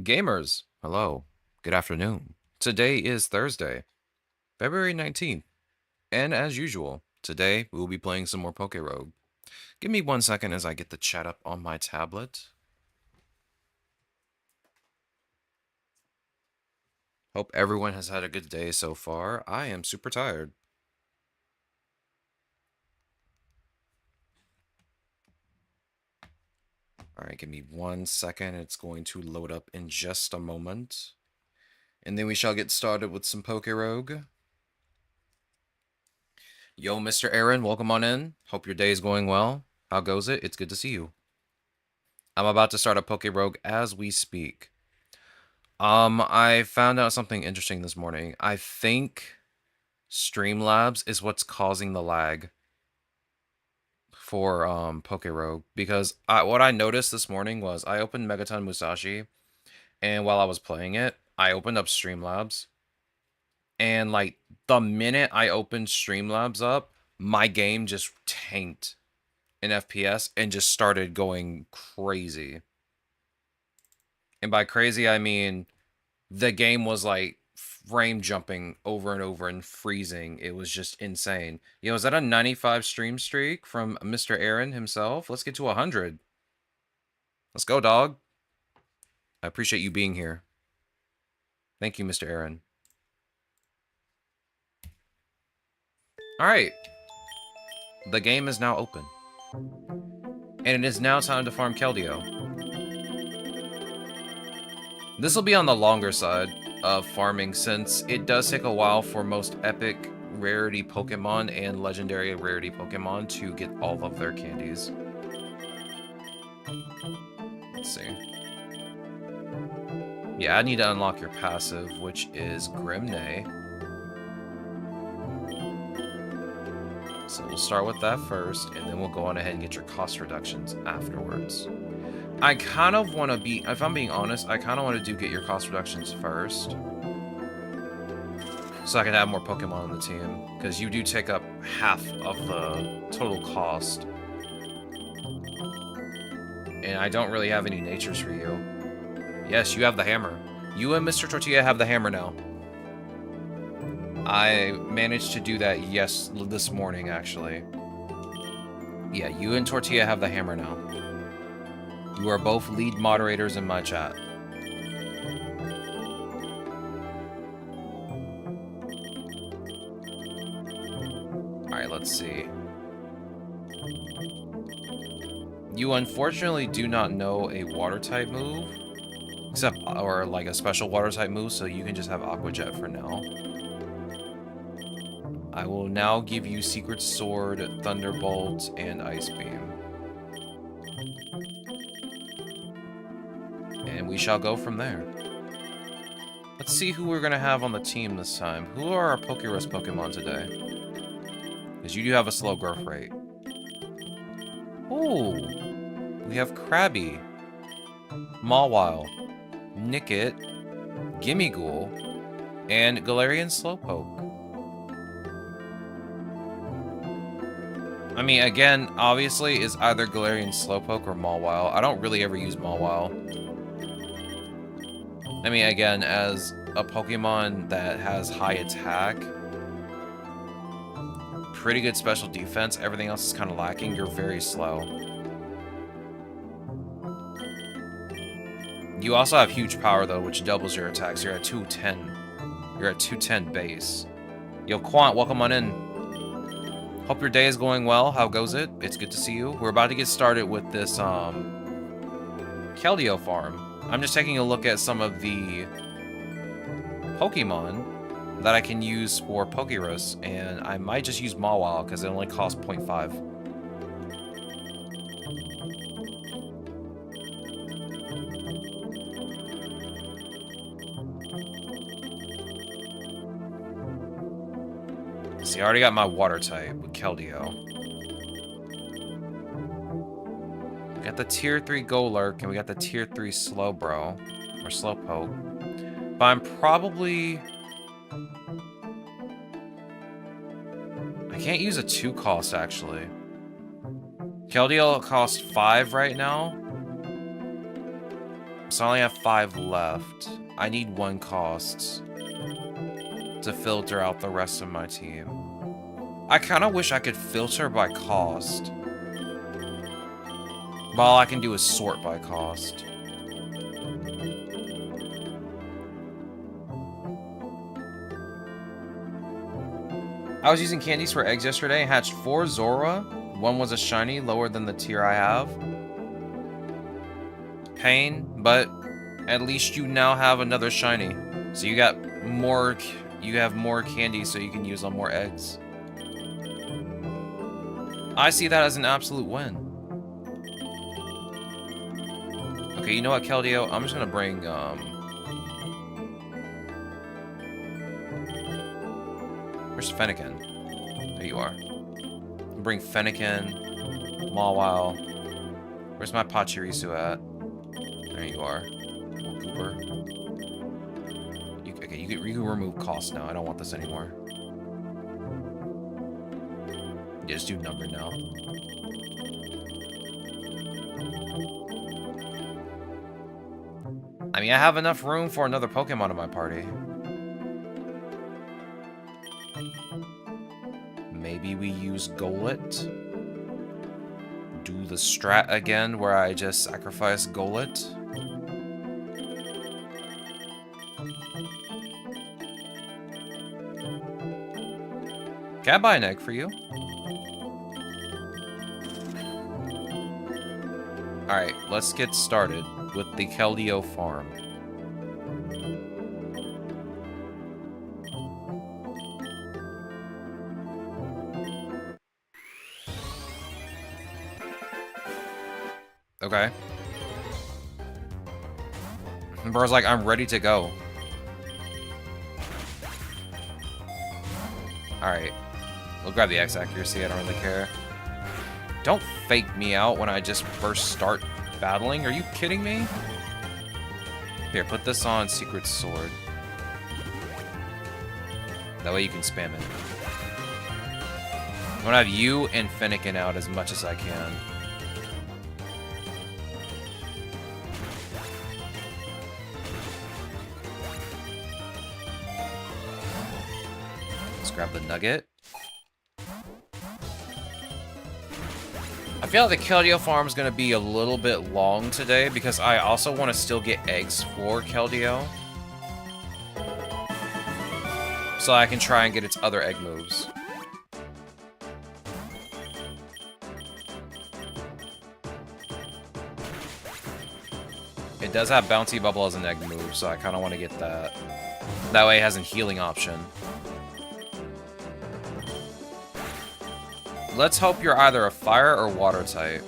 Gamers, hello, good afternoon. Today is Thursday, February 19th, and as usual, today we will be playing some more PokéRogue. Give me 1 second as I get the chat up on my tablet. Hope everyone has had a good day so far. I am super tired. Alright, give me 1 second. It's going to load up in just a moment. And then we shall get started with some PokéRogue. Yo, Mr. Aaron, welcome on in. Hope your day is going well. How goes it? It's good to see you. I'm about to start a PokéRogue as we speak. I found out something interesting this morning. I think Streamlabs is what's causing the lag for PokéRogue, because what I noticed this morning was I opened Megaton Musashi, and while I was playing it, I opened up Streamlabs, and like the minute I opened Streamlabs up, my game just tanked in FPS and just started going crazy. And by crazy, I mean the game was like frame jumping over and over and freezing. It was just insane. Yo, is that a 95 stream streak from Mr. Aaron himself? Let's get to 100. Let's go, dog. I appreciate you being here. Thank you, Mr. Aaron. Alright. The game is now open. And it is now time to farm Keldeo. This will be on the longer side of farming, since it does take a while for most epic rarity Pokemon and legendary rarity Pokemon to get all of their candies. Let's see. Yeah, I need to unlock your passive, which is Grimnay. So we'll start with that first, and then we'll go on ahead and get your cost reductions afterwards. I kind of want to be, if I'm being honest, I kind of want to get your cost reductions first, so I can have more Pokemon on the team, because you do take up half of the total cost. And I don't really have any natures for you. Yes, you have the hammer. You and Mr. Tortilla have the hammer now. I managed to do that, yes, this morning, actually. Yeah, you and Tortilla have the hammer now. You are both lead moderators in my chat. Alright, let's see. You unfortunately do not know a water type move, or like a special water type move, so you can just have Aqua Jet for now. I will now give you Secret Sword, Thunderbolt, and Ice Beam. And we shall go from there. Let's see who we're going to have on the team this time. Who are our PokéRogue Pokemon today? Because you do have a slow growth rate. Ooh! We have Krabby, Mawile, Nickit, Gimmighoul, and Galarian Slowpoke. I mean, again, obviously, it's either Galarian Slowpoke or Mawile. I don't really ever use Mawile. I mean, again, as a Pokemon that has high attack, pretty good special defense, everything else is kind of lacking, you're very slow. You also have huge power, though, which doubles your attacks. You're at 210. You're at 210 base. Yo, Quant, welcome on in. Hope your day is going well. How goes it? It's good to see you. We're about to get started with this, Keldeo farm. I'm just taking a look at some of the Pokemon that I can use for PokéRogue, and I might just use Mawile, because it only costs 0.5. See, I already got my water type with Keldeo. We got the tier 3 Golurk, and we got the tier 3 Slowbro, or Slowpoke. But I'm probably... I can't use a 2 cost, actually. Keldeo costs 5 right now. So I only have 5 left. I need 1 cost to filter out the rest of my team. I kind of wish I could filter by cost. But all I can do is sort by cost. I was using candies for eggs yesterday and hatched 4 Zora. 1 was a shiny, lower than the tier I have. Pain, but at least you now have another shiny. So you got more, you have more candy so you can use on more eggs. I see that as an absolute win. Okay, you know what, Keldeo? I'm just gonna bring, where's Fennekin? There you are. Bring Fennekin, Mawile. Where's my Pachirisu at? There you are. Cooper. Okay, you can remove cost now. I don't want this anymore. Yeah, just do number now. I mean, I have enough room for another Pokemon in my party. Maybe we use Golett. Do the strat again where I just sacrifice Golett. Can I buy an egg for you? Alright, let's get started with the Keldeo farm. Okay. Bro's like, I'm ready to go. Alright. We'll grab the X accuracy, I don't really care. Don't fake me out when I just first start battling. Are you kidding me? Here, put this on Secret Sword. That way you can spam it. I'm gonna have you and Fennekin out as much as I can. Let's grab the nugget. I feel like the Keldeo farm is going to be a little bit long today because I also want to still get eggs for Keldeo. So I can try and get its other egg moves. It does have Bouncy Bubble as an egg move, so I kind of want to get that. That way it has a healing option. Let's hope you're either a fire or water type.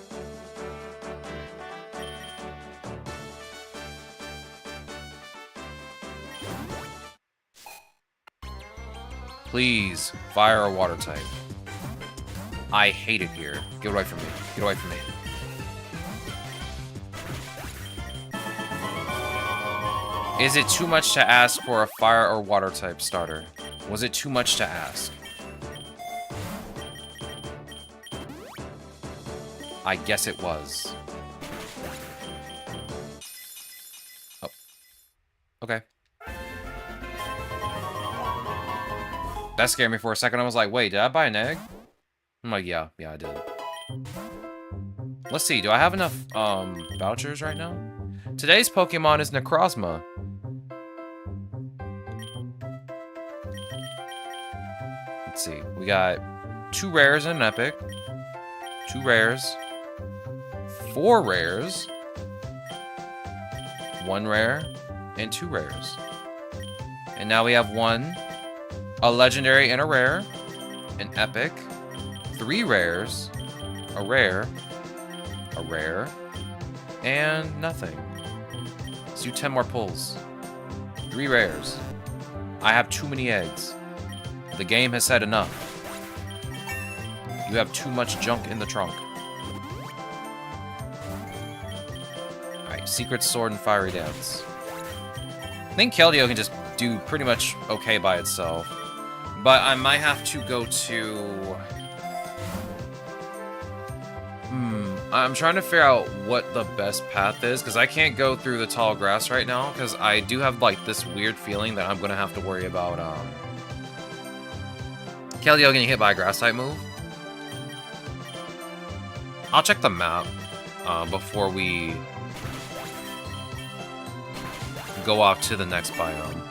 Please, fire or water type. I hate it here. Get away from me. Get away from me. Is it too much to ask for a fire or water type starter? Was it too much to ask? I guess it was. Oh. Okay. That scared me for a second. I was like, wait, did I buy an egg? I'm like, yeah, I did. Let's see, do I have enough, vouchers right now? Today's Pokemon is Necrozma. Let's see, we got 2 rares and an epic. 2 rares. 4 rares, 1 rare, and 2 rares. And now we have 1, a legendary and a rare, an epic, 3 rares, a rare, and nothing. Let's do 10 more pulls. 3 rares. I have too many eggs. The game has said enough. You have too much junk in the trunk. Secret Sword and Fiery Dance. I think Keldeo can just do pretty much okay by itself. But I might have to go to... I'm trying to figure out what the best path is, because I can't go through the tall grass right now, because I do have, like, this weird feeling that I'm going to have to worry about, Keldeo getting hit by a grass-type move. I'll check the map, before we go off to the next biome.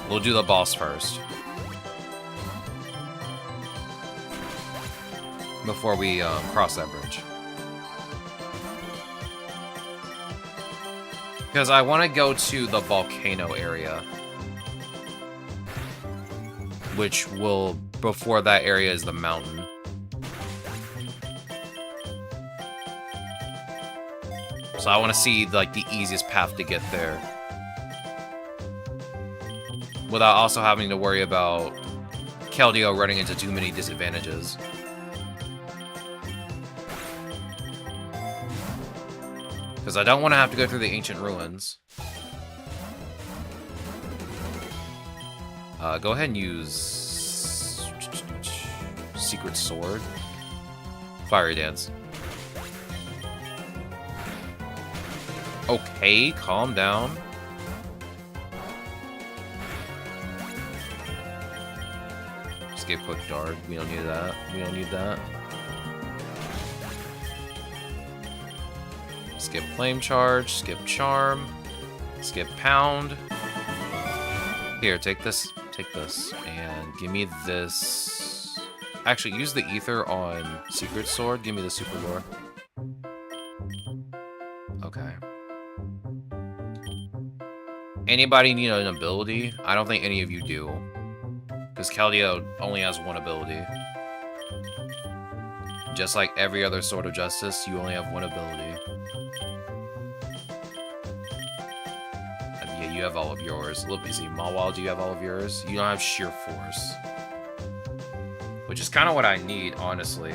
We'll do the boss first. Before we, cross that bridge. Because I want to go to the volcano area. Which will... Before that area is the mountain. So I want to see, like, the easiest path to get there. Without also having to worry about Keldeo running into too many disadvantages. Because I don't want to have to go through the ancient ruins. Go ahead and use... Secret Sword. Fiery Dance. Okay, calm down. Skip Quick Dart. We don't need that. We don't need that. Skip Flame Charge, skip Charm, skip Pound. Here, take this, and give me this. Actually, use the Ether on Secret Sword. Give me the Super Lure. Okay. Anybody need an ability? I don't think any of you do. Because Keldeo only has one ability. Just like every other Sword of Justice, you only have one ability. Yeah, you have all of yours. Let me see. Mawile, do you have all of yours? You don't have Sheer Force. Which is kind of what I need, honestly.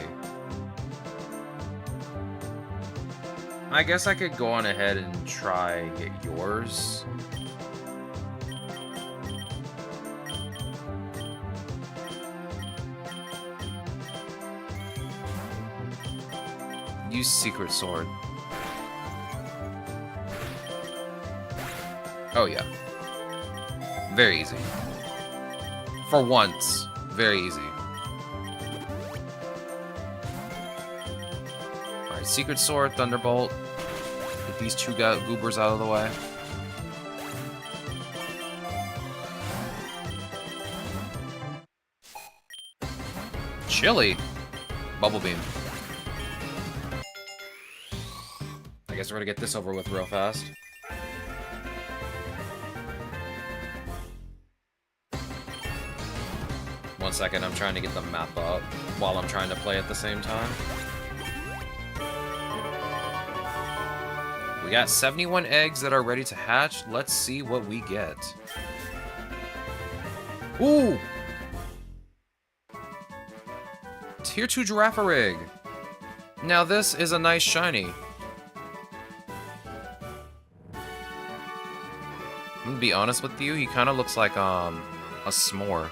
I guess I could go on ahead and try and get yours. Use Secret Sword. Oh yeah. Very easy. For once. Very easy. Alright, Secret Sword, Thunderbolt. Get these two goobers out of the way. Chilly. Bubble Beam. I guess we're gonna get this over with real fast. One second, I'm trying to get the map up while I'm trying to play at the same time. We got 71 eggs that are ready to hatch. Let's see what we get. Ooh! Tier 2 Girafarig. Now this is a nice shiny. I'm gonna be honest with you, he kind of looks like a s'more.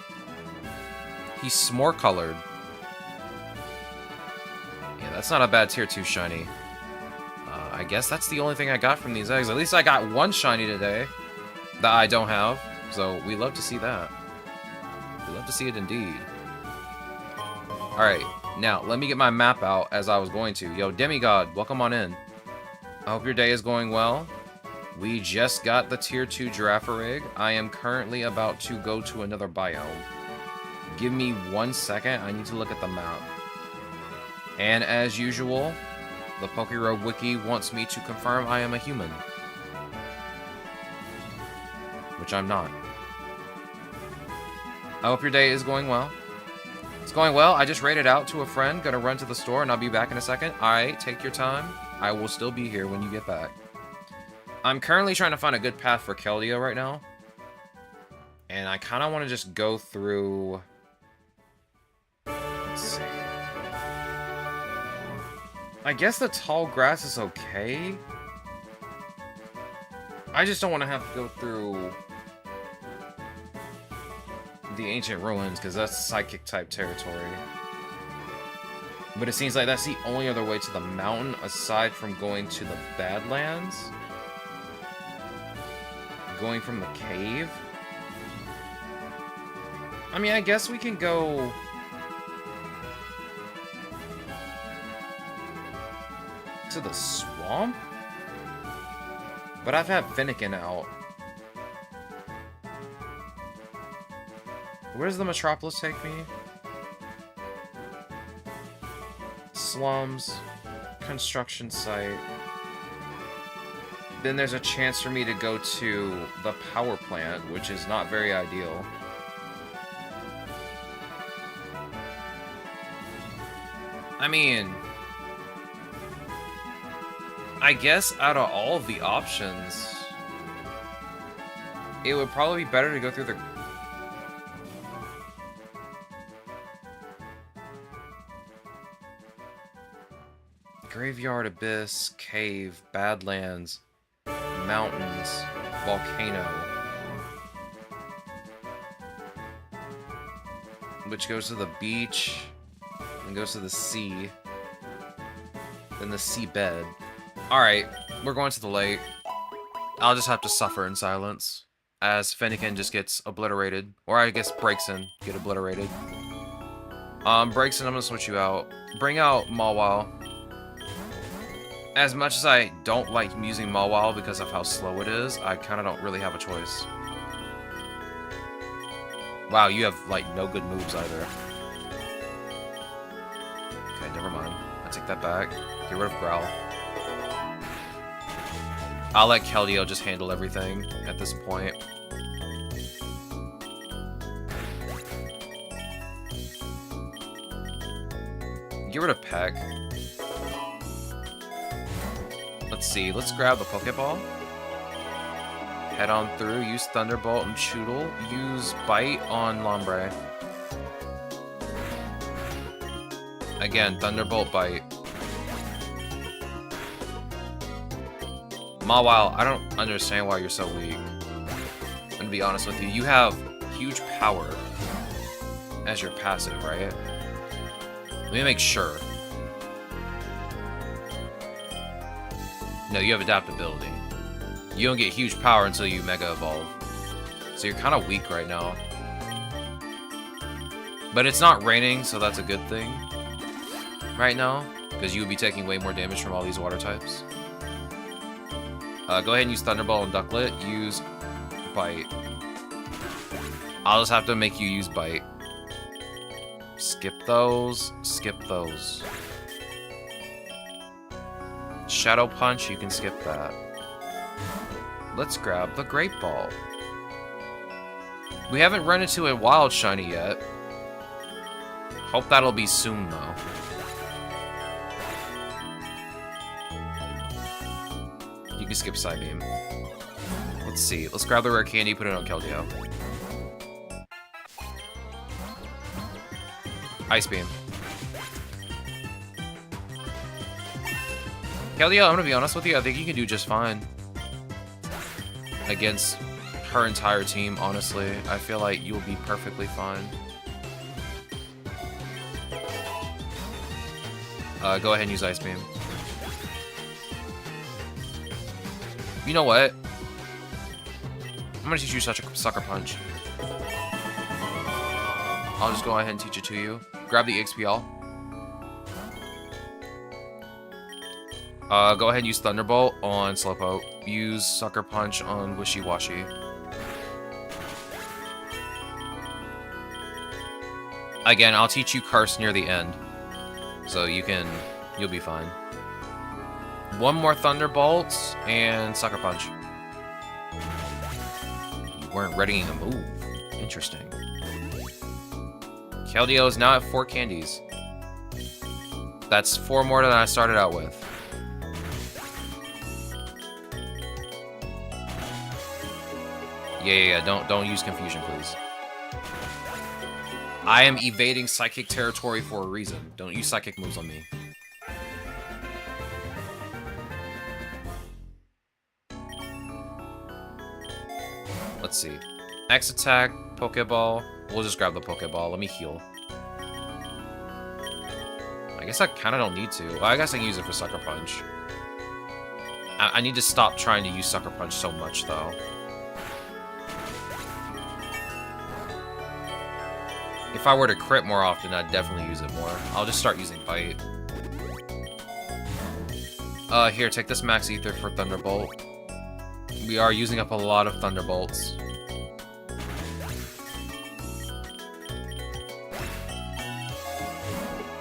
He's s'more colored. Yeah, that's not a bad tier 2 shiny. I guess that's the only thing I got from these eggs. At least I got one shiny today that I don't have. So we love to see that. We love to see it indeed. Alright, now let me get my map out as I was going to. Yo, Demigod, welcome on in. I hope your day is going well. We just got the tier 2 Girafarig. I am currently about to go to another biome. Give me 1 second. I need to look at the map. And as usual, the PokéRogue Wiki wants me to confirm I am a human. Which I'm not. I hope your day is going well. It's going well. I just raided out to a friend. Gonna run to the store and I'll be back in a second. Alright, take your time. I will still be here when you get back. I'm currently trying to find a good path for Keldeo right now. And I kind of want to just go through... Let's see. I guess the tall grass is okay. I just don't want to have to go through the ancient ruins, because that's psychic type territory. But it seems like that's the only other way to the mountain aside from going to the Badlands. Going from the cave. I mean, I guess we can go... to the swamp? But I've had Finnegan out. Where does the Metropolis take me? Slums. Construction site. Then there's a chance for me to go to the power plant, which is not very ideal. I mean... I guess out of all of the options, it would probably be better to go through the... Graveyard, Abyss, Cave, Badlands, Mountains, Volcano. Which goes to the beach, and goes to the sea, then the seabed. Alright, we're going to the lake. I'll just have to suffer in silence, as Finnegan just gets obliterated. Or I guess Breakson get obliterated. Breakson, I'm gonna switch you out. Bring out Mawile. As much as I don't like using Mawile because of how slow it is, I kind of don't really have a choice. Wow, you have, like, no good moves either. Okay, never mind. I take that back. Get rid of Growl. I'll let Keldeo just handle everything at this point. Get rid of Peck. Let's see, let's grab the Pokeball. Head on through, use Thunderbolt and Choodle. Use Bite on Lombre. Again, Thunderbolt, Bite. Mawile, I don't understand why you're so weak. I'm gonna be honest with you. You have huge power as your passive, right? Let me make sure. No, you have adaptability. You don't get huge power until you Mega Evolve. So you're kind of weak right now. But it's not raining, so that's a good thing. Right now. Because you would be taking way more damage from all these water types. Go ahead and use Thunderbolt and Ducklet. Use Bite. I'll just have to make you use Bite. Skip those. Skip those. Shadow Punch, you can skip that. Let's grab the Great Ball. We haven't run into a Wild Shiny yet. Hope that'll be soon, though. You can skip Psybeam. Let's see. Let's grab the Rare Candy, put it on Keldeo. Ice Beam. Keldeo, I'm gonna be honest with you, I think you can do just fine. Against her entire team, honestly. I feel like you'll be perfectly fine. Go ahead and use Ice Beam. You know what? I'm gonna teach you such a Sucker Punch. I'll just go ahead and teach it to you. Grab the XPL. Go ahead and use Thunderbolt on Slowpoke. Use Sucker Punch on Wishy Washy. Again, I'll teach you Curse near the end. So you'll be fine. One more Thunderbolt and Sucker Punch. You weren't readying a move. Interesting. Keldeo is now at 4 candies. That's 4 more than I started out with. Yeah. Don't use Confusion, please. I am evading Psychic territory for a reason. Don't use Psychic moves on me. Let's see. X attack, Pokeball. We'll just grab the Pokeball. Let me heal. I guess I kind of don't need to. Well, I guess I can use it for Sucker Punch. I need to stop trying to use Sucker Punch so much, though. If I were to crit more often, I'd definitely use it more. I'll just start using Bite. Here, take this Max Ether for Thunderbolt. We are using up a lot of Thunderbolts.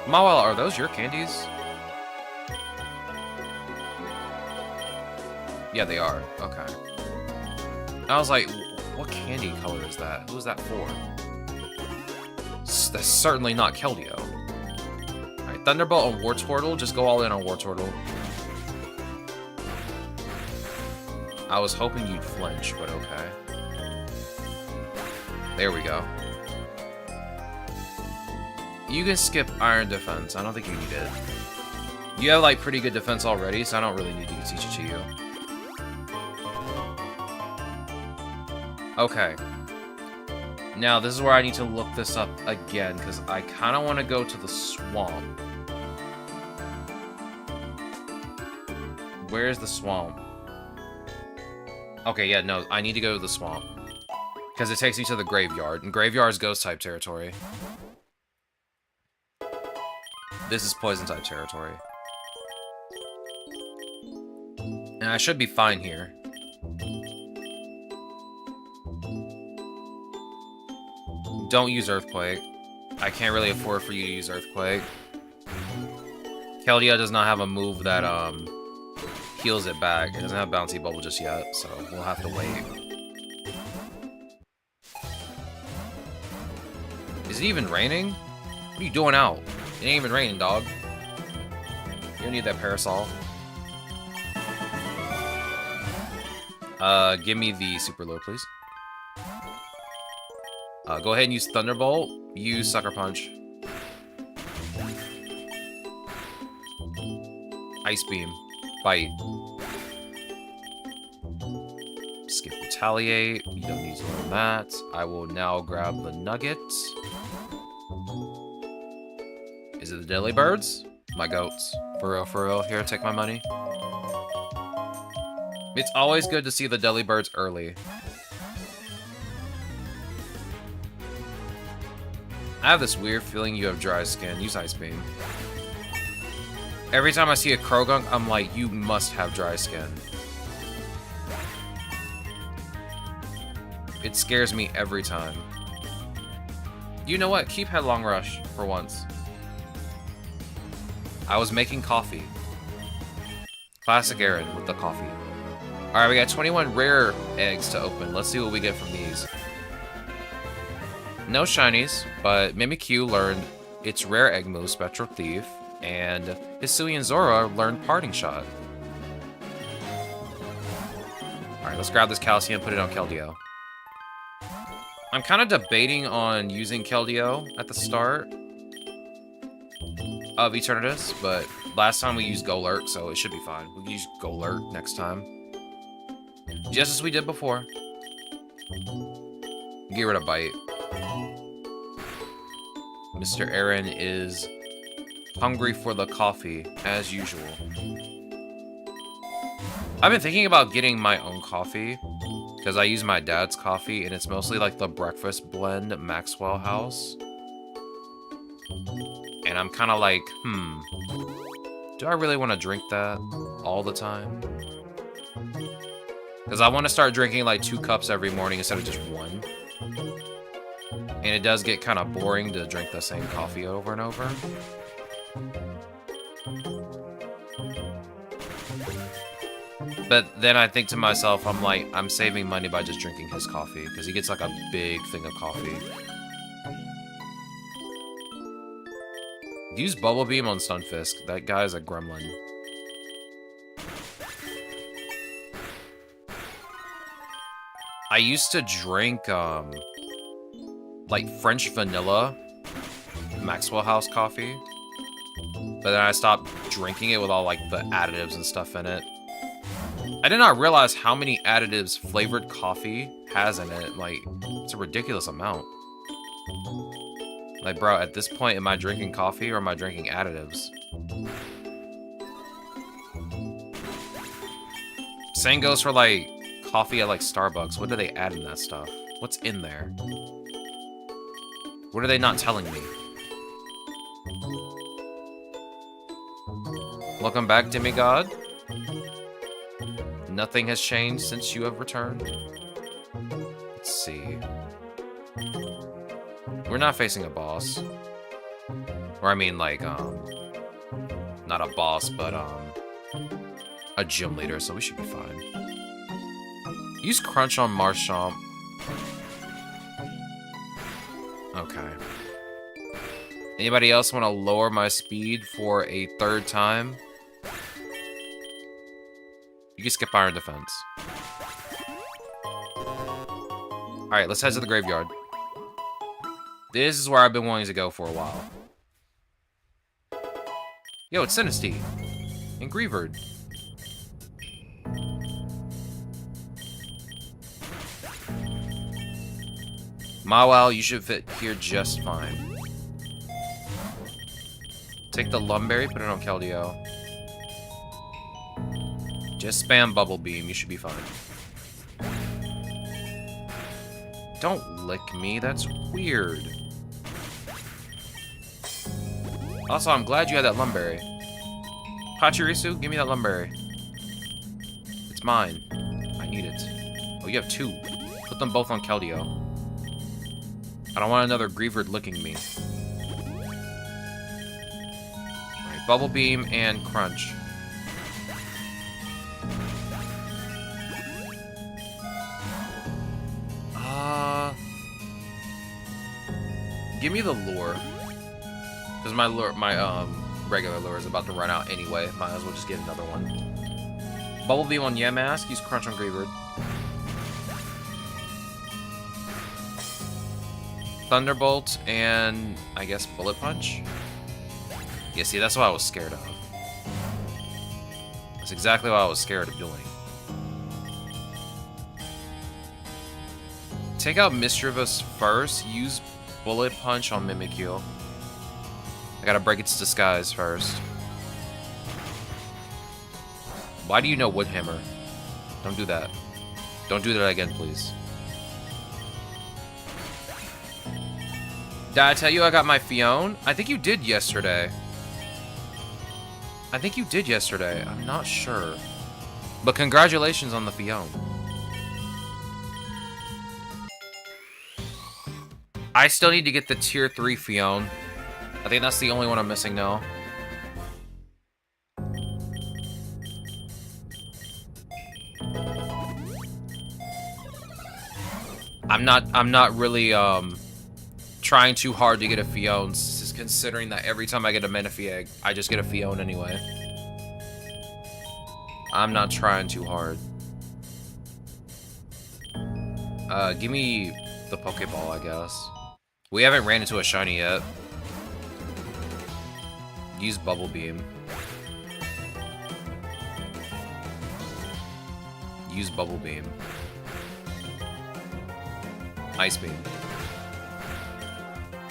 Mawile, are those your candies? Yeah, they are. Okay. I was like, what candy color is that? Who is that for? That's certainly not Keldeo. Alright, Thunderbolt on Wartortle. Just go all in on Wartortle. I was hoping you'd flinch, but okay. There we go. You can skip Iron Defense. I don't think you need it. You have, like, pretty good defense already, so I don't really need to teach it to you. Okay. Now, this is where I need to look this up again, because I kind of want to go to the swamp. Where's the swamp? Okay, yeah, no, I need to go to the swamp. Because it takes me to the graveyard, and graveyard is ghost-type territory. This is poison-type territory. And I should be fine here. Don't use Earthquake. I can't really afford for you to use Earthquake. Keldeo does not have a move that heals it back. It doesn't have Bouncy Bubble just yet, so we'll have to wait. Is it even raining? What are you doing out? It ain't even raining, dog. You don't need that parasol. Give me the super lure, please. Go ahead and use Thunderbolt. Use Sucker Punch. Ice Beam. Bite. Skip Retaliate. You don't need to learn that. I will now grab the Nugget. Is it the Dilly Birds? My goats. For real, for real. Here, take my money. It's always good to see the Dilly Birds early. I have this weird feeling you have dry skin. Use Ice Beam. Every time I see a Krogunk, I'm like, you must have dry skin. It scares me every time. You know what? Keep Headlong Rush for once. I was making coffee. Classic Aaron with the coffee. Alright, we got 21 rare eggs to open. Let's see what we get from these. No shinies, but Mimikyu learned its rare egg move, Spectral Thief, and Hisui and Zora learned Parting Shot. Alright, let's grab this Calcium and put it on Keldeo. I'm kind of debating on using Keldeo at the start of Eternatus, but last time we used Golurk, so it should be fine. We can use Golurk next time. Just as we did before. Get rid of Bite. Mr. Aaron is hungry for the coffee, as usual. I've been thinking about getting my own coffee, because I use my dad's coffee, and it's mostly like the breakfast blend Maxwell House. And I'm kind of like, do I really want to drink that all the time? Because I want to start drinking like 2 cups every morning instead of just 1. And it does get kind of boring to drink the same coffee over and over. But then I think to myself, I'm like, I'm saving money by just drinking his coffee. Because he gets like a big thing of coffee. Use Bubble Beam on Stunfisk. That guy's a gremlin. I used to drink, like French vanilla Maxwell House coffee. But then I stopped drinking it with all like the additives and stuff in it. I did not realize how many additives flavored coffee has in it. Like, it's a ridiculous amount. Like, bro, at this point, am I drinking coffee or am I drinking additives? Same goes for, like, coffee at, like, Starbucks. What do they add in that stuff? What's in there? What are they not telling me? Welcome back, demigod. Nothing has changed since you have returned. Let's see. We're not facing a boss. Or I mean, like, not a boss, but, a gym leader, so we should be fine. Use Crunch on Marshomp. Okay. Anybody else want to lower my speed for a third time? You can skip Iron Defense. Alright, let's head to the graveyard. This is where I've been wanting to go for a while. Yo, it's Sinistea. And Greavard. Mawile, you should fit here just fine. Take the Lumberry, put it on Keldeo. Just spam Bubble Beam, you should be fine. Don't lick me, that's weird. Also, I'm glad you had that Lumberry. Pachirisu, give me that Lumberry. It's mine. I need it. Oh, you have two. Put them both on Keldeo. I don't want another Greavard licking me. Alright, Bubble Beam and Crunch. Give me the lure. Because my regular lure is about to run out anyway. Might as well just get another one. Bubble Beam on Yamask, use Crunch on Greavard. Thunderbolt and, I guess, Bullet Punch? Yeah, see, that's what I was scared of. That's exactly what I was scared of doing. Take out Mischievous first, use Bullet Punch on Mimikyu. I gotta break its disguise first. Why do you know Woodhammer? Don't do that. Don't do that again, please. Did I tell you I got my Fione? I think you did yesterday. I think you did yesterday. I'm not sure. But congratulations on the Fione. I still need to get the tier 3 Fione. I think that's the only one I'm missing now. I'm not really trying too hard to get a Fione, considering that every time I get a Menifee egg, I just get a Fione anyway. I'm not trying too hard. Give me the Pokeball, I guess. We haven't ran into a shiny yet. Use Bubble Beam. Use Bubble Beam. Ice Beam.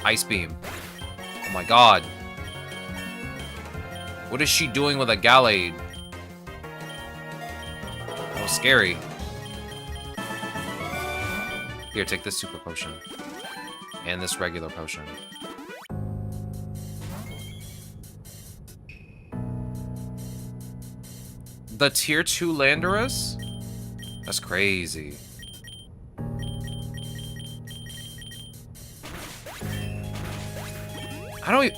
Ice Beam. Oh my god. What is she doing with a Gallade? That was scary. Here, take this Super Potion. And this regular potion. The tier 2 Landorus? That's crazy.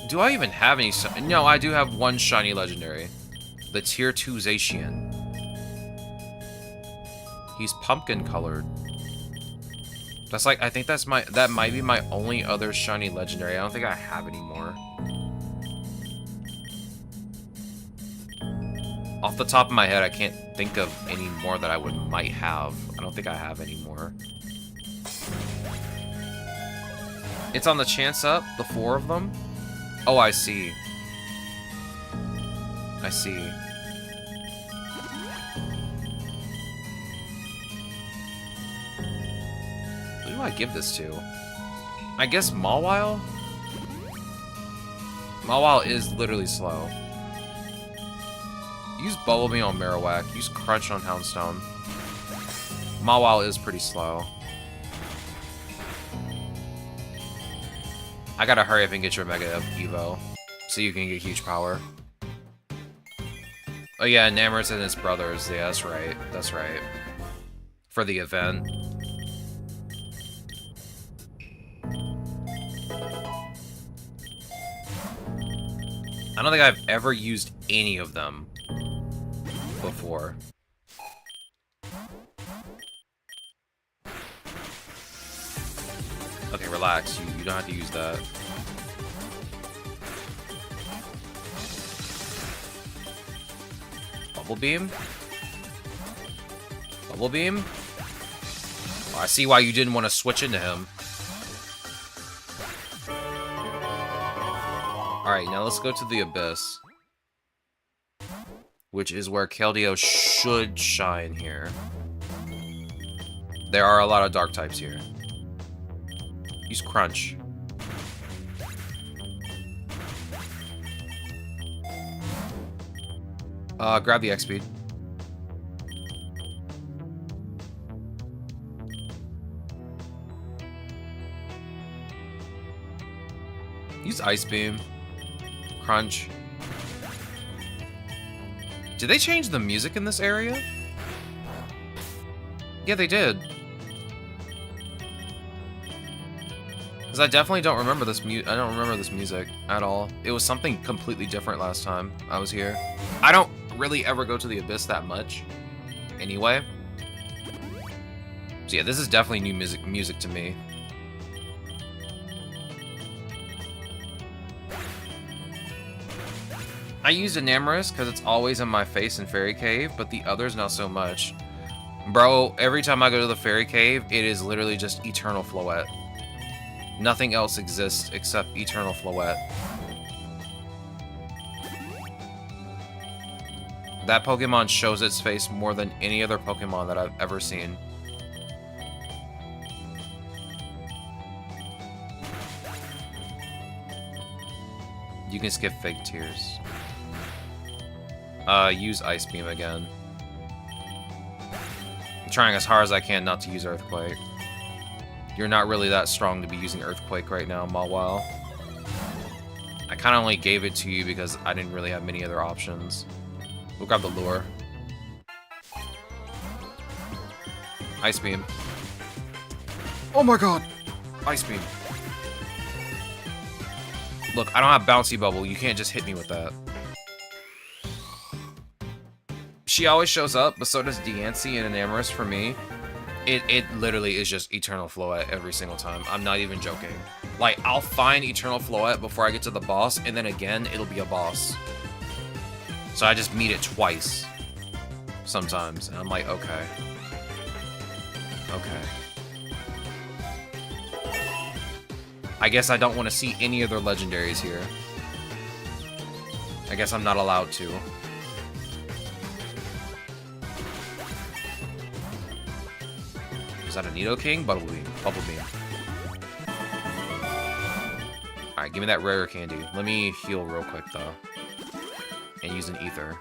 Do I even have any? No, I do have one shiny legendary. The tier 2 Zacian. He's pumpkin colored. That's like, I think that might be my only other shiny legendary. I don't think I have any more. Off the top of my head, I can't think of any more that I might have. I don't think I have any more. It's on the chance up, the 4 of them. Oh, I see. I see. Who do I give this to? I guess Mawile? Mawile is literally slow. Use Bubble Beam on Marowak. Use Crunch on Houndstone. Mawile is pretty slow. I gotta hurry up and get your Mega Evo, so you can get huge power. Oh yeah, Namorous and his brothers. Yeah, that's right. That's right. For the event. I don't think I've ever used any of them before. Okay, relax. You don't have to use that. Bubble Beam? Bubble Beam? Oh, I see why you didn't want to switch into him. Alright, now let's go to the Abyss. Which is where Keldeo should shine here. There are a lot of dark types here. Use Crunch. Grab the X-Speed. Use Ice Beam. Crunch. Did they change the music in this area? Yeah, they did. Because I definitely don't remember this I don't remember this music at all. It was something completely different last time I was here. I don't really ever go to the Abyss that much. Anyway. So yeah, this is definitely new music to me. I use Enamorous because it's always in my face in Fairy Cave, but the others not so much. Bro, every time I go to the Fairy Cave, it is literally just Eternal Floette. Nothing else exists except Eternal Floette. That Pokemon shows its face more than any other Pokemon that I've ever seen. You can skip Fake Tears. Use Ice Beam again. I'm trying as hard as I can not to use Earthquake. You're not really that strong to be using Earthquake right now, Mawile. I kind of only gave it to you because I didn't really have many other options. We'll grab the Lure. Ice Beam. Oh my god! Ice Beam. Look, I don't have Bouncy Bubble. You can't just hit me with that. She always shows up, but so does Deancey and Enamorous for me. It literally is just Eternal Floette every single time. I'm not even joking. Like, I'll find Eternal Floette before I get to the boss, and then again, it'll be a boss. So I just meet it twice. Sometimes. And I'm like, okay. Okay. I guess I don't want to see any other legendaries here. I guess I'm not allowed to. Is that a Nidoking? Bubble Beam. Bubble Beam. Alright, give me that rare candy. Let me heal real quick, though. And use an Ether.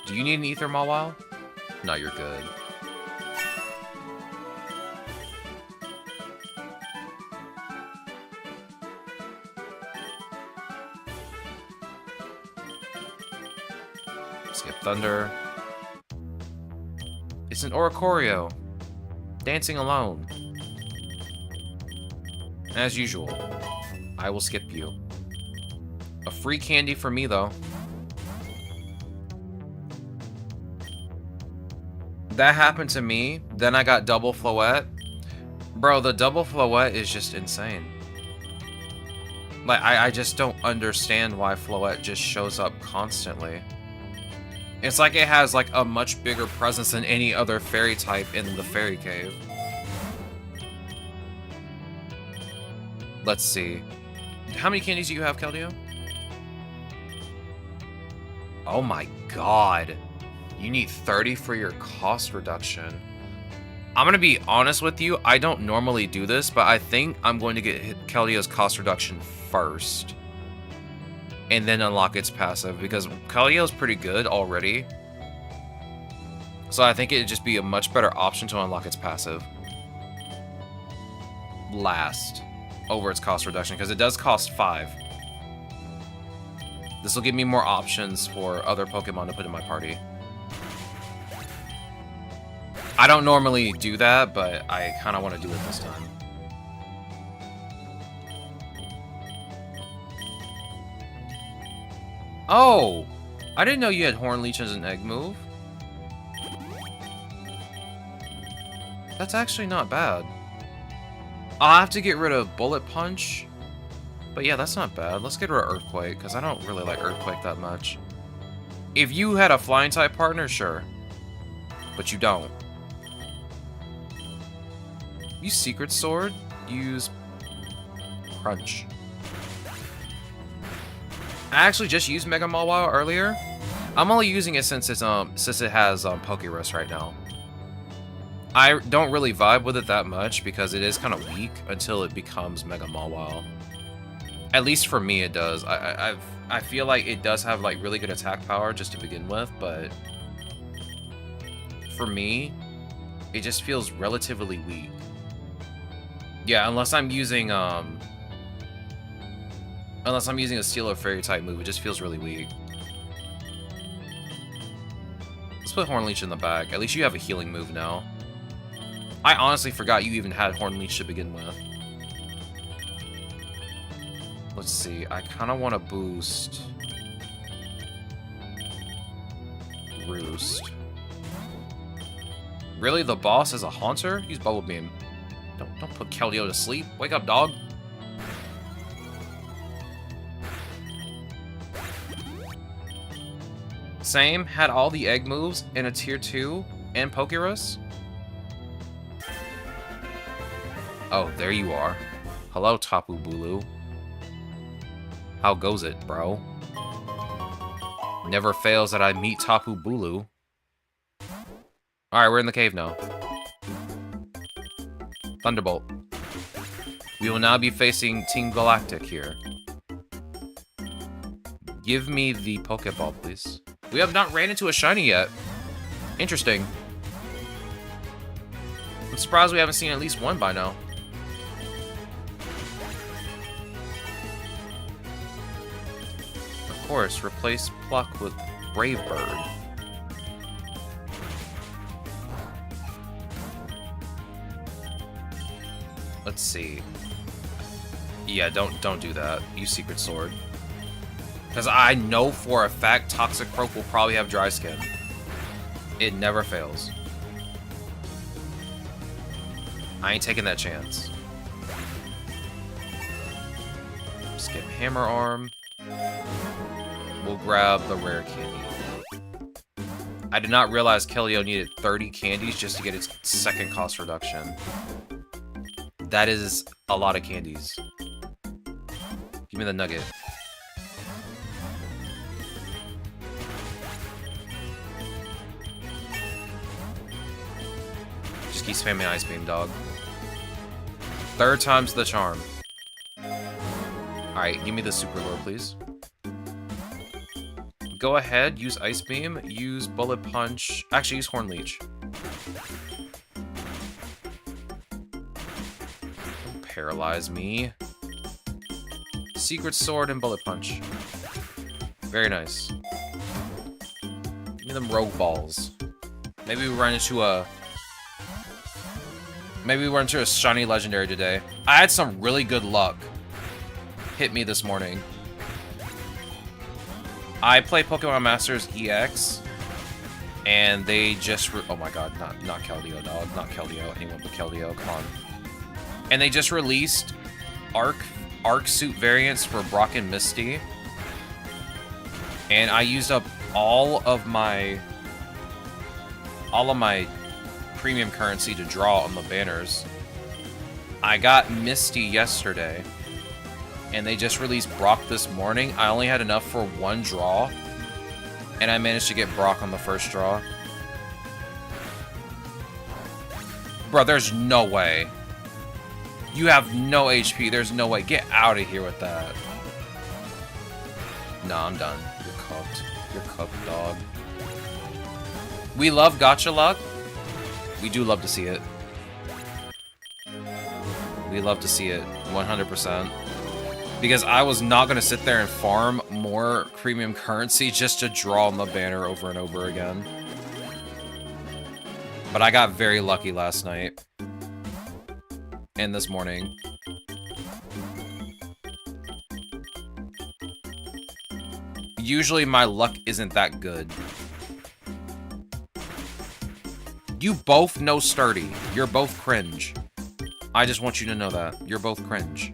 Do you need an Ether, Mawile? No, you're good. Skip Thunder. It's an Oricorio. Dancing alone. As usual, I will skip you. A free candy for me, though. That happened to me. Then I got double Floette. Bro, the double Floette is just insane. Like, I just don't understand why Floette just shows up constantly. It's like it has, like, a much bigger presence than any other fairy type in the Fairy Cave. Let's see. How many candies do you have, Keldeo? Oh my god. You need 30 for your cost reduction. I'm gonna be honest with you, I don't normally do this, but I think I'm going to get Keldeo's cost reduction first. and then unlock its passive, because Keldeo is pretty good already. So I think it'd just be a much better option to unlock its passive last over its cost reduction, because it does cost 5. This will give me more options for other Pokemon to put in my party. I don't normally do that, but I kind of want to do it this time. Oh! I didn't know you had Horn Leech as an egg move. That's actually not bad. I'll have to get rid of Bullet Punch. But yeah, that's not bad. Let's get rid of Earthquake, because I don't really like Earthquake that much. If you had a Flying type partner, sure. But you don't. Use Secret Sword. Use Crunch. I actually just used Mega Mawile earlier. I'm only using it since it has PokéRogue right now. I don't really vibe with it that much because it is kind of weak until it becomes Mega Mawile. At least for me, it does. I feel like it does have like really good attack power just to begin with, but for me, it just feels relatively weak. Yeah, unless I'm using a Steel or Fairy type move, it just feels really weak. Let's put Horn Leech in the back. At least you have a healing move now. I honestly forgot you even had Horn Leech to begin with. Let's see. I kind of want to boost Roost. Really? The boss is a Haunter? Use Bubble Beam. Don't put Keldeo to sleep. Wake up, dog. Same. Had all the egg moves in a tier 2 and PokéRogue. Oh, there you are. Hello, Tapu Bulu. How goes it, bro? Never fails that I meet Tapu Bulu. Alright, we're in the cave now. Thunderbolt. We will now be facing Team Galactic here. Give me the Pokeball, please. We have not ran into a shiny yet. Interesting. I'm surprised we haven't seen at least one by now. Of course, replace Pluck with Brave Bird. Let's see. Yeah, don't do that. Use Secret Sword. Because I know for a fact Toxic Croak will probably have Dry Skin. It never fails. I ain't taking that chance. Skip Hammer Arm. We'll grab the rare candy. I did not realize Keldeo needed 30 candies just to get its second cost reduction. That is a lot of candies. Give me the nugget. Just keep spamming Ice Beam, dog. Third time's the charm. Alright, give me the Super Lure, please. Go ahead, use Ice Beam, use Bullet Punch. Actually, use Horn Leech. Don't paralyze me. Secret Sword and Bullet Punch. Very nice. Give me them Rogue Balls. Maybe we run into a... Maybe we run into a shiny legendary today. I had some really good luck hit me this morning. I play Pokemon Masters EX, and they just... oh my god, not Keldeo, dog. Not Keldeo. Anyone but Keldeo. Come on. And they just released Arc Suit variants for Brock and Misty. And I used up all of my premium currency to draw on the banners. I got Misty yesterday. And they just released Brock this morning. I only had enough for one draw. And I managed to get Brock on the first draw. Bro, there's no way. You have no HP. There's no way. Get out of here with that. Nah, I'm done. You're cooked. You're cooked, dog. We love gacha luck. We do love to see it. We love to see it, 100%. Because I was not going to sit there and farm more premium currency just to draw on the banner over and over again. But I got very lucky last night. And this morning. Usually my luck isn't that good. You both know Sturdy. You're both cringe. I just want you to know that. You're both cringe.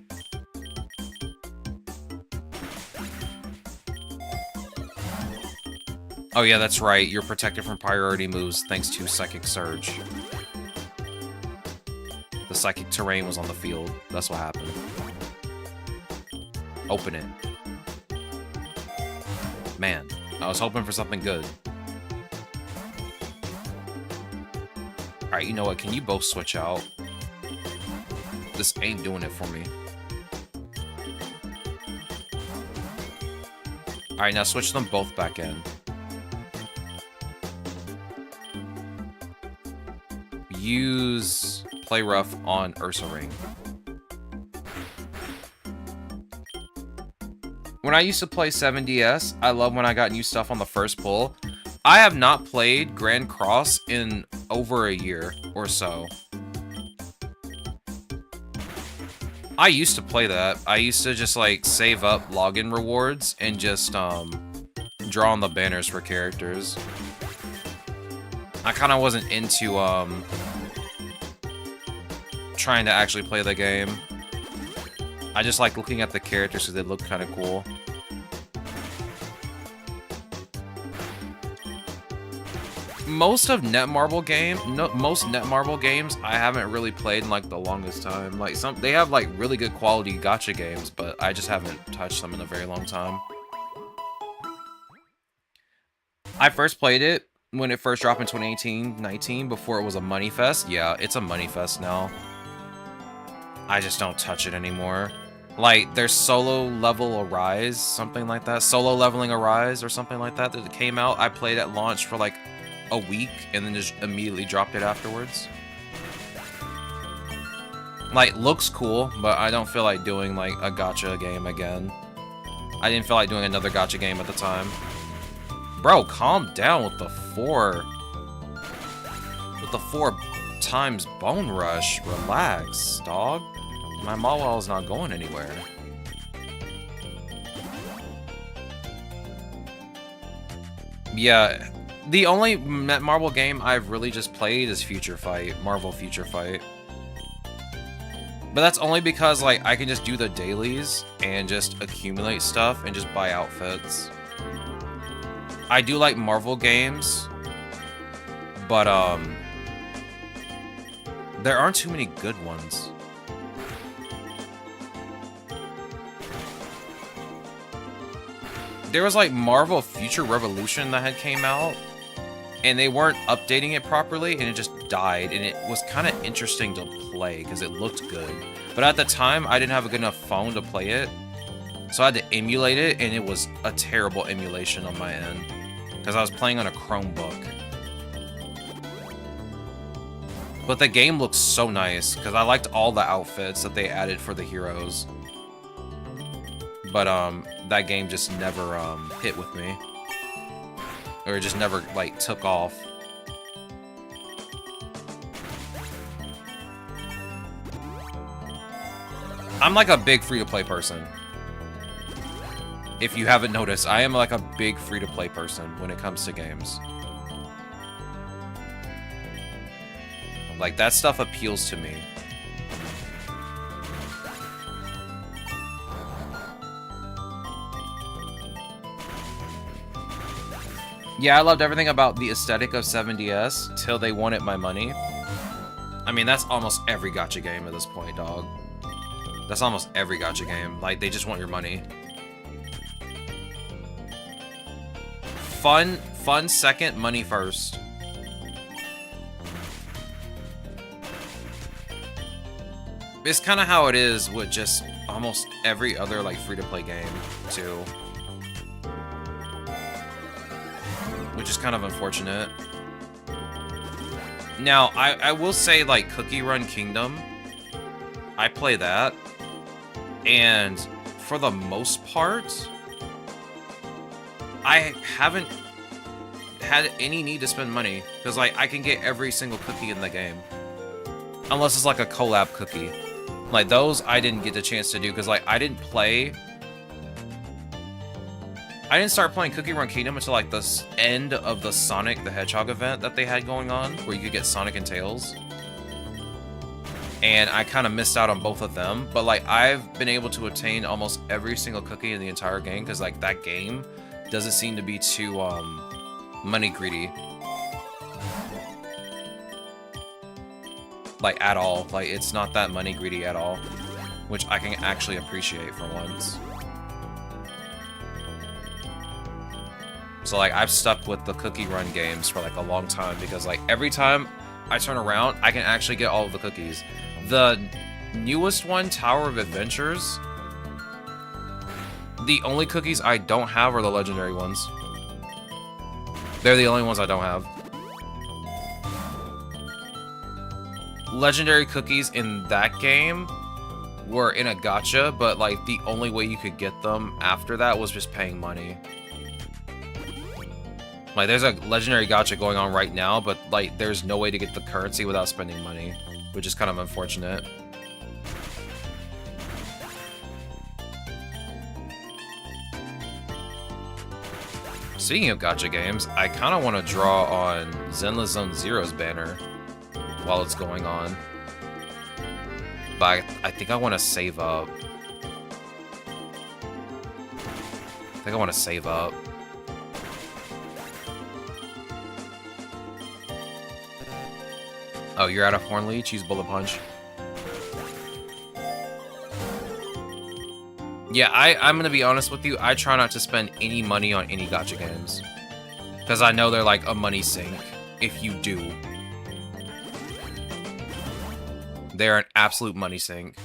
Oh yeah, that's right. You're protected from priority moves thanks to Psychic Surge. The Psychic Terrain was on the field. That's what happened. Open it. Man, I was hoping for something good. Alright, you know what? Can you both switch out? This ain't doing it for me. Alright, now switch them both back in. Use Play Rough on Ursa Ring. When I used to play 7DS, I love when I got new stuff on the first pull. I have not played Grand Cross in over a year or so. I used to play that. I used to just like save up login rewards and just draw on the banners for characters. I kind of wasn't into trying to actually play the game. I just like looking at the characters because they look kind of cool. Most Netmarble games I haven't really played in like the longest time. Like they have like really good quality gacha games, but I just haven't touched them in a very long time. I first played it when it first dropped in 2018-19 before it was a money fest. Yeah, it's a money fest now. I just don't touch it anymore. Like, there's Solo Level Arise, something like that. Solo Leveling Arise or something like that that came out. I played at launch for like a week and then just immediately dropped it afterwards. Like, looks cool, but I don't feel like doing like a gacha game again. I didn't feel like doing another gacha game at the time. Bro, calm down with the 4 times Bone Rush. Relax, dog. My Mawile is not going anywhere. Yeah, the only Netmarble game I've really just played is Future Fight, Marvel Future Fight. But that's only because like I can just do the dailies and just accumulate stuff and just buy outfits. I do like Marvel games, but there aren't too many good ones. There was like Marvel Future Revolution that had came out, and they weren't updating it properly, and it just died, and it was kind of interesting to play because it looked good. But at the time, I didn't have a good enough phone to play it, so I had to emulate it, and it was a terrible emulation on my end because I was playing on a Chromebook. But the game looks so nice because I liked all the outfits that they added for the heroes. But that game just never hit with me, or it just never like took off. I'm like a big free-to-play person. If you haven't noticed, I am like a big free-to-play person when it comes to games. Like, that stuff appeals to me. Yeah, I loved everything about the aesthetic of 7DS till they wanted my money. I mean, that's almost every gacha game at this point, dog. That's almost every gacha game. Like, they just want your money. Fun second, money first. It's kind of how it is with just almost every other, like, free-to-play game, too. which is kind of unfortunate. Now, I will say, like, Cookie Run Kingdom, I play that, and for the most part, I haven't had any need to spend money, because, like, I can get every single cookie in the game. Unless it's, like, a collab cookie. Like, those I didn't get the chance to do, because, like, I didn't start playing Cookie Run Kingdom until, like, the end of the Sonic the Hedgehog event that they had going on, where you could get Sonic and Tails. And I kind of missed out on both of them, but, like, I've been able to obtain almost every single cookie in the entire game, because, like, that game doesn't seem to be too, money greedy. Like, at all. Like, it's not that money greedy at all, which I can actually appreciate for once. So, like, I've stuck with the Cookie Run games for, like, a long time, because, like, every time I turn around, I can actually get all of the cookies. The newest one, Tower of Adventures, the only cookies I don't have are the legendary ones. They're the only ones I don't have. Legendary cookies in that game were in a gacha, but, like, the only way you could get them after that was just paying money. Like, there's a legendary gacha going on right now, but, like, there's no way to get the currency without spending money, which is kind of unfortunate. Speaking of gacha games, I kind of want to draw on Zenless Zone Zero's banner while it's going on. But I think I want to save up. I think I want to save up. Oh, you're out of Horn Leech? Use Bullet Punch. Yeah, I'm gonna be honest with you. I try not to spend any money on any gacha games, because I know they're like a money sink if you do. They're an absolute money sink.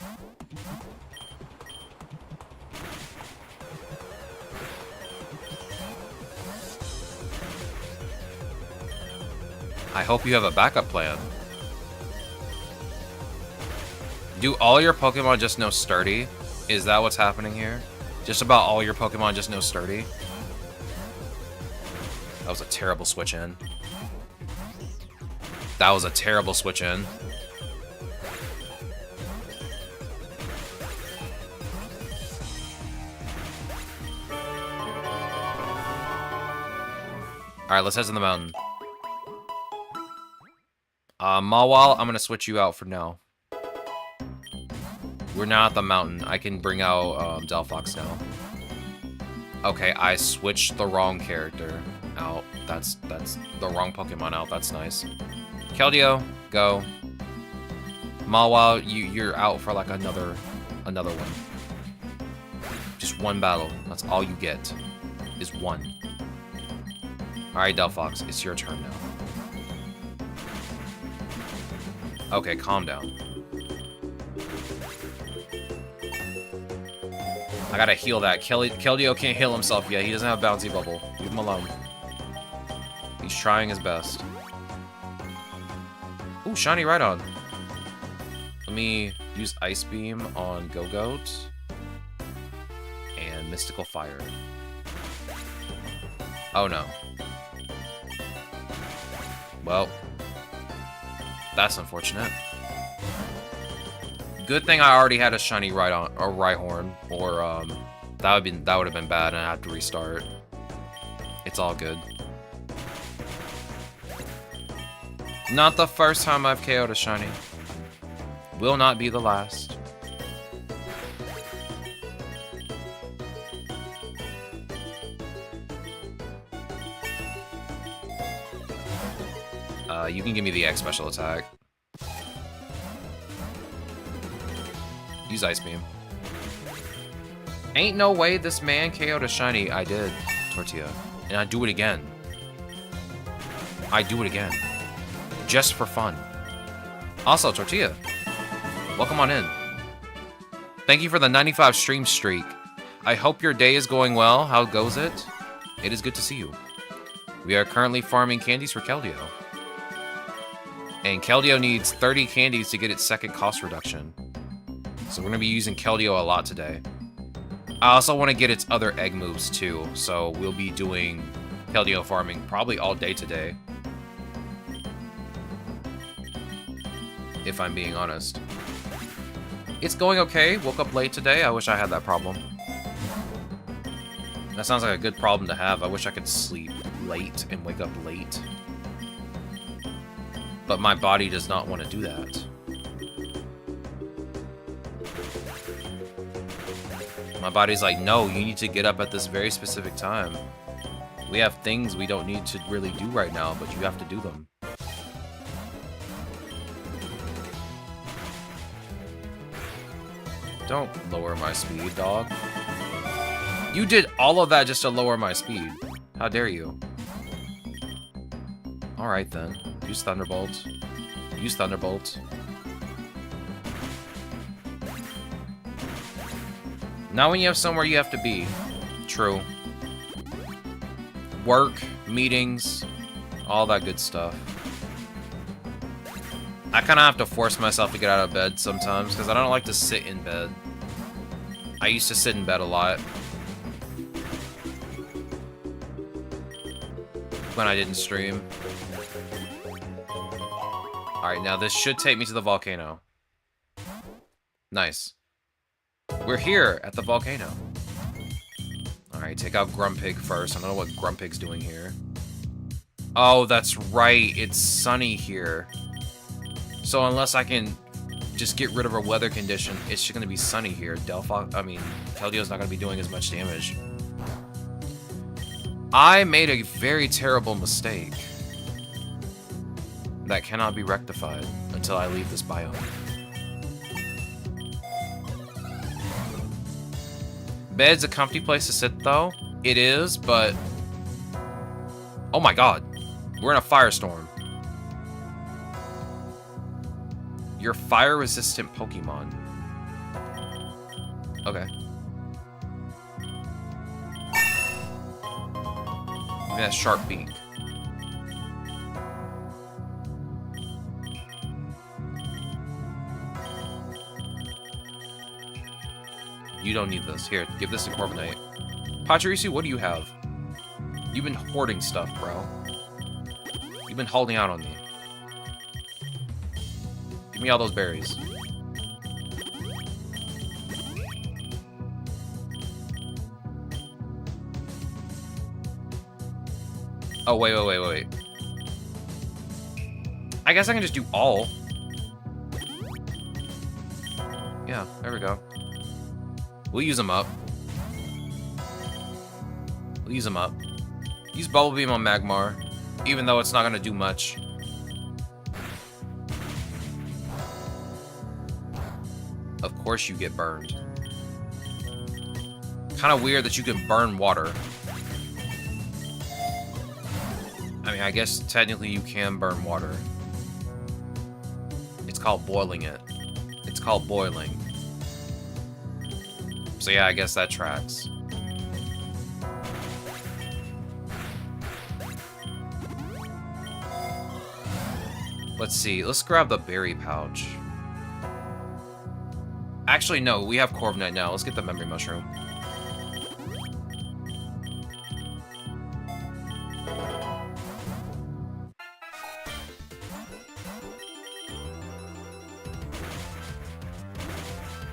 I hope you have a backup plan. Do all your Pokemon just know Sturdy? Is that what's happening here? Just about all your Pokemon just know Sturdy? That was a terrible switch in. That was a terrible switch in. Alright, let's head to the mountain. Mawile, I'm gonna switch you out for now. We're now at the mountain. I can bring out Delphox now. Okay, I switched the wrong character out. That's the wrong Pokemon out. That's nice. Keldeo, go. Mawile, you're out for like another one. Just one battle. That's all you get. Is one. Alright, Delphox, it's your turn now. Okay, calm down. I gotta heal that. Keldeo can't heal himself yet. He doesn't have Bouncy Bubble. Leave him alone. He's trying his best. Ooh, shiny Rhydon. Let me use Ice Beam on Go-Goat. And Mystical Fire. Oh no. Well, that's unfortunate. Good thing I already had a shiny Rhydon or Rhyhorn, or that would have been bad, and I have to restart. It's all good. Not the first time I've KO'd a shiny. Will not be the last. You can give me the X special attack. Use Ice Beam. Ain't no way this man KO'd a shiny. I did, Tortilla. And I do it again. I do it again. Just for fun. Also, Tortilla, welcome on in. Thank you for the 95 stream streak. I hope your day is going well. How goes it? It is good to see you. We are currently farming candies for Keldeo. And Keldeo needs 30 candies to get its second cost reduction. So we're going to be using Keldeo a lot today. I also want to get its other egg moves too, so we'll be doing Keldeo farming probably all day today. If I'm being honest. It's going okay. Woke up late today. I wish I had that problem. That sounds like a good problem to have. I wish I could sleep late and wake up late. But my body does not want to do that. My body's like, no, you need to get up at this very specific time. We have things we don't need to really do right now, but you have to do them. Don't lower my speed, dog. You did all of that just to lower my speed. How dare you? Alright then. Use Thunderbolt. Use Thunderbolt. Now when you have somewhere you have to be. True. Work, meetings, all that good stuff. I kind of have to force myself to get out of bed sometimes because I don't like to sit in bed. I used to sit in bed a lot when I didn't stream. Alright, now this should take me to the volcano. Nice. We're here at the volcano. Alright, take out Grumpig first. I don't know what Grumpig's doing here. Oh, that's right. It's sunny here. So unless I can just get rid of a weather condition, it's just going to be sunny here. Keldeo's not going to be doing as much damage. I made a very terrible mistake that cannot be rectified until I leave this biome. Bed's a comfy place to sit, though. It is, but... Oh my god. We're in a firestorm. You're fire-resistant Pokemon. Okay. Look at that sharp beak. You don't need this. Here, give this to Corviknight. Pachirisu, what do you have? You've been hoarding stuff, bro. You've been holding out on me. Give me all those berries. Oh, wait. I guess I can just do all. Yeah, there we go. We'll use them up. Use Bubble Beam on Magmar, even though it's not going to do much. Of course you get burned. Kind of weird that you can burn water. I mean, I guess technically you can burn water. It's called boiling it. It's called boiling. So yeah, I guess that tracks. Let's see. Let's grab the berry pouch. Actually, no. We have Corviknight now. Let's get the memory mushroom.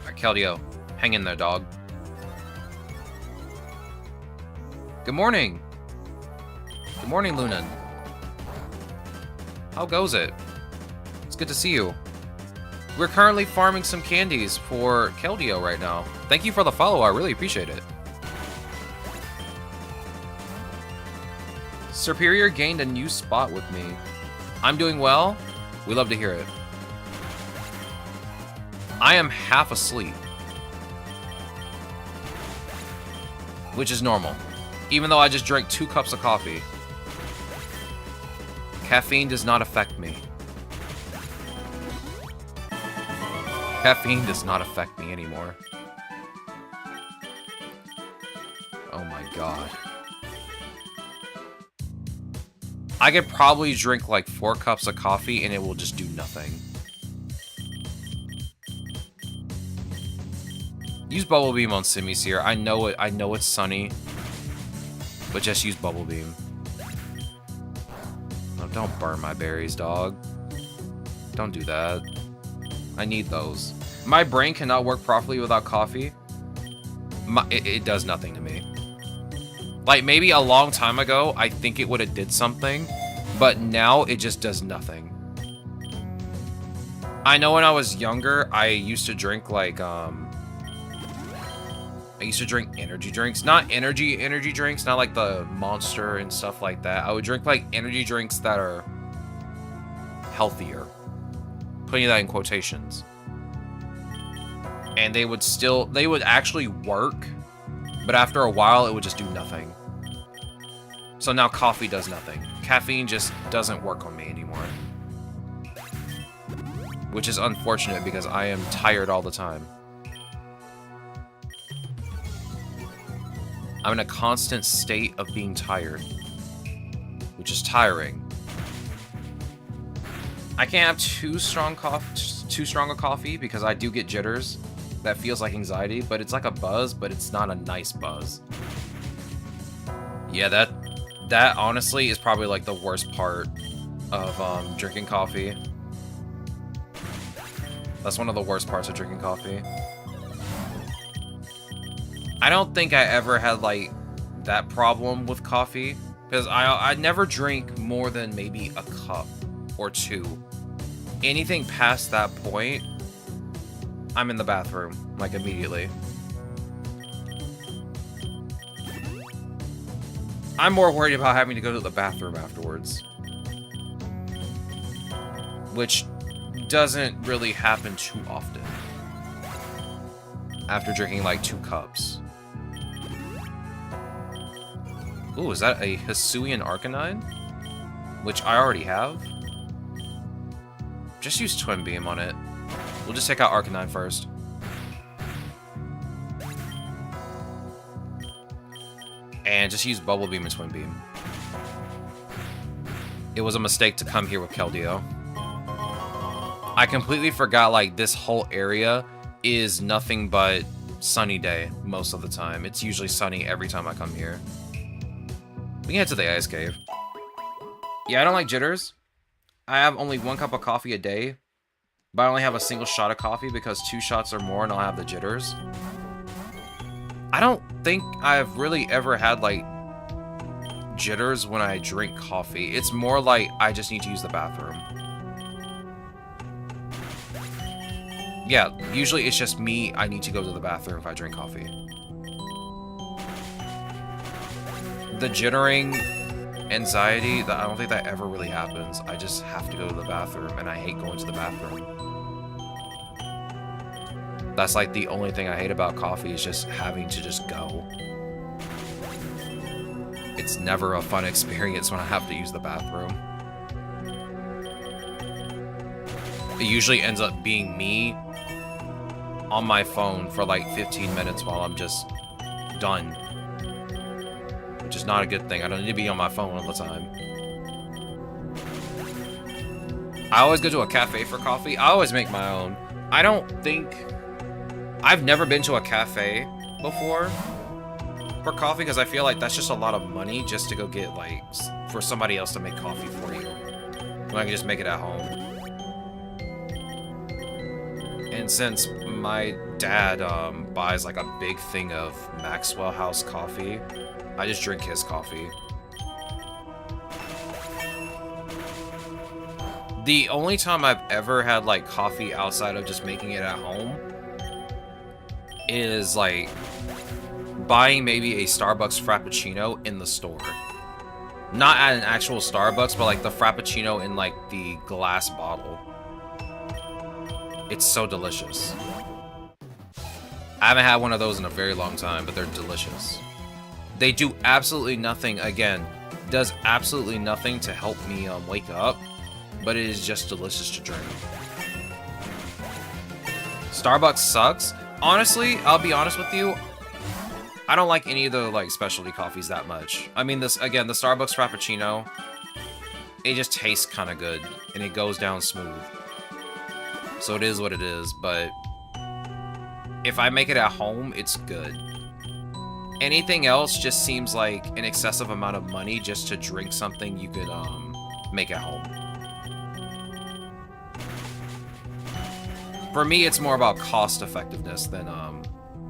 Alright, Keldeo. Hang in there, dog. Good morning. Good morning, Lunan. How goes it? It's good to see you. We're currently farming some candies for Keldeo right now. Thank you for the follow. I really appreciate it. Superior gained a new spot with me. I'm doing well. We love to hear it. I am half asleep. Which is normal. Even though I just drank 2 cups of coffee. Caffeine does not affect me. Caffeine does not affect me anymore. Oh my god. I could probably drink like 4 cups of coffee and it will just do nothing. Use Bubble Beam on Simmy's here. I know it. I know it's sunny, but just use Bubble Beam. No, don't burn my berries, dog. Don't do that. I need those. My brain cannot work properly without coffee. It does nothing to me. Like, maybe a long time ago, I think it would have did something, but now it just does nothing. I know when I was younger, I used to drink, like, I used to drink energy drinks. Not energy drinks, not like the Monster and stuff like that. I would drink, like, energy drinks that are healthier. Putting that in quotations. And they would actually work, but after a while, it would just do nothing. So now coffee does nothing. Caffeine just doesn't work on me anymore. Which is unfortunate because I am tired all the time. I'm in a constant state of being tired, which is tiring. I can't have too strong a coffee because I do get jitters. That feels like anxiety, but it's like a buzz, but it's not a nice buzz. Yeah, that honestly is probably like the worst part of drinking coffee. That's one of the worst parts of drinking coffee. I don't think I ever had like that problem with coffee because I never drink more than maybe a cup or 2. Anything past that point, I'm in the bathroom, like, immediately. I'm more worried about having to go to the bathroom afterwards. Which doesn't really happen too often. After drinking, like, 2 cups. Ooh, is that a Hisuian Arcanine? Which I already have. Just use Twin Beam on it. We'll just take out Arcanine first. And just use Bubble Beam and Twin Beam. It was a mistake to come here with Keldeo. I completely forgot, like, this whole area is nothing but sunny day most of the time. It's usually sunny every time I come here. We can head to the Ice Cave. Yeah, I don't like jitters. I have only 1 cup of coffee a day, but I only have a single shot of coffee because 2 shots or more and I'll have the jitters. I don't think I've really ever had, like, jitters when I drink coffee. It's more like I just need to use the bathroom. Yeah, usually it's just me, I need to go to the bathroom if I drink coffee. The jittering, anxiety, I don't think that ever really happens. I just have to go to the bathroom, and I hate going to the bathroom. That's like the only thing I hate about coffee is just having to just go. It's never a fun experience when I have to use the bathroom. It usually ends up being me on my phone for like 15 minutes while I'm just done. Which is not a good thing. I don't need to be on my phone all the time. I always go to a cafe for coffee. I always make my own. I don't think... I've never been to a cafe before for coffee because I feel like that's just a lot of money just to go get, like, for somebody else to make coffee for you. When I can just make it at home. And since my dad buys, like, a big thing of Maxwell House coffee, I just drink his coffee. The only time I've ever had, like, coffee outside of just making it at home is, like, buying maybe a Starbucks Frappuccino in the store. Not at an actual Starbucks, but, like, the Frappuccino in, like, the glass bottle. It's so delicious. I haven't had one of those in a very long time, but they're delicious. They do absolutely nothing, again, does absolutely nothing to help me wake up, but it is just delicious to drink. Starbucks sucks. Honestly, I'll be honest with you, I don't like any of the, like, specialty coffees that much. I mean, this, again, the Starbucks Frappuccino, it just tastes kind of good, and it goes down smooth. So it is what it is, but if I make it at home, it's good. Anything else just seems like an excessive amount of money just to drink something you could make at home. For me, it's more about cost effectiveness than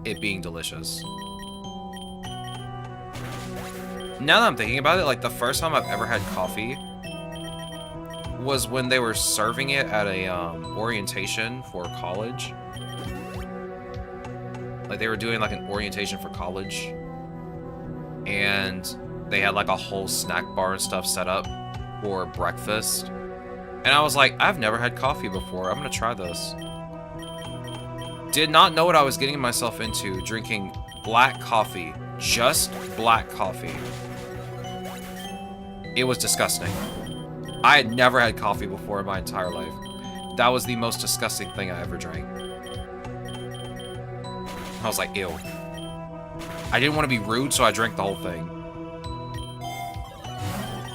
it being delicious. Now that I'm thinking about it, like the first time I've ever had coffee was when they were serving it at a orientation for college. Like they were doing like an orientation for college, and they had like a whole snack bar and stuff set up for breakfast. And I was like, I've never had coffee before. I'm gonna try this. Did not know what I was getting myself into, drinking black coffee. Just black coffee. It was disgusting. I had never had coffee before in my entire life. That was the most disgusting thing I ever drank. I was like, ew. I didn't want to be rude, so I drank the whole thing.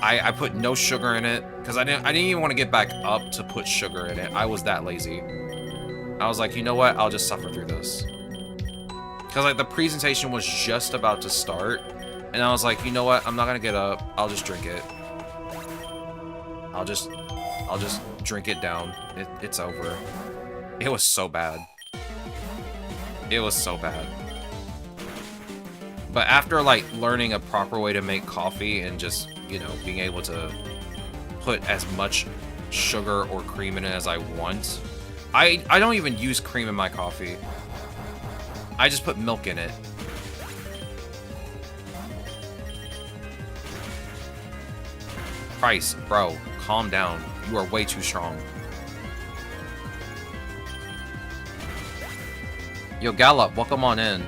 I put no sugar in it, because I didn't even want to get back up to put sugar in it. I was that lazy. I was like, you know what? I'll just suffer through this. Because like the presentation was just about to start, and I was like, you know what? I'm not gonna get up. I'll just drink it. I'll just drink it down. It's over. It was so bad. It was so bad. But after like learning a proper way to make coffee and just, you know, being able to put as much sugar or cream in it as I want, I don't even use cream in my coffee. I just put milk in it. Christ, bro, calm down. You are way too strong. Yo, Gallop, welcome on in.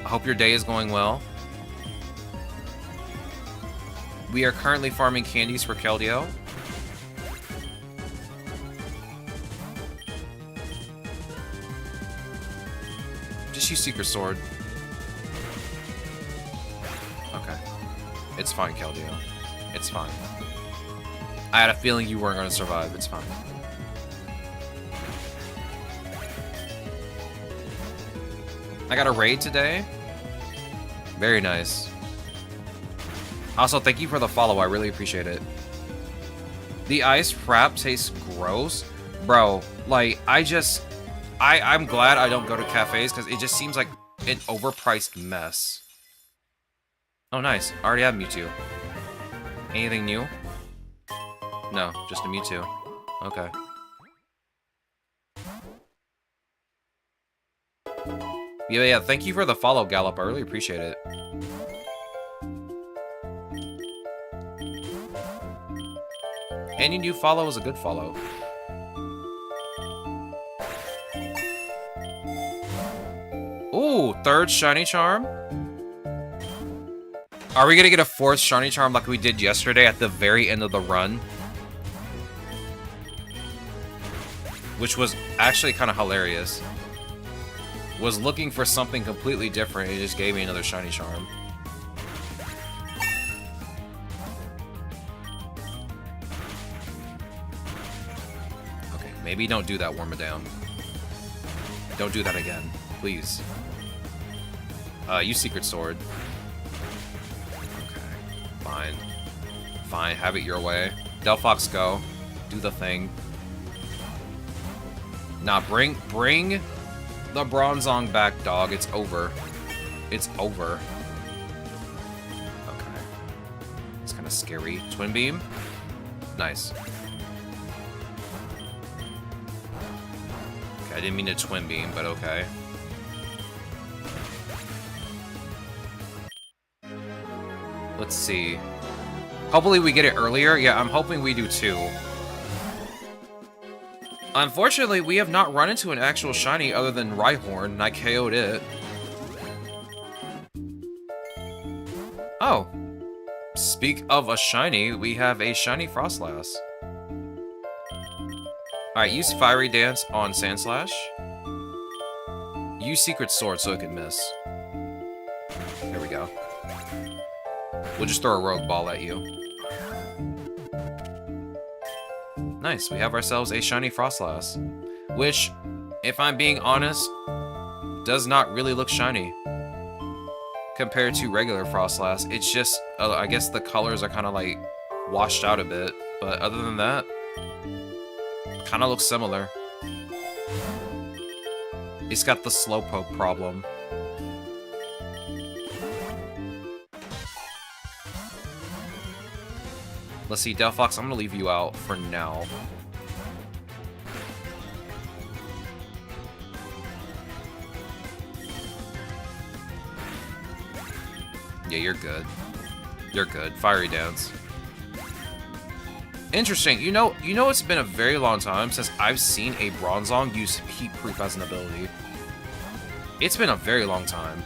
I hope your day is going well. We are currently farming candies for Keldeo. Just use Secret Sword. Okay. It's fine, Keldeo. It's fine. I had a feeling you weren't going to survive. It's fine. I got a raid today. Very nice. Also, thank you for the follow. I really appreciate it. The ice frap tastes gross. Bro, like, I'm glad I don't go to cafes because it just seems like an overpriced mess. Oh, nice. I already have Mewtwo. Anything new? No, just a Mewtwo. Okay. Yeah, thank you for the follow, Gallop. I really appreciate it. Any new follow is a good follow. Ooh, third shiny charm? Are we gonna get a fourth shiny charm like we did yesterday at the very end of the run? Which was actually kind of hilarious. Was looking for something completely different, it just gave me another shiny charm. Okay, maybe don't do that, Wormadam. Don't do that again, please. Use Secret Sword. Okay, fine. Fine, have it your way. Delphox, go. Do the thing. Nah, bring the Bronzong back, dog. It's over. It's over. Okay. It's kind of scary. Twin Beam? Nice. Okay, I didn't mean to Twin Beam, but okay. Let's see. Hopefully we get it earlier. Yeah, I'm hoping we do too. Unfortunately, we have not run into an actual shiny other than Rhyhorn, and I KO'd it. Oh. Speak of a shiny, we have a shiny Frostlass. Alright, use Fiery Dance on Sandslash. Use Secret Sword so it can miss. There we go. We'll just throw a rogue ball at you. Nice, we have ourselves a shiny Frostlass. Which, if I'm being honest, does not really look shiny compared to regular Frostlass. It's just, I guess the colors are kind of like washed out a bit, but other than that, kind of looks similar. It's got the Slowpoke problem. Let's see, Delphox, I'm gonna leave you out for now. Yeah, you're good. You're good. Fiery Dance. Interesting. You know, it's been a very long time since I've seen a Bronzong use Heat Proof as an ability. It's been a very long time.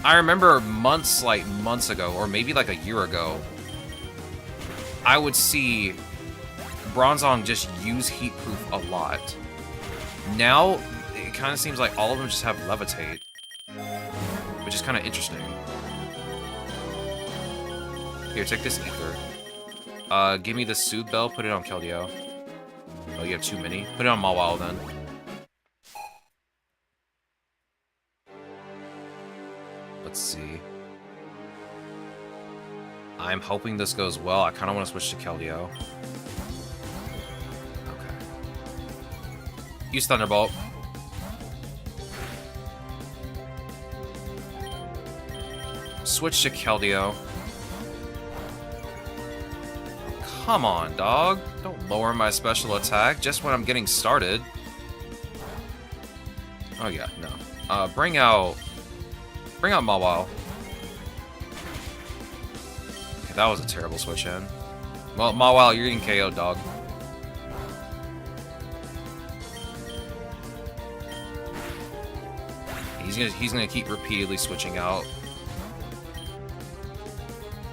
I remember months ago, or maybe like a year ago, I would see Bronzong just use Heat Proof a lot. Now, it kind of seems like all of them just have Levitate, which is kind of interesting. Here, take this Ether. Give me the Soothe Bell, put it on Keldeo. Oh, you have too many? Put it on Mawile then. Let's see. I'm hoping this goes well. I kind of want to switch to Keldeo. Okay. Use Thunderbolt. Switch to Keldeo. Come on, dog. Don't lower my special attack just when I'm getting started. Oh yeah, no. Bring out Mawile. Okay, that was a terrible switch in. Well, Mawile, you're getting KO'd, dog. He's gonna keep repeatedly switching out.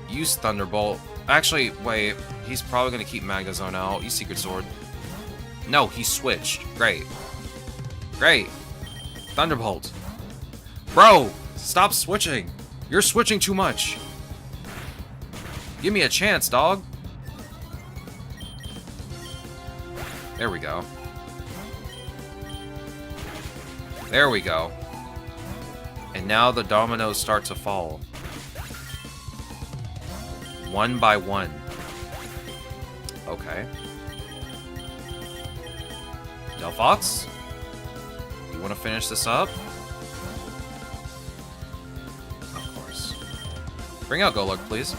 Use Thunderbolt. Actually, wait. He's probably gonna keep Magnezone out. Use Secret Sword. No, he switched. Great. Great. Thunderbolt. Bro, stop switching. You're switching too much. Give me a chance, dog. There we go. There we go. And now the dominoes start to fall. One by one. Okay. Delphox? You want to finish this up? Of course. Bring out Golurk, please.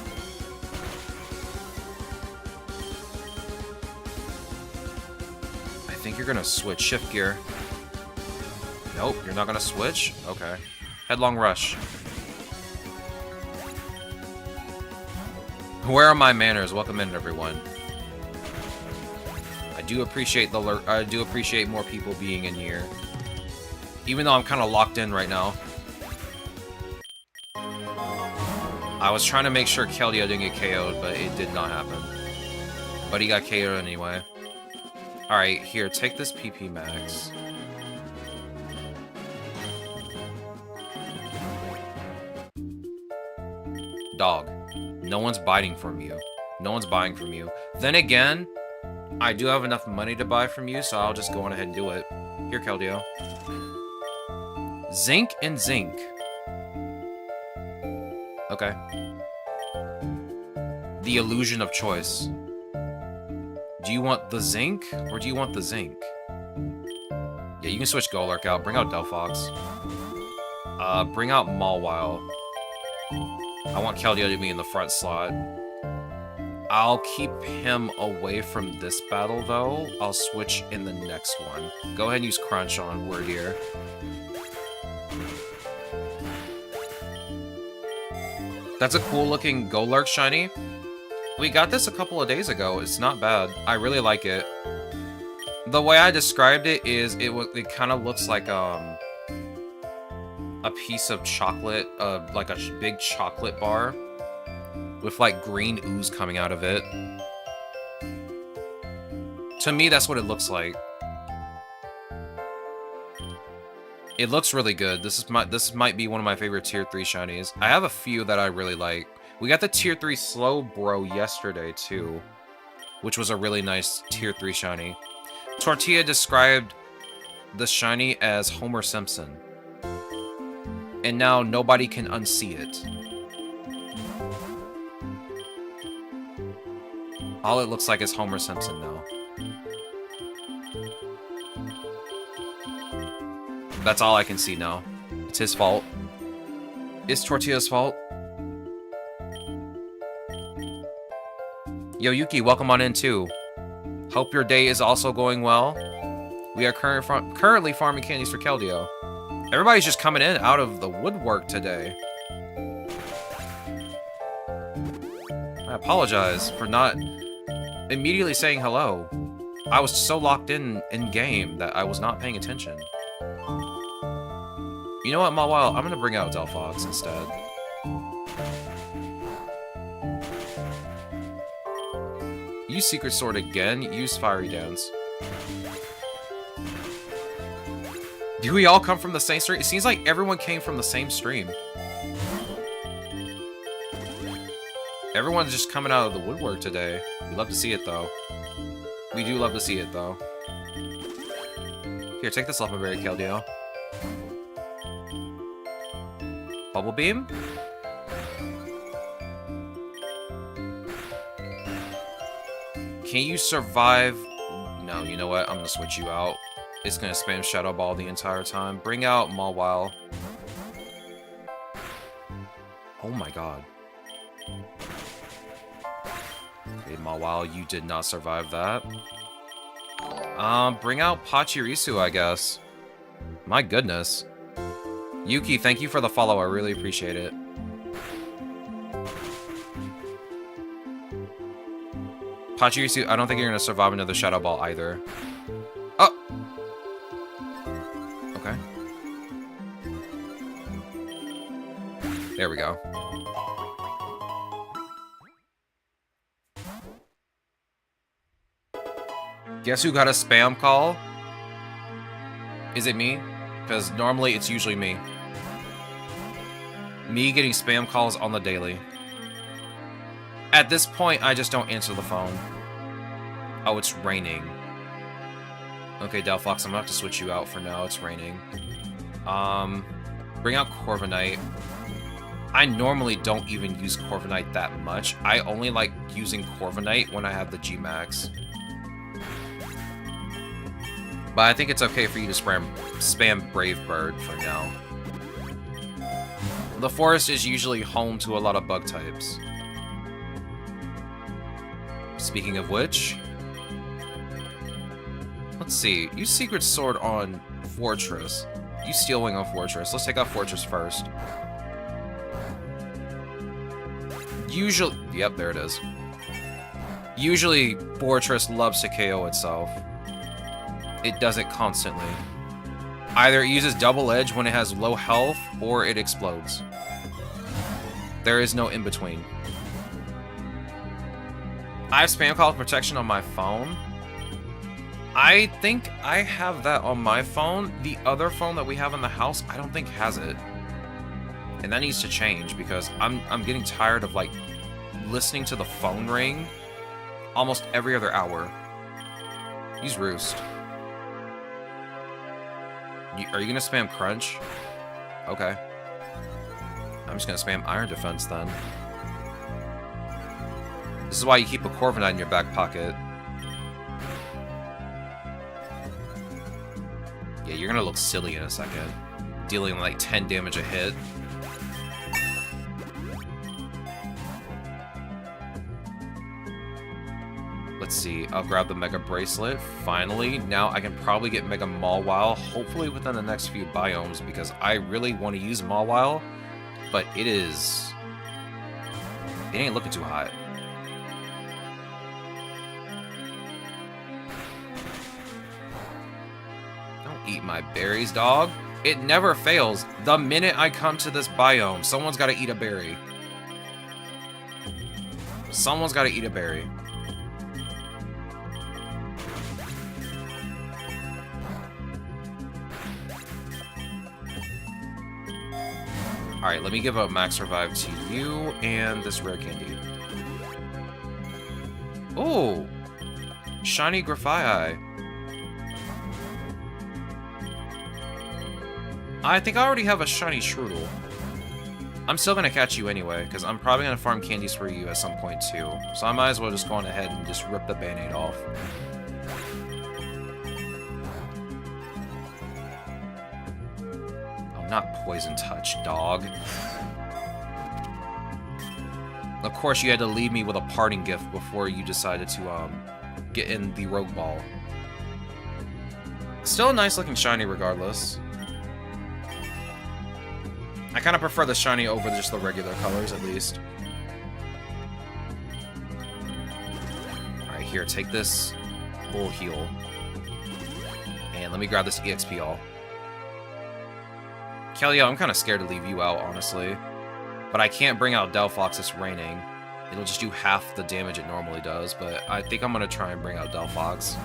I think you're gonna switch Shift Gear. Nope, you're not gonna switch? Okay. Headlong Rush. Where are my manners? Welcome in, everyone. I do appreciate more people being in here. Even though I'm kind of locked in right now. I was trying to make sure Keldeo didn't get KO'd, but it did not happen. But he got KO'd anyway. Alright, here, take this PP Max. Dog. No one's biting from you. No one's buying from you. Then again, I do have enough money to buy from you, so I'll just go on ahead and do it. Here, Keldeo. Zinc and Zinc. Okay. The illusion of choice. Do you want the Zinc, or do you want the Zinc? Yeah, you can switch Golurk out. Bring out Delphox. Bring out Mawile. I want Keldeo to be in the front slot. I'll keep him away from this battle, though. I'll switch in the next one. Go ahead and use Crunch on Wordier. That's a cool-looking Golurk shiny. We got this a couple of days ago. It's not bad. I really like it. The way I described it is it kind of looks like a piece of chocolate, like a big chocolate bar with like green ooze coming out of it. To me, that's what it looks like. It looks really good. This might be one of my favorite tier 3 shinies. I have a few that I really like. We got the tier 3 Slowbro yesterday too, which was a really nice tier 3 shiny. Tortilla described the shiny as Homer Simpson. And now nobody can unsee it. All it looks like is Homer Simpson now. That's all I can see now. It's his fault. It's Tortilla's fault. Yo, Yuki, welcome on in too. Hope your day is also going well. We are currently farming candies for Keldeo. Everybody's just coming in out of the woodwork today. I apologize for not immediately saying hello. I was so locked in game that I was not paying attention. You know what, Mawile? I'm gonna bring out Delphox instead. Use Secret Sword again. Use Fiery Dance. Do we all come from the same stream? It seems like everyone came from the same stream. Everyone's just coming out of the woodwork today. We love to see it, though. We do love to see it, though. Here, take this Leopard Berry, Keldeo. Bubble Beam? Can you survive? No, you know what? I'm gonna switch you out. It's gonna spam Shadow Ball the entire time. Bring out Mawile. Oh my god. Okay, Mawile, you did not survive that. Bring out Pachirisu, I guess. My goodness. Yuki, thank you for the follow. I really appreciate it. Pachirisu, I don't think you're gonna survive another Shadow Ball either. Oh! Okay. There we go. Guess who got a spam call? Is it me? Because normally it's usually me. Me getting spam calls on the daily. At this point, I just don't answer the phone. Oh, it's raining. Okay, Delphox, I'm gonna have to switch you out for now. It's raining. Bring out Corviknight. I normally don't even use Corviknight that much. I only like using Corviknight when I have the G-Max. But I think it's okay for you to spam Brave Bird for now. The forest is usually home to a lot of bug types. Speaking of which, let's see. Use Secret Sword on Fortress. Use Steel Wing on Fortress. Let's take out Fortress first. Usually, yep, there it is. Usually, Fortress loves to KO itself. It does it constantly. Either it uses Double Edge when it has low health, or it explodes. There is no in-between. I have Spam Call Protection on my phone. I think I have that on my phone. The other phone that we have in the house, I don't think has it. And that needs to change because I'm getting tired of like listening to the phone ring almost every other hour. Use Roost. Are you gonna spam Crunch? Okay. I'm just gonna spam Iron Defense then. This is why you keep a Corviknight in your back pocket. Yeah, you're gonna look silly in a second. Dealing like 10 damage a hit. Let's see, I'll grab the Mega Bracelet. Finally, now I can probably get Mega Mawile, hopefully within the next few biomes, because I really want to use Mawile, but it ain't looking too hot. Don't eat my berries, dog. It never fails. The minute I come to this biome, someone's got to eat a berry. Someone's got to eat a berry. Alright, let me give a max revive to you and this rare candy. Oh! Shiny Graphii. I think I already have a shiny Shroodle. I'm still gonna catch you anyway, because I'm probably gonna farm candies for you at some point too. So I might as well just go on ahead and just rip the band-aid off. Oh, not Poison Touch, dog. Of course, you had to leave me with a parting gift before you decided to get in the Rogue Ball. Still a nice looking shiny regardless. I kind of prefer the shiny over just the regular colors, at least. Alright, here, take this full heal. And let me grab this EXP all. Kelia, I'm kind of scared to leave you out, honestly. But I can't bring out Delphox, it's raining. It'll just do half the damage it normally does, but I think I'm going to try and bring out Delphox.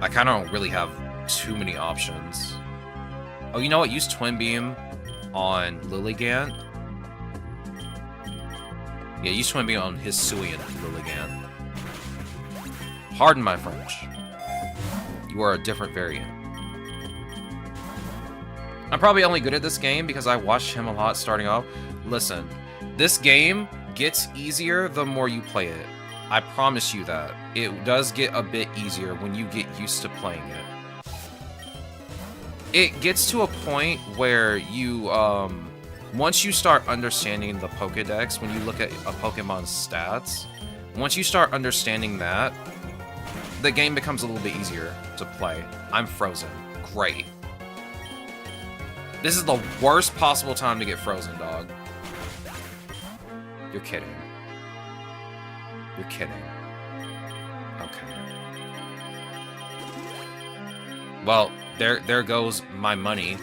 I kind of don't really have too many options. Oh, you know what? Use Twin Beam on Lilligant. Yeah, use Twin Beam on Hisuian Lilligant. Pardon my French. You are a different variant. I'm probably only good at this game because I watched him a lot starting off. Listen, this game gets easier the more you play it. I promise you that. It does get a bit easier when you get used to playing it. It gets to a point where you, once you start understanding the Pokédex, when you look at a Pokemon's stats, once you start understanding that, the game becomes a little bit easier to play. I'm frozen. Great. This is the worst possible time to get frozen, dog. You're kidding. You're kidding. Okay. Well, there goes my money.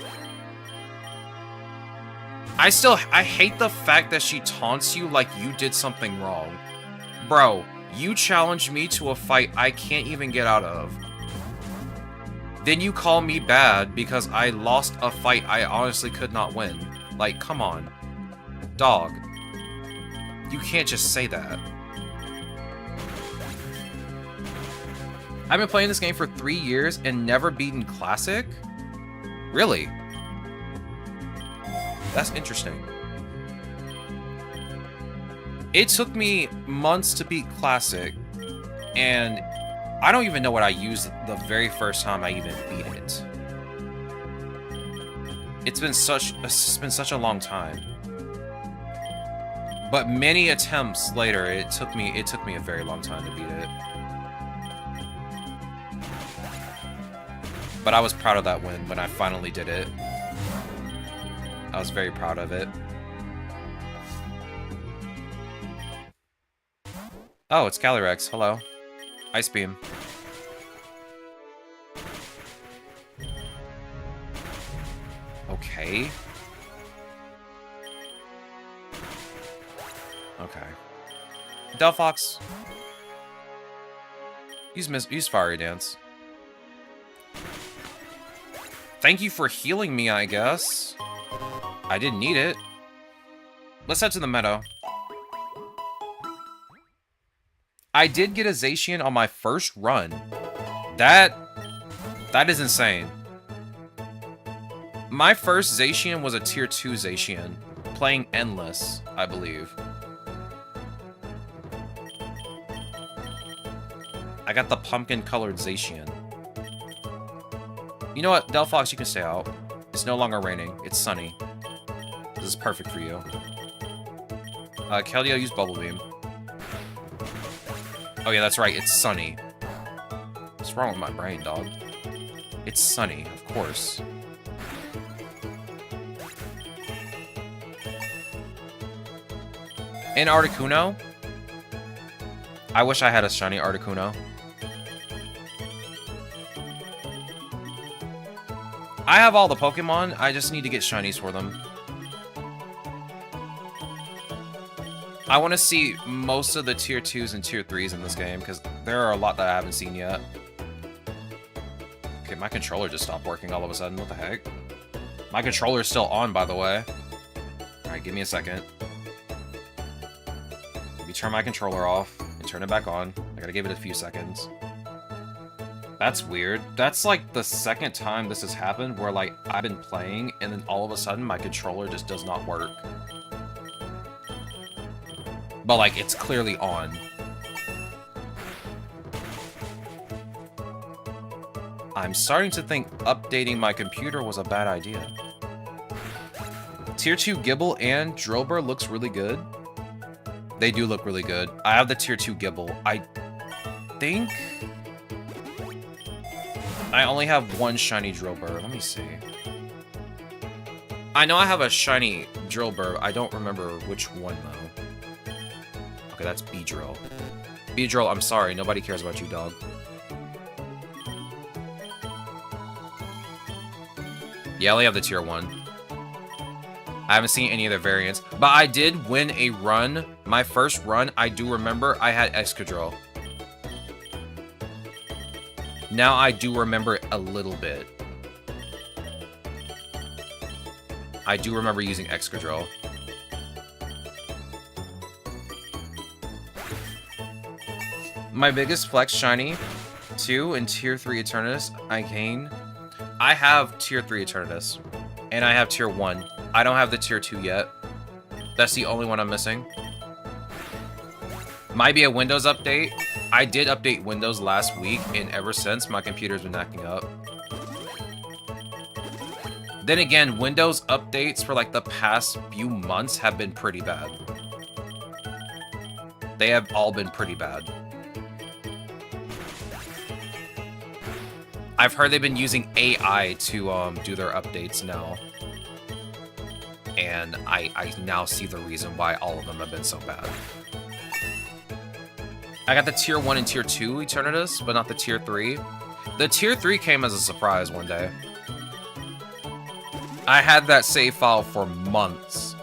I hate the fact that she taunts you like you did something wrong. Bro, you challenged me to a fight I can't even get out of. Then you call me bad because I lost a fight I honestly could not win. Like, come on. Dog. You can't just say that. I've been playing this game for 3 years and never beaten Classic? Really? That's interesting. It took me months to beat Classic, and I don't even know what I used the very first time I even beat it. It's been such a long time. But many attempts later, it took me a very long time to beat it. But I was proud of that win when I finally did it. I was very proud of it. Oh, it's Calyrex. Hello. Ice Beam. Okay. Okay. Delphox. Use Fiery Dance. Thank you for healing me, I guess. I didn't need it. Let's head to the meadow. I did get a Zacian on my first run. That is insane. My first Zacian was a tier 2 Zacian, playing Endless, I believe. I got the pumpkin-colored Zacian. You know what, Delphox, you can stay out. It's no longer raining. It's sunny. This is perfect for you. Keldeo, use Bubble Beam. Oh yeah, that's right, it's sunny. What's wrong with my brain, dog? It's sunny, of course. And Articuno? I wish I had a shiny Articuno. I have all the Pokemon, I just need to get shinies for them. I want to see most of the tier 2s and tier 3s in this game, because there are a lot that I haven't seen yet. Okay, my controller just stopped working all of a sudden, what the heck? My controller's still on, by the way. Alright, give me a second. Let me turn my controller off and turn it back on. I gotta give it a few seconds. That's weird. That's like the second time this has happened where like I've been playing and then all of a sudden my controller just does not work. But like it's clearly on. I'm starting to think updating my computer was a bad idea. Tier 2 Gibble and Drillbur looks really good. They do look really good. I have the Tier 2 Gibble. I think I only have one shiny Drillbur. Let me see. I know I have a shiny Drillbur. I don't remember which one, though. Okay, that's Beedrill. Beedrill, I'm sorry. Nobody cares about you, dog. Yeah, I only have the Tier 1. I haven't seen any other variants. But I did win a run. My first run, I do remember, I had Excadrill. Now I do remember it a little bit. I do remember using Excadrill. My biggest flex shiny, 2 and Tier 3 Eternatus, Icane. I have Tier 3 Eternatus, and I have Tier 1. I don't have the Tier 2 yet. That's the only one I'm missing. Might be a Windows update. I did update Windows last week, and ever since, my computer's been acting up. Then again, Windows updates for like the past few months have been pretty bad. They have all been pretty bad. I've heard they've been using AI to do their updates now. And I now see the reason why all of them have been so bad. I got the Tier 1 and Tier 2 Eternatus, but not the Tier 3. The Tier 3 came as a surprise one day. I had that save file for months.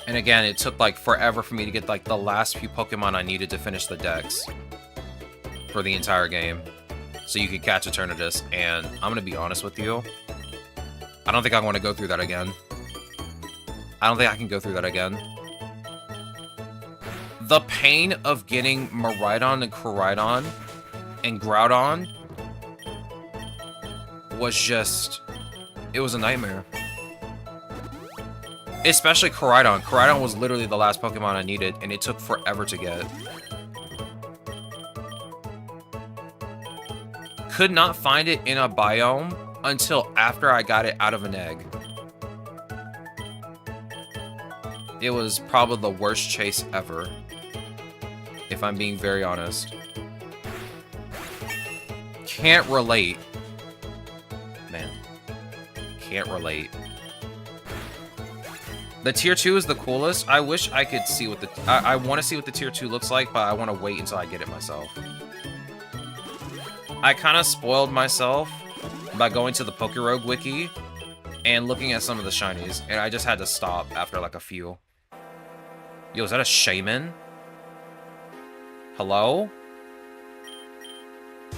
And again, it took like forever for me to get like the last few Pokemon I needed to finish the dex for the entire game, so you could catch Eternatus. And I'm gonna be honest with you, I don't think I want to go through that again. I don't think I can go through that again. The pain of getting Miraidon and Koraidon and Groudon was just, it was a nightmare. Especially Koraidon. Koraidon was literally the last Pokemon I needed, and it took forever to get. Could not find it in a biome until after I got it out of an egg. It was probably the worst chase ever, if I'm being very honest. Can't relate. Man. Can't relate. The Tier 2 is the coolest. I wish I could see what the... I want to see what the Tier 2 looks like, but I want to wait until I get it myself. I kind of spoiled myself by going to the PokéRogue wiki and looking at some of the shinies, and I just had to stop after like a few. Yo, is that a Shaman? Hello? I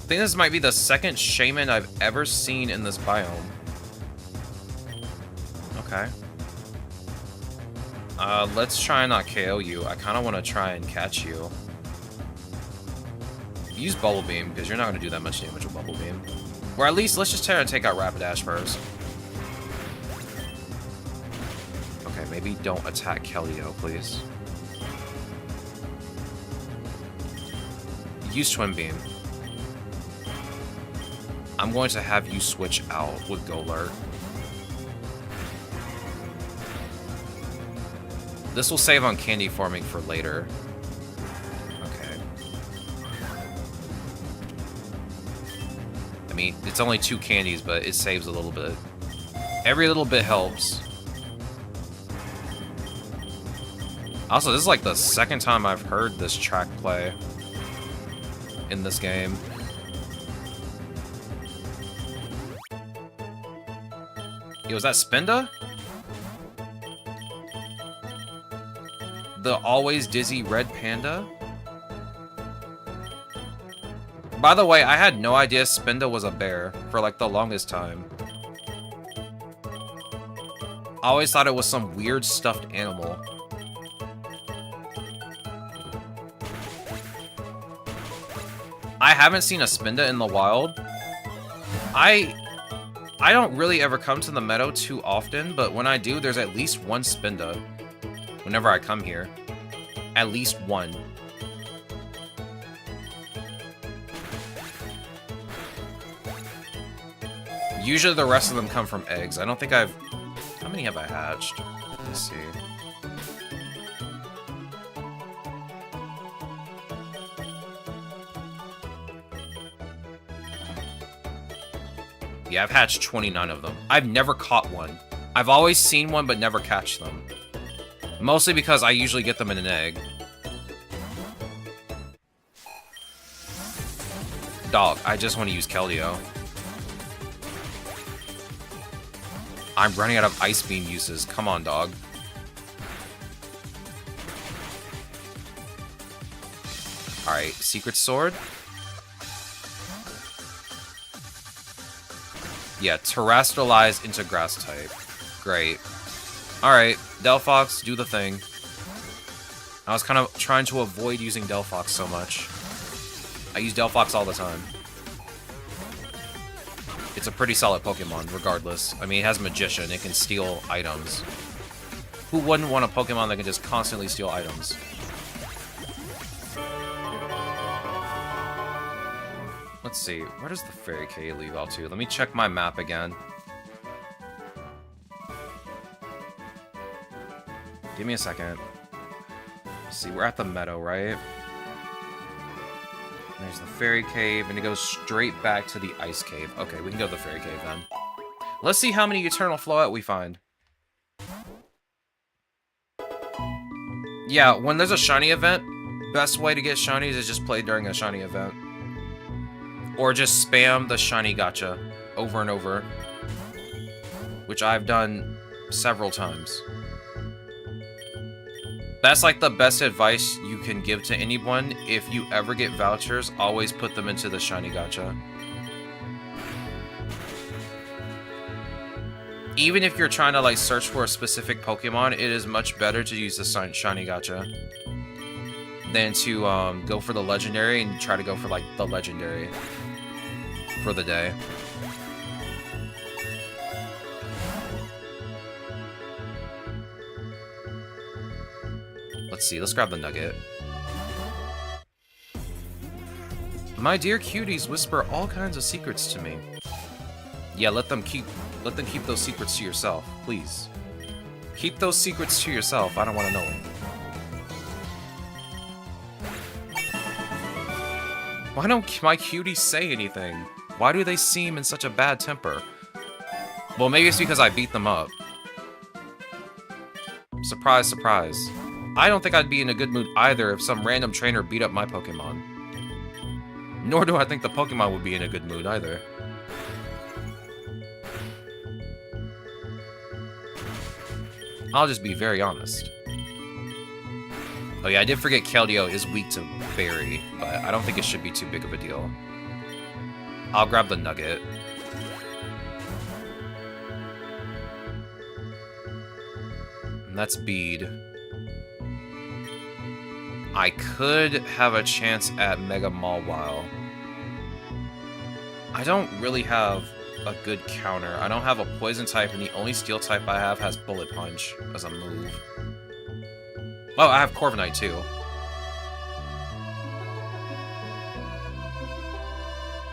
think this might be the second Shaman I've ever seen in this biome. Okay. Let's try and not KO you. I kind of want to try and catch you. Use Bubble Beam, because you're not going to do that much damage with Bubble Beam. Or at least, let's just try to take out Rapidash first. Okay, maybe don't attack Keldeo, please. Use Twin Beam. I'm going to have you switch out with Golurk. This will save on candy farming for later. Okay. I mean, it's only 2 candies, but it saves a little bit. Every little bit helps. Also, this is like the second time I've heard this track play in this game. Yo, is that Spinda? The always dizzy red panda? By the way, I had no idea Spinda was a bear for like the longest time. I always thought it was some weird stuffed animal. I haven't seen a Spinda in the wild. I don't really ever come to the meadow too often, but when I do, there's at least one Spinda. Whenever I come here. At least one. Usually the rest of them come from eggs. I don't think I've... How many have I hatched? Let's see. Yeah, I've hatched 29 of them. I've never caught one. I've always seen one, but never catch them. Mostly because I usually get them in an egg. Dog, I just want to use Keldeo. I'm running out of Ice Beam uses. Come on, dog. Alright, Secret Sword. Yeah, Terrestrialize into Grass type. Great. Alright, Delphox, do the thing. I was kind of trying to avoid using Delphox so much. I use Delphox all the time. It's a pretty solid Pokemon, regardless. I mean, it has Magician. It can steal items. Who wouldn't want a Pokemon that can just constantly steal items? Let's see. Where does the Fairy Cave lead out to? Let me check my map again. Give me a second. Let's see, we're at the meadow, right? There's the Fairy Cave, and it goes straight back to the Ice Cave. Okay, we can go to the Fairy Cave then. Let's see how many Eternal Floette we find. Yeah, when there's a shiny event, best way to get shinies is just play during a shiny event. Or just spam the shiny gacha over and over. Which I've done several times. That's like the best advice you can give to anyone. If you ever get vouchers, always put them into the shiny gacha. Even if you're trying to like search for a specific Pokemon, it is much better to use the shiny gacha than to go for the legendary and try to go for like the legendary for the day. Let's see, let's grab the nugget. My dear cuties whisper all kinds of secrets to me. Yeah, let them keep those secrets to yourself, please. Keep those secrets to yourself. I don't want to know them. Why don't my cuties say anything? Why do they seem in such a bad temper? Well, maybe it's because I beat them up. Surprise, surprise. I don't think I'd be in a good mood either if some random trainer beat up my Pokemon. Nor do I think the Pokemon would be in a good mood either. I'll just be very honest. Oh yeah, I did forget Keldeo is weak to Berry, but I don't think it should be too big of a deal. I'll grab the nugget. And that's Bead. I could have a chance at Mega Mawile. I don't really have a good counter. I don't have a poison type, and the only steel type I have has Bullet Punch as a move. Oh, I have Corviknight too.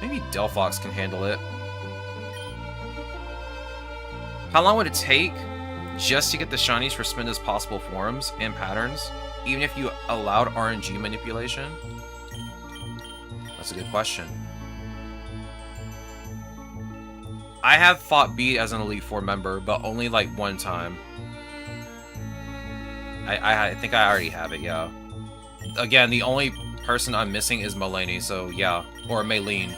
Maybe Delphox can handle it. How long would it take just to get the shinies for Spinda's possible forms and patterns? Even if you allowed RNG manipulation? That's a good question. I have fought Beat as an Elite Four member, but only like one time. I think I already have it, yeah. Again, the only person I'm missing is Mulaney, so yeah. Or Maylene.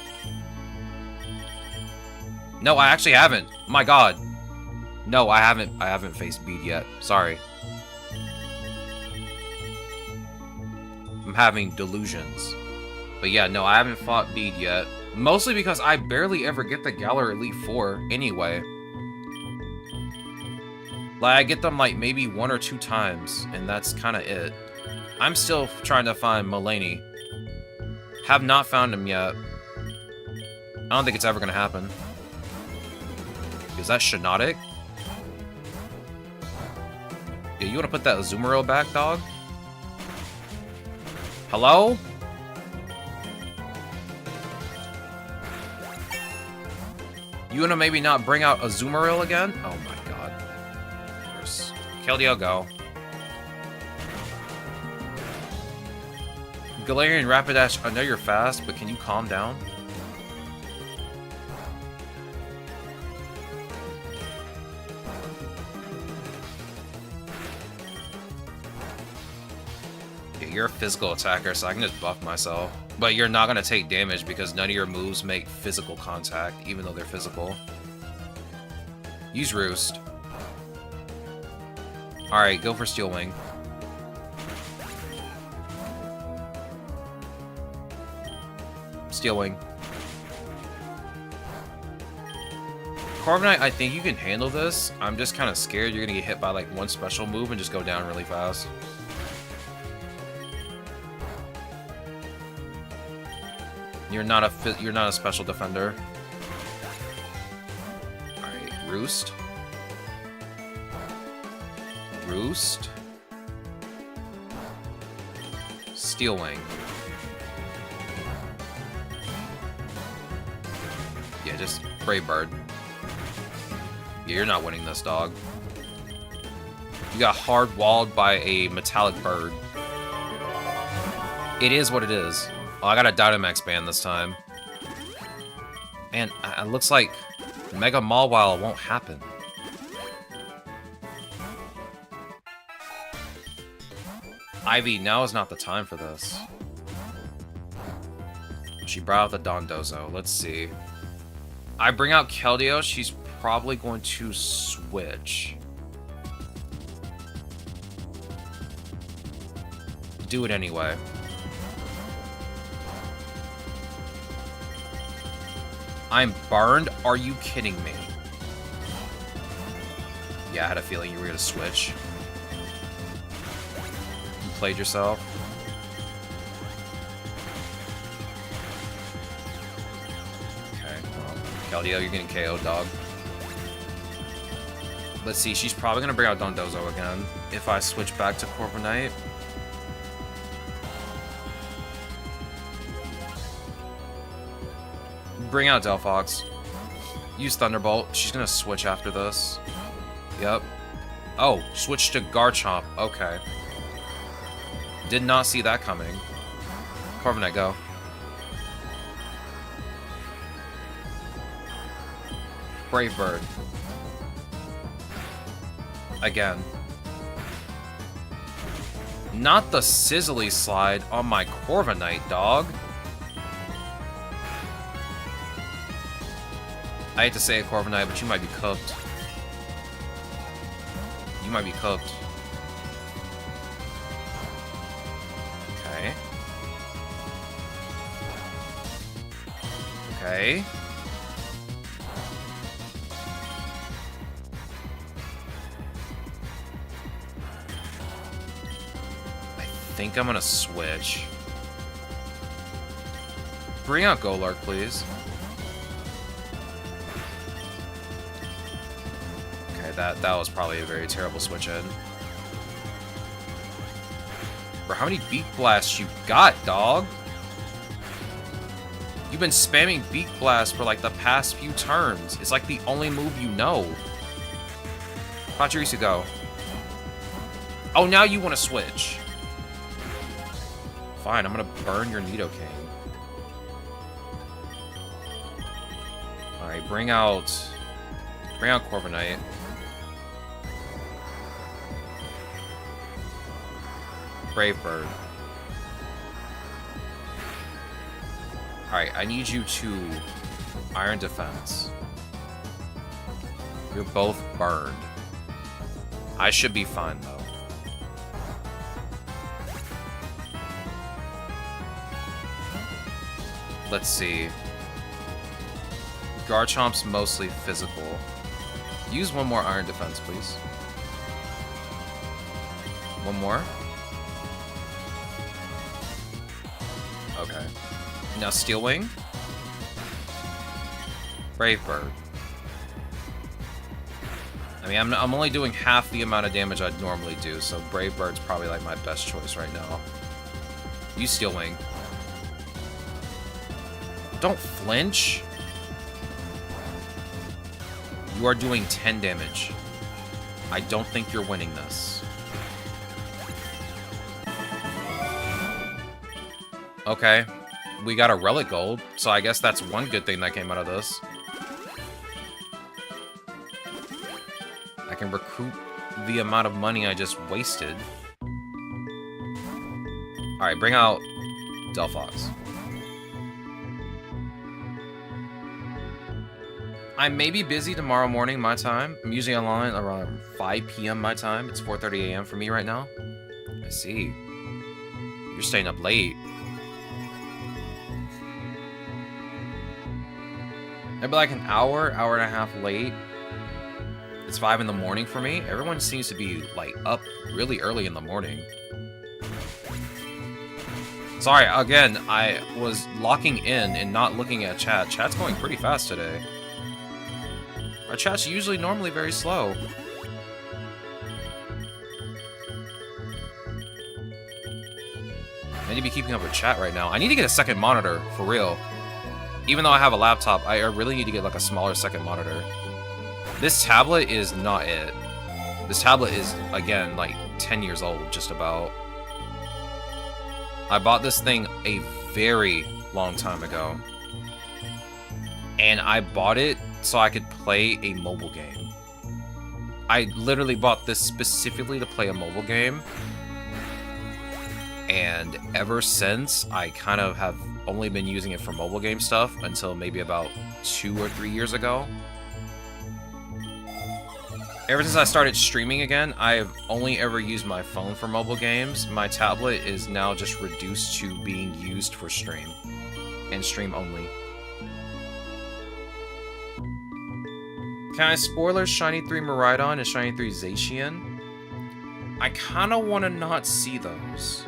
No, I actually haven't. My god. No, I haven't faced Beat yet. Sorry. I'm having delusions. But yeah, no, I haven't fought Bede yet. Mostly because I barely ever get the Galar Elite Four anyway. Like, I get them like maybe 1 or 2 times, and that's kind of it. I'm still trying to find Mulaney. Have not found him yet. I don't think it's ever going to happen. Is that Shinotic? Yeah, you want to put that Azumarill back, dog? Hello? You want to maybe not bring out Azumarill again? Oh my god. There's Keldeo, go. Galarian Rapidash, I know you're fast, but can you calm down? Yeah, you're a physical attacker, so I can just buff myself. But you're not going to take damage because none of your moves make physical contact, even though they're physical. Use Roost. Alright, go for Steel Wing. Steel Wing. Corviknight, I think you can handle this. I'm just kind of scared you're going to get hit by like one special move and just go down really fast. You're not a special defender. Alright, Roost. Roost. Steel Wing. Yeah, just Brave Bird. Yeah, you're not winning this, dog. You got hard-walled by a metallic bird. It is what it is. Oh, I got a Dynamax ban this time. And it looks like Mega Mawile won't happen. Ivy, now is not the time for this. She brought out the Dondozo. Let's see. I bring out Keldeo, she's probably going to switch. Do it anyway. I'm burned? Are you kidding me? Yeah, I had a feeling you were going to switch. You played yourself. Okay, well, Keldeo, you're getting KO'd, dog. Let's see, she's probably going to bring out Dondozo again. If I switch back to Corviknight. Bring out Delphox. Use Thunderbolt. She's gonna switch after this. Yep. Oh, switch to Garchomp. Okay. Did not see that coming. Corviknight, go. Brave Bird. Again. Not the Sizzly Slide on my Corviknight, dog. I hate to say it, Corviknight, but you might be cooked. You might be cooked. Okay. Okay. I think I'm gonna switch. Bring out Golurk, please. That was probably a very terrible switch in. Bro, how many Beak Blasts you got, dog? You've been spamming Beak Blast for like the past few turns. It's like the only move you know. Pachirisu, go. Oh, now you want to switch. Fine, I'm gonna burn your Nidoking. Alright, bring out Corviknight. Brave Bird. Alright, I need you to Iron Defense. You're both burned. I should be fine, though. Let's see. Garchomp's mostly physical. Use one more Iron Defense, please. One more. Okay. Now Steel Wing. Brave Bird. I mean, I'm only doing half the amount of damage I'd normally do, so Brave Bird's probably like my best choice right now. Use Steel Wing. Don't flinch. You are doing 10 damage. I don't think you're winning this. Okay. We got a Relic Gold, so I guess that's one good thing that came out of this. I can recoup the amount of money I just wasted. Alright, bring out Delphox. I may be busy tomorrow morning, my time. I'm usually online around 5 p.m. my time. It's 4:30 a.m. for me right now. I see. You're staying up late. Maybe like an hour, hour and a half late. It's 5 in the morning for me. Everyone seems to be like up really early in the morning. Sorry, again, I was locking in and not looking at chat. Chat's going pretty fast today. Our chat's usually normally very slow. I need to be keeping up with chat right now. I need to get a second monitor, for real. Even though I have a laptop, I really need to get like a smaller second monitor. This tablet is not it. This tablet is, again, like 10 years old, just about. I bought this thing a very long time ago. And I bought it so I could play a mobile game. I literally bought this specifically to play a mobile game. And ever since, I kind of have only been using it for mobile game stuff until maybe about 2 or 3 years ago. Ever since I started streaming again, I've only ever used my phone for mobile games. My tablet is now just reduced to being used for stream. And stream only. Can I spoiler Shiny 3 Miraidon and Shiny 3 Zacian? I kind of want to not see those.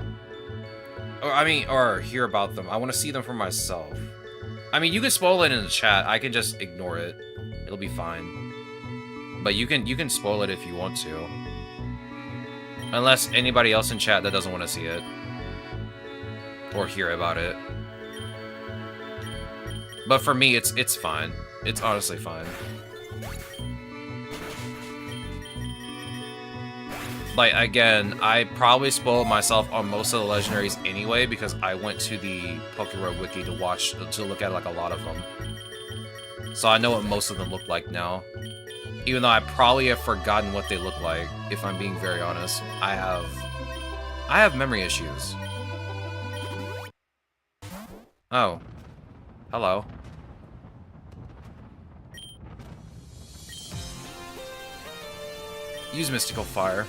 Or hear about them. I want to see them for myself. I mean, you can spoil it in the chat. I can just ignore it. It'll be fine. But you can spoil it if you want to. Unless anybody else in chat that doesn't want to see it. Or hear about it. But for me, it's fine. It's honestly fine. Like, again, I probably spoiled myself on most of the legendaries anyway because I went to the PokéRogue wiki to look at like a lot of them. So I know what most of them look like now. Even though I probably have forgotten what they look like, if I'm being very honest. I have memory issues. Oh. Hello. Use Mystical Fire.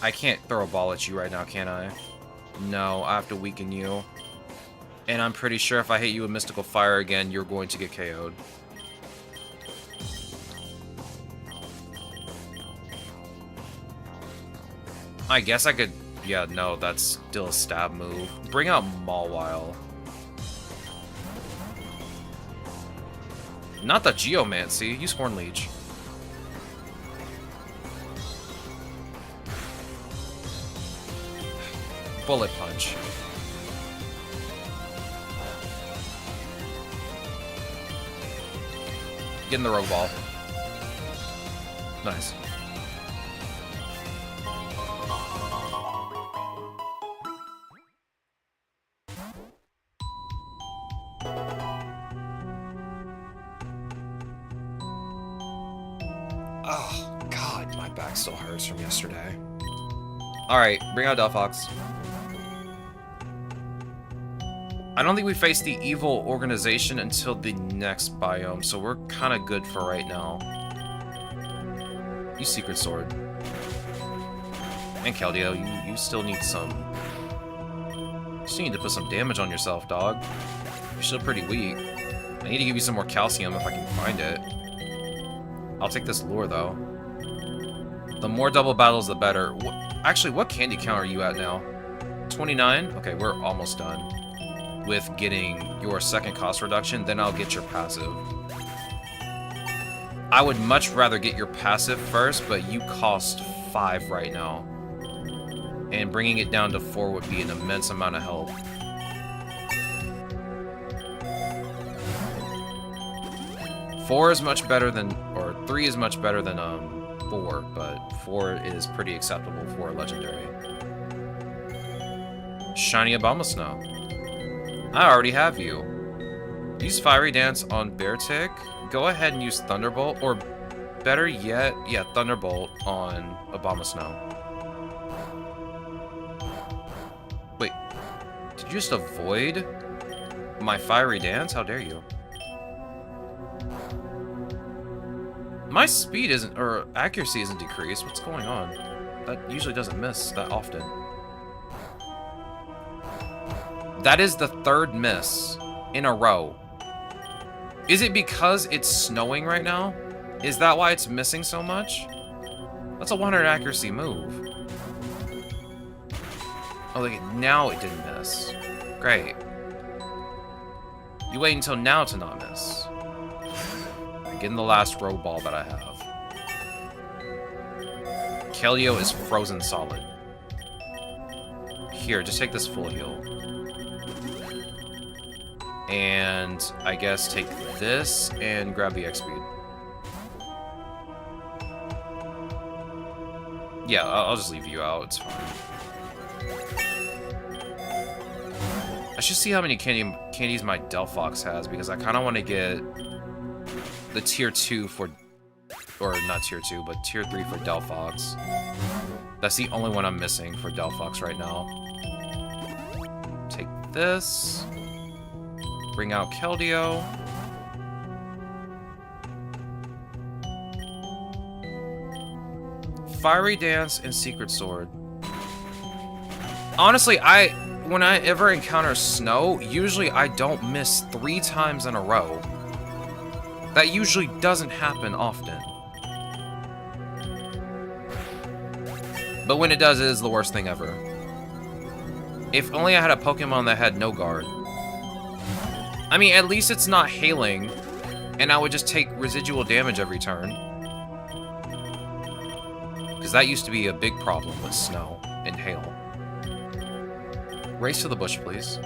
I can't throw a ball at you right now, can I? No, I have to weaken you. And I'm pretty sure if I hit you with Mystical Fire again, you're going to get KO'd. I guess I could... Yeah, no, that's still a stab move. Bring out Mawile. Not the Geomancy. Use Horn Leech. Bullet Punch. Get in the Rogue Ball. Nice. Oh, God, my back still hurts from yesterday. Alright, bring out Delphox. I don't think we face the evil organization until the next biome, so we're kind of good for right now. Use Secret Sword. And Keldeo, you still need some... You still need to put some damage on yourself, dog. You're still pretty weak. I need to give you some more calcium if I can find it. I'll take this lure, though. The more double battles, the better. Actually, what candy count are you at now? 29? Okay, we're almost done with getting your second cost reduction. Then I'll get your passive. I would much rather get your passive first, but you cost 5 right now. And bringing it down to 4 would be an immense amount of help. Four is much better than, or 3 is much better than 4, but 4 is pretty acceptable for a legendary. Shiny Abomasnow. I already have you. Use Fiery Dance on Beartick. Go ahead and use Thunderbolt, or better yet, yeah, Thunderbolt on Abomasnow. Wait, did you just avoid my Fiery Dance? How dare you? My speed isn't, or accuracy isn't decreased. What's going on? That usually doesn't miss that often. That is the 3rd miss in a row. Is it because it's snowing right now? Is that why it's missing so much? That's a 100 accuracy move. Oh, look, now it didn't miss. Great. You wait until now to not miss. Getting the last rogue ball that I have. Keldeo is frozen solid. Here, just take this full heal. And I guess take this and grab the X speed. Yeah, I'll just leave you out. It's fine. I should see how many candies my Delphox has, because I kind of want to get the tier 2 for, or not tier 2, but tier 3 for Delphox. That's the only one I'm missing for Delphox right now. Take this. Bring out Keldeo. Fiery Dance and Secret Sword. Honestly, when I ever encounter snow, usually I don't miss 3 times in a row. That usually doesn't happen often. But when it does, it is the worst thing ever. If only I had a Pokemon that had no guard. I mean, at least it's not hailing, and I would just take residual damage every turn. Because that used to be a big problem with snow and hail. Race to the bush, please.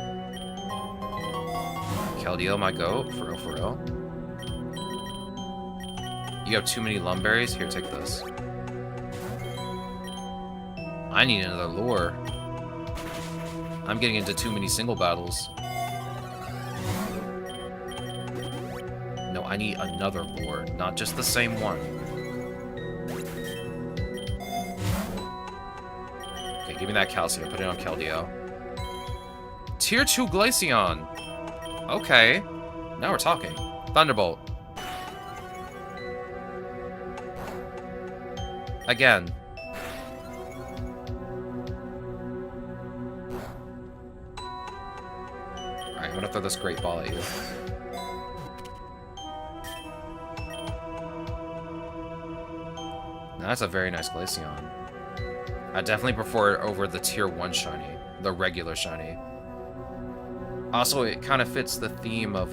Keldeo, my goat. For real, for real. You have too many Lumberries? Here, take this. I need another lure. I'm getting into too many single battles. No, I need another lure, not just the same one. Okay, give me that calcium. Put it on Keldeo. Tier 2 Glaceon. Okay. Now we're talking. Thunderbolt. Again. Alright, I'm gonna throw this great ball at you. Now, that's a very nice Glaceon. I definitely prefer it over the tier 1 shiny. The regular shiny. Also, it kind of fits the theme of,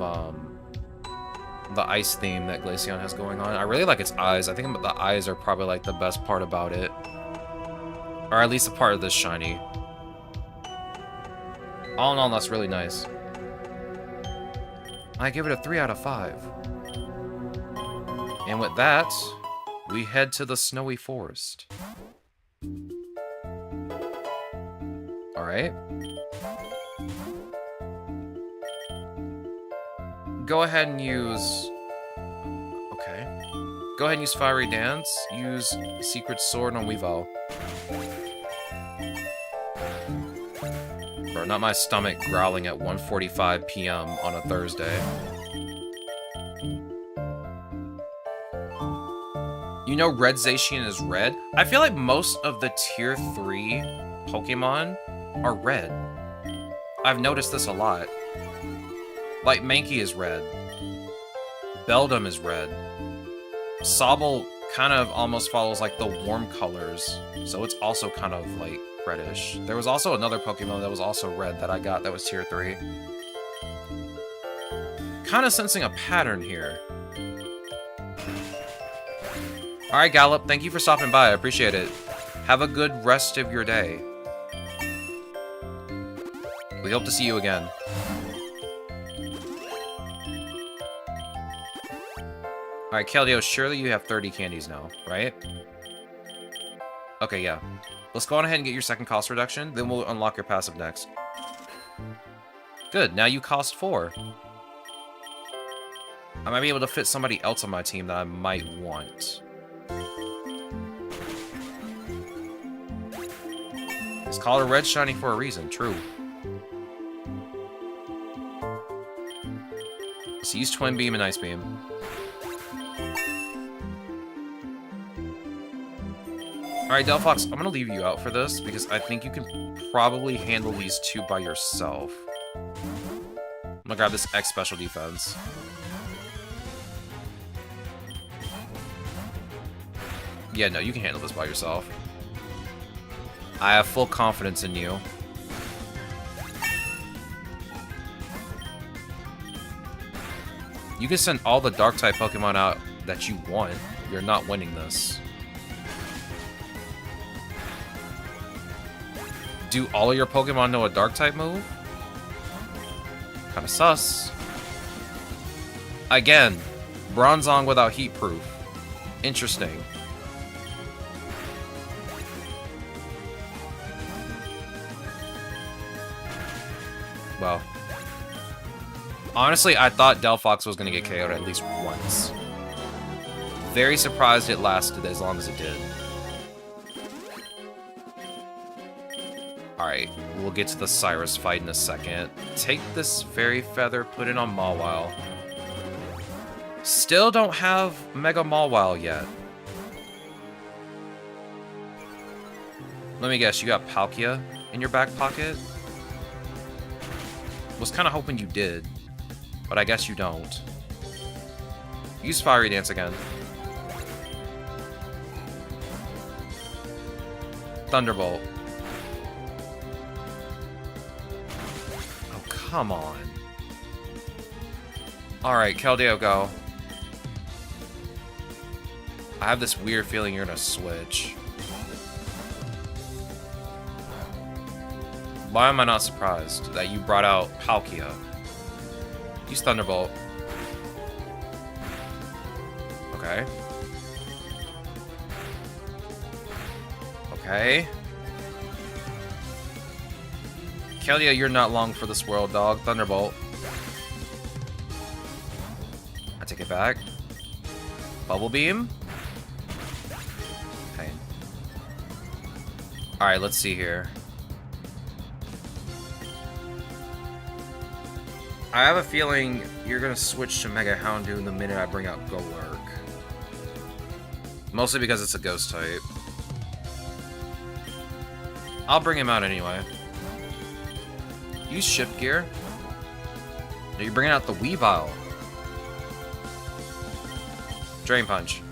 the ice theme that Glaceon has going on. I really like its eyes. I think the eyes are probably like the best part about it. Or at least a part of this shiny. All in all, that's really nice. I give it a 3 out of 5. And with that, we head to the snowy forest. Alright. Go ahead and use... Okay. Go ahead and use Fiery Dance. Use Secret Sword on Weavile. Bro, not my stomach growling at 1:45 p.m. on a Thursday. You know Red Zacian is red? I feel like most of the tier 3 Pokemon are red. I've noticed this a lot. Like, Mankey is red. Beldum is red. Sobble kind of almost follows, like, the warm colors, so it's also kind of, like, reddish. There was also another Pokemon that was also red that I got that was tier 3. Kind of sensing a pattern here. Alright, Gallop, thank you for stopping by. I appreciate it. Have a good rest of your day. We hope to see you again. Alright, Keldeo, surely you have 30 candies now, right? Okay, yeah. Let's go on ahead and get your second cost reduction, then we'll unlock your passive next. Good, now you cost 4. I might be able to fit somebody else on my team that I might want. It's called a red shiny for a reason, true. Let's use Twin Beam and Ice Beam. Alright, Delphox, I'm gonna leave you out for this because I think you can probably handle these two by yourself. I'm gonna grab this X special defense. Yeah, no, you can handle this by yourself. I have full confidence in you. You can send all the Dark-type Pokemon out that you want. You're not winning this. Do all of your Pokemon know a Dark-type move? Kinda sus. Again, Bronzong without Heat Proof. Interesting. Well, honestly, I thought Delphox was going to get KO'd at least once. Very surprised it lasted as long as it did. Alright, we'll get to the Cyrus fight in a second. Take this Fairy Feather, put it on Mawile. Still don't have Mega Mawile yet. Let me guess, you got Palkia in your back pocket? Was kind of hoping you did, but I guess you don't. Use Fiery Dance again. Thunderbolt. Oh, come on. Alright, Keldeo, go. I have this weird feeling you're gonna switch. Why am I not surprised that you brought out Palkia? Use Thunderbolt. Okay. Okay. Keldeo, you're not long for this world, dog. Thunderbolt. I take it back. Bubble Beam. Okay. Alright, let's see here. I have a feeling you're gonna switch to Mega Houndoom the minute I bring out Golurk. Mostly because it's a ghost type. I'll bring him out anyway. Use Shift Gear. Now you're bringing out the Weavile. Drain Punch.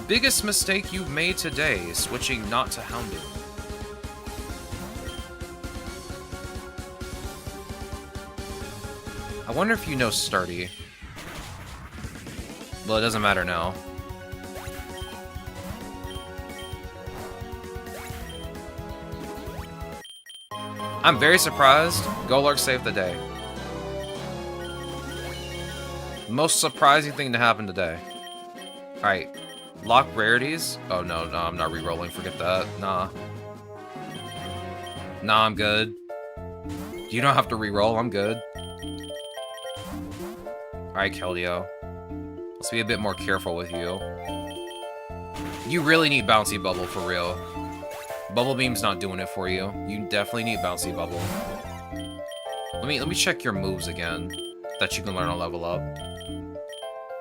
Biggest mistake you've made today, switching not to Houndoom. I wonder if you know Sturdy. Well, it doesn't matter now. I'm very surprised Golurk saved the day. Most surprising thing to happen today. Alright. Lock rarities? Oh, no, I'm not re-rolling. Forget that. Nah. Nah, I'm good. You don't have to re-roll. I'm good. Alright, Keldeo. Let's be a bit more careful with you. You really need Bouncy Bubble for real. Bubble Beam's not doing it for you. You definitely need Bouncy Bubble. Let me check your moves again that you can learn on level up.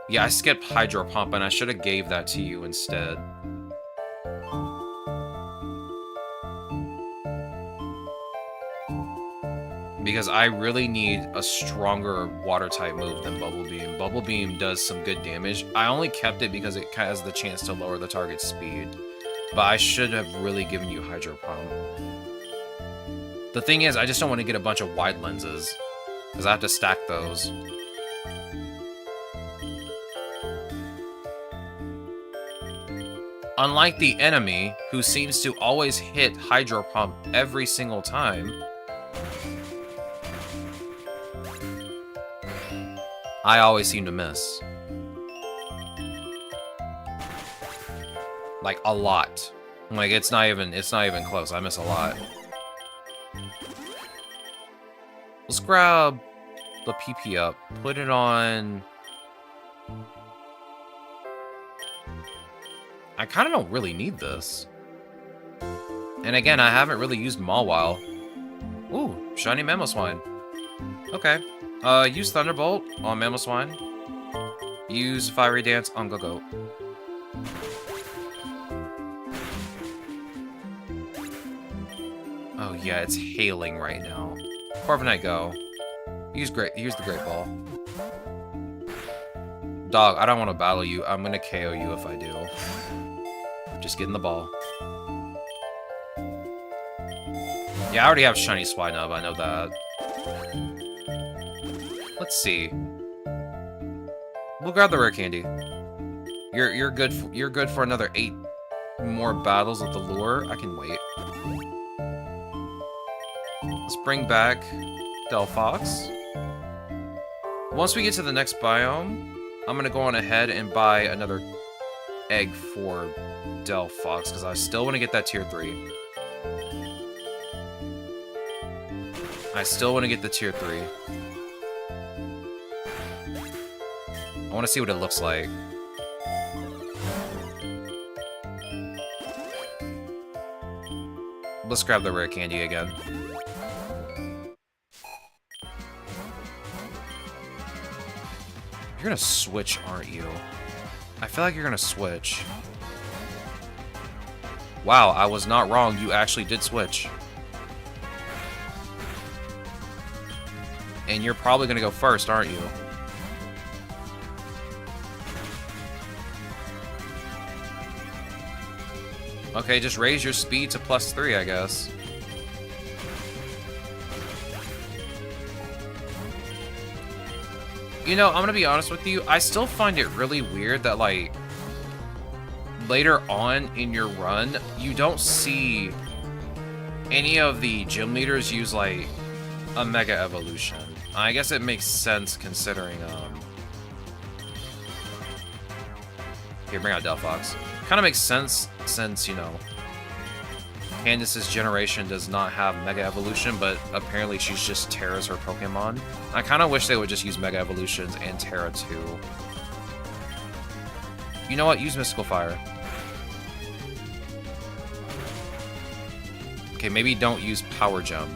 Yeah, I skipped Hydro Pump, and I should have gave that to you instead. Because I really need a stronger water-type move than Bubble Beam. Bubble Beam does some good damage. I only kept it because it has the chance to lower the target's speed. But I should have really given you Hydro Pump. The thing is, I just don't want to get a bunch of wide lenses. Because I have to stack those. Unlike the enemy, who seems to always hit Hydro Pump every single time, I always seem to miss. Like, a lot. Like, it's not even close. I miss a lot. Let's grab the PP up. Put it on... I kind of don't really need this. And again, I haven't really used Mawile. Ooh, shiny Mamoswine. Okay. Use Thunderbolt on Mamoswine. Use Fiery Dance on Gogoat. Oh yeah, it's hailing right now. Corviknight, go. Use the Great Ball. Dog, I don't want to battle you. I'm gonna KO you if I do. Just get in the ball. Yeah, I already have shiny Swinub, I know that. Let's see. We'll grab the rare candy. You're good for another 8 more battles with the lure. I can wait. Let's bring back Delphox. Once we get to the next biome, I'm gonna go on ahead and buy another egg for Delphox, because I still want to get that tier 3. I still want to get the tier 3. I want to see what it looks like. Let's grab the rare candy again. You're gonna switch, aren't you? I feel like you're gonna switch. Wow, I was not wrong. You actually did switch. And you're probably gonna go first, aren't you? Okay, just raise your speed to +3, I guess. You know, I'm gonna be honest with you, I still find it really weird that, like, later on in your run, you don't see any of the gym leaders use, like, a Mega Evolution. I guess it makes sense considering, Here, bring out Delphox. Kind of makes sense since, you know, Candace's generation does not have Mega Evolution, but apparently she's just Terra's her Pokemon. I kind of wish they would just use Mega Evolutions and Terra too. You know what? Use Mystical Fire. Okay, maybe don't use Power Gem.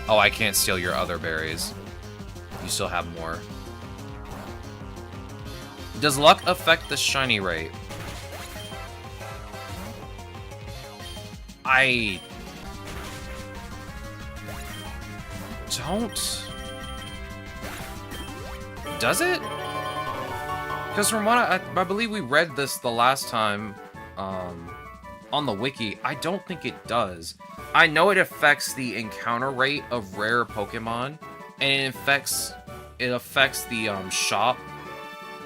Oh, I can't steal your other berries. You still have more. Does luck affect the shiny rate? I don't. Does it? Because from what I believe we read this the last time on the wiki, I don't think it does. I know it affects the encounter rate of rare Pokemon, and it affects the shop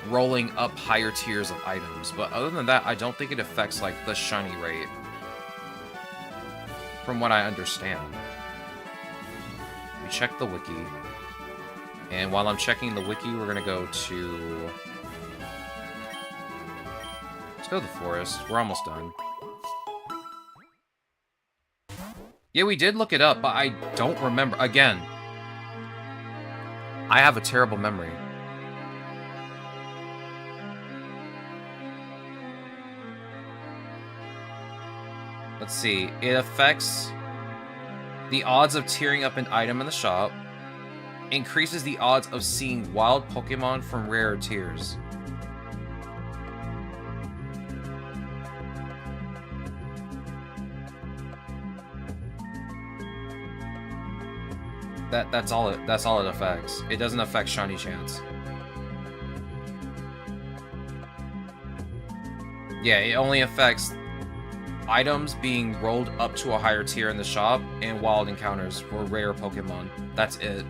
rolling up higher tiers of items. But other than that, I don't think it affects like the shiny rate. From what I understand. We check the wiki. And while I'm checking the wiki, we're gonna go to... Let's go to the forest. We're almost done. Yeah, we did look it up, but I don't remember. Again, I have a terrible memory. Let's see. It affects the odds of tearing up an item in the shop. Increases the odds of seeing wild Pokemon from rare tiers. That's all it affects. It doesn't affect shiny chance. Yeah, it only affects items being rolled up to a higher tier in the shop and wild encounters for rare Pokemon. That's it.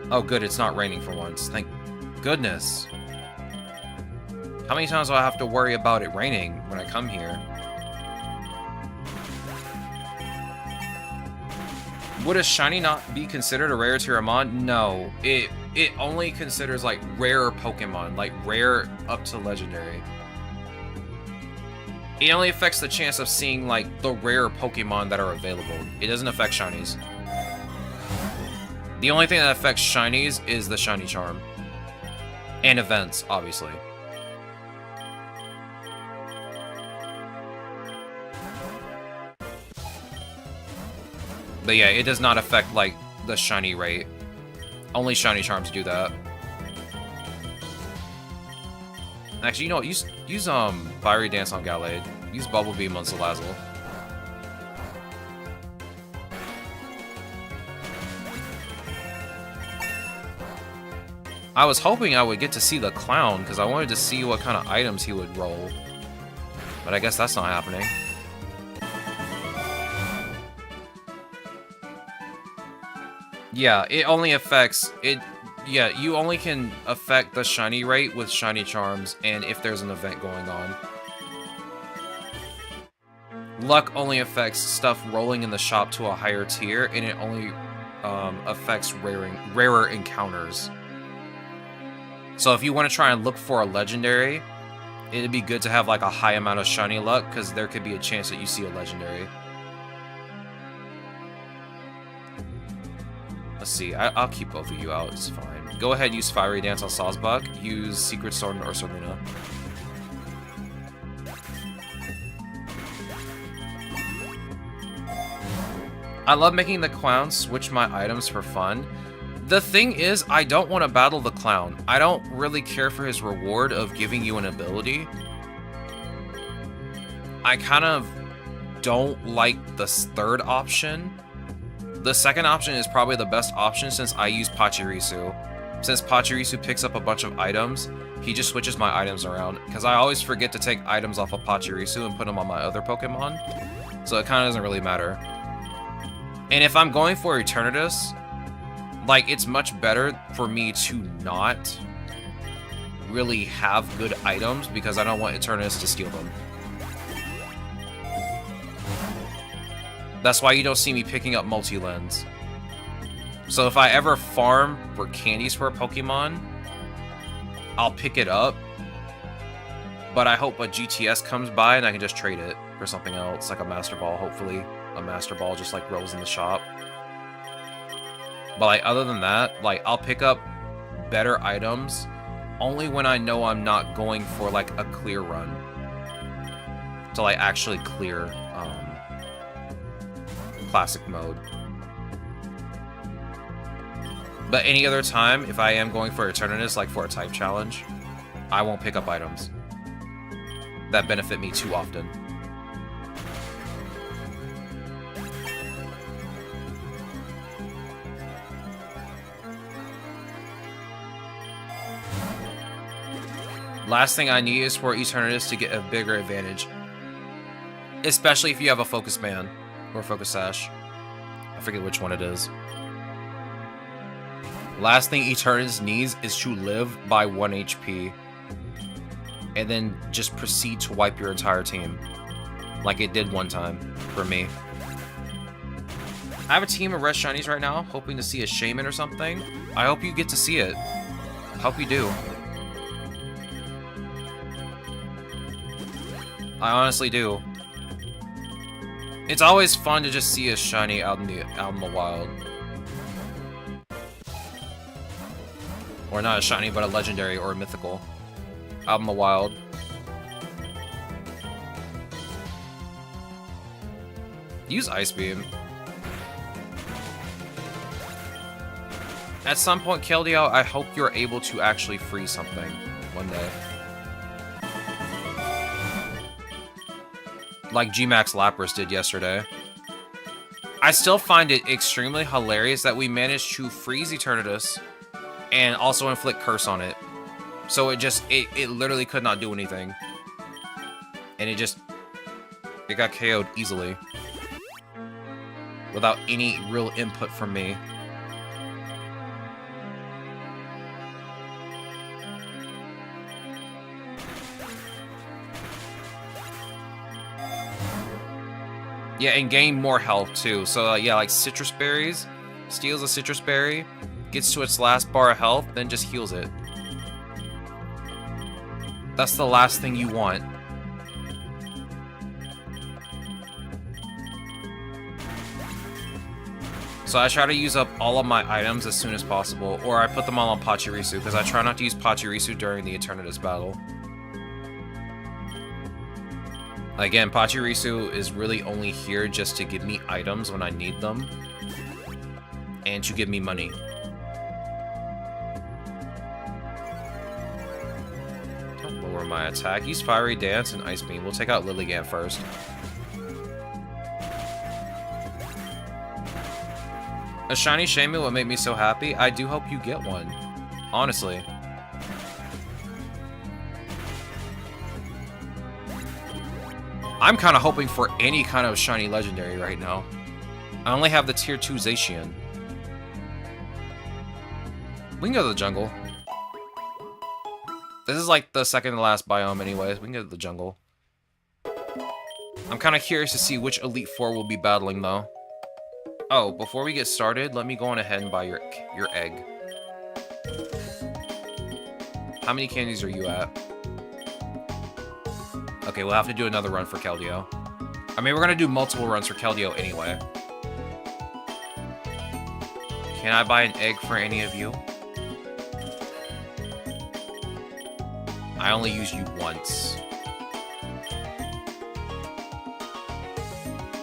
Oh good, it's not raining for once. Thank goodness. How many times do I have to worry about it raining when I come here? Would a shiny not be considered a rare tier Amon? No. It only considers like rare Pokemon, like rare up to legendary. It only affects the chance of seeing like the rare Pokemon that are available. It doesn't affect shinies. The only thing that affects shinies is the shiny charm. And events, obviously. But yeah, it does not affect, like, the shiny rate. Only shiny charms do that. Actually, you know what? Use Fiery Dance on Gallade. Use Bubble Beam on Salazzle. I was hoping I would get to see the clown, because I wanted to see what kind of items he would roll. But I guess that's not happening. Yeah, it only affects it. Yeah, you only can affect the shiny rate with shiny charms and if there's an event going on. Luck only affects stuff rolling in the shop to a higher tier, and it only affects rarer encounters. So if you want to try and look for a legendary, it'd be good to have like a high amount of shiny luck, because there could be a chance that you see a legendary. Let's see, I'll keep both of you out, it's fine. Go ahead, use Fiery Dance on Sawsbuck, use Secret Sword on Ursaluna. I love making the clown switch my items for fun. The thing is, I don't want to battle the clown. I don't really care for his reward of giving you an ability. I kind of don't like the third option. The second option is probably the best option since I use Pachirisu. Since Pachirisu picks up a bunch of items, he just switches my items around. Because I always forget to take items off of Pachirisu and put them on my other Pokemon. So it kind of doesn't really matter. And if I'm going for Eternatus, like, it's much better for me to not really have good items because I don't want Eternatus to steal them. That's why you don't see me picking up multi-lens. So if I ever farm for candies for a Pokemon, I'll pick it up. But I hope a GTS comes by and I can just trade it for something else, like a Master Ball, hopefully. A Master Ball just like rolls in the shop. But like other than that, like I'll pick up better items only when I know I'm not going for like a clear run. To like actually clear classic mode. But any other time, if I am going for Eternatus, like for a type challenge, I won't pick up items that benefit me too often. Last thing I need is for Eternatus to get a bigger advantage. Especially if you have a Focus Band or Focus Sash. I forget which one it is. Last thing Eternatus needs is to live by 1 HP. And then just proceed to wipe your entire team. Like it did one time for me. I have a team of Red Shinies right now, hoping to see a Shaman or something. I hope you get to see it. I hope you do. I honestly do. It's always fun to just see a shiny out in the wild. Or not a shiny, but a legendary or a mythical. Out in the wild. Use Ice Beam. At some point, Keldeo, I hope you're able to actually freeze something one day. Like G-Max Lapras did yesterday. I still find it extremely hilarious that we managed to freeze Eternatus and also inflict Curse on it. So it literally could not do anything. And it got KO'd easily. Without any real input from me. Yeah, and gain more health too. So yeah, like Citrus Berries, steals a Citrus Berry, gets to its last bar of health, then just heals it. That's the last thing you want. So I try to use up all of my items as soon as possible, or I put them all on Pachirisu, because I try not to use Pachirisu during the Eternatus battle. Again, Pachirisu is really only here just to give me items when I need them, and to give me money. Don't lower my attack. Use Fiery Dance and Ice Beam. We'll take out Lilligant first. A shiny Shaman would make me so happy. I do hope you get one. Honestly. I'm kind of hoping for any kind of shiny legendary right now. I only have the tier 2 Zacian. We can go to the jungle. This is like the second to last biome anyways. We can go to the jungle. I'm kind of curious to see which Elite Four we'll be battling though. Oh, before we get started, let me go on ahead and buy your egg. How many candies are you at? Okay, we'll have to do another run for Keldeo. I mean, we're going to do multiple runs for Keldeo anyway. Can I buy an egg for any of you? I only used you once.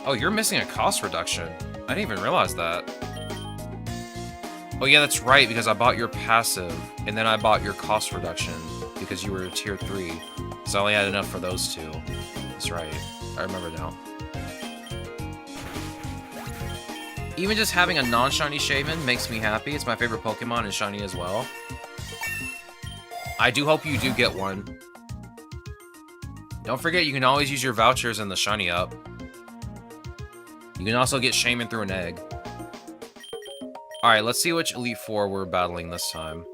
Oh, you're missing a cost reduction. I didn't even realize that. Oh yeah, that's right, because I bought your passive, and then I bought your cost reduction, because you were tier 3. So I only had enough for those two. That's right. I remember now. Even just having a non-shiny Shaman makes me happy. It's my favorite Pokemon and shiny as well. I do hope you do get one. Don't forget, you can always use your vouchers in the shiny up. You can also get Shaman through an egg. Alright, let's see which Elite Four we're battling this time.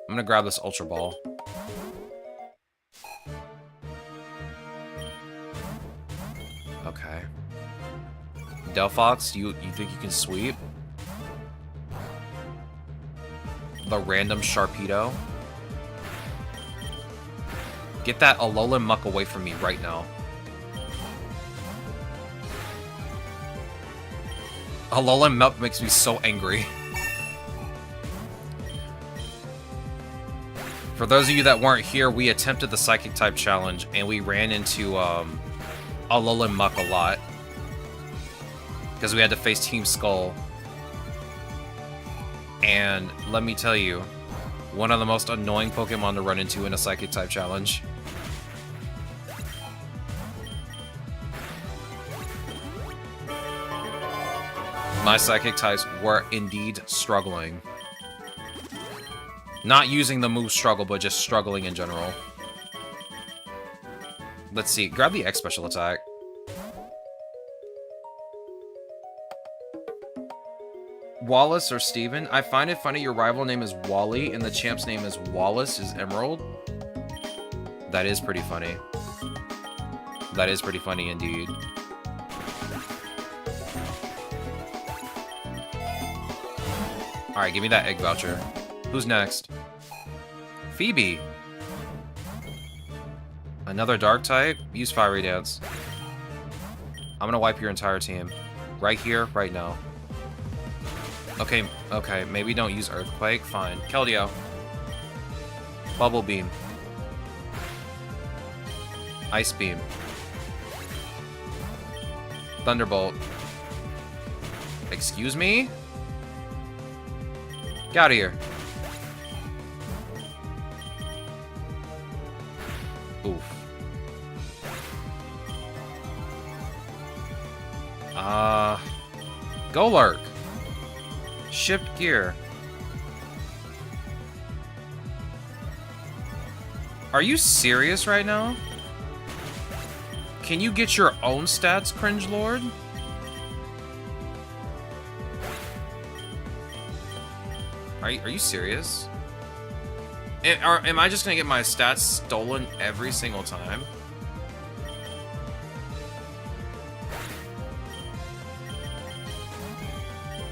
I'm gonna grab this Ultra Ball. Okay. Delphox, you think you can sweep? The random Sharpedo? Get that Alolan Muck away from me right now. Alolan Muck makes me so angry. For those of you that weren't here, we attempted the Psychic type challenge, and we ran into Alolan Muck a lot. Because we had to face Team Skull. And let me tell you, one of the most annoying Pokemon to run into in a Psychic type challenge. My Psychic types were indeed struggling. Not using the move struggle, but just struggling in general. Let's see. Grab the X special attack. Wallace or Steven? I find it funny your rival name is Wally and the champ's name is Wallace is Emerald. That is pretty funny. That is pretty funny indeed. Alright, give me that egg voucher. Who's next? Phoebe. Another dark type? Use Fiery Dance. I'm gonna wipe your entire team. Right here, right now. Okay, maybe don't use Earthquake. Fine. Keldeo. Bubble Beam. Ice Beam. Thunderbolt. Excuse me? Get out of here. Oof. Golurk. Shift gear. Are you serious right now? Can you get your own stats, Cringe Lord? Are you serious? Am I just gonna get my stats stolen every single time?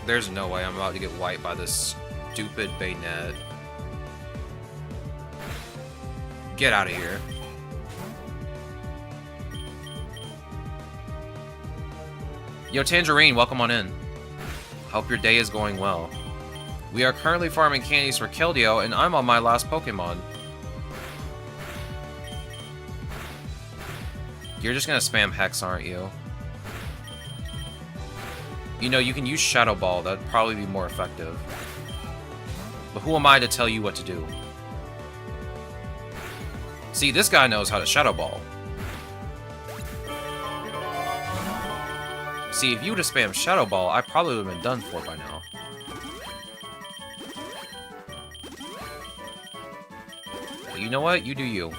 There's no way I'm about to get wiped by this stupid Baynet. Get out of here. Yo, Tangerine, welcome on in. Hope your day is going well. We are currently farming candies for Keldeo, and I'm on my last Pokemon. You're just gonna spam Hex, aren't you? You know, you can use Shadow Ball. That'd probably be more effective. But who am I to tell you what to do? See, this guy knows how to Shadow Ball. See, if you would have spammed Shadow Ball, I probably would have been done for by now. But you know what? You do you.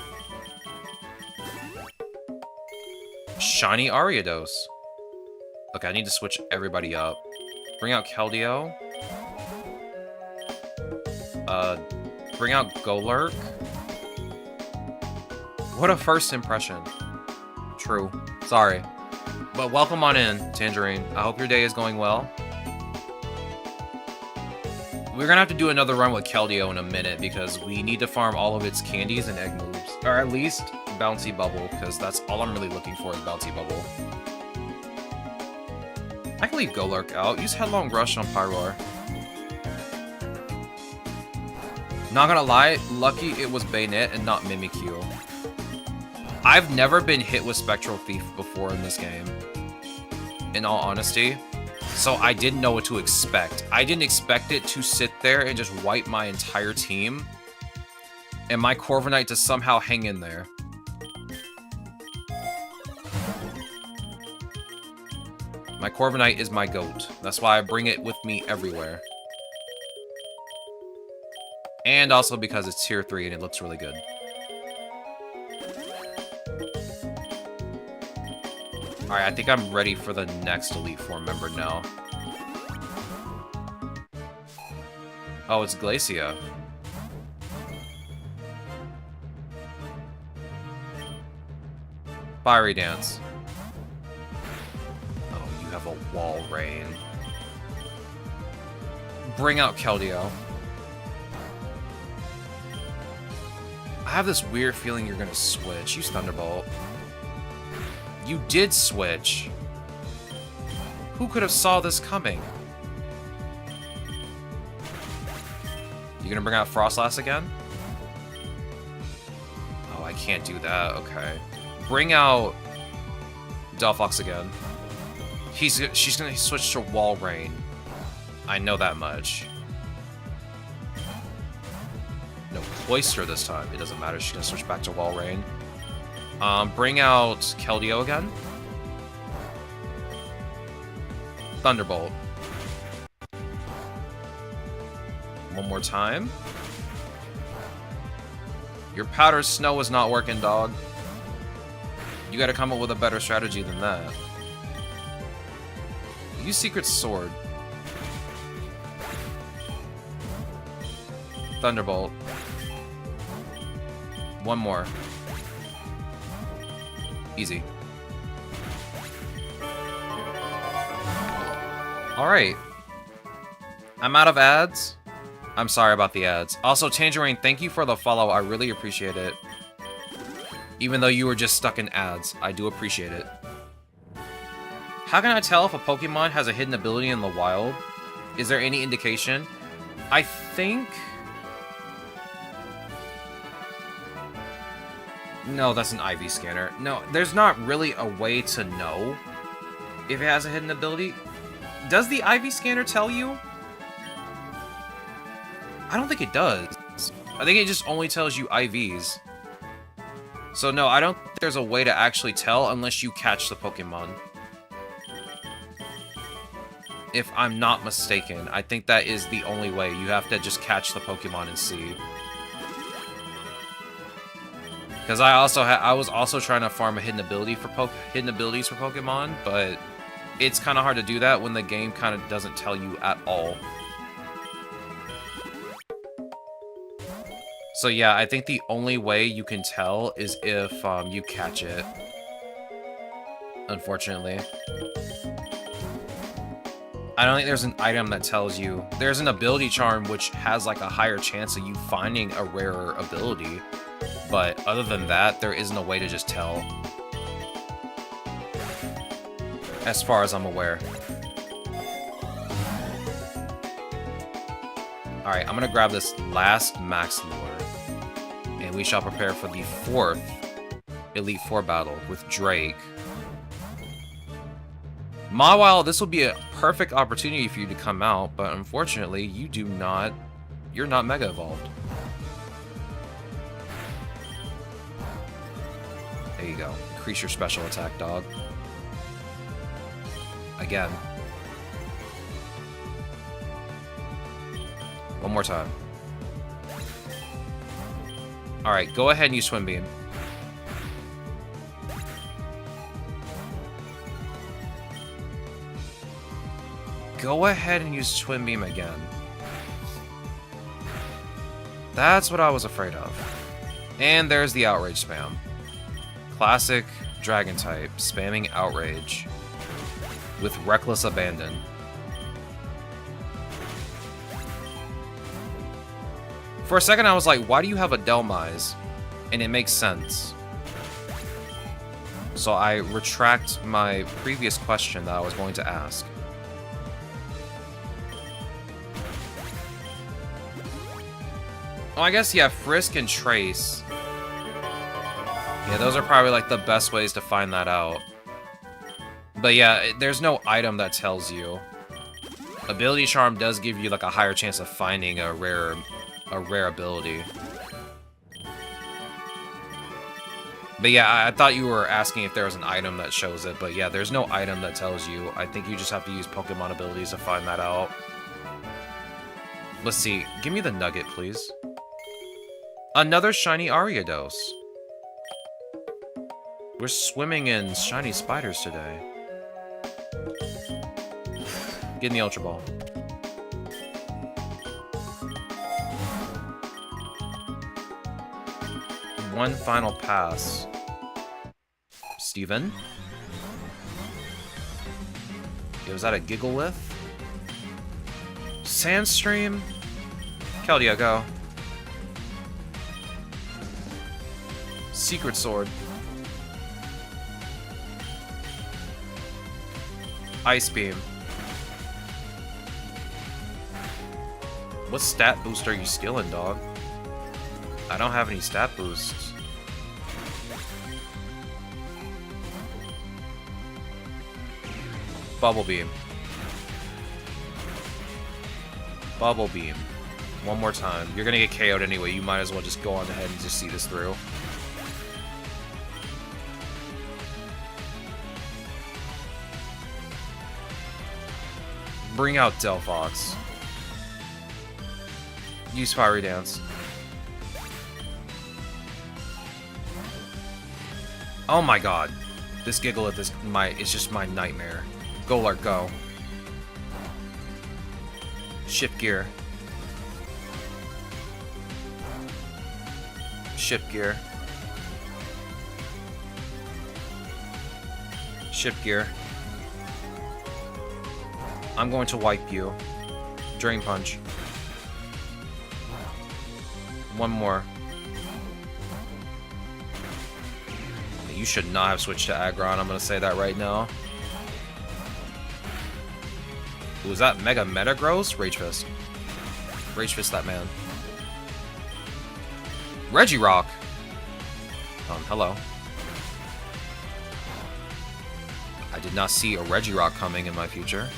Shiny Ariados. Okay, I need to switch everybody up. Bring out Keldeo. Bring out Golurk. What a first impression. True. Sorry. But welcome on in, Tangerine. I hope your day is going well. We're gonna have to do another run with Keldeo in a minute because we need to farm all of its candies and egg moves. Or at least Bouncy Bubble, because that's all I'm really looking for is Bouncy Bubble. I can leave Golurk out. Use Headlong Rush on Pyroar. Not gonna lie, lucky it was Baynet and not Mimikyu. I've never been hit with Spectral Thief before in this game, in all honesty, so I didn't know what to expect. I didn't expect it to sit there and just wipe my entire team, and my Corviknight to somehow hang in there. My Corviknight is my goat. That's why I bring it with me everywhere. And also because it's tier 3 and it looks really good. Alright, I think I'm ready for the next Elite Four member now. Oh, it's Glacia. Fiery Dance. Oh, you have a Wall Rain. Bring out Keldeo. I have this weird feeling you're gonna switch. Use Thunderbolt. You did switch. Who could have saw this coming? You gonna bring out Frostlass again? Oh, I can't do that. Okay. Bring out Delphox again. She's gonna switch to Wall Rain. I know that much. No, Cloyster this time. It doesn't matter. She's gonna switch back to Wall Rain. Bring out Keldeo again. Thunderbolt. One more time. Your Powder Snow is not working, dog. You gotta come up with a better strategy than that. Use Secret Sword. Thunderbolt. One more. Easy. Alright. I'm out of ads. I'm sorry about the ads. Also, Tangerine, thank you for the follow. I really appreciate it. Even though you were just stuck in ads, I do appreciate it. How can I tell if a Pokemon has a hidden ability in the wild? Is there any indication? I think... No, that's an IV scanner. No, there's not really a way to know if it has a hidden ability. Does the IV scanner tell you? I don't think it does. I think it just only tells you IVs. So no, I don't think there's a way to actually tell unless you catch the Pokemon. If I'm not mistaken, I think that is the only way. You have to just catch the Pokemon and see. Because I was also trying to farm a hidden abilities for Pokemon, but it's kind of hard to do that when the game kind of doesn't tell you at all. So yeah, I think the only way you can tell is if you catch it. Unfortunately. I don't think there's an item that tells you. There's an ability charm which has like a higher chance of you finding a rarer ability. But other than that, there isn't a way to just tell. As far as I'm aware. Alright, I'm gonna grab this last Max Lure. And we shall prepare for the 4th Elite Four battle with Drake. Mawile, this will be a perfect opportunity for you to come out, but unfortunately, you're not Mega Evolved. There you go. Increase your special attack, dog. Again. One more time. Alright, go ahead and use Swim Beam. Go ahead and use Twin Beam again. That's what I was afraid of. And there's the Outrage spam. Classic Dragon type, spamming Outrage with reckless abandon. For a second I was like, why do you have a Delmise? And it makes sense. So I retract my previous question that I was going to ask. Oh, I guess, yeah, Frisk and Trace. Yeah, those are probably, like, the best ways to find that out. But yeah, there's no item that tells you. Ability Charm does give you, like, a higher chance of finding a rare ability. But yeah, I thought you were asking if there was an item that shows it, but yeah, there's no item that tells you. I think you just have to use Pokemon abilities to find that out. Let's see. Give me the nugget, please. Another shiny Ariados. We're swimming in shiny spiders today. Get in the Ultra Ball. One final pass. Steven? Was that a Gigglewith? Sandstream? Keldeo, go. Secret Sword. Ice Beam. What stat boost are you skilling, dog? I don't have any stat boosts. Bubble Beam. Bubble Beam. One more time. You're gonna get KO'd anyway. You might as well just go on ahead and just see this through. Bring out Delphox. Use Fiery Dance. Oh my god. This Giggleth is it's just my nightmare. Golart, go. Shift Gear. Shift Gear. Shift Gear. I'm going to wipe you. Drain Punch. One more. You should not have switched to Aggron, I'm going to say that right now. Was that Mega Metagross? Rage Fist. Rage Fist that man. Regirock! Hello. I did not see a Regirock coming in my future.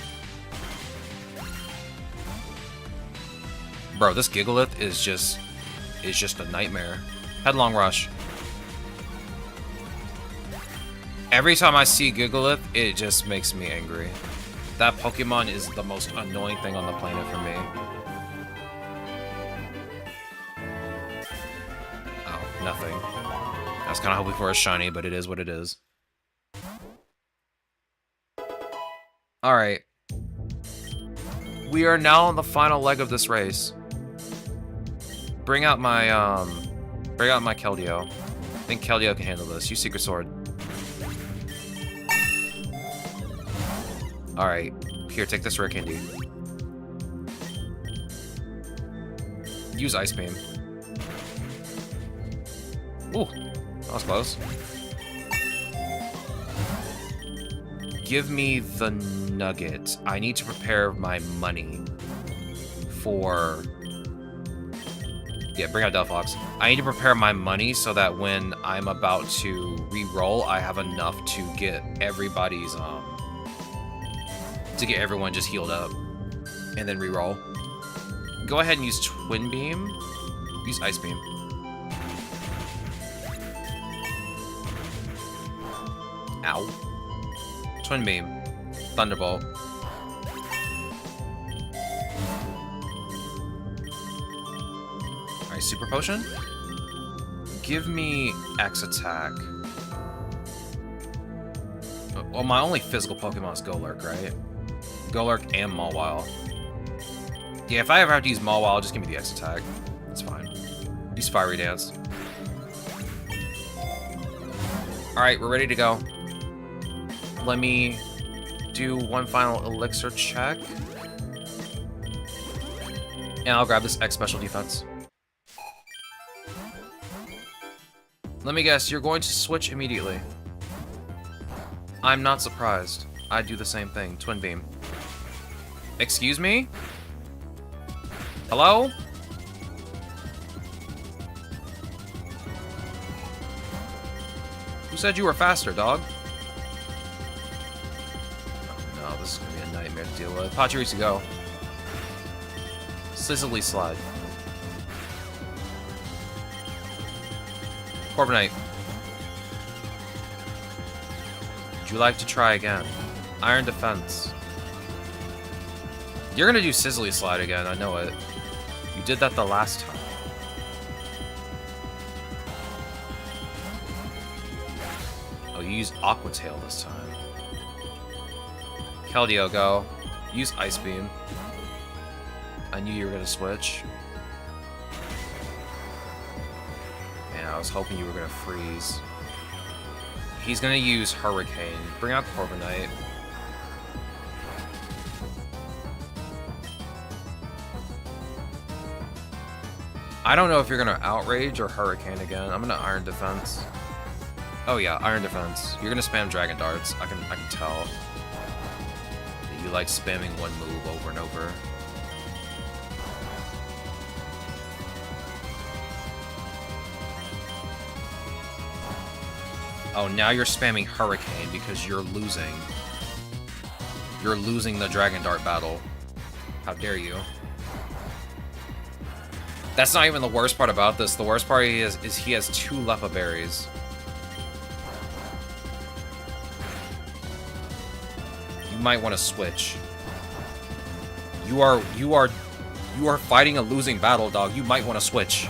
Bro, this Gigalith is just a nightmare. Headlong Rush. Every time I see Gigalith, it just makes me angry. That Pokemon is the most annoying thing on the planet for me. Oh, nothing. I was kind of hoping for a shiny, but it is what it is. Alright. We are now on the final leg of this race. Bring out my Keldeo. I think Keldeo can handle this. Use Secret Sword. Alright. Here, take this rare candy. Use Ice Beam. Ooh, that was close. Give me the nugget. I need to prepare my money for... Yeah, bring out Delphox. I need to prepare my money so that when I'm about to re-roll, I have enough to get everybody's, to get everyone just healed up. And then re-roll. Go ahead and use Twin Beam. Use Ice Beam. Ow. Twin Beam. Thunderbolt. Alright, Super Potion. Give me X Attack. Well, my only physical Pokemon is Golurk, right? Golurk and Mawile. Yeah, if I ever have to use Mawile, just give me the X Attack. That's fine. Use Fiery Dance. Alright, we're ready to go. Let me do one final Elixir check. And I'll grab this X Special Defense. Let me guess, you're going to switch immediately. I'm not surprised. I'd do the same thing. Twin Beam. Excuse me? Hello? Who said you were faster, dog? Oh, no, this is gonna be a nightmare to deal with. Pachirisu, go. Sizzly Slide. Corviknight. Would you like to try again? Iron Defense. You're gonna do Sizzly Slide again, I know it. You did that the last time. Oh, you used Aqua Tail this time. Keldeo, go. Use Ice Beam. I knew you were gonna switch. Man, I was hoping you were gonna freeze. He's gonna use Hurricane. Bring out Corviknight. I don't know if you're gonna Outrage or Hurricane again. I'm gonna Iron Defense. Oh yeah, Iron Defense. You're gonna spam Dragon Darts. I can tell. That you like spamming one move over and over. Oh, now you're spamming Hurricane because you're losing. You're losing the Dragon Dart battle. How dare you? That's not even the worst part about this. The worst part is he has 2 Leppa Berries. You might want to switch. You are fighting a losing battle, dog. You might want to switch.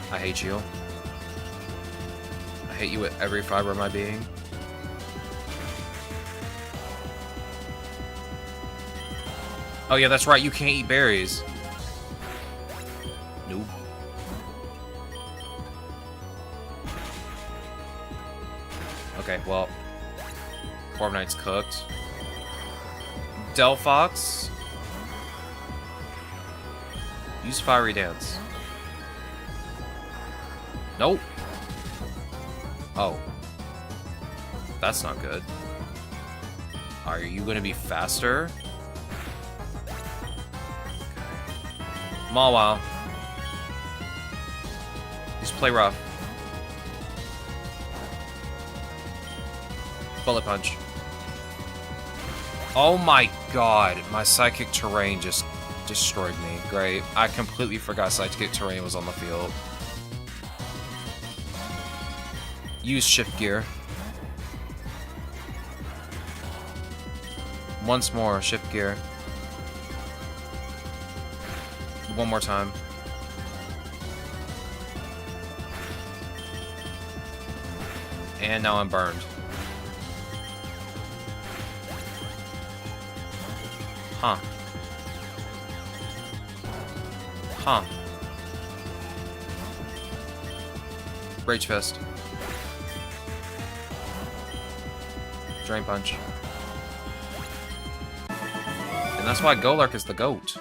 I hate you. I hate you with every fiber of my being. Oh yeah, that's right, you can't eat berries. Nope. Okay, well. Corviknight's cooked. Delphox. Use Fiery Dance. Nope. Oh. That's not good. Are you gonna be faster? Mawile. Just play rough. Bullet Punch. Oh my god, my Psychic Terrain just destroyed me. Great. I completely forgot Psychic Terrain was on the field. Use Shift Gear. Once more, Shift Gear. One more time. And now I'm burned. Huh. Huh. Rage Fist. Drain Punch. And that's why Golurk is the GOAT.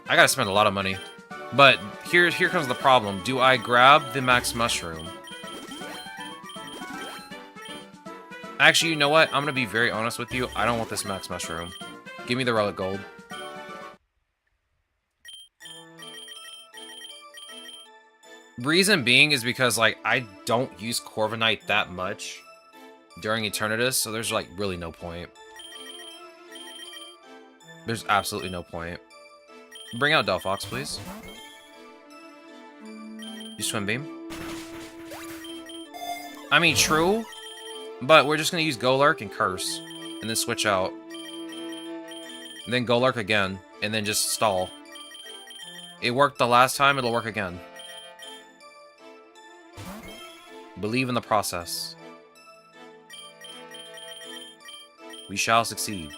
I gotta spend a lot of money. But here comes the problem. Do I grab the Max Mushroom? Actually, you know what? I'm gonna be very honest with you. I don't want this Max Mushroom. Give me the Relic Gold. Reason being is because, like, I don't use Corviknight that much during Eternatus, so there's, like, really no point. There's absolutely no point. Bring out Delphox, please. You Swim Beam. I mean, true, but we're just gonna use Golurk and Curse, and then switch out. And then Golurk again, and then just stall. It worked the last time, it'll work again. Believe in the process. We shall succeed.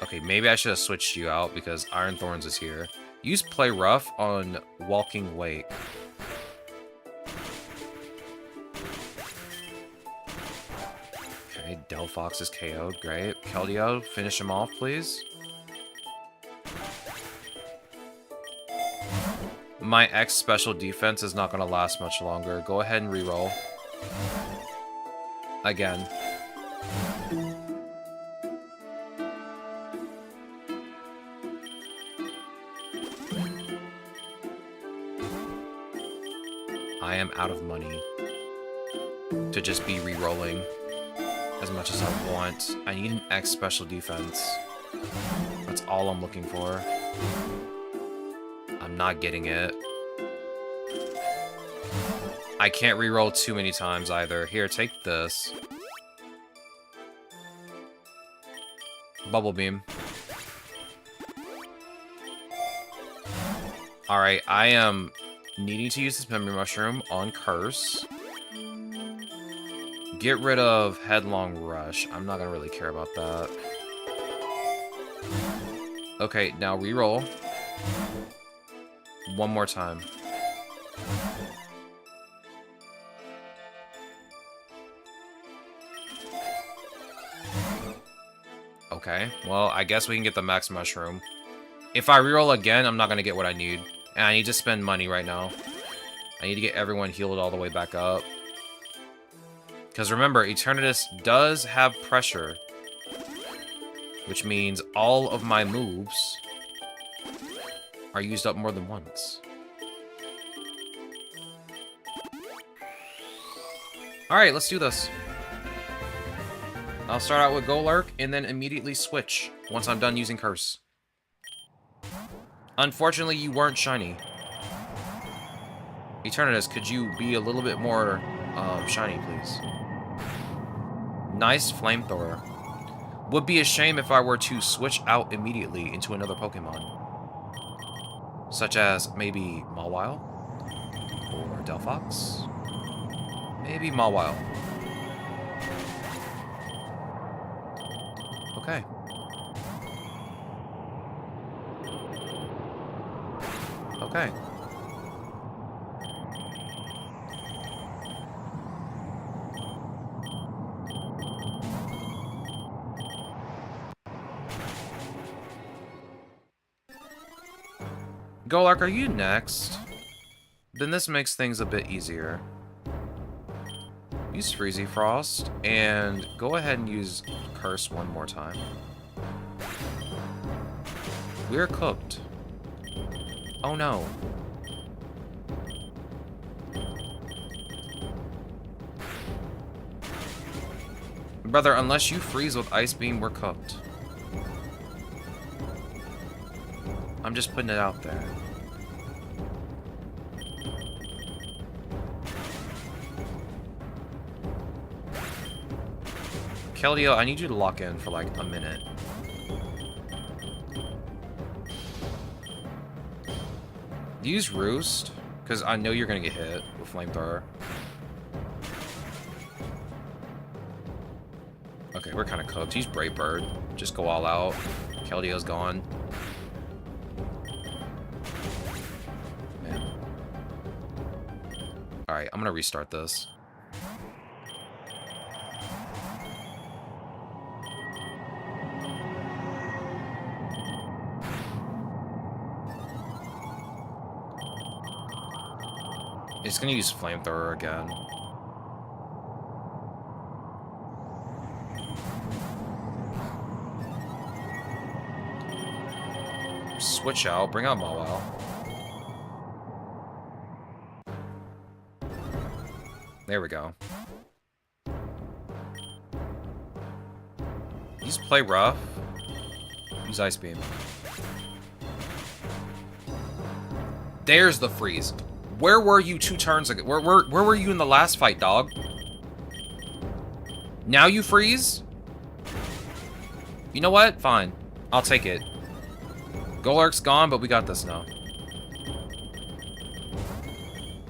Okay, maybe I should have switched you out because Iron Thorns is here. Use Play Rough on Walking Wake. Okay, Delphox is KO'd. Great. Keldeo, finish him off, please. My X special defense is not going to last much longer. Go ahead and reroll. Again. I am out of money to just be re-rolling as much as I want. I need an X special defense. That's all I'm looking for. I'm not getting it. I can't re-roll too many times either. Here, take this. Bubble Beam. Alright, I am needing to use this Memory Mushroom on Curse. Get rid of Headlong Rush. I'm not gonna really care about that. Okay, now re-roll. One more time. Okay, well, I guess we can get the Max Mushroom. If I reroll again, I'm not gonna get what I need. And I need to spend money right now. I need to get everyone healed all the way back up. Because remember, Eternatus does have pressure. Which means all of my moves are used up more than once. Alright, let's do this. I'll start out with Golurk and then immediately switch once I'm done using Curse. Unfortunately, you weren't shiny. Eternatus, could you be a little bit more shiny, please? Nice Flamethrower. Would be a shame if I were to switch out immediately into another Pokemon. Such as maybe Mawile? Or Delphox? Maybe Mawile. Okay. Okay. Golurk, are you next? Then this makes things a bit easier. Use Freezy Frost, and go ahead and use Curse one more time. We're cooked. Oh no. Brother, unless you freeze with Ice Beam, we're cooked. I'm just putting it out there. Keldeo, I need you to lock in for like a minute. Use Roost, because I know you're going to get hit with Flamethrower. Okay, we're kind of cooked. Use Brave Bird. Just go all out. Keldeo's gone. Man. Alright, I'm going to restart this. It's gonna use Flamethrower again. Switch out, bring out Mawile. There we go. Use Play Rough. Use Ice Beam. There's the freeze. Where were you 2 turns ago? Where were you in the last fight, dog? Now you freeze? You know what? Fine. I'll take it. Golurk's gone, but we got this now.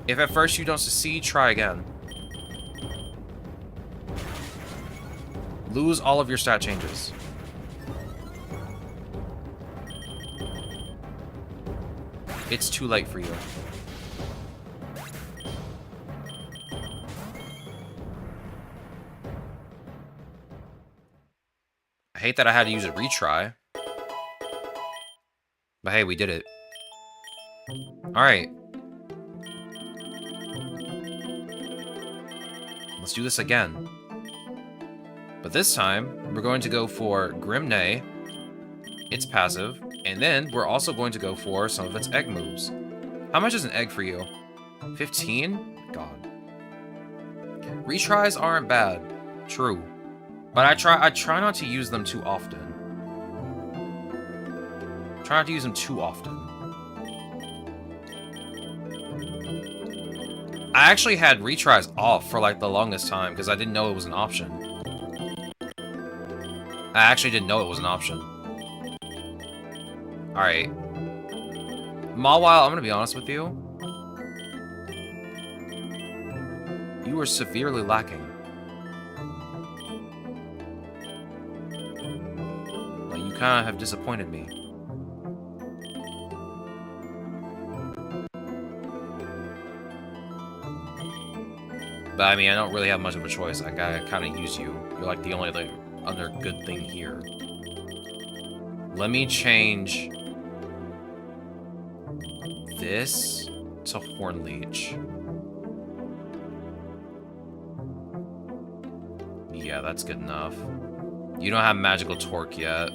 If at first you don't succeed, try again. Lose all of your stat changes. It's too late for you. I hate that I had to use a retry. But hey, we did it. Alright. Let's do this again. But this time, we're going to go for Grimnay, its passive, and then we're also going to go for some of its egg moves. How much is an egg for you? 15? God. Retries aren't bad. True. But I try not to use them too often. Try not to use them too often. I actually had retries off for like the longest time because I didn't know it was an option. I actually didn't know it was an option. Alright. Mawile, I'm gonna be honest with you. You were severely lacking. Like, you kind of have disappointed me. But I mean, I don't really have much of a choice. I gotta kind of use you. You're like the only like other good thing here. Let me change this to Hornleech. Yeah, that's good enough. You don't have Magical Torque yet.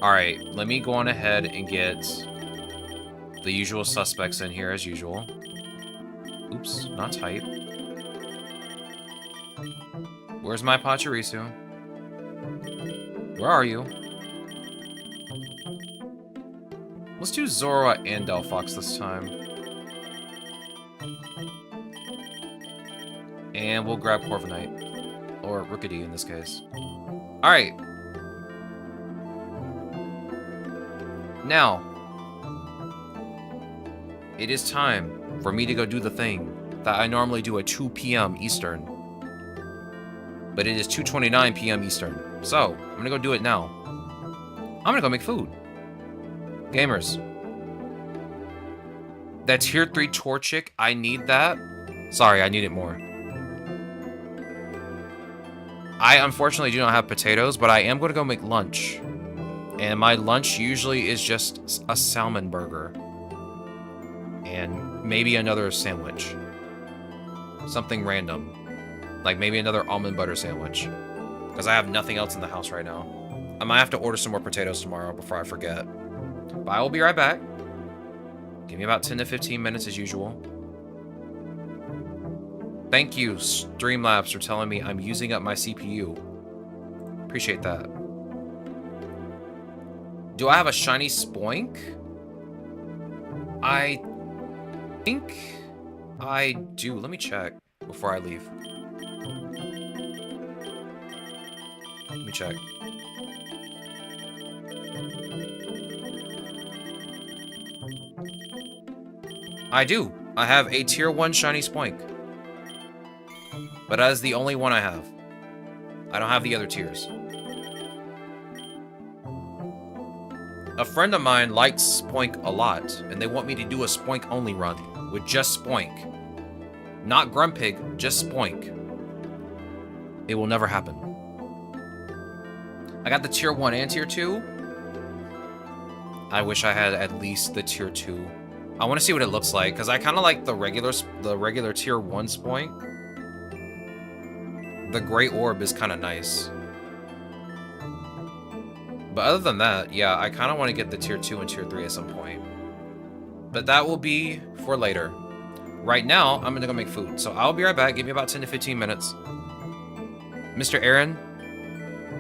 Alright, let me go on ahead and get the usual suspects in here as usual. Oops, not type. Where's my Pachirisu? Where are you? Let's do Zorua and Delphox this time. And we'll grab Corviknight. Or Rookidee in this case. Alright. Now. It is time for me to go do the thing that I normally do at 2 p.m. Eastern. But it is 2:29 p.m. Eastern. So, I'm gonna go do it now. I'm gonna go make food. Gamers. That tier 3 Torchic, I need that. Sorry, I need it more. I unfortunately do not have potatoes, but I am going to go make lunch. And my lunch usually is just a salmon burger. And maybe another sandwich. Something random. Like maybe another almond butter sandwich. Because I have nothing else in the house right now. I might have to order some more potatoes tomorrow before I forget. But I will be right back. Give me about 10 to 15 minutes as usual. Thank you, Streamlabs, for telling me I'm using up my CPU. Appreciate that. Do I have a shiny Spoink? I think I do. Let me check before I leave. Let me check. I do. I have a tier 1 shiny Spoink. But that is the only one I have. I don't have the other tiers. A friend of mine likes Spoink a lot, and they want me to do a Spoink only run with just Spoink. Not Grumpig, just Spoink. It will never happen. I got the tier 1 and tier 2. I wish I had at least the tier 2. I want to see what it looks like, because I kind of like the regular tier 1 Spoink. The gray orb is kind of nice. But other than that, yeah, I kind of want to get the tier 2 and tier 3 at some point. But that will be for later. Right now, I'm going to go make food. So I'll be right back. Give me about 10 to 15 minutes. Mr. Aaron,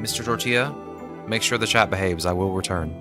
Mr. Tortilla, make sure the chat behaves. I will return.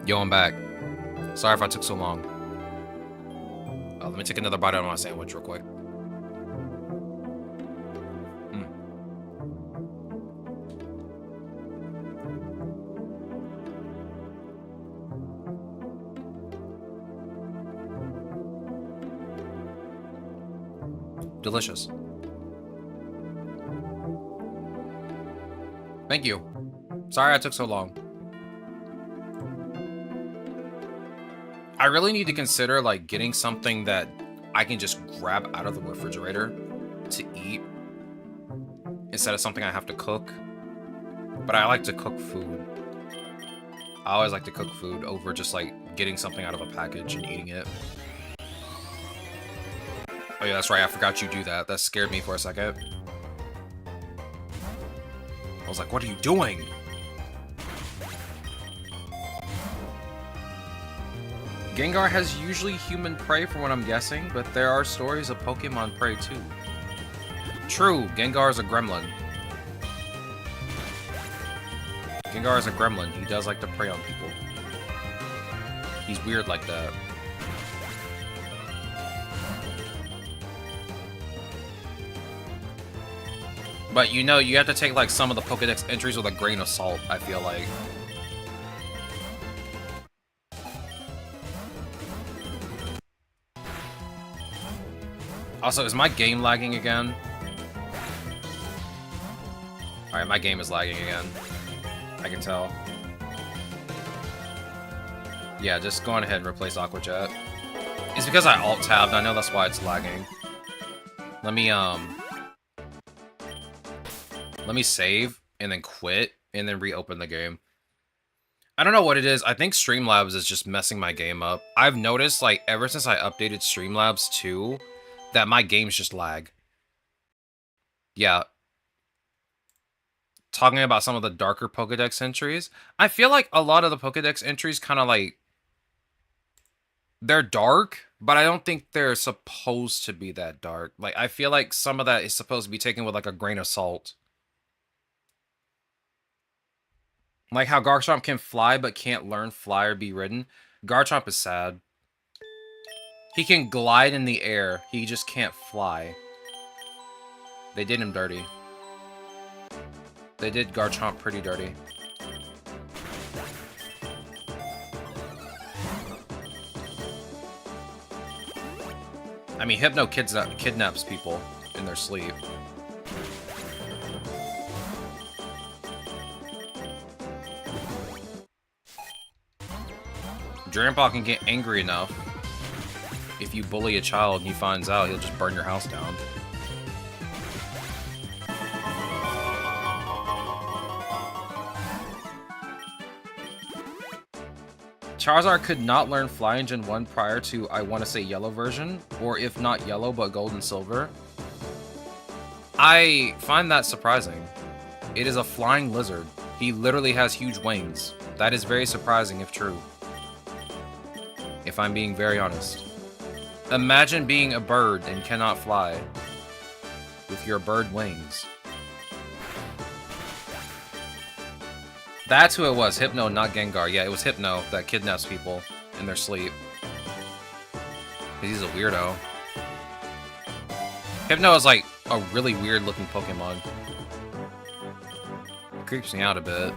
Yo, I'm back. Sorry if I took so long. Let me take another bite out of my sandwich real quick. Delicious. Thank you. Sorry I took so long. I really need to consider like getting something that I can just grab out of the refrigerator to eat instead of something I have to cook. But I like to cook food. I always like to cook food over just like getting something out of a package and eating it. Oh yeah, that's right. I forgot you do that. That scared me for a second. I was like, what are you doing? Gengar has usually human prey from what I'm guessing, but there are stories of Pokemon prey too. True, Gengar is a gremlin. Gengar is a gremlin. He does like to prey on people. He's weird like that. But you know, you have to take like some of the Pokédex entries with a grain of salt, I feel like. Also, is my game lagging again? Alright, my game is lagging again. I can tell. Yeah, just go on ahead and replace Aqua Jet. It's because I alt-tabbed, I know that's why it's lagging. Let me save, and then quit, and then reopen the game. I don't know what it is. I think Streamlabs is just messing my game up. I've noticed, like, ever since I updated Streamlabs 2, that my games just lag. Yeah. Talking about some of the darker Pokédex entries, I feel like a lot of the Pokédex entries kind of, like, they're dark, but I don't think they're supposed to be that dark. Like, I feel like some of that is supposed to be taken with, like, a grain of salt. Like how Garchomp can fly but can't learn fly or be ridden. Garchomp is sad. He can glide in the air. He just can't fly. They did him dirty. They did Garchomp pretty dirty. I mean, Hypno kidnaps people in their sleep. Grandpa can get angry enough. If you bully a child and he finds out, he'll just burn your house down. Charizard could not learn Fly in Gen 1 prior to, I want to say, Yellow version, or if not Yellow, but Gold and Silver. I find that surprising. It is a flying lizard. He literally has huge wings. That is very surprising if true. If I'm being very honest. Imagine being a bird and cannot fly with your bird wings. That's who it was. Hypno, not Gengar. Yeah, it was Hypno that kidnaps people in their sleep. He's a weirdo. Hypno is like a really weird looking Pokemon. It creeps me out a bit.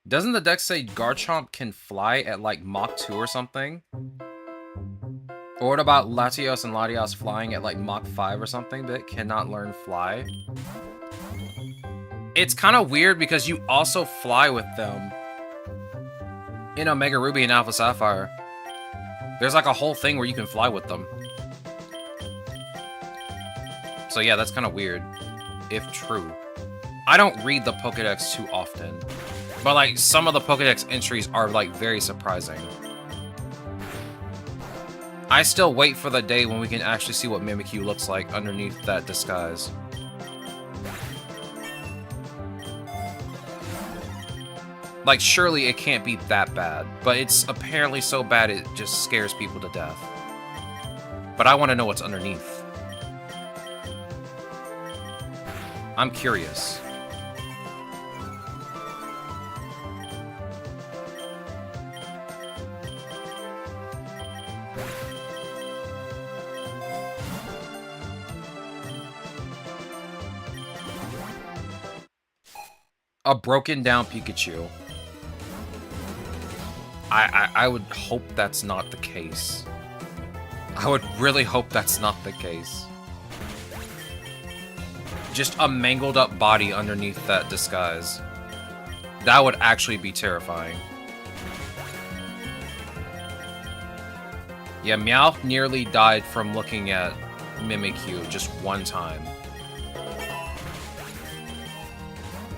Doesn't the deck say Garchomp can fly at like Mach 2 or something? Or what about Latios and Latios flying at like Mach 5 or something, but it cannot learn fly? It's kind of weird because you also fly with them in Omega Ruby and Alpha Sapphire. There's like a whole thing where you can fly with them. So yeah, that's kind of weird, if true. I don't read the Pokédex too often. But, like, some of the Pokédex entries are, like, very surprising. I still wait for the day when we can actually see what Mimikyu looks like underneath that disguise. Like, surely it can't be that bad. But it's apparently so bad it just scares people to death. But I want to know what's underneath. I'm curious. A broken down Pikachu. I would hope that's not the case. I would really hope that's not the case. Just a mangled up body underneath that disguise. That would actually be terrifying. Yeah, Meowth nearly died from looking at Mimikyu just one time.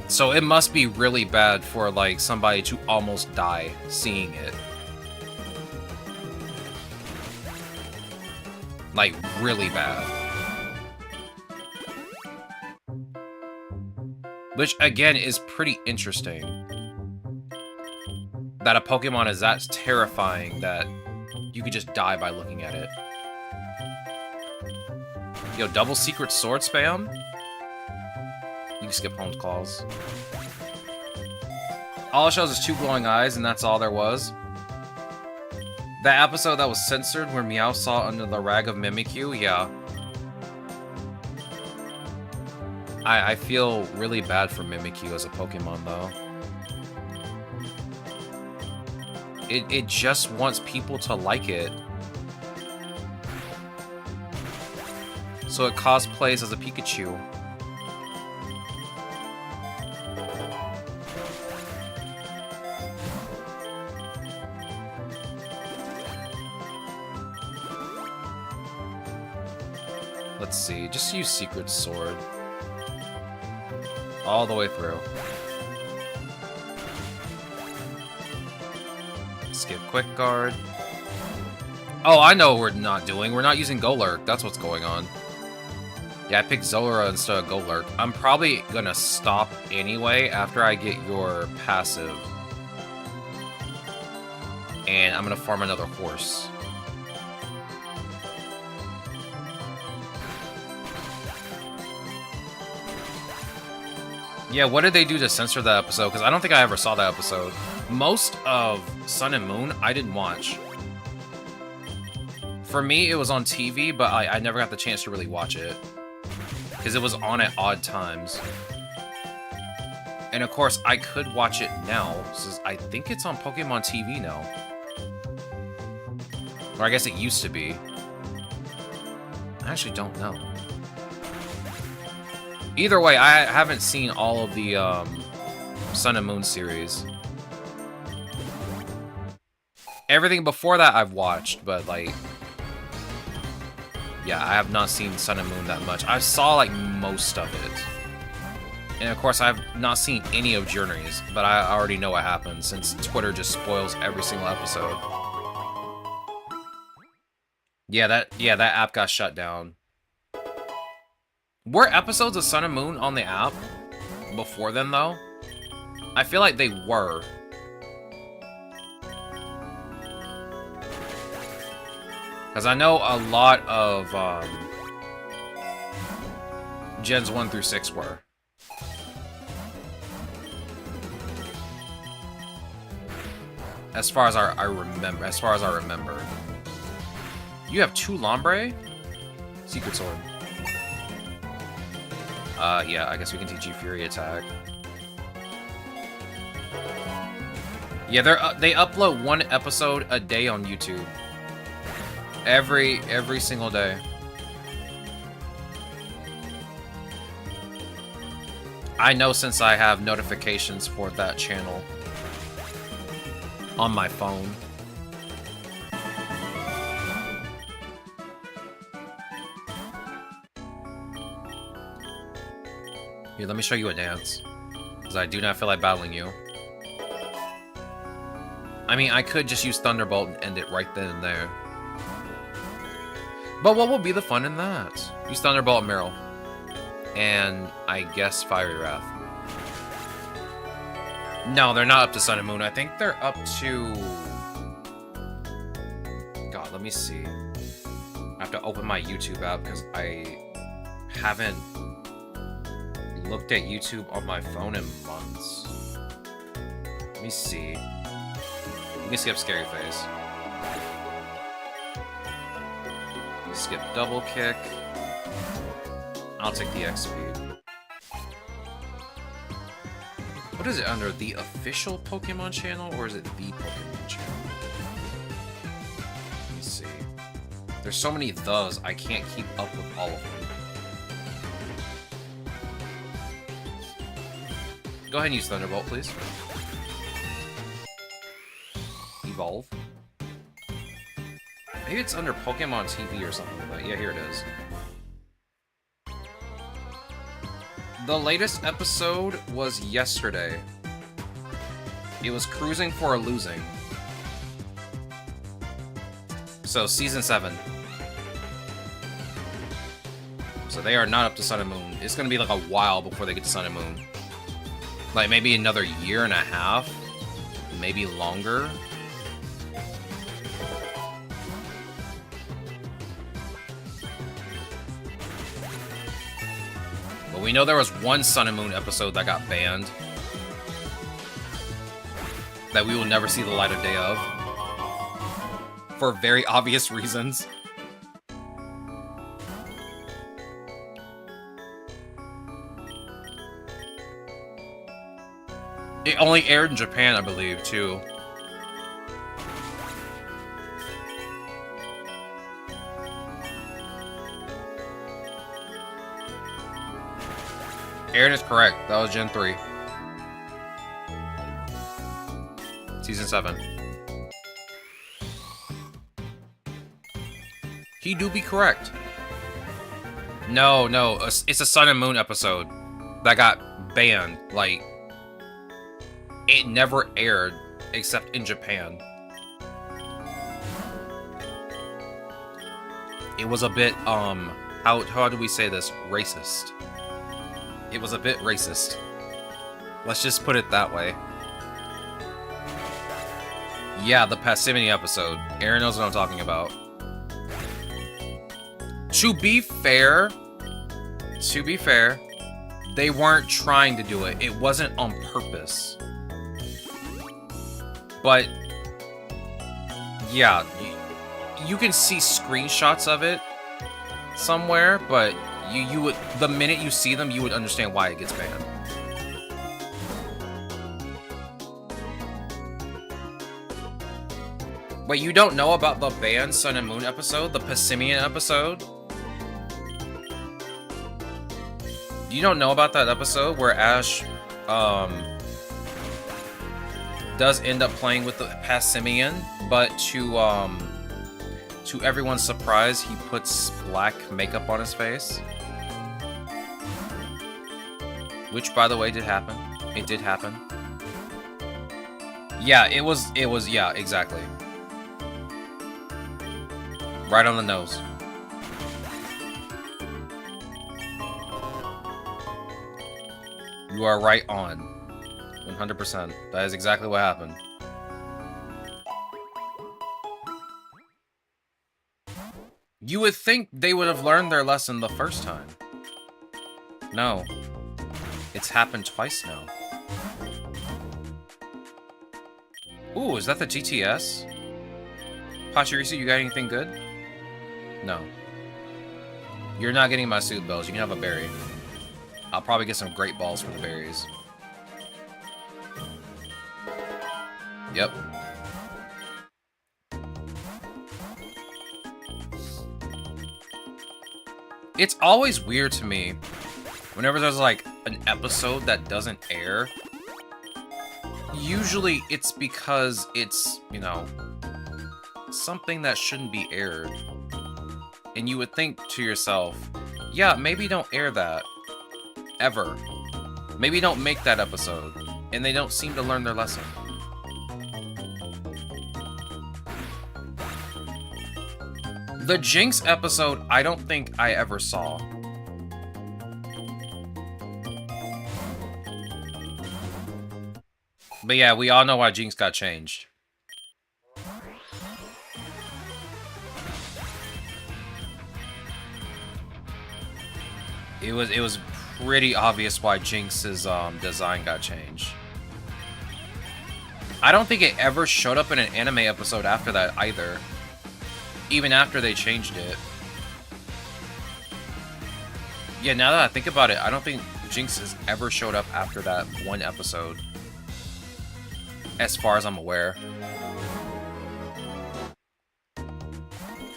So it must be really bad for, like, somebody to almost die seeing it. Like, really bad. Which, again, is pretty interesting. That a Pokemon is that terrifying that you could just die by looking at it. Yo, double secret sword spam? You can skip Holmes calls. All it shows is 2 glowing eyes, and that's all there was. That episode that was censored where Meow saw under the rag of Mimikyu, yeah. I feel really bad for Mimikyu as a Pokemon, though. It just wants people to like it. So it cosplays as a Pikachu. Let's see, just use Secret Sword. All the way through. Skip Quick Guard. Oh, I know what we're not doing. We're not using Golurk. That's what's going on. Yeah, I picked Zora instead of Golurk. I'm probably gonna stop anyway after I get your passive. And I'm gonna farm another horse. Yeah, what did they do to censor that episode? Because I don't think I ever saw that episode. Most of Sun and Moon, I didn't watch. For me, it was on TV, but I never got the chance to really watch it. Because it was on at odd times. And of course, I could watch it now, since I think it's on Pokemon TV now. Or I guess it used to be. I actually don't know. Either way, I haven't seen all of the Sun and Moon series. Everything before that I've watched, but like... yeah, I have not seen Sun and Moon that much. I saw like most of it. And of course, I've not seen any of Journeys, but I already know what happens since Twitter just spoils every single episode. Yeah, that app got shut down. Were episodes of Sun and Moon on the app before then, though? I feel like they were. Because I know a lot of Gens 1 through 6 were. As far as I remember. You have 2 Lombre? Secret Sword. Yeah, I guess we can teach you Fury Attack. Yeah, they upload 1 episode a day on YouTube. Every single day. I know since I have notifications for that channel on my phone. Here, let me show you a dance. Because I do not feel like battling you. I mean, I could just use Thunderbolt and end it right then and there. But what will be the fun in that? Use Thunderbolt and Meryl. And I guess Fiery Wrath. No, they're not up to Sun and Moon. I think they're up to... God, let me see. I have to open my YouTube app because I haven't looked at YouTube on my phone in months. Let me see. You can skip Scary Face. Skip Double Kick. I'll take the X speed. What is it under? The official Pokemon channel, or is it the Pokemon channel? Let me see. There's so many thes, I can't keep up with all of them. Go ahead and use Thunderbolt, please. Evolve. Maybe it's under Pokemon TV or something like that. Yeah, here it is. The latest episode was yesterday. It was Cruising for a Losing. So, Season 7. So they are not up to Sun and Moon. It's gonna be like a while before they get to Sun and Moon. Like, maybe another year and a half. Maybe longer. But we know there was one Sun and Moon episode that got banned. That we will never see the light of day of. For very obvious reasons. It only aired in Japan, I believe, too. Aaron is correct. That was Gen 3. Season 7. He do be correct. No, it's a Sun and Moon episode that got banned. Like, it never aired except in Japan. It was a bit, how do we say this? Racist. It was a bit racist. Let's just put it that way. Yeah, the Passimony episode. Aaron knows what I'm talking about. To be fair, they weren't trying to do it. It wasn't on purpose. But, yeah, you can see screenshots of it somewhere, but you would, the minute you see them, you would understand why it gets banned. Wait, you don't know about the banned Sun and Moon episode? The Pasimian episode? You don't know about that episode where Ash, does end up playing with the Pasimian, but to everyone's surprise, he puts black makeup on his face? Which, by the way, did happen. It did happen. Yeah, it was, yeah, exactly. Right on the nose. You are right on. 100%. That is exactly what happened. You would think they would have learned their lesson the first time. No. It's happened twice now. Ooh, is that the GTS? Pachirisu, you got anything good? No. You're not getting my suit bells. You can have a berry. I'll probably get some great balls for the berries. Yep. It's always weird to me whenever there's like an episode that doesn't air. Usually it's because it's, you know, something that shouldn't be aired. And you would think to yourself, yeah, maybe don't air that. Ever. Maybe don't make that episode. And they don't seem to learn their lesson. The Jinx episode, I don't think I ever saw. But yeah, we all know why Jinx got changed. It was pretty obvious why Jinx's design got changed. I don't think it ever showed up in an anime episode after that either. Even after they changed it. Yeah, now that I think about it, I don't think Jinx has ever showed up after that one episode. As far as I'm aware.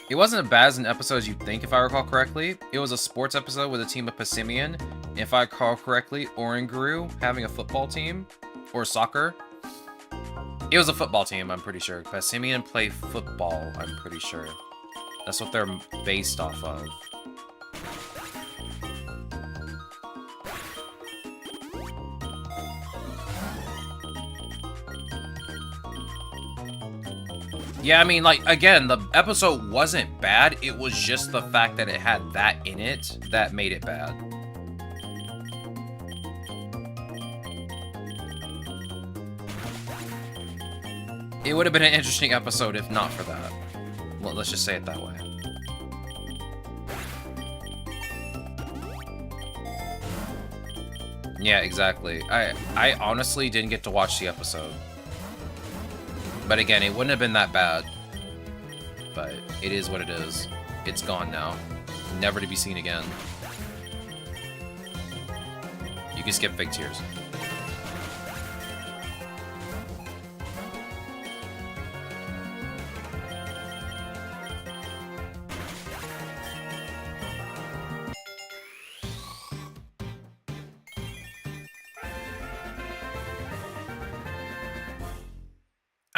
It wasn't as bad as an episode as you'd think, if I recall correctly. It was a sports episode with a team of Pasimian. If I recall correctly, Oranguru having a football team. Or soccer. It was a football team, I'm pretty sure. Pasimian play football, I'm pretty sure. That's what they're based off of. Yeah, I mean, like, again, the episode wasn't bad. It was just the fact that it had that in it that made it bad. It would have been an interesting episode if not for that. Well, let's just say it that way. Yeah, exactly. I honestly didn't get to watch the episode. But again, it wouldn't have been that bad. But it is what it is. It's gone now. Never to be seen again. You can skip fake tears.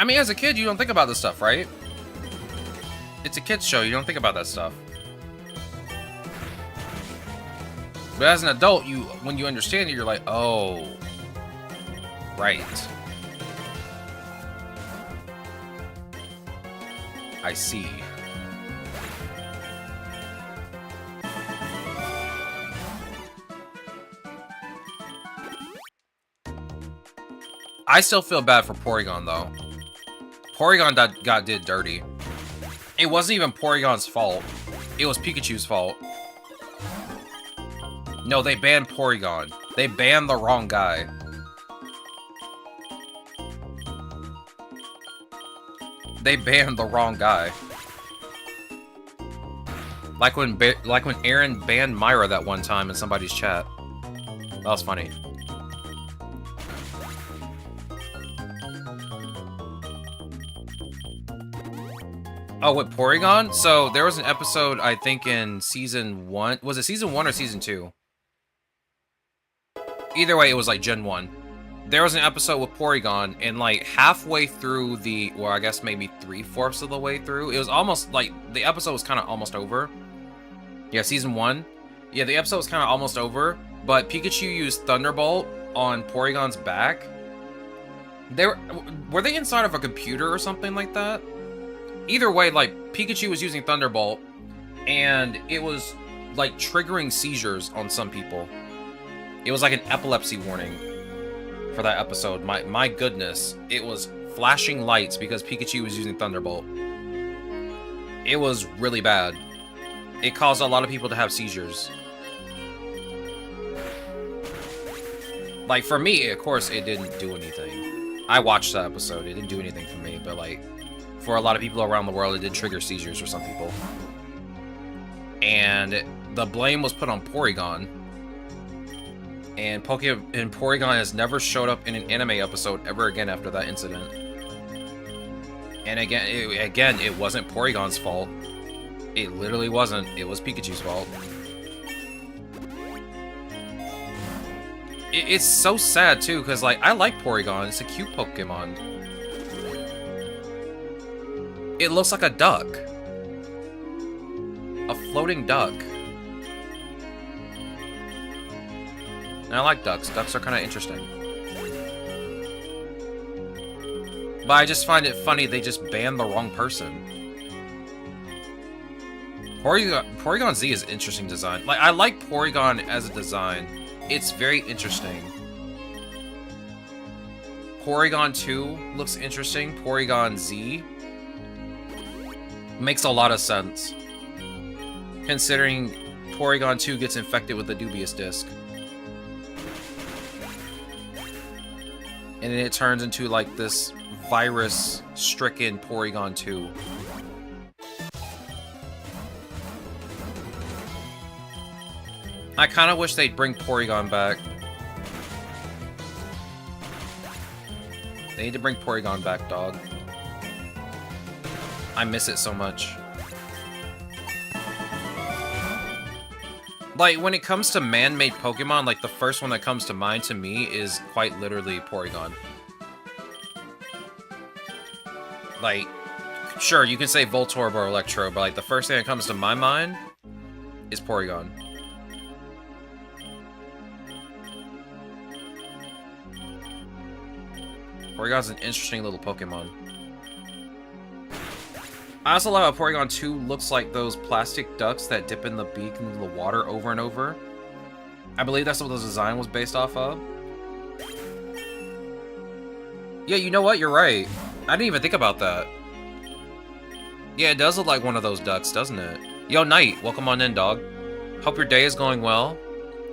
I mean, as a kid, you don't think about this stuff, right? It's a kid's show. You don't think about that stuff. But as an adult, when you understand it, you're like, oh, right. I see. I still feel bad for Porygon, though. Porygon did dirty. It wasn't even Porygon's fault. It was Pikachu's fault. No, they banned Porygon. They banned the wrong guy. They banned the wrong guy. Like when Aaron banned Myra that one time in somebody's chat. That was funny. Oh, with Porygon? So, there was an episode, I think, in Season 1. Was it Season 1 or Season 2? Either way, it was, like, Gen 1. There was an episode with Porygon, and, like, halfway through the... Well, I guess maybe 3/4 of the way through. It was almost, like... The episode was kind of almost over. Yeah, Season 1. Yeah, the episode was kind of almost over, but Pikachu used Thunderbolt on Porygon's back. Were they inside of a computer or something like that? Either way, like, Pikachu was using Thunderbolt, and it was, like, triggering seizures on some people. It was like an epilepsy warning for that episode. My goodness. It was flashing lights because Pikachu was using Thunderbolt. It was really bad. It caused a lot of people to have seizures. Like, for me, of course, it didn't do anything. I watched that episode. It didn't do anything for me, but, like... For a lot of people around the world, it did trigger seizures for some people. And the blame was put on Porygon. And Porygon has never showed up in an anime episode ever again after that incident. And again, it wasn't Porygon's fault. It literally wasn't. It was Pikachu's fault. It's so sad, too, because, like, I like Porygon. It's a cute Pokemon. It looks like a duck. A floating duck. And I like ducks. Ducks are kind of interesting. But I just find it funny they just banned the wrong person. Porygon Z is interesting design. Like, I like Porygon as a design. It's very interesting. Porygon 2 looks interesting. Porygon Z makes a lot of sense, considering Porygon 2 gets infected with a dubious disc. And then it turns into, like, this virus-stricken Porygon 2. I kind of wish they'd bring Porygon back. They need to bring Porygon back, dog. I miss it so much. Like, when it comes to man-made Pokemon, like, the first one that comes to mind to me is quite literally Porygon. Like, sure, you can say Voltorb or Electro, but, like, the first thing that comes to my mind is Porygon. Porygon's an interesting little Pokemon. I also love how Porygon 2 looks like those plastic ducks that dip in the beak into the water over and over. I believe that's what the design was based off of. Yeah, you know what? You're right. I didn't even think about that. Yeah, it does look like one of those ducks, doesn't it? Yo, Knight, welcome on in, dog. Hope your day is going well.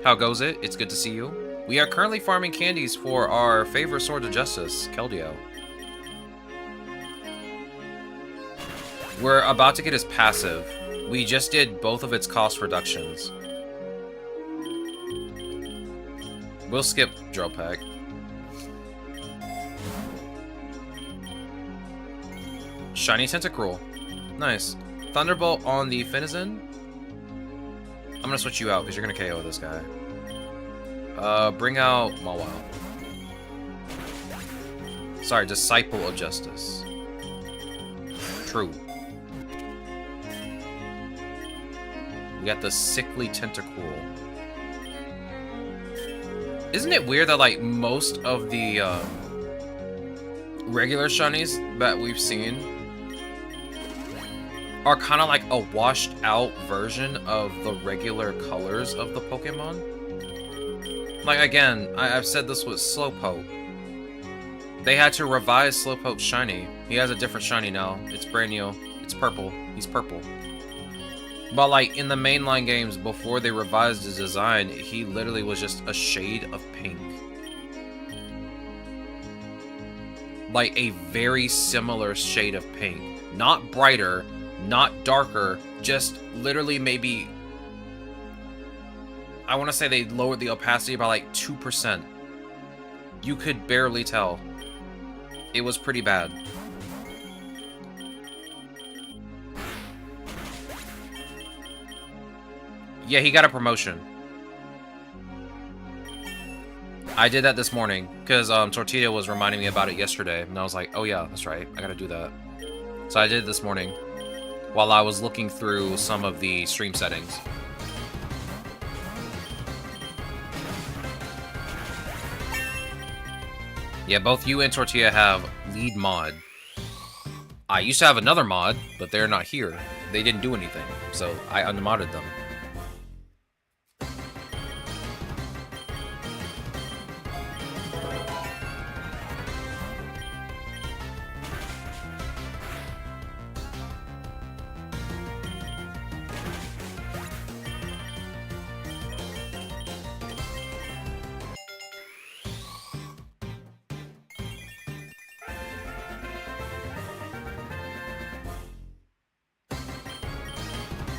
How goes it? It's good to see you. We are currently farming candies for our favorite Sword of Justice, Keldeo. We're about to get his passive. We just did both of its cost reductions. We'll skip Drill Peck. Shiny Tentacruel. Nice. Thunderbolt on the Finizen. I'm gonna switch you out because you're gonna KO this guy. Bring out Mawile. Sorry, Disciple of Justice. True. We got the Sickly Tentacruel. Isn't it weird that, like, most of the, regular shinies that we've seen are kind of like a washed out version of the regular colors of the Pokemon? Like, again, I've said this with Slowpoke. They had to revise Slowpoke's shiny. He has a different shiny now. It's brand new. It's purple. He's purple. But, like, in the mainline games, before they revised his design, he literally was just a shade of pink. Like, a very similar shade of pink. Not brighter, not darker, just literally maybe... I want to say they lowered the opacity by, like, 2%. You could barely tell. It was pretty bad. Yeah, he got a promotion. I did that this morning, because Tortilla was reminding me about it yesterday, and I was like, oh yeah, that's right, I gotta do that. So I did it this morning, while I was looking through some of the stream settings. Yeah, both you and Tortilla have lead mod. I used to have another mod, but they're not here. They didn't do anything, so I unmodded them.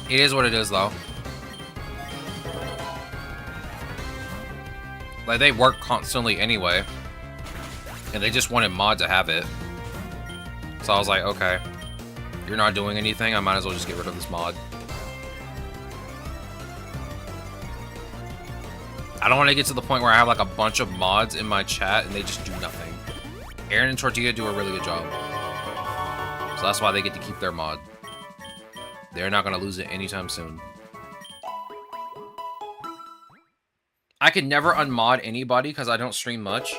It is what it is, though. Like, they work constantly anyway. And they just wanted mod to have it. So I was like, okay. You're not doing anything, I might as well just get rid of this mod. I don't want to get to the point where I have, like, a bunch of mods in my chat and they just do nothing. Aaron and Tortilla do a really good job. So that's why they get to keep their mod. They're not going to lose it anytime soon. I could never unmod anybody because I don't stream much.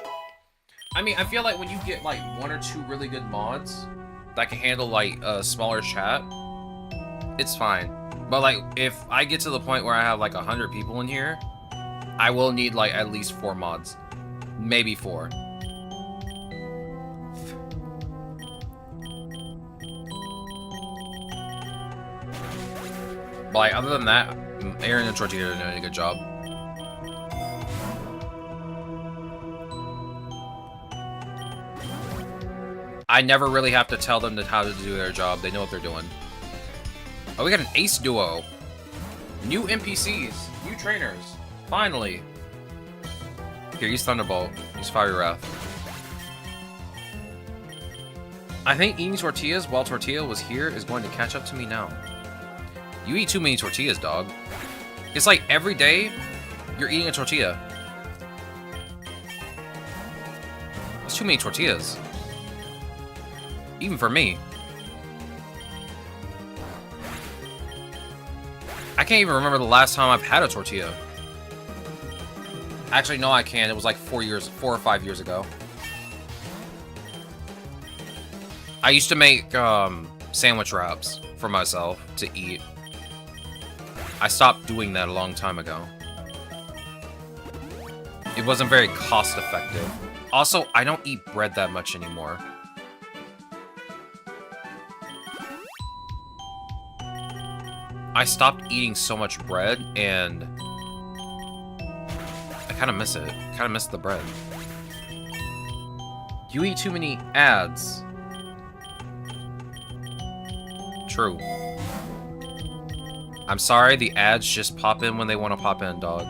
I mean, I feel like when you get, like, 1 or 2 really good mods that can handle, like, a smaller chat, it's fine. But, like, if I get to the point where I have, like, 100 people in here, I will need, like, at least 4 mods. Maybe 4. But, like, other than that, Aaron and Tortilla are doing a good job. I never really have to tell them how to do their job. They know what they're doing. Oh, we got an ace duo. New NPCs. New trainers. Finally. Here, use Thunderbolt. Use Fiery Wrath. I think eating tortillas while Tortilla was here is going to catch up to me now. You eat too many tortillas, dog. It's like every day, you're eating a tortilla. That's too many tortillas. Even for me. I can't even remember the last time I've had a tortilla. Actually, no, I can. It was like 4 or 5 years ago. I used to make sandwich wraps for myself to eat. I stopped doing that a long time ago. It wasn't very cost effective. Also, I don't eat bread that much anymore. I stopped eating so much bread, and I kind of miss it. Kind of miss the bread. You eat too many ads. True. I'm sorry, the ads just pop in when they want to pop in, dog.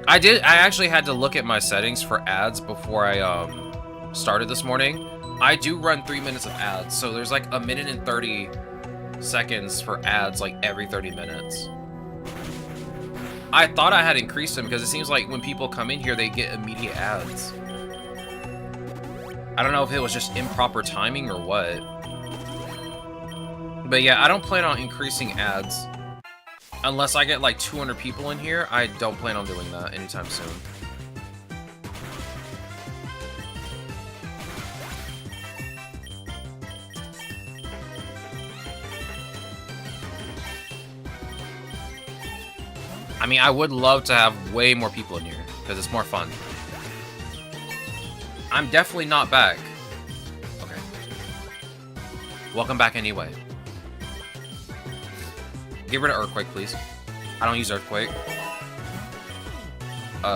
I actually had to look at my settings for ads before I started this morning. I do run 3 minutes of ads, so there's like 1 minute and 30 seconds for ads like every 30 minutes. I thought I had increased them because it seems like when people come in here, they get immediate ads. I don't know if it was just improper timing or what. But yeah, I don't plan on increasing ads. Unless I get like 200 people in here, I don't plan on doing that anytime soon. I mean, I would love to have way more people in here, because it's more fun. I'm definitely not back. Okay. Welcome back anyway. Get rid of Earthquake, please. I don't use Earthquake.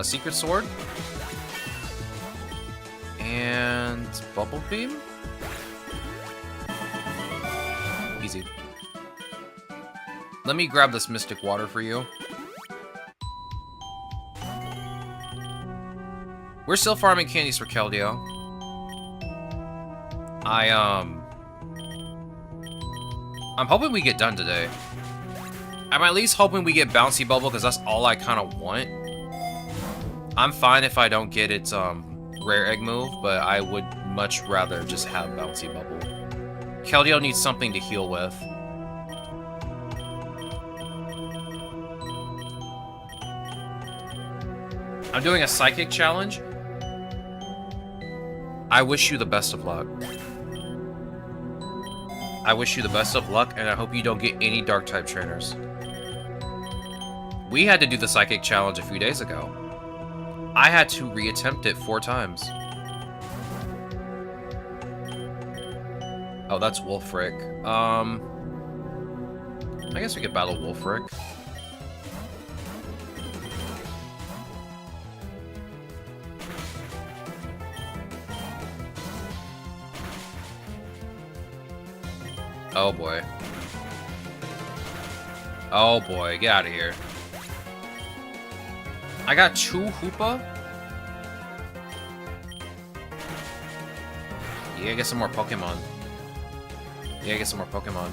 Secret Sword. And Bubble Beam? Easy. Let me grab this Mystic Water for you. We're still farming candies for Keldeo. I'm hoping we get done today. I'm at least hoping we get Bouncy Bubble, because that's all I kind of want. I'm fine if I don't get its rare egg move, but I would much rather just have Bouncy Bubble. Keldeo needs something to heal with. I'm doing a Psychic challenge. I wish you the best of luck. I wish you the best of luck, and I hope you don't get any Dark-type trainers. We had to do the Psychic challenge a few days ago. I had to reattempt it 4 times. Oh, that's Wolfric. I guess we could battle Wolfric. Oh boy. Oh boy, get out of here. I got 2 Hoopa? Yeah, get some more Pokemon. Yeah, get some more Pokemon.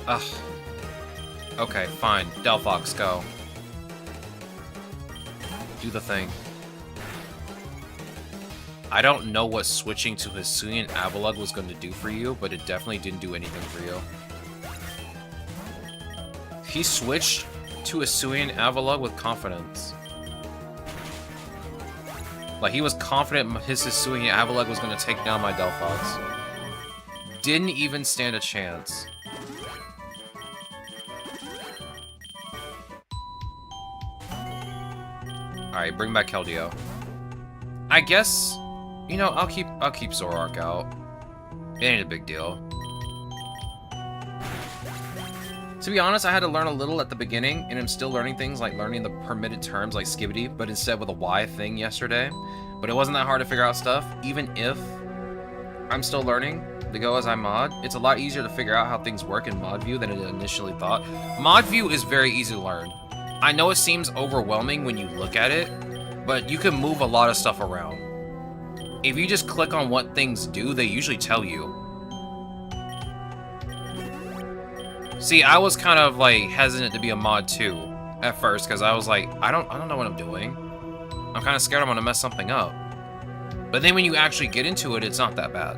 Ugh. Okay, fine. Delphox, go. Do the thing. I don't know what switching to Hisuian Avalugg was going to do for you, but it definitely didn't do anything for you. He switched to Hisuian Avalugg with confidence. Like, he was confident his Hisuian Avalugg was going to take down my Delphox. Didn't even stand a chance. Alright, bring back Keldeo. I guess, you know, I'll keep Zoroark out. It ain't a big deal. To be honest, I had to learn a little at the beginning, and I'm still learning things like learning the permitted terms like Skibidi, but instead with a Y thing yesterday. But it wasn't that hard to figure out stuff, even if I'm still learning to go as I mod. It's a lot easier to figure out how things work in mod view than it initially thought. Mod view is very easy to learn. I know it seems overwhelming when you look at it, but you can move a lot of stuff around. If you just click on what things do, they usually tell you. See, I was kind of like hesitant to be a mod too at first because I was like, I don't know what I'm doing. I'm kind of scared I'm gonna mess something up. But then when you actually get into it, it's not that bad.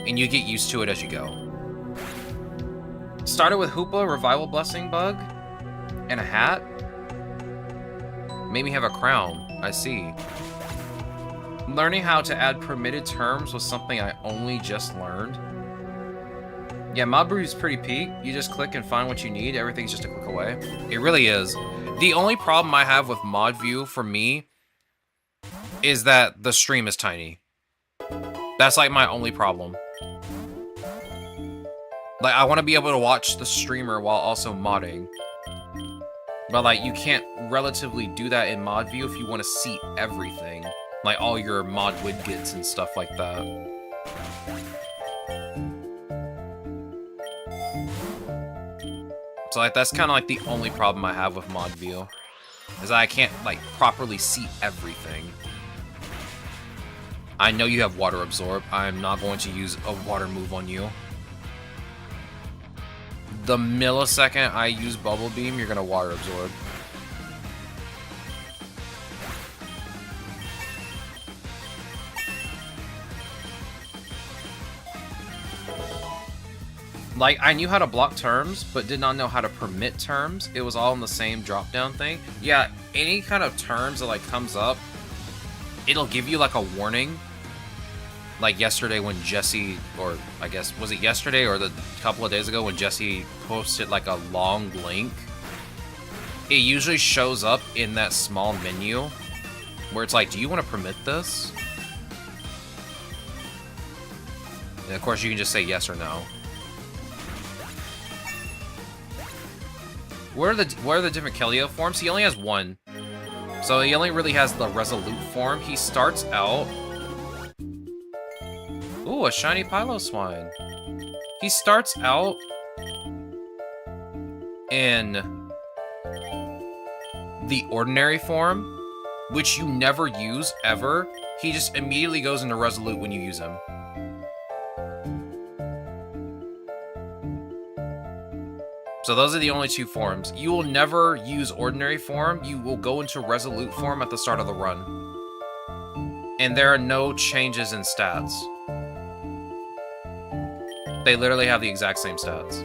And you get used to it as you go. Started with Hoopa, Revival Blessing Bug, and a hat. Made me have a crown. I see. Learning how to add permitted terms was something I only just learned. Yeah, Mod Brew is pretty peak. You just click and find what you need. Everything's just a click away. It really is. The only problem I have with Mod View for me is that the stream is tiny. That's like my only problem. Like, I want to be able to watch the streamer while also modding. But, like, you can't relatively do that in mod view if you want to see everything. Like, all your mod widgets and stuff like that. So, like, that's kind of, like, the only problem I have with mod view. Is that I can't, like, properly see everything. I know you have water absorb. I'm not going to use a water move on you. The millisecond I use Bubble Beam, you're gonna water absorb. Like, I knew how to block terms, but did not know how to permit terms. It was all in the same drop-down thing. Yeah, any kind of terms that, like, comes up, it'll give you, like, a warning. Like yesterday when Jesse, or I guess, was it yesterday or the couple of days ago when Jesse posted like a long link? It usually shows up in that small menu where it's like, do you want to permit this? And of course you can just say yes or no. What are the different Keldeo forms? He only has one. So he only really has the Resolute form. He starts out... Ooh, a shiny Piloswine. He starts out in the ordinary form, which you never use, ever. He just immediately goes into Resolute when you use him. So those are the only two forms. You will never use ordinary form. You will go into Resolute form at the start of the run. And there are no changes in stats. They literally have the exact same stats.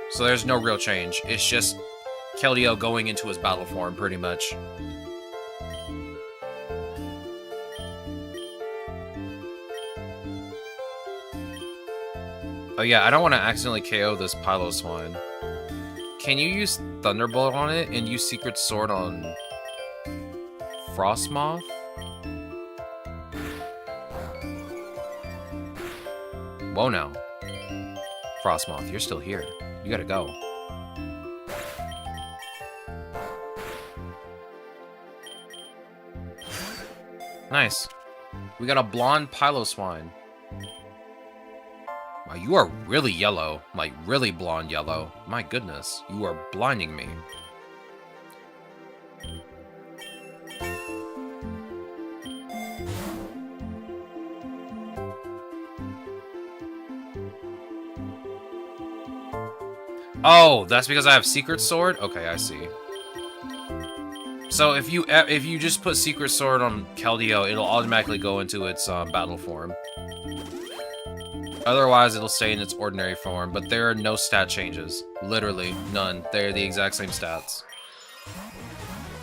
So there's no real change. It's just Keldeo going into his battle form, pretty much. Oh yeah, I don't want to accidentally KO this Piloswine. Can you use Thunderbolt on it and use Secret Sword on Frostmoth? Whoa now. Frostmoth, you're still here. You gotta go. Nice. We got a blonde Piloswine. Wow, you are really yellow. Like, really blonde yellow. My goodness, you are blinding me. Oh, that's because I have Secret Sword? Okay, I see. So if you just put Secret Sword on Keldeo, it'll automatically go into its battle form. Otherwise, it'll stay in its ordinary form, but there are no stat changes. Literally, none. They're the exact same stats.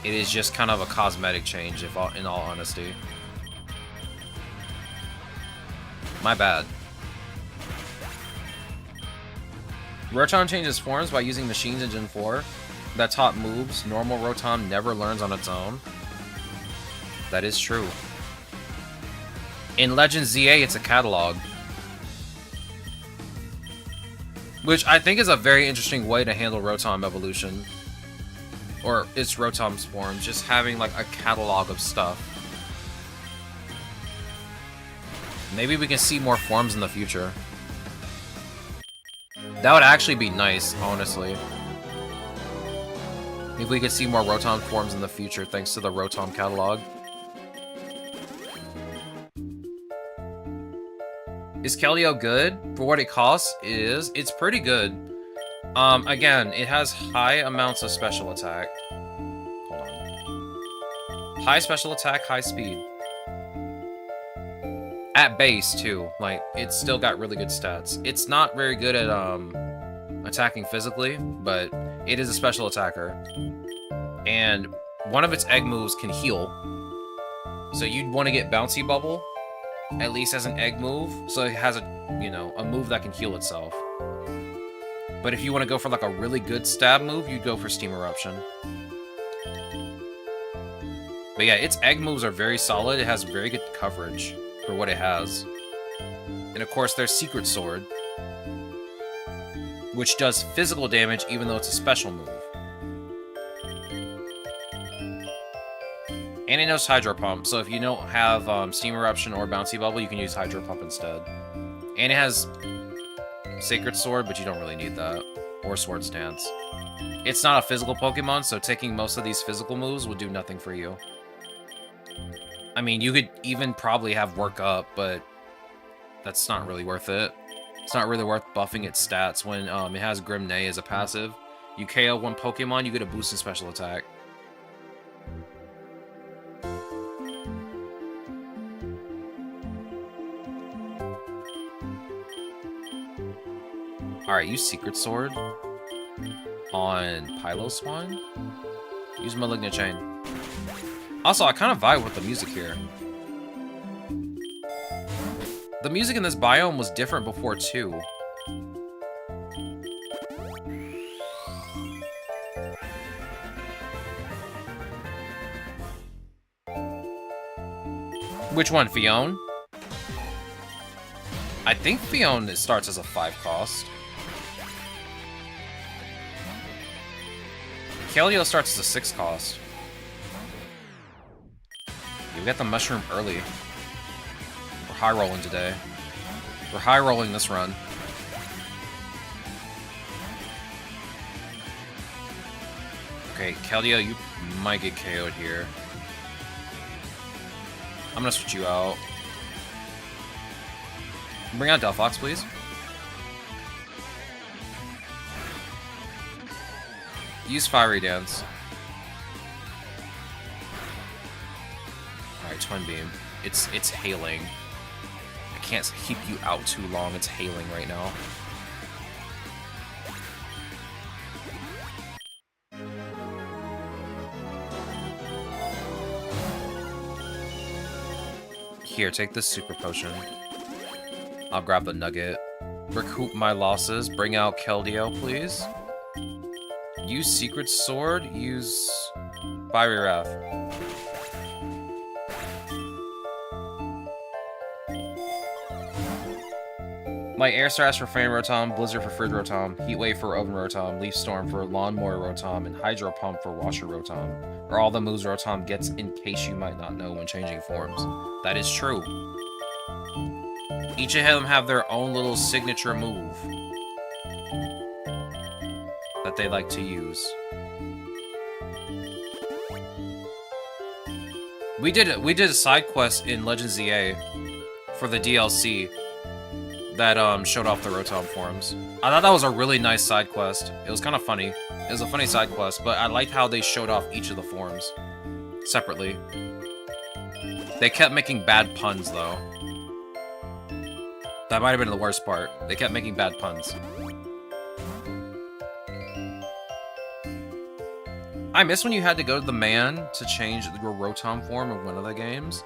It is just kind of a cosmetic change, in all honesty. My bad. Rotom changes forms by using machines in Gen 4. That taught moves normal Rotom never learns on its own. That is true. In Legend ZA, it's a catalog. Which I think is a very interesting way to handle Rotom evolution. Or its Rotom's form, just having like a catalog of stuff. Maybe we can see more forms in the future. That would actually be nice, honestly. If we could see more Rotom forms in the future, thanks to the Rotom catalog. Is Keldeo good? For what it costs, it's pretty good. Again, it has high amounts of special attack. Hold on. High special attack, high speed. At base, too. Like, it's still got really good stats. It's not very good at, attacking physically, but it is a special attacker. And one of its egg moves can heal. So you'd want to get Bouncy Bubble, at least as an egg move, so it has a, you know, a move that can heal itself. But if you want to go for like a really good stab move, you'd go for Steam Eruption. But yeah, its egg moves are very solid. It has very good coverage for what it has. And of course, there's Secret Sword. which does physical damage even though it's a special move. And it knows Hydro Pump, so if you don't have Steam Eruption or Bouncy Bubble, you can use Hydro Pump instead. And it has Sacred Sword, but you don't really need that. Or Sword Stance. It's not a physical Pokemon, so taking most of these physical moves will do nothing for you. I mean, you could even probably have Work Up, but that's not really worth it. It's not really worth buffing its stats when it has Grim Neigh as a passive. You KO one Pokemon, you get a boost in special attack. Alright, use Secret Sword on Piloswine. Use Malignant Chain. Also, I kind of vibe with the music here. The music in this biome was different before, too. Which one, Fion? I think Fion starts as a 5 cost. Keldeo starts as a 6 cost. You get the mushroom early. We're high rolling today. We're high rolling this run. Okay, Keldeo, you might get KO'd here. I'm gonna switch you out. Bring out Delphox, please. Use Fiery Dance. Alright, Twin Beam. It's hailing. I can't keep you out too long. It's hailing right now. Here, take this Super Potion. I'll grab the Nugget. Recoup my losses. Bring out Keldeo, please. Use Secret Sword. Use Fiery Wrath. My Air Slash for Fan Rotom, Blizzard for Fridge Rotom, Heat Wave for Oven Rotom, Leaf Storm for Lawnmower Rotom, and Hydro Pump for Washer Rotom are all the moves Rotom gets in case you might not know when changing forms. That is true. Each of them have their own little signature move that they like to use. We did a side quest in Legends ZA for the DLC that showed off the Rotom forms. I thought that was a really nice side quest. It was kind of funny. It was a funny side quest, but I liked how they showed off each of the forms separately. They kept making bad puns though. That might have been the worst part. They kept making bad puns. I miss when you had to go to the man to change your Rotom form in one of the games.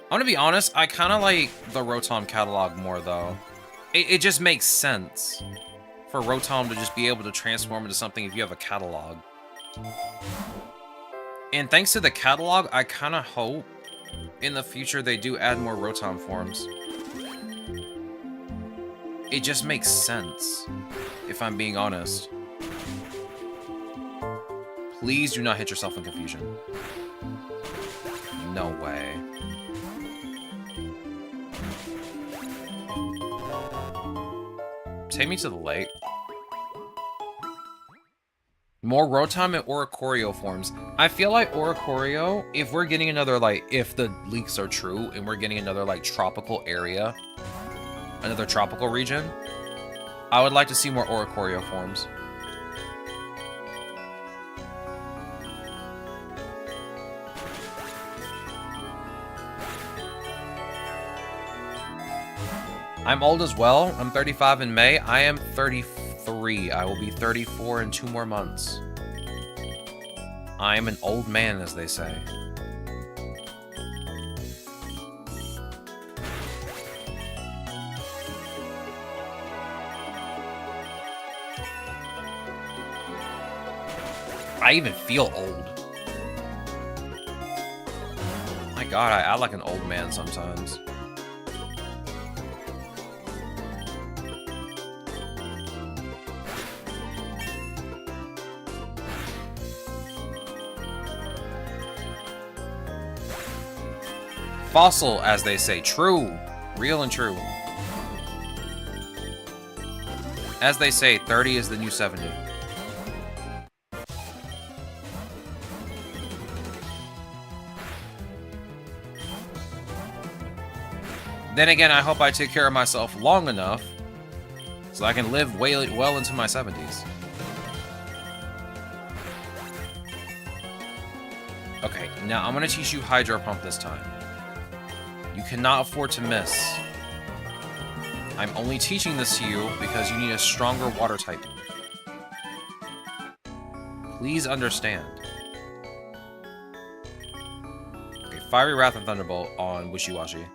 I'm gonna be honest, I kind of like the Rotom catalog more, though. It just makes sense for Rotom to just be able to transform into something if you have a catalog. And thanks to the catalog, I kind of hope in the future they do add more Rotom forms. It just makes sense, if I'm being honest. Please do not hit yourself in confusion. No way. Take me to the lake. More Rotom and Oricorio forms. I feel like Oricorio, if we're getting another, like, if the leaks are true, and we're getting another, like, tropical area, another tropical region, I would like to see more Oricorio forms. I'm old as well. I'm 35 in May. I am 33. I will be 34 in 2 more months. I am an old man, as they say. I even feel old. My God, I act like an old man sometimes. Fossil, as they say. True. Real and true. As they say, 30 is the new 70. Then again, I hope I take care of myself long enough so I can live well into my 70s. Okay, now I'm going to teach you Hydro Pump this time. You cannot afford to miss. I'm only teaching this to you because you need a stronger water type. Please understand. Okay, Fiery Wrath and Thunderbolt on Wishy-Washy.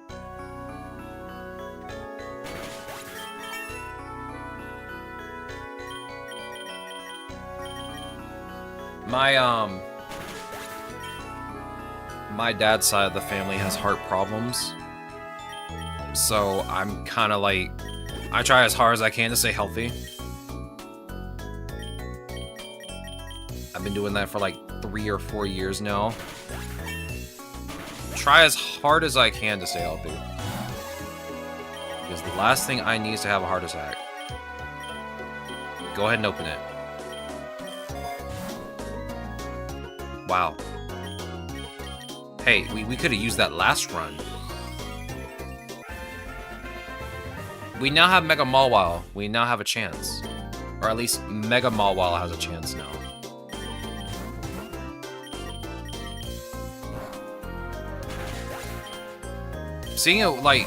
My dad's side of the family has heart problems. So I'm kind of like, I try as hard as I can to stay healthy. I've been doing that for like 3 or 4 years now. Try as hard as I can to stay healthy. Because the last thing I need is to have a heart attack. Go ahead and open it. Wow. Hey, we could have used that last run. We now have Mega Mawile. We now have a chance. Or at least Mega Mawile has a chance now. Seeing it, like,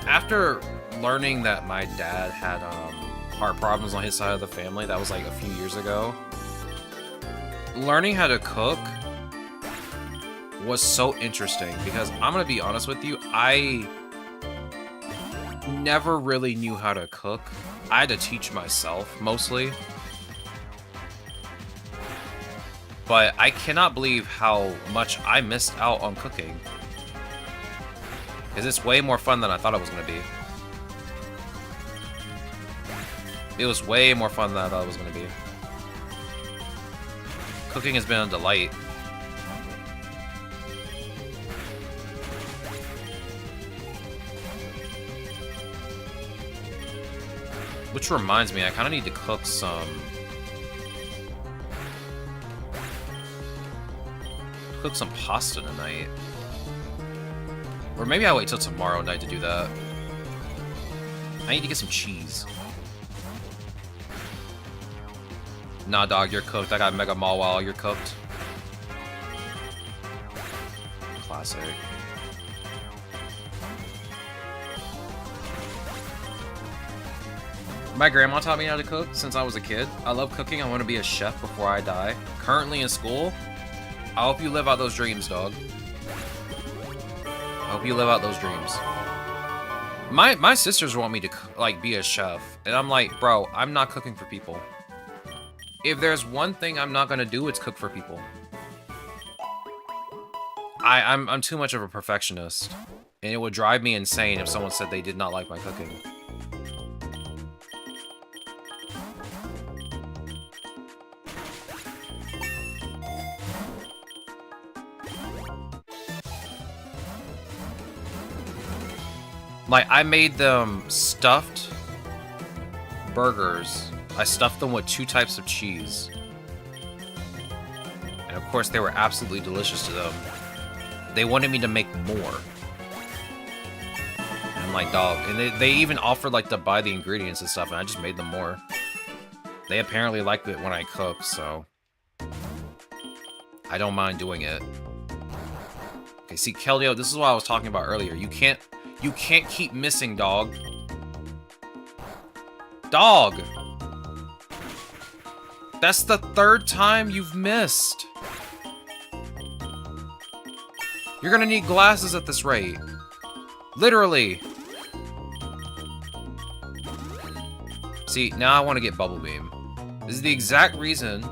after learning that my dad had heart problems on his side of the family, that was like a few years ago. Learning how to cook was so interesting because I'm gonna be honest with you, I never really knew how to cook. I had to teach myself mostly. But I cannot believe how much I missed out on cooking. Because it's way more fun than I thought it was gonna be. It was way more fun than I thought it was gonna be. Cooking has been a delight. Which reminds me, I kind of need to cook some... pasta tonight. Or maybe I'll wait till tomorrow night to do that. I need to get some cheese. Nah, dog, you're cooked. I got Mega Mawile, you're cooked. Classic. My grandma taught me how to cook since I was a kid. I love cooking. I want to be a chef before I die. Currently in school. I hope you live out those dreams, dog. I hope you live out those dreams. My sisters want me to, like, be a chef. And I'm like, bro, I'm not cooking for people. If there's one thing I'm not gonna do, it's cook for people. I'm too much of a perfectionist. And it would drive me insane if someone said they did not like my cooking. Like, I made them stuffed burgers. I stuffed them with 2 types of cheese. And of course, they were absolutely delicious to them. They wanted me to make more. And I'm like, dog. And they even offered, like, to buy the ingredients and stuff, and I just made them more. They apparently like it when I cook, so... I don't mind doing it. Okay, see, Keldeo, this is what I was talking about earlier. You can't keep missing, dog. Dog! That's the 3rd time you've missed. You're gonna need glasses at this rate. Literally. See, now I want to get Bubble Beam. This is the exact reason...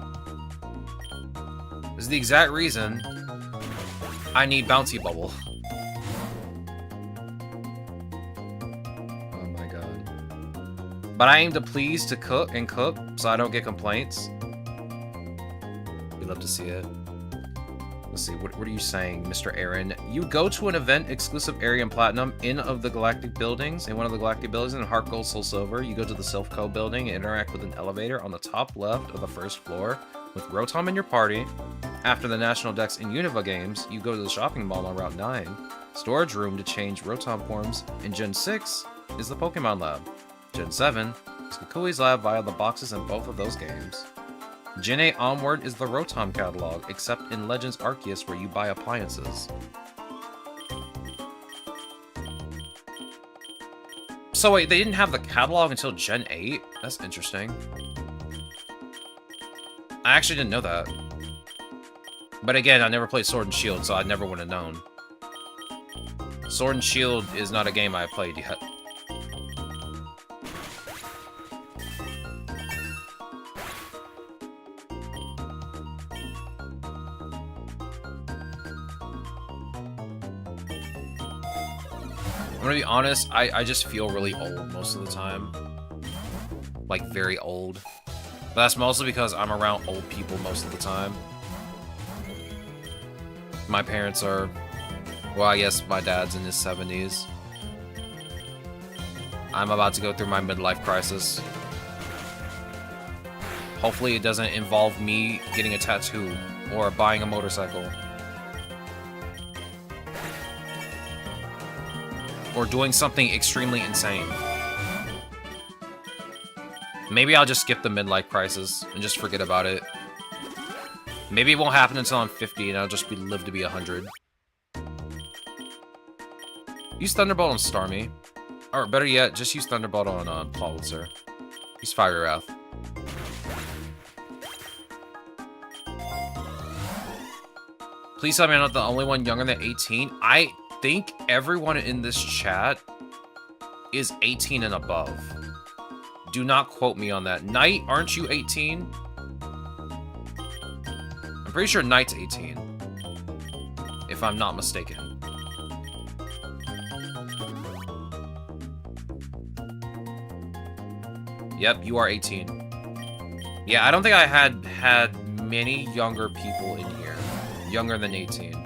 I need Bouncy Bubble. But I aim to please to cook, so I don't get complaints. We love to see it. Let's see, what are you saying, Mr. Aaron? You go to an event-exclusive area in Platinum, in of the Galactic Buildings, in one of the Galactic Buildings, in Heart Gold, Soul Silver. You go to the Silph building and interact with an elevator on the top left of the first floor with Rotom in your party. After the National Dex and Unova games, you go to the shopping mall on Route 9, storage room to change Rotom forms, and Gen 6 is the Pokemon Lab. Gen 7 is Kukui's lab via the boxes in both of those games. Gen 8 onward is the Rotom catalog, except in Legends Arceus where you buy appliances. So wait, they didn't have the catalog until Gen 8? That's interesting. I actually didn't know that. But again, I never played Sword and Shield, so I never would have known. Sword and Shield is not a game I played yet. I'm gonna be honest, I just feel really old most of the time. Like, very old. But that's mostly because I'm around old people most of the time. My parents are... Well, I guess my dad's in his 70s. I'm about to go through my midlife crisis. Hopefully it doesn't involve me getting a tattoo or buying a motorcycle. Or doing something extremely insane. Maybe I'll just skip the midlife crisis and just forget about it. Maybe it won't happen until I'm 50 and I'll just live to be 100. Use Thunderbolt on Starmie. Or better yet, just use Thunderbolt on Pulitzer. Use Fire Wrath. Please tell me I'm not the only one younger than 18. I think everyone in this chat is 18 and above. Do not quote me on that. Knight, aren't you 18? I'm pretty sure Knight's 18. If I'm not mistaken. Yep, you are 18. Yeah, I don't think I had many younger people in here. Younger than 18.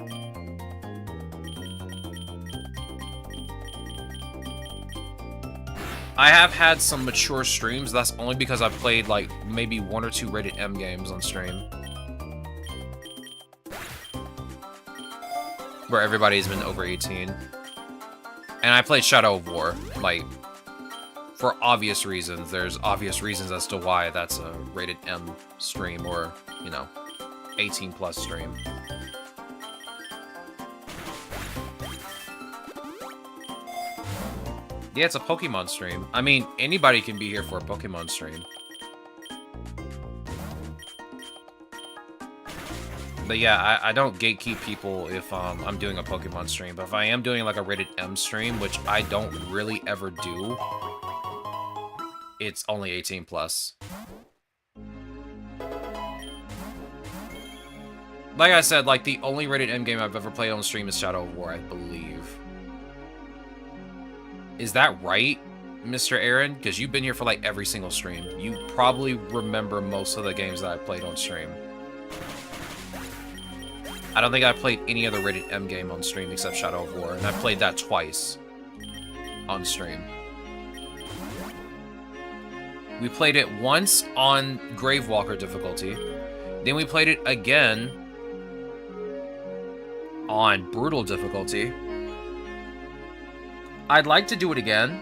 I have had some mature streams. That's only because I've played like maybe 1 or 2 rated M games on stream. Where everybody's been over 18. And I played Shadow of War, like, for obvious reasons. There's obvious reasons as to why that's a rated M stream or, you know, 18 plus stream. Yeah, it's a Pokemon stream. I mean, anybody can be here for a Pokemon stream. But yeah, I don't gatekeep people if I'm doing a Pokemon stream. But if I am doing like a rated M stream, which I don't really ever do, it's only 18 plus. Like I said, like the only rated M game I've ever played on stream is Shadow of War, I believe. Is that right, Mr. Aaron? Because you've been here for like every single stream. You probably remember most of the games that I played on stream. I don't think I played any other rated M game on stream except Shadow of War, and I played that twice on stream. We played it once on Gravewalker difficulty, then we played it again on Brutal difficulty. I'd like to do it again.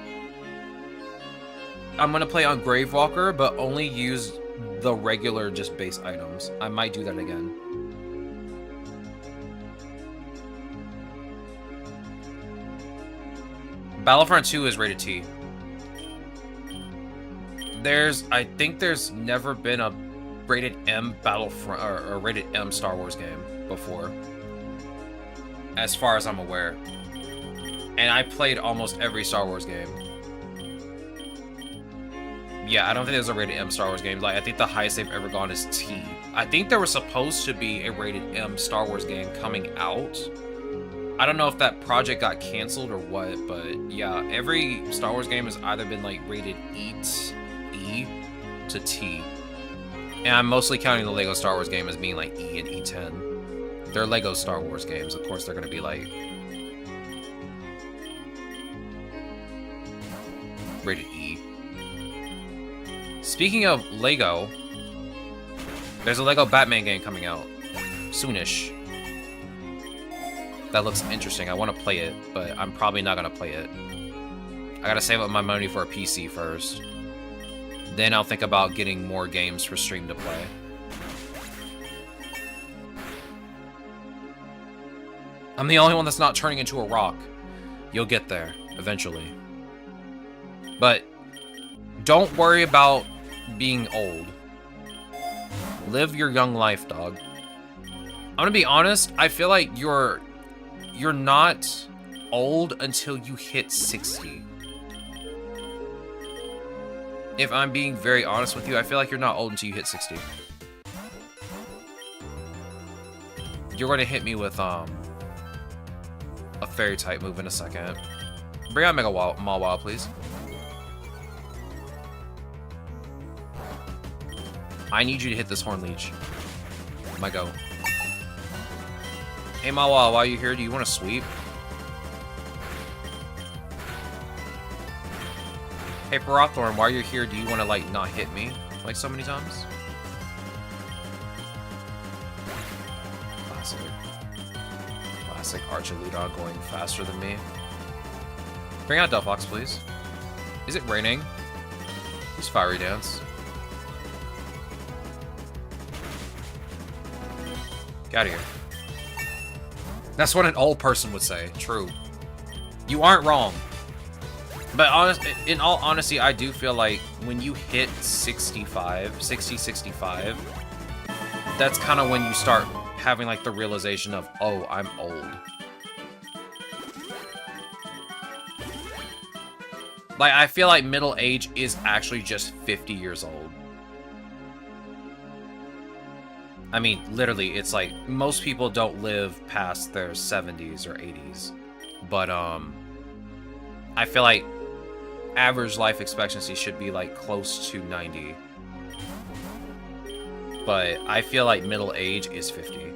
I'm gonna play on Gravewalker, but only use the regular, just base items. I might do that again. Battlefront 2 is rated T. I think there's never been a rated M Battlefront, or rated M Star Wars game before. As far as I'm aware. And I played almost every Star Wars game. Yeah, I don't think there's a rated M Star Wars game. Like, I think the highest they've ever gone is T. I think there was supposed to be a rated M Star Wars game coming out. I don't know if that project got canceled or what, but yeah, every Star Wars game has either been like rated E to T. And I'm mostly counting the Lego Star Wars game as being like E and E10. They're Lego Star Wars games. Of course, they're gonna be like rated E. Speaking of Lego, there's a Lego Batman game coming out soonish. That looks interesting. I want to play it, but I'm probably not gonna play it. I gotta save up my money for a PC first. Then I'll think about getting more games for stream to play. I'm the only one that's not turning into a rock. You'll get there, eventually. But don't worry about being old. Live your young life, dog. I'm gonna be honest, I feel like you're not old until you hit 60. If I'm being very honest with you, I feel like you're not old until you hit 60. You're going to hit me with a fairy type move in a second. Bring out Mega Mawile, please. I need you to hit this Horn Leech. My go. Hey Mawile, while you're here, do you want to sweep? Hey Parathorn, while you're here, do you want to like not hit me like so many times? Classic. Classic Archuludon going faster than me. Bring out Delphox, please. Is it raining? Use Fiery Dance. Get out of here. That's what an old person would say. True. You aren't wrong. But in all honesty, I do feel like when you hit 65, that's kind of when you start having like the realization of, oh, I'm old. Like, I feel like middle age is actually just 50 years old. I mean, literally, it's like most people don't live past their 70s or 80s. But I feel like average life expectancy should be like close to 90. But I feel like middle age is 50.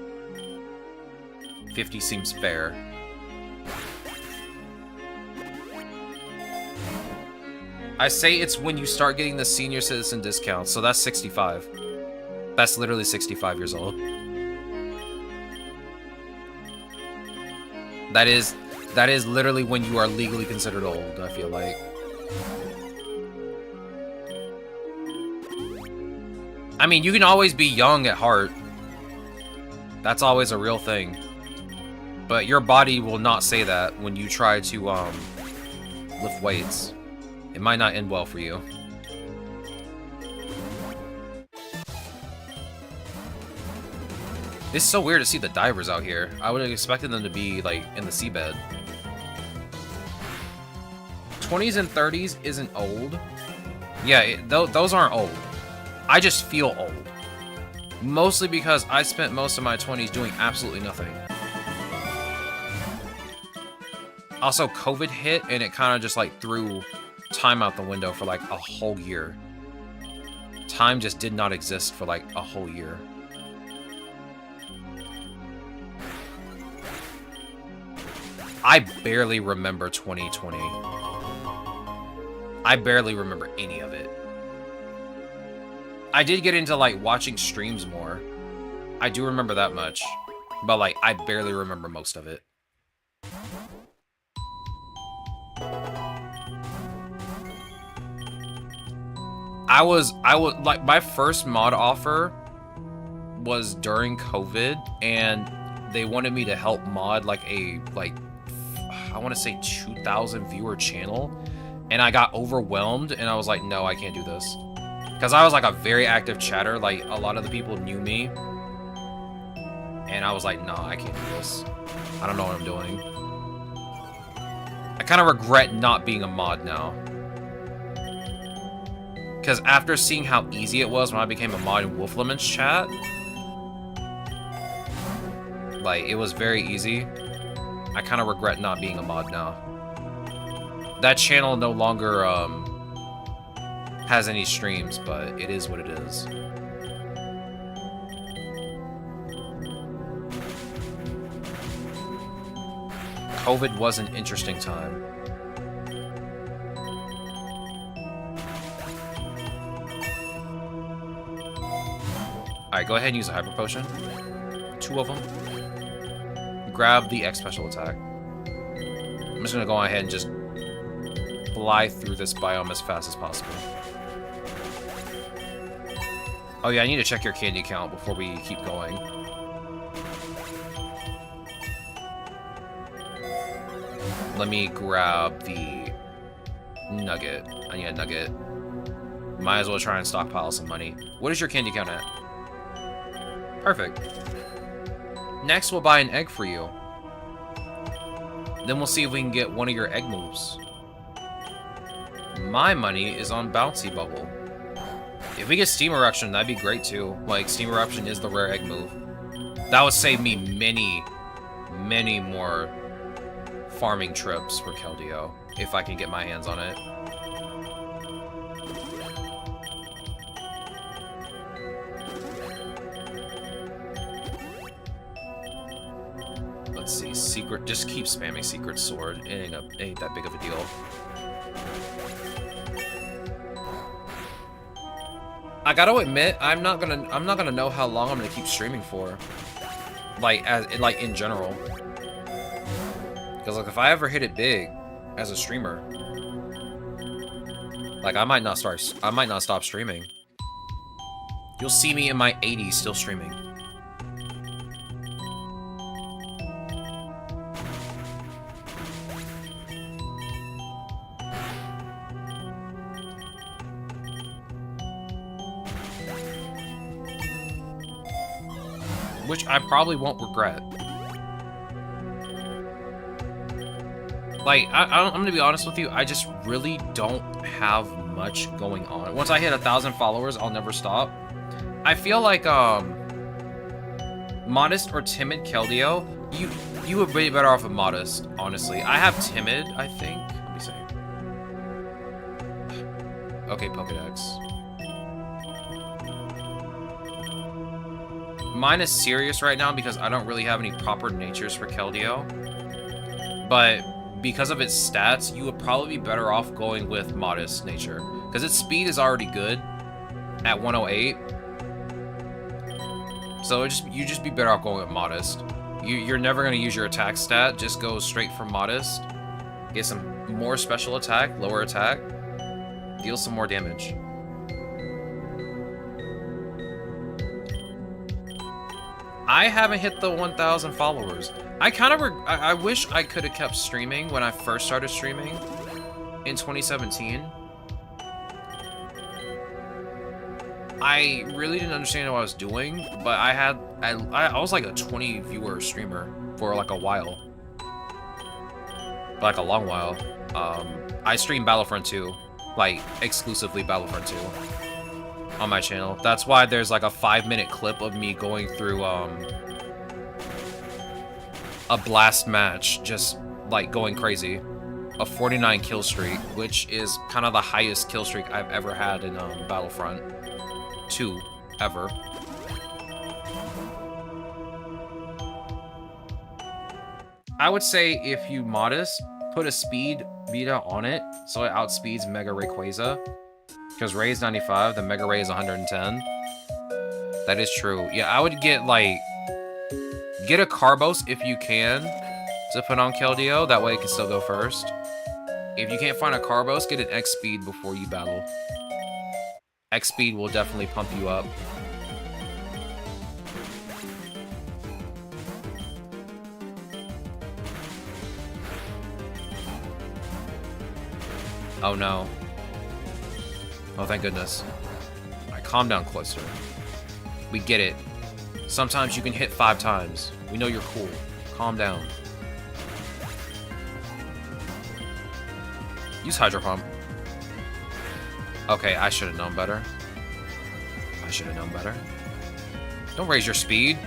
50 seems fair. I say it's when you start getting the senior citizen discount, so that's 65. That's literally 65 years old. That is literally when you are legally considered old, I feel like. I mean, you can always be young at heart. That's always a real thing. But your body will not say that when you try to lift weights. It might not end well for you. It's so weird to see the divers out here. I would have expected them to be, like, in the seabed. 20s and 30s isn't old. Yeah, those aren't old. I just feel old. Mostly because I spent most of my 20s doing absolutely nothing. Also, COVID hit, and it kind of just, like, threw time out the window for, like, a whole year. Time just did not exist for, like, a whole year. I barely remember 2020. I barely remember any of it. I did get into, like, watching streams more. I do remember that much. But, like, I barely remember most of it. I was, like, my first mod offer was during COVID, and they wanted me to help mod, like, I want to say 2,000 viewer channel, and I got overwhelmed, and I was like, no, I can't do this. Because I was like a very active chatter, like a lot of the people knew me, and I was like, no, I can't do this. I don't know what I'm doing. I kind of regret not being a mod now. Because after seeing how easy it was when I became a mod in Wolflemon's chat, like, it was very easy. I kind of regret not being a mod now. That channel no longer has any streams, but it is what it is. COVID was an interesting time. Alright, go ahead and use a Hyper Potion. 2 of them. Grab the X special attack. I'm just gonna go ahead and just fly through this biome as fast as possible. Oh yeah, I need to check your candy count before we keep going. Let me grab the nugget. I need a nugget. Might as well try and stockpile some money. What is your candy count at? Perfect. Next, we'll buy an egg for you. Then we'll see if we can get one of your egg moves. My money is on Bouncy Bubble. If we get Steam Eruption, that'd be great too. Like, Steam Eruption is the rare egg move. That would save me many more farming trips for Keldeo, if I can get my hands on it. Let's see, secret, just keep spamming Secret Sword. It ain't that big of a deal. I gotta admit, I'm not gonna know how long I'm gonna keep streaming for. Like in general. Because like if I ever hit it big as a streamer, like I might not stop streaming. You'll see me in my 80s still streaming. Which I probably won't regret. Like, I'm gonna be honest with you, I just really don't have much going on. Once I hit 1,000 followers, I'll never stop. I feel like, Modest or Timid Keldeo, you would be better off with Modest, honestly. I have Timid, I think. Let me see. Okay, Pokédex. Mine is serious right now because I don't really have any proper natures for Keldeo. But because of its stats, you would probably be better off going with Modest nature. Because its speed is already good at 108. So you just be better off going with Modest. You're never going to use your attack stat. Just go straight for Modest. Get some more special attack, lower attack. Deal some more damage. I haven't hit the 1,000 followers. I wish I could have kept streaming when I first started streaming in 2017. I really didn't understand what I was doing, but I was like a 20 viewer streamer for like a while. Like a long while. I stream Battlefront 2, like exclusively Battlefront 2. On my channel. That's why there's like a 5-minute clip of me going through a blast match, just like going crazy. A 49 kill streak, which is kind of the highest kill streak I've ever had in Battlefront 2 ever. I would say if you Modest, put a speed Vita on it so it outspeeds Mega Rayquaza. Because Ray is 95, the Mega Ray is 110. That is true. Yeah, I would get, like... Get a Carbos if you can to put on Keldeo. That way it can still go first. If you can't find a Carbos, get an X-Speed before you battle. X-Speed will definitely pump you up. Oh no. Oh, thank goodness. Alright, calm down, Cloister. We get it. Sometimes you can hit 5 times. We know you're cool. Calm down. Use Hydro Pump. Okay, I should have known better. I should have known better. Don't raise your speed.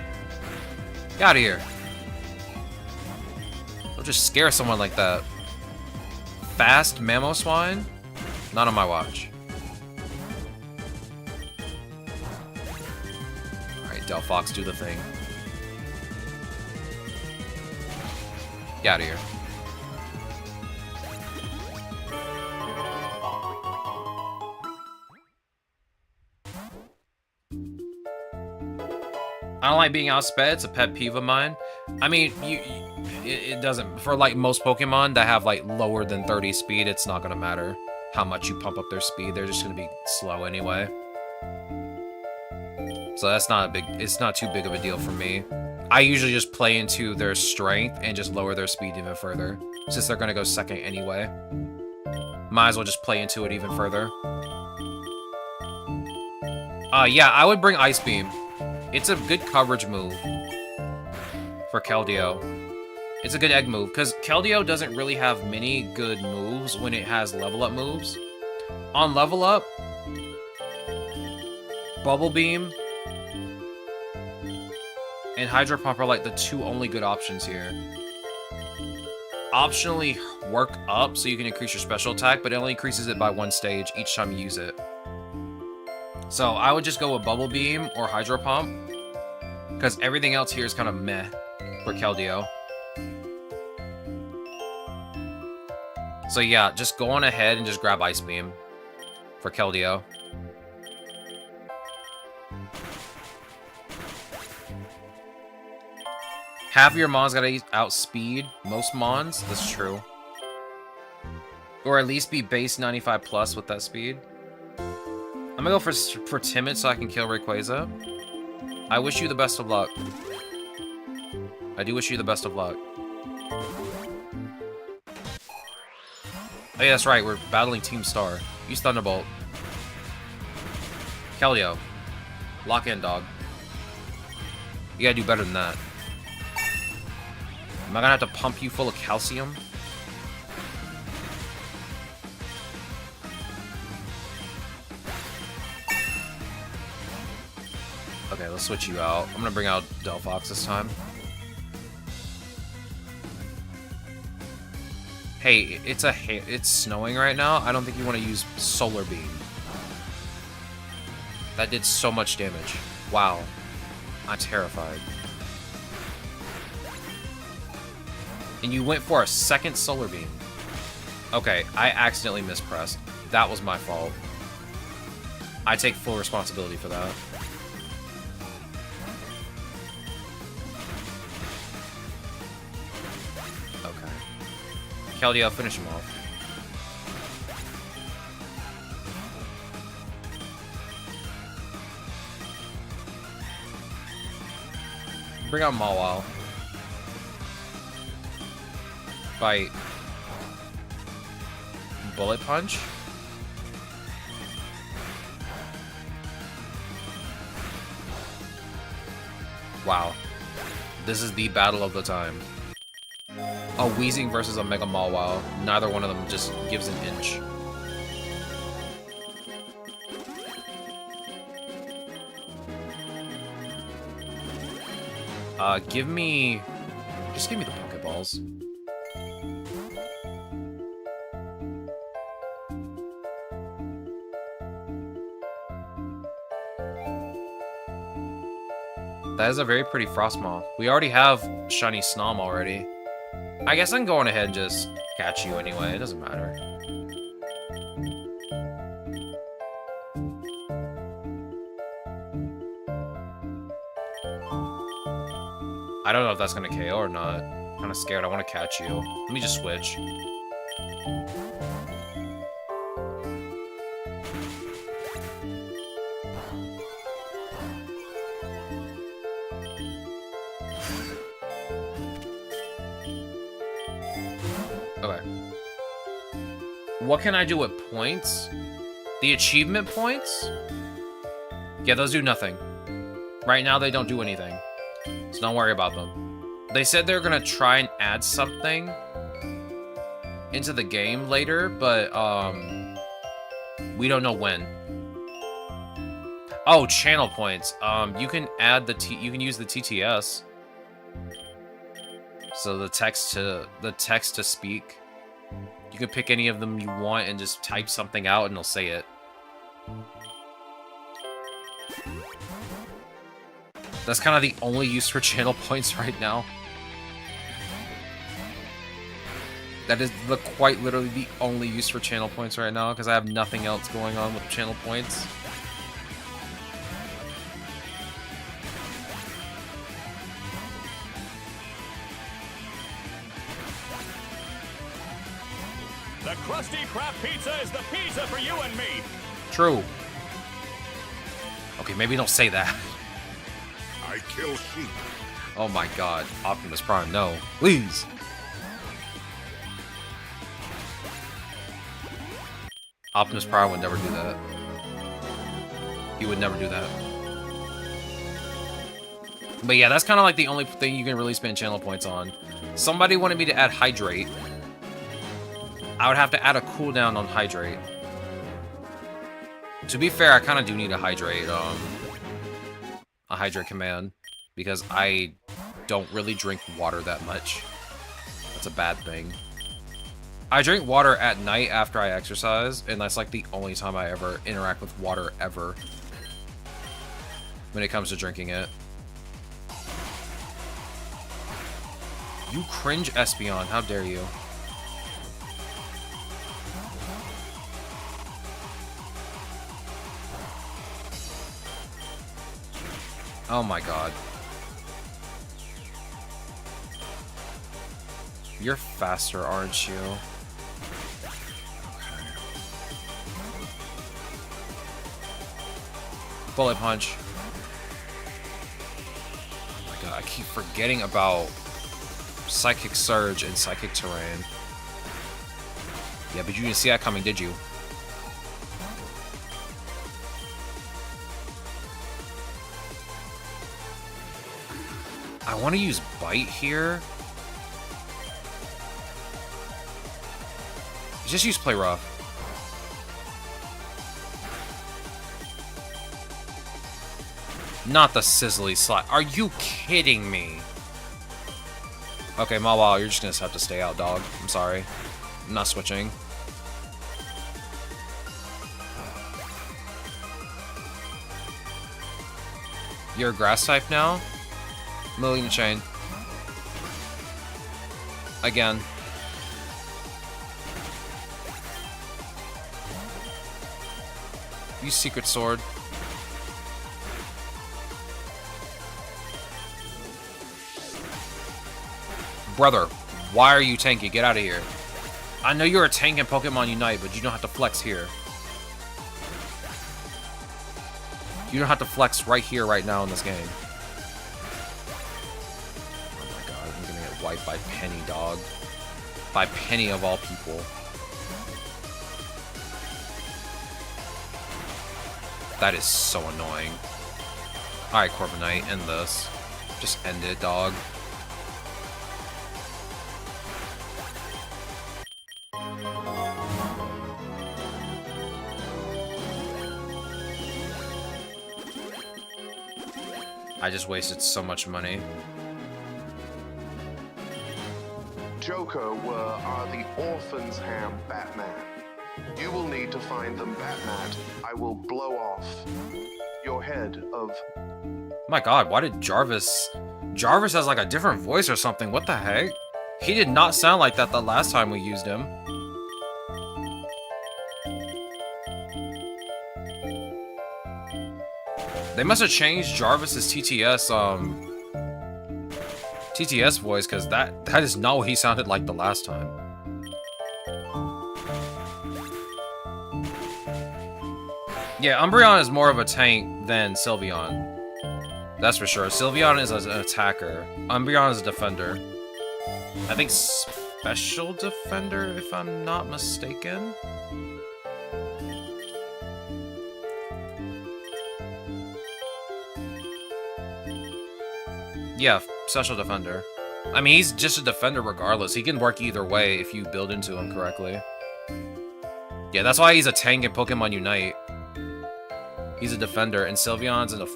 Get out of here. Don't just scare someone like that. Fast Mamoswine? Not on my watch. Delphox, do the thing. Get out of here. I don't like being outsped. It's a pet peeve of mine. I mean, it doesn't, for like most Pokemon that have like lower than 30 speed, it's not gonna matter how much you pump up their speed. They're just gonna be slow anyway. So that's not a big, it's not too big of a deal for me. I usually just play into their strength and just lower their speed even further, since they're gonna go second anyway. Might as well just play into it even further. Yeah, I would bring Ice Beam. It's a good coverage move for Keldeo. It's a good egg move, because Keldeo doesn't really have many good moves when it has level up moves. On level up, Bubble Beam and Hydro Pump are like the two only good options here. Optionally work up so you can increase your special attack, but it only increases it by 1 stage each time you use it. So I would just go with Bubble Beam or Hydro Pump, because everything else here is kind of meh for Keldeo. So yeah, just go on ahead and just grab Ice Beam for Keldeo. Half of your Mons gotta outspeed most Mons. That's true. Or at least be base 95 plus with that speed. I'm gonna go for Timid so I can kill Rayquaza. I wish you the best of luck. I do wish you the best of luck. Oh yeah, that's right, we're battling Team Star. Use Thunderbolt. Keldeo. Lock in, dog. You gotta do better than that. Am I gonna have to pump you full of calcium? Okay, let's switch you out. I'm gonna bring out Delphox this time. Hey, it's snowing right now. I don't think you want to use Solar Beam. That did so much damage. Wow. I'm terrified. And you went for a second Solar Beam. Okay, I accidentally mispressed. That was my fault. I take full responsibility for that. Keldeo, finish him off. Bring out Mawile. Bite. Bullet Punch? Wow. This is the battle of the time. A Weezing versus a Mega Mawile. Neither one of them just gives an inch. Give me... Just give me the Pokeballs. That is a very pretty Frostmaw. We already have Shiny Snom already. I guess I'm going ahead and just catch you anyway. It doesn't matter. I don't know if that's going to KO or not. I'm kind of scared. I want to catch you. Let me just switch. Okay. What can I do with points? The achievement points? Yeah, those do nothing. Right now, they don't do anything. So don't worry about them. They said they're gonna try and add something into the game later, but we don't know when. Oh, channel points. You can add you can use the TTS. So the text to speak. You can pick any of them you want and just type something out and it'll say it. That's kind of the only use for channel points right now. That is quite literally the only use for channel points right now, because I have nothing else going on with channel points. craft pizza is the pizza for you and me. True. Okay, maybe don't say that. I kill sheep. Oh my god. Optimus Prime, no. Please. Optimus Prime would never do that. He would never do that. But yeah, that's kind of like the only thing you can really spend channel points on. Somebody wanted me to add Hydrate. I would have to add a cooldown on Hydrate. To be fair, I kind of do need a Hydrate command. Because I don't really drink water that much. That's a bad thing. I drink water at night after I exercise, and that's like the only time I ever interact with water ever. When it comes to drinking it. You cringe, Espeon. How dare you? Oh my god. You're faster, aren't you? Bullet punch. Oh my god, I keep forgetting about Psychic Surge and Psychic Terrain. Yeah, but you didn't see that coming, did you? I want to use Bite here. Just use Play Rough. Not the Sizzly Slide. Are you kidding me? Okay, Mawile, you're just gonna have to stay out, dog. I'm sorry. I'm not switching. You're a grass type now? Lillian Chain. Again. Use Secret Sword. Brother, why are you tanky? Get out of here. I know you're a tank in Pokemon Unite, but you don't have to flex here. You don't have to flex right here, right now in this game. Oh my god, I'm gonna get wiped by Penny, dog. By Penny of all people. That is so annoying. Alright, Corviknight, end this. Just end it, dog. I just wasted so much money. Joker are the orphans ham Batman. You will need to find them, Batman. I will blow off your head of... My god, why did Jarvis... Jarvis has like a different voice or something, what the heck? He did not sound like that the last time we used him. They must have changed Jarvis's TTS voice, because that is not what he sounded like the last time. Yeah, Umbreon is more of a tank than Sylveon. That's for sure. Sylveon is an attacker. Umbreon is a defender. I think special defender, if I'm not mistaken. Yeah, special defender. I mean, he's just a defender regardless. He can work either way if you build into him correctly. Yeah, that's why he's a tank in Pokemon Unite. He's a defender, and Sylveon's a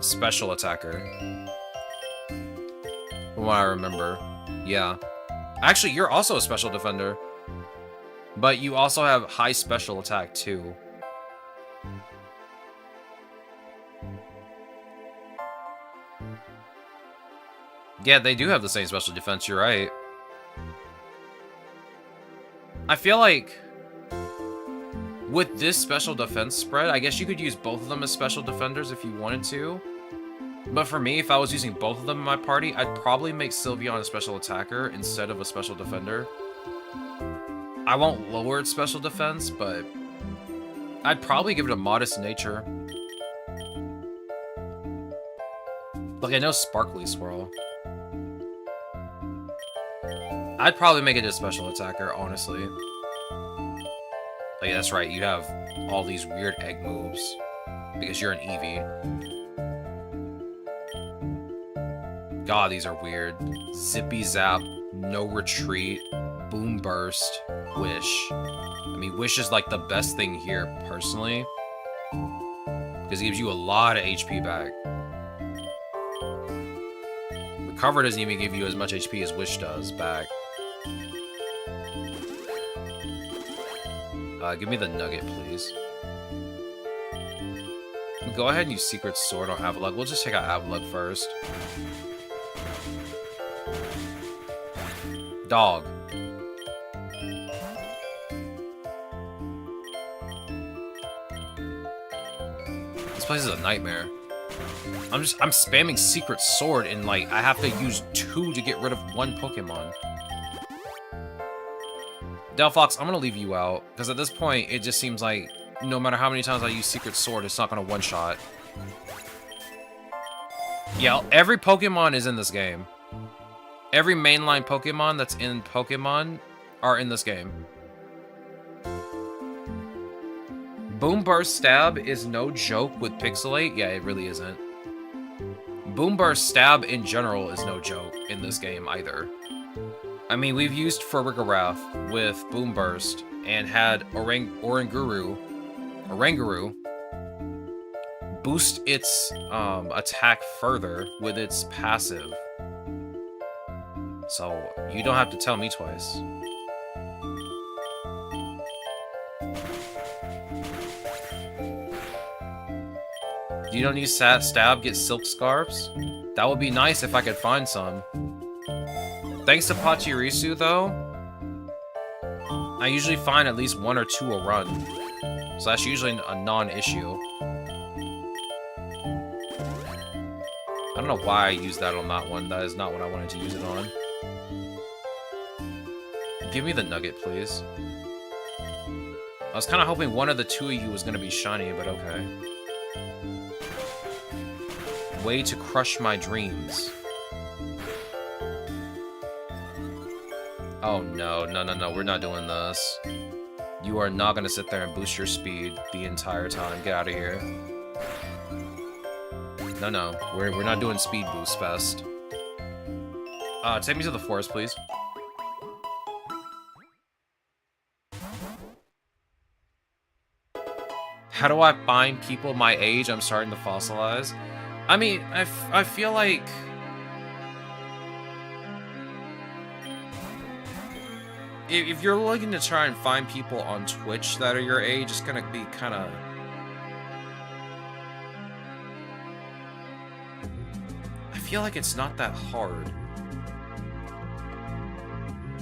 special attacker. From what I remember. Yeah. Actually, you're also a special defender. But you also have high special attack, too. Yeah, they do have the same special defense, you're right. I feel like with this special defense spread, I guess you could use both of them as special defenders if you wanted to. But for me, if I was using both of them in my party, I'd probably make Sylveon a special attacker instead of a special defender. I won't lower its special defense, but I'd probably give it a modest nature. Like, I know Sparkly Swirl. I'd probably make it a special attacker, honestly. Like, that's right, you have all these weird egg moves because you're an Eevee. God, these are weird. Zippy Zap, No Retreat, Boom Burst, Wish. I mean, Wish is like the best thing here, personally, because it gives you a lot of HP back. Recover doesn't even give you as much HP as Wish does back. Give me the Nugget, please. Go ahead and use Secret Sword on Avalugg. We'll just take out Avalugg first. Dog. This place is a nightmare. I'm spamming Secret Sword and, like, I have to use 2 to get rid of 1 Pokemon. Delphox, I'm gonna leave you out, because at this point, it just seems like no matter how many times I use Secret Sword, it's not gonna one-shot. Yeah, every Pokemon is in this game. Every mainline Pokemon that's in Pokemon are in this game. Boom Burst Stab is no joke with Pixelate. Yeah, it really isn't. Boom Burst Stab in general is no joke in this game either. I mean, we've used Farigiraf with Boom Burst and had Oranguru boost its attack further with its passive. So, you don't have to tell me twice. You don't use Stab, get Silk Scarves? That would be nice if I could find some. Thanks to Pachirisu, though, I usually find at least 1 or 2 a run. So that's usually a non-issue. I don't know why I used that on that one. That is not what I wanted to use it on. Give me the Nugget, please. I was kind of hoping one of the 2 of you was going to be shiny, but okay. Way to crush my dreams. Oh no, we're not doing this. You are not going to sit there and boost your speed the entire time. Get out of here. No, we're not doing speed boost fest. Take me to the forest, please. How do I find people my age I'm starting to fossilize? I mean, I feel like... If you're looking to try and find people on Twitch that are your age, it's gonna be kind of... I feel like it's not that hard.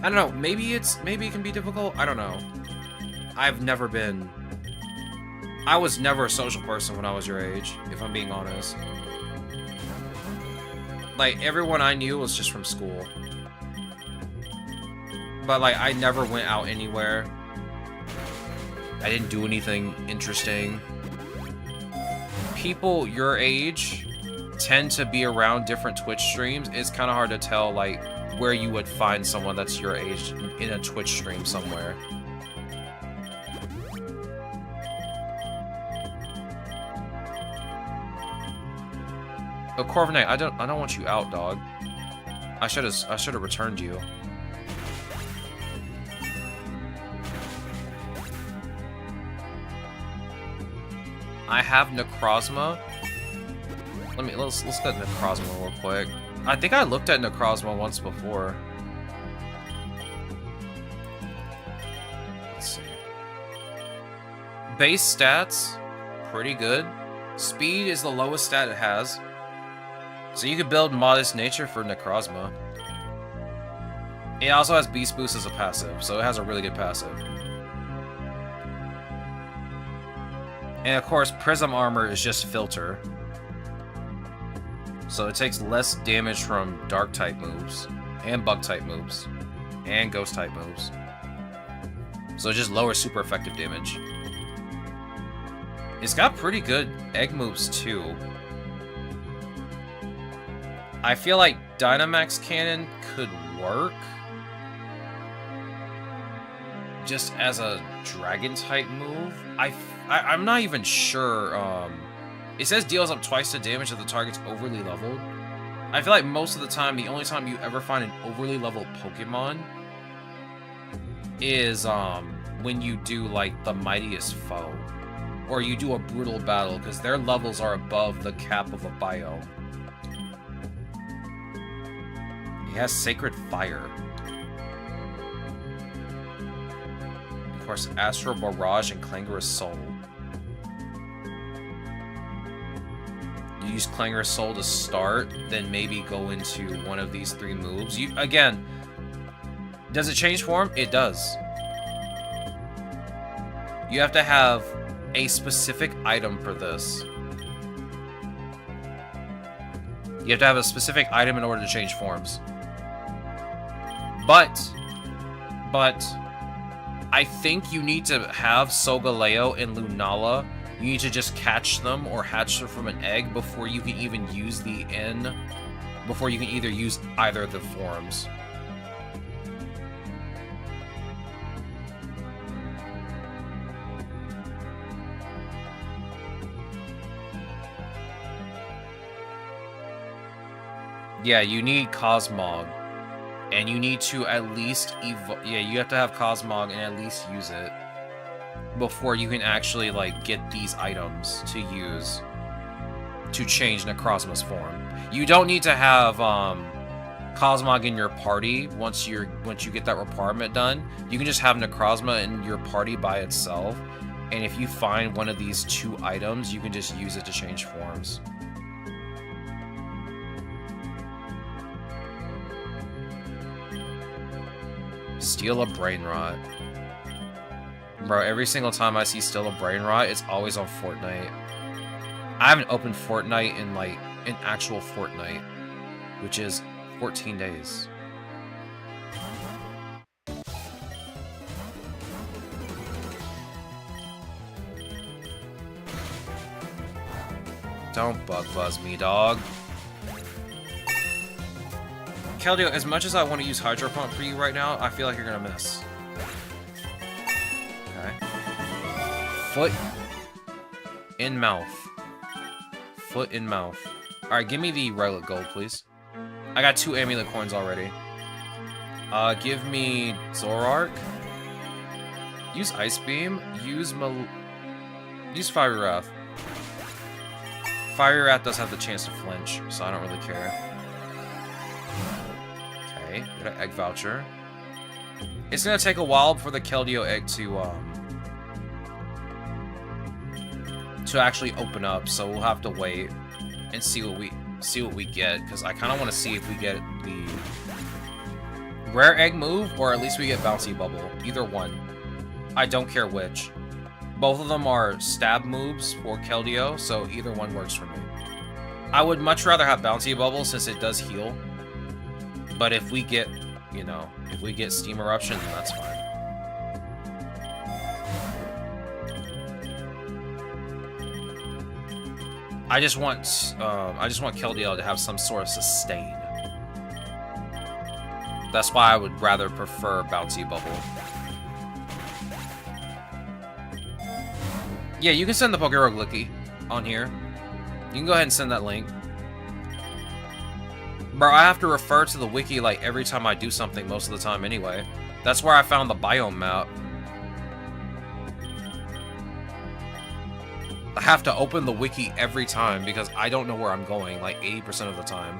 I don't know, maybe it can be difficult? I don't know. I've never been... I was never a social person when I was your age, if I'm being honest. Like, everyone I knew was just from school. But, like, I never went out anywhere. I didn't do anything interesting. People your age tend to be around different Twitch streams. It's kind of hard to tell, like, where you would find someone that's your age in a Twitch stream somewhere. Oh, Corviknight, I don't want you out, dog. I should have returned you. I have Necrozma. Let's look at Necrozma real quick. I think I looked at Necrozma once before. Let's see. Base stats, pretty good. Speed is the lowest stat it has. So you could build Modest Nature for Necrozma. It also has Beast Boost as a passive, so it has a really good passive. And of course, Prism Armor is just Filter. So it takes less damage from Dark-type moves, and Bug-type moves, and Ghost-type moves. So it just lowers super effective damage. It's got pretty good egg moves too. I feel like Dynamax Cannon could work just as a dragon type move. I'm not even sure. It says deals up twice the damage if the target's overly leveled. I feel like most of the time, the only time you ever find an overly leveled Pokemon is when you do like the Mightiest Foe, or you do a brutal battle, because their levels are above the cap of a biome. He has Sacred Fire. Of course, Astral Barrage and Clangorous Soul. You use Clangorous Soul to start, then maybe go into one of these 3 moves. Again, does it change form? It does. You have to have a specific item for this. You have to have a specific item in order to change forms. But I think you need to have Solgaleo and Lunala. You need to just catch them or hatch them from an egg before you can even use the N. Before you can either use either of the forms. Yeah, you need Cosmog. And you need to at least yeah, you have to have Cosmog and at least use it before you can actually like get these items to use to change Necrozma's form. You don't need to have Cosmog in your party once you get that requirement done. You can just have Necrozma in your party by itself, and if you find one of these 2 items, you can just use it to change forms. Steal a Brain Rot. Bro, every single time I see Steal a Brain Rot, it's always on Fortnite. I haven't opened Fortnite in, like, an actual Fortnite, which is 14 days. Don't bug buzz me, dog. Keldeo, as much as I want to use Hydro Pump for you right now, I feel like you're gonna miss. Okay. Foot in mouth. Foot in mouth. Alright, give me the Relic Gold, please. I got 2 Amulet Coins already. Give me Zoroark. Use Ice Beam. Use Fiery Wrath. Fiery Wrath does have the chance to flinch, so I don't really care. Okay, got an egg voucher. It's gonna take a while for the Keldeo egg to actually open up, so we'll have to wait and see what we get, because I kind of want to see if we get the rare egg move, or at least we get Bouncy Bubble. Either one. I don't care which. Both of them are stab moves for Keldeo, so either one works for me. I would much rather have Bouncy Bubble since it does heal. But if we get, you know, if we get Steam Eruption, then that's fine. I just want Keldeo to have some sort of sustain. That's why I would rather prefer Bouncy Bubble. Yeah, you can send the PokéRogue Wiki on here. You can go ahead and send that link. Bro, I have to refer to the wiki like every time I do something most of the time anyway. That's where I found the biome map. I have to open the wiki every time because I don't know where I'm going like 80% of the time.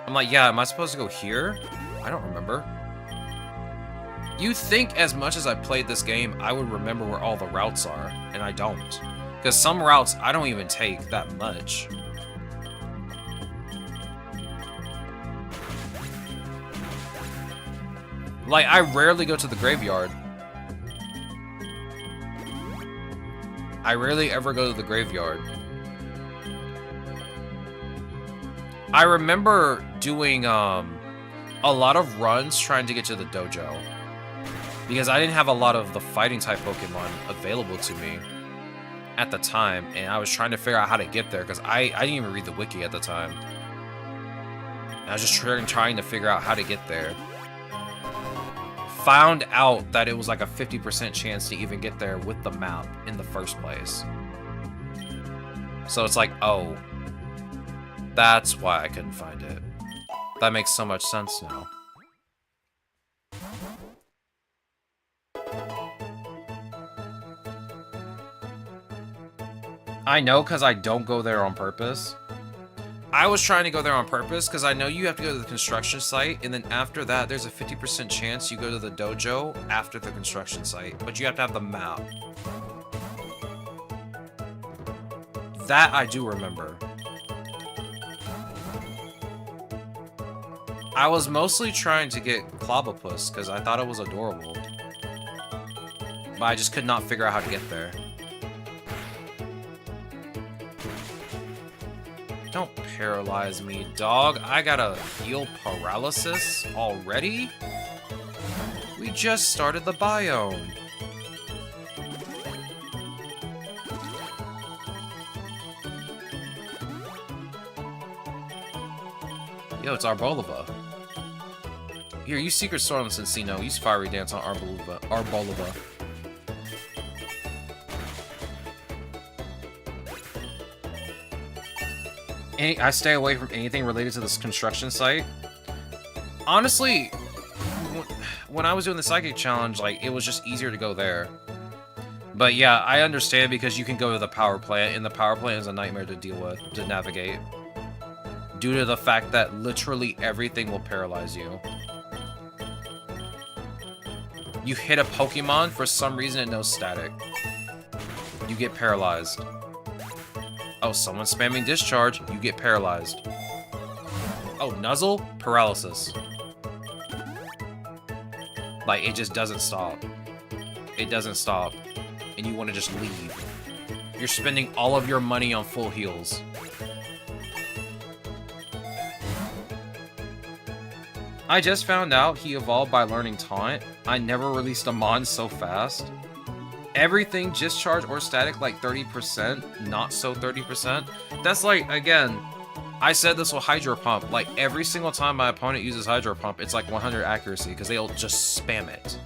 I'm like, yeah, am I supposed to go here? I don't remember. You think as much as I played this game, I would remember where all the routes are, and I don't. Because some routes I don't even take that much. Like, I rarely go to the graveyard. I rarely ever go to the graveyard. I remember doing a lot of runs trying to get to the dojo. Because I didn't have a lot of the fighting type Pokemon available to me at the time, and I was trying to figure out how to get there because I didn't even read the wiki at the time. I was just trying to figure out how to get there. Found out that it was like a 50% chance to even get there with the map in the first place. So it's like, oh, that's why I couldn't find it. That makes so much sense now. I know because I don't go there on purpose. I was trying to go there on purpose because I know you have to go to the construction site, and then after that, there's a 50% chance you go to the dojo after the construction site, but you have to have the map. That I do remember. I was mostly trying to get Clobbopus because I thought it was adorable. But I just could not figure out how to get there. Don't paralyze me, dog. I gotta heal paralysis already? We just started the biome. Yo, it's Arbolova. Here, use Secret Sword on Cincino. Use Fiery Dance on Arbolova. I stay away from anything related to this construction site. Honestly, when I was doing the Psychic Challenge, like, it was just easier to go there. But yeah, I understand because you can go to the power plant, and the power plant is a nightmare to deal with, to navigate. Due to the fact that literally everything will paralyze you. You hit a Pokemon, for some reason it knows static. You get paralyzed. Oh, someone's spamming Discharge, you get paralyzed. Oh, Nuzzle, paralysis. Like, it just doesn't stop. It doesn't stop. And you want to just leave. You're spending all of your money on full heals. I just found out he evolved by learning Taunt. I never released a Mon so fast. Everything Discharge or Static like 30%, not so 30%. That's like, again, I said this with Hydro Pump. Like, every single time my opponent uses Hydro Pump, it's like 100 accuracy because they'll just spam it.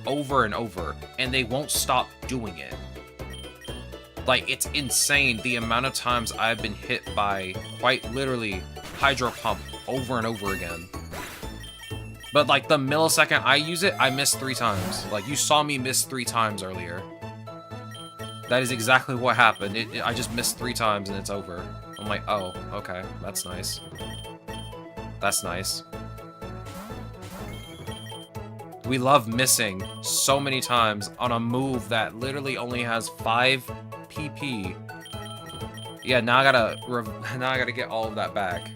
Over and over. And they won't stop doing it. Like, it's insane the amount of times I've been hit by, quite literally, Hydro Pump over and over again. But, like, the millisecond I use it, I miss 3 times. Like, you saw me miss 3 times earlier. That is exactly what happened. I just missed 3 times and it's over. I'm like, oh, okay. That's nice. That's nice. We love missing so many times on a move that literally only has 5 PP. Yeah, now I gotta get all of that back.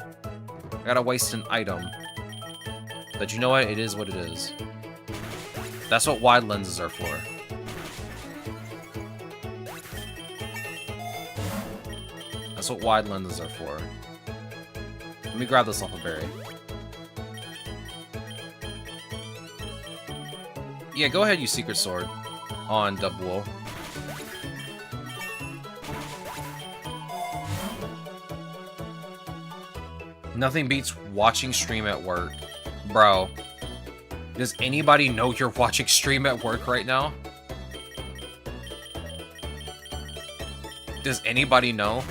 I gotta waste an item. But you know what? It is what it is. That's what wide lenses are for. That's what wide lenses are for. Let me grab this off a berry. Yeah, go ahead, use Secret Sword on Double. Nothing beats watching stream at work. Bro, does anybody know you're watching stream at work right now? Does anybody know?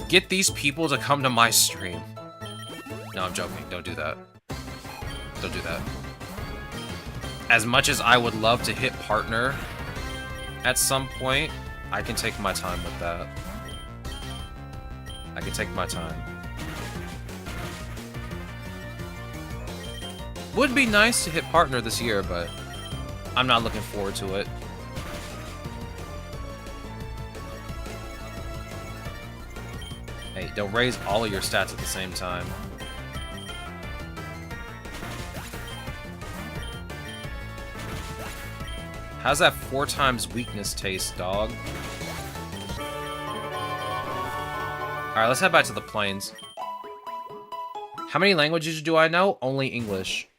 Get these people to come to my stream. No, I'm joking. Don't do that. Don't do that. As much as I would love to hit partner at some point, I can take my time with that. I can take my time. Would be nice to hit partner this year, but I'm not looking forward to it. Hey, don't raise all of your stats at the same time. How's that 4 times weakness taste, dog? Alright, let's head back to the plains. How many languages do I know? Only English.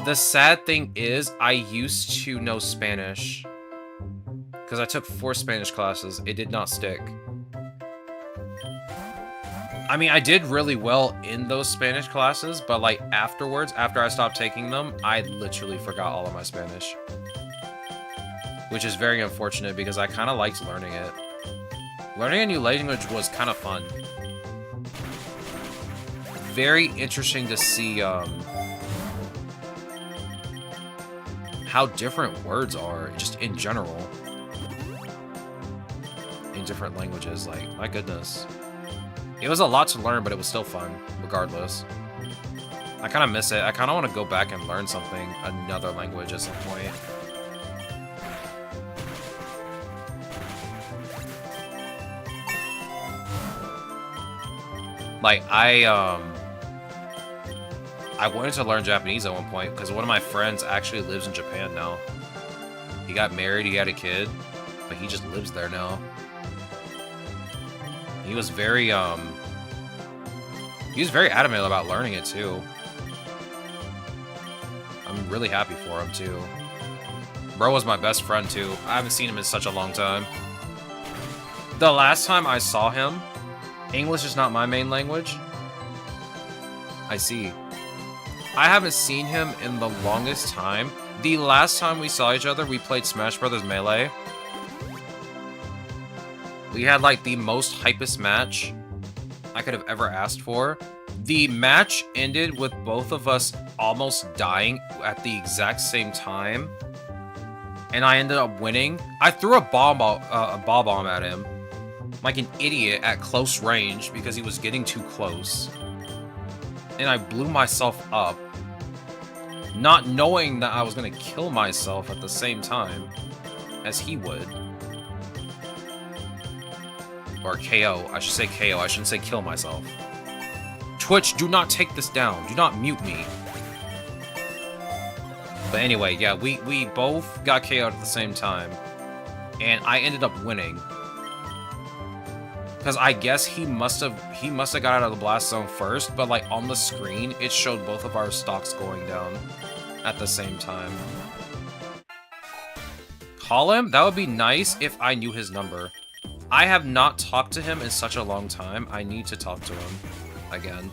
The sad thing is, I used to know Spanish. Because I took 4 Spanish classes. It did not stick. I mean, I did really well in those Spanish classes, but like afterwards, after I stopped taking them, I literally forgot all of my Spanish. Which is very unfortunate because I kind of liked learning it. Learning a new language was kind of fun. Very interesting to see how different words are, just in general. In different languages, like, my goodness. It was a lot to learn, but it was still fun, regardless. I kind of miss it. I kind of want to go back and learn something, another language at some point. Like, I wanted to learn Japanese at one point, because one of my friends actually lives in Japan now. He got married, he had a kid, but he just lives there now. He was very adamant about learning it, too. I'm really happy for him, too. Bro was my best friend, too. I haven't seen him in such a long time. The last time I saw him, English is not my main language. I see. I haven't seen him in the longest time. The last time we saw each other, we played Smash Brothers Melee. We had, like, the most hypest match I could have ever asked for. The match ended with both of us almost dying at the exact same time. And I ended up winning. I threw a ball bomb at him. Like an idiot at close range because he was getting too close. And I blew myself up. Not knowing that I was going to kill myself at the same time as he would. Or KO. I should say KO. I shouldn't say kill myself. Twitch, do not take this down. Do not mute me. But anyway, yeah, we both got KO'd at the same time. And I ended up winning. Because I guess he must have got out of the blast zone first, but like on the screen, it showed both of our stocks going down at the same time. Call him? That would be nice if I knew his number. I have not talked to him in such a long time. I need to talk to him again.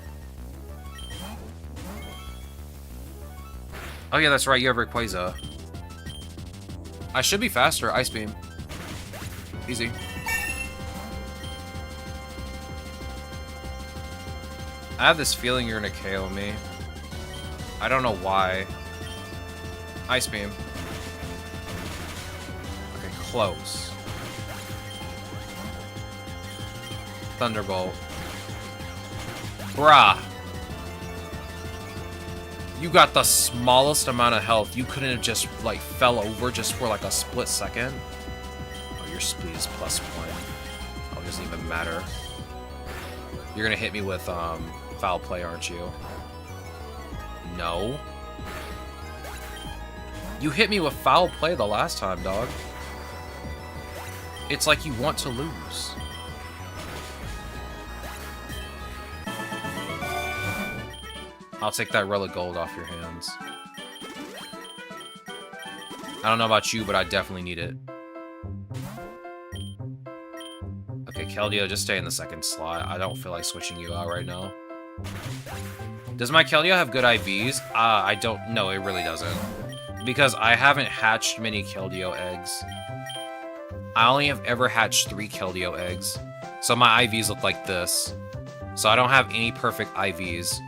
Oh yeah, that's right, you have Rayquaza. I should be faster. Ice Beam. Easy. I have this feeling you're gonna KO me. I don't know why. Ice Beam. Okay, close. Thunderbolt. Bruh. You got the smallest amount of health. You couldn't have just, like, fell over just for, like, a split second. Oh, your speed is +1. Oh, it doesn't even matter. You're gonna hit me with, foul play, aren't you? No. You hit me with foul play the last time, dog. It's like you want to lose. I'll take that relic gold off your hands. I don't know about you, but I definitely need it. Okay, Keldeo, just stay in the second slot. I don't feel like switching you out right now. Does my Keldeo have good IVs? I don't know, it really doesn't. Because I haven't hatched many Keldeo eggs. I only have ever hatched 3 Keldeo eggs. So my IVs look like this. So I don't have any perfect IVs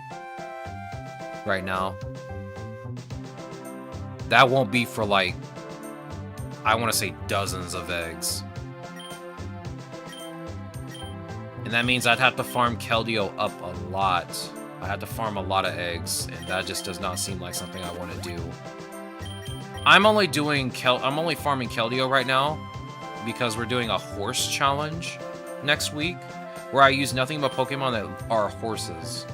right now. That won't be for, like, I want to say dozens of eggs. And that means I'd have to farm Keldeo up a lot. I have to farm a lot of eggs, and that just does not seem like something I want to do. I'm only farming Keldeo right now because we're doing a horse challenge next week where I use nothing but Pokemon that are horses.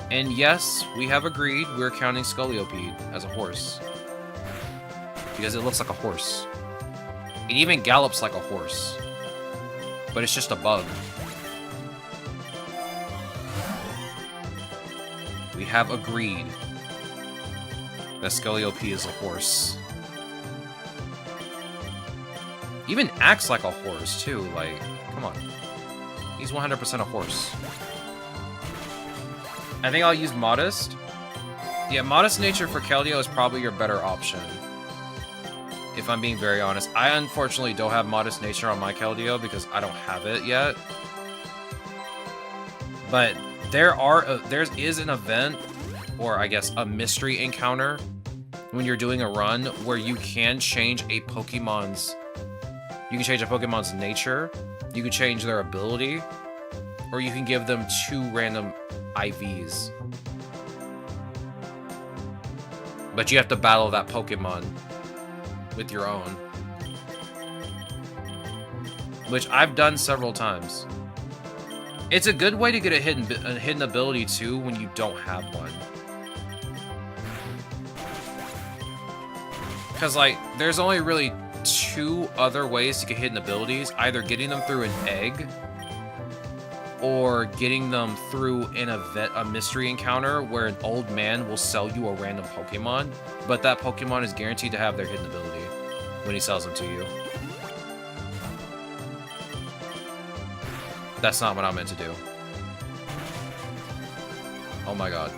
And yes, we have agreed we're counting Scolipede as a horse. Because it looks like a horse. It even gallops like a horse. But it's just a bug. We have agreed that Scoliope is a horse. Even acts like a horse, too. Like, come on. He's 100% a horse. I think I'll use Modest. Yeah, Modest Nature for Keldeo is probably your better option. If I'm being very honest. I unfortunately don't have Modest Nature on my Keldeo because I don't have it yet. But there is an event, or I guess a mystery encounter, when you're doing a run where you can change a Pokemon's... You can change a Pokemon's nature, you can change their ability, or you can give them 2 random IVs. But you have to battle that Pokemon with your own. Which I've done several times. It's a good way to get a hidden ability too when you don't have one. Because like, there's only really 2 other ways to get hidden abilities. Either getting them through an egg, or getting them through an event, a mystery encounter where an old man will sell you a random Pokemon, but that Pokemon is guaranteed to have their hidden ability when he sells them to you. That's not what I meant to do. Oh my god.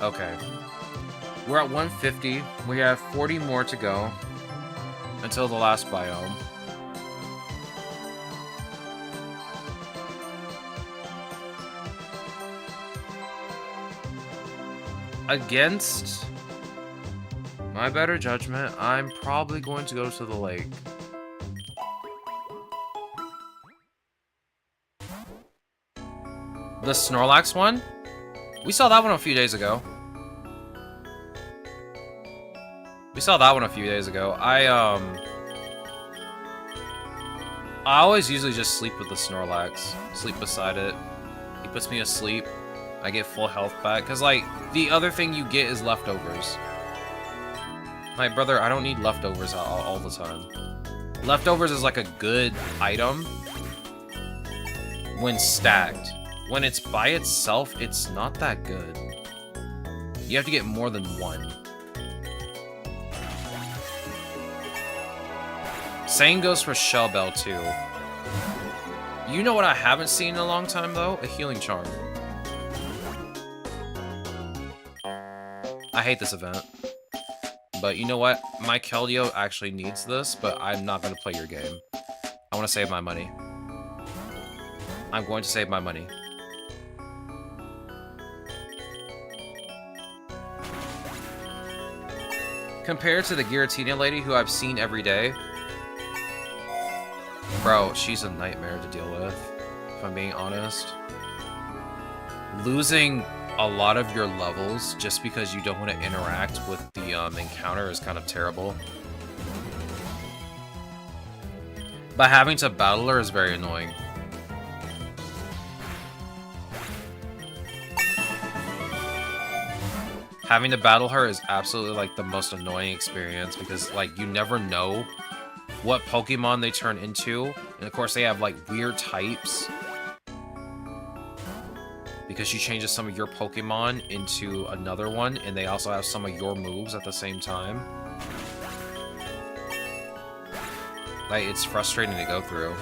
Okay. We're at 150. We have 40 more to go until the last biome. Against my better judgment, I'm probably going to go to the lake. The Snorlax one? We saw that one a few days ago. I always usually just sleep with the Snorlax. Sleep beside it. He puts me asleep. I get full health back. Because, like, the other thing you get is leftovers. My brother, I don't need leftovers all the time. Leftovers is like a good item when stacked. When it's by itself, it's not that good. You have to get more than 1. Same goes for Shell Bell, too. You know what I haven't seen in a long time, though? A Healing Charm. I hate this event. But you know what? My Keldeo actually needs this, but I'm not going to play your game. I want to save my money. I'm going to save my money. Compared to the Giratina lady who I've seen every day, bro, she's a nightmare to deal with, if I'm being honest. Losing a lot of your levels just because you don't want to interact with the encounter is kind of terrible. But having to battle her is very annoying. Having to battle her is absolutely like the most annoying experience because like you never know what Pokemon they turn into. And of course they have like weird types. Because she changes some of your Pokemon into another one, and they also have some of your moves at the same time. Like, it's frustrating to go through.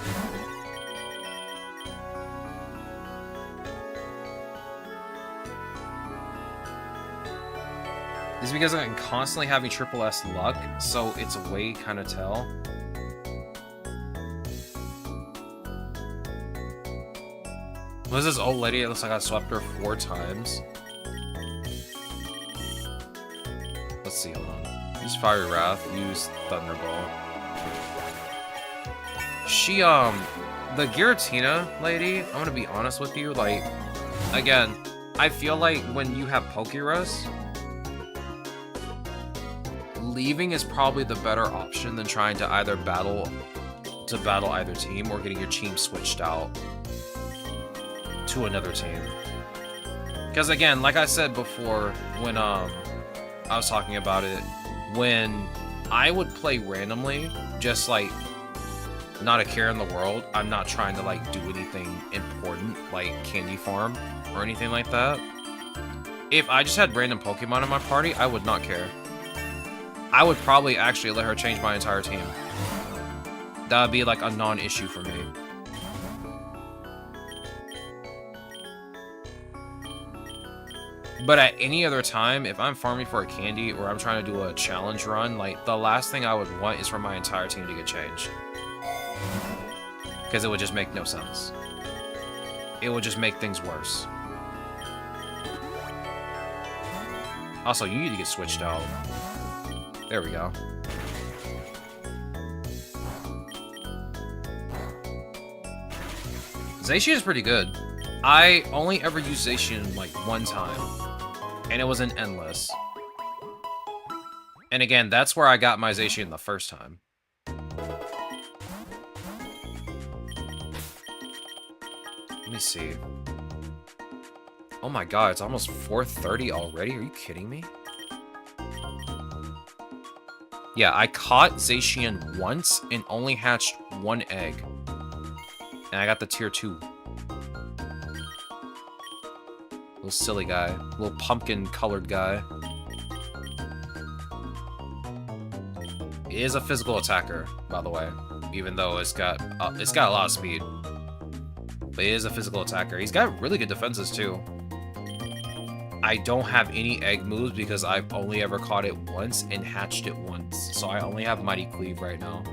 It's because I'm constantly having triple S luck, so it's a way kind of tell. What is this old lady? It looks like I swept her 4 times. Let's see, hold on. Use Fiery Wrath, use Thunderbolt. She, the Giratina lady, I'm gonna be honest with you, like, again, I feel like when you have PokéRogue, leaving is probably the better option than trying to either battle either team or getting your team switched out to another team. Because again, like I said before, when I was talking about it, when I would play randomly, just like not a care in the world. I'm not trying to like do anything important like candy farm or anything like that. If I just had random Pokemon in my party, I would not care. I would probably actually let her change my entire team. That would be like a non-issue for me. But at any other time, if I'm farming for a candy or I'm trying to do a challenge run, like, the last thing I would want is for my entire team to get changed. Because it would just make no sense. It would just make things worse. Also, you need to get switched out. There we go. Zacian is pretty good. I only ever used Zacian like one time. And it was an endless. And again, that's where I got my Zacian the first time. Let me see. Oh my god, it's almost 4:30 already? Are you kidding me? Yeah, I caught Zacian once and only hatched one egg. And I got the tier 2. Little silly guy. Little pumpkin-colored guy. It is a physical attacker, by the way. Even though it's got a lot of speed. But it is a physical attacker. He's got really good defenses, too. I don't have any egg moves because I've only ever caught it once and hatched it once. So I only have Mighty Cleave right now.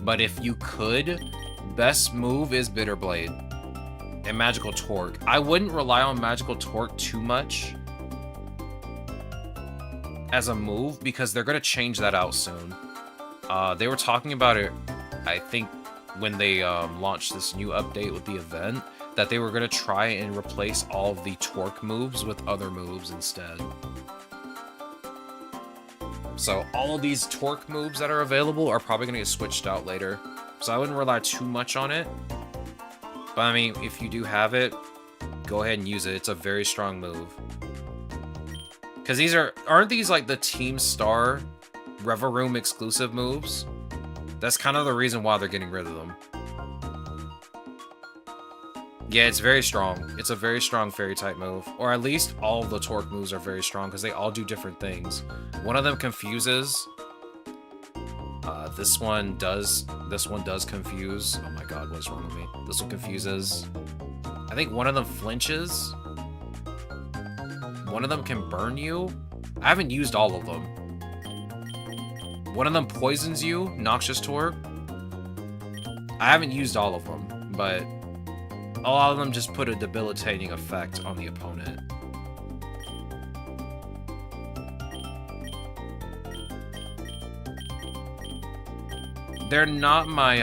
But if you could, best move is Bitter Blade. And Magical Torque. I wouldn't rely on Magical Torque too much as a move because they're going to change that out soon. They were talking about it, I think, when they launched this new update with the event, that they were going to try and replace all of the Torque moves with other moves instead. So all of these Torque moves that are available are probably going to get switched out later. So I wouldn't rely too much on it. But I mean, if you do have it, go ahead and use it. It's a very strong move. Because aren't these like the Team Star Reverum exclusive moves? That's kind of the reason why they're getting rid of them. Yeah, it's very strong. It's a very strong fairy type move. Or at least all of the Torque moves are very strong because they all do different things. One of them confuses. This one does confuse. Oh my god, what's wrong with me? This one confuses. I think one of them flinches. One of them can burn you. I haven't used all of them. One of them poisons you, Noxious Torque. I haven't used all of them, but a lot of them just put a debilitating effect on the opponent. They're not my,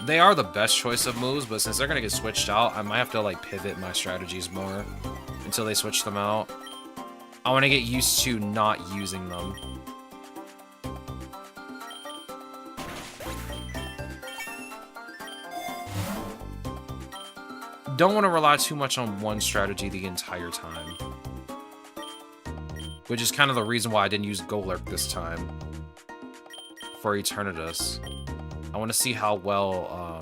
they are the best choice of moves, but since they're gonna get switched out, I might have to, like, pivot my strategies more until they switch them out. I want to get used to not using them. Don't want to rely too much on one strategy the entire time. Which is kind of the reason why I didn't use Golurk this time. For Eternatus. I want to see how well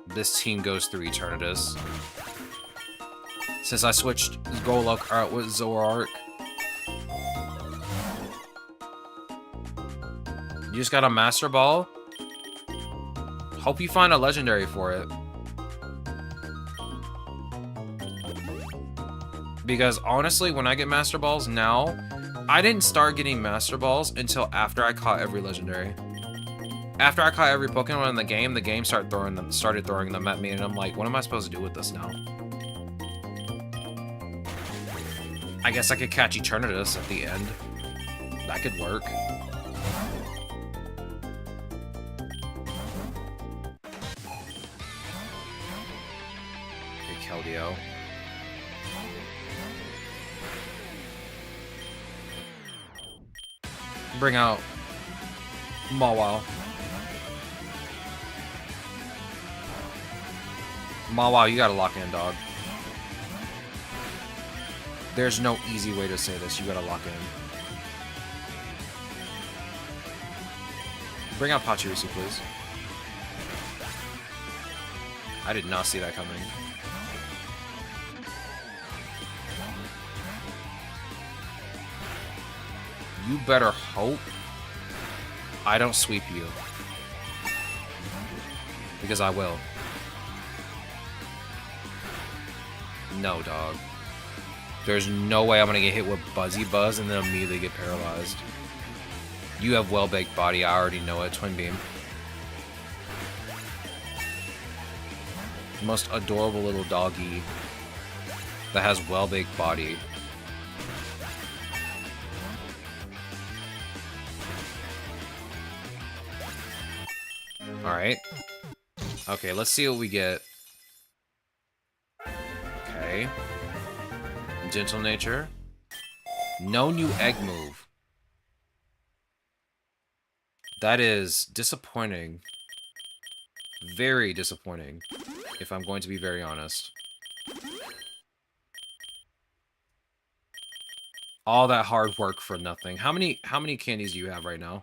this team goes through Eternatus. Since I switched Golurk out with Zoroark. You just got a Master Ball? Hope you find a Legendary for it. Because honestly, when I get Master Balls now, I didn't start getting Master Balls until after I caught every Legendary. After I caught every Pokemon in the game started throwing them at me, and I'm like, what am I supposed to do with this now? I guess I could catch Eternatus at the end. That could work. Okay, Keldeo. Bring out Mawile. Mawile, you gotta lock in, dog. There's no easy way to say this. You gotta lock in. Bring out Pachirisu, please. I did not see that coming. You better hope I don't sweep you. Because I will. No, dog. There's no way I'm gonna get hit with Buzzy Buzz and then immediately get paralyzed. You have well-baked body, I already know it. Twin Beam. Most adorable little doggy that has well-baked body. Alright. Okay, let's see what we get. Okay. Gentle Nature. No new egg move. That is disappointing. Very disappointing, if I'm going to be very honest. All that hard work for nothing. How many candies do you have right now?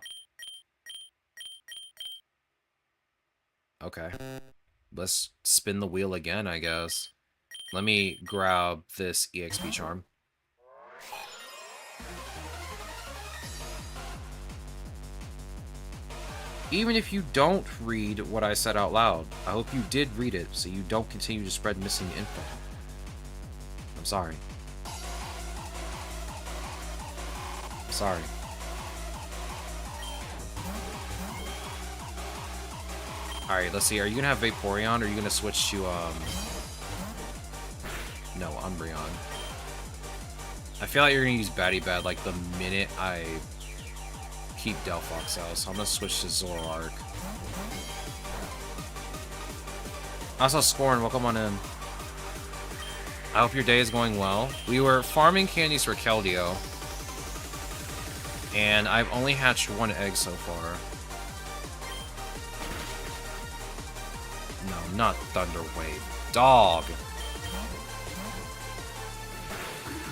Okay. Let's spin the wheel again, I guess. Let me grab this EXP charm. Even if you don't read what I said out loud, I hope you did read it so you don't continue to spread missing info. I'm sorry. I'm sorry. Alright, let's see. Are you gonna have Vaporeon or are you gonna switch to, no, Umbreon. I feel like you're gonna use Batty Bad like the minute I keep Delphox out, so I'm gonna switch to Zoroark. Also, Scorn, welcome on in. I hope your day is going well. We were farming candies for Keldeo, and I've only hatched one egg so far. No, not Thunder Wave. Dog!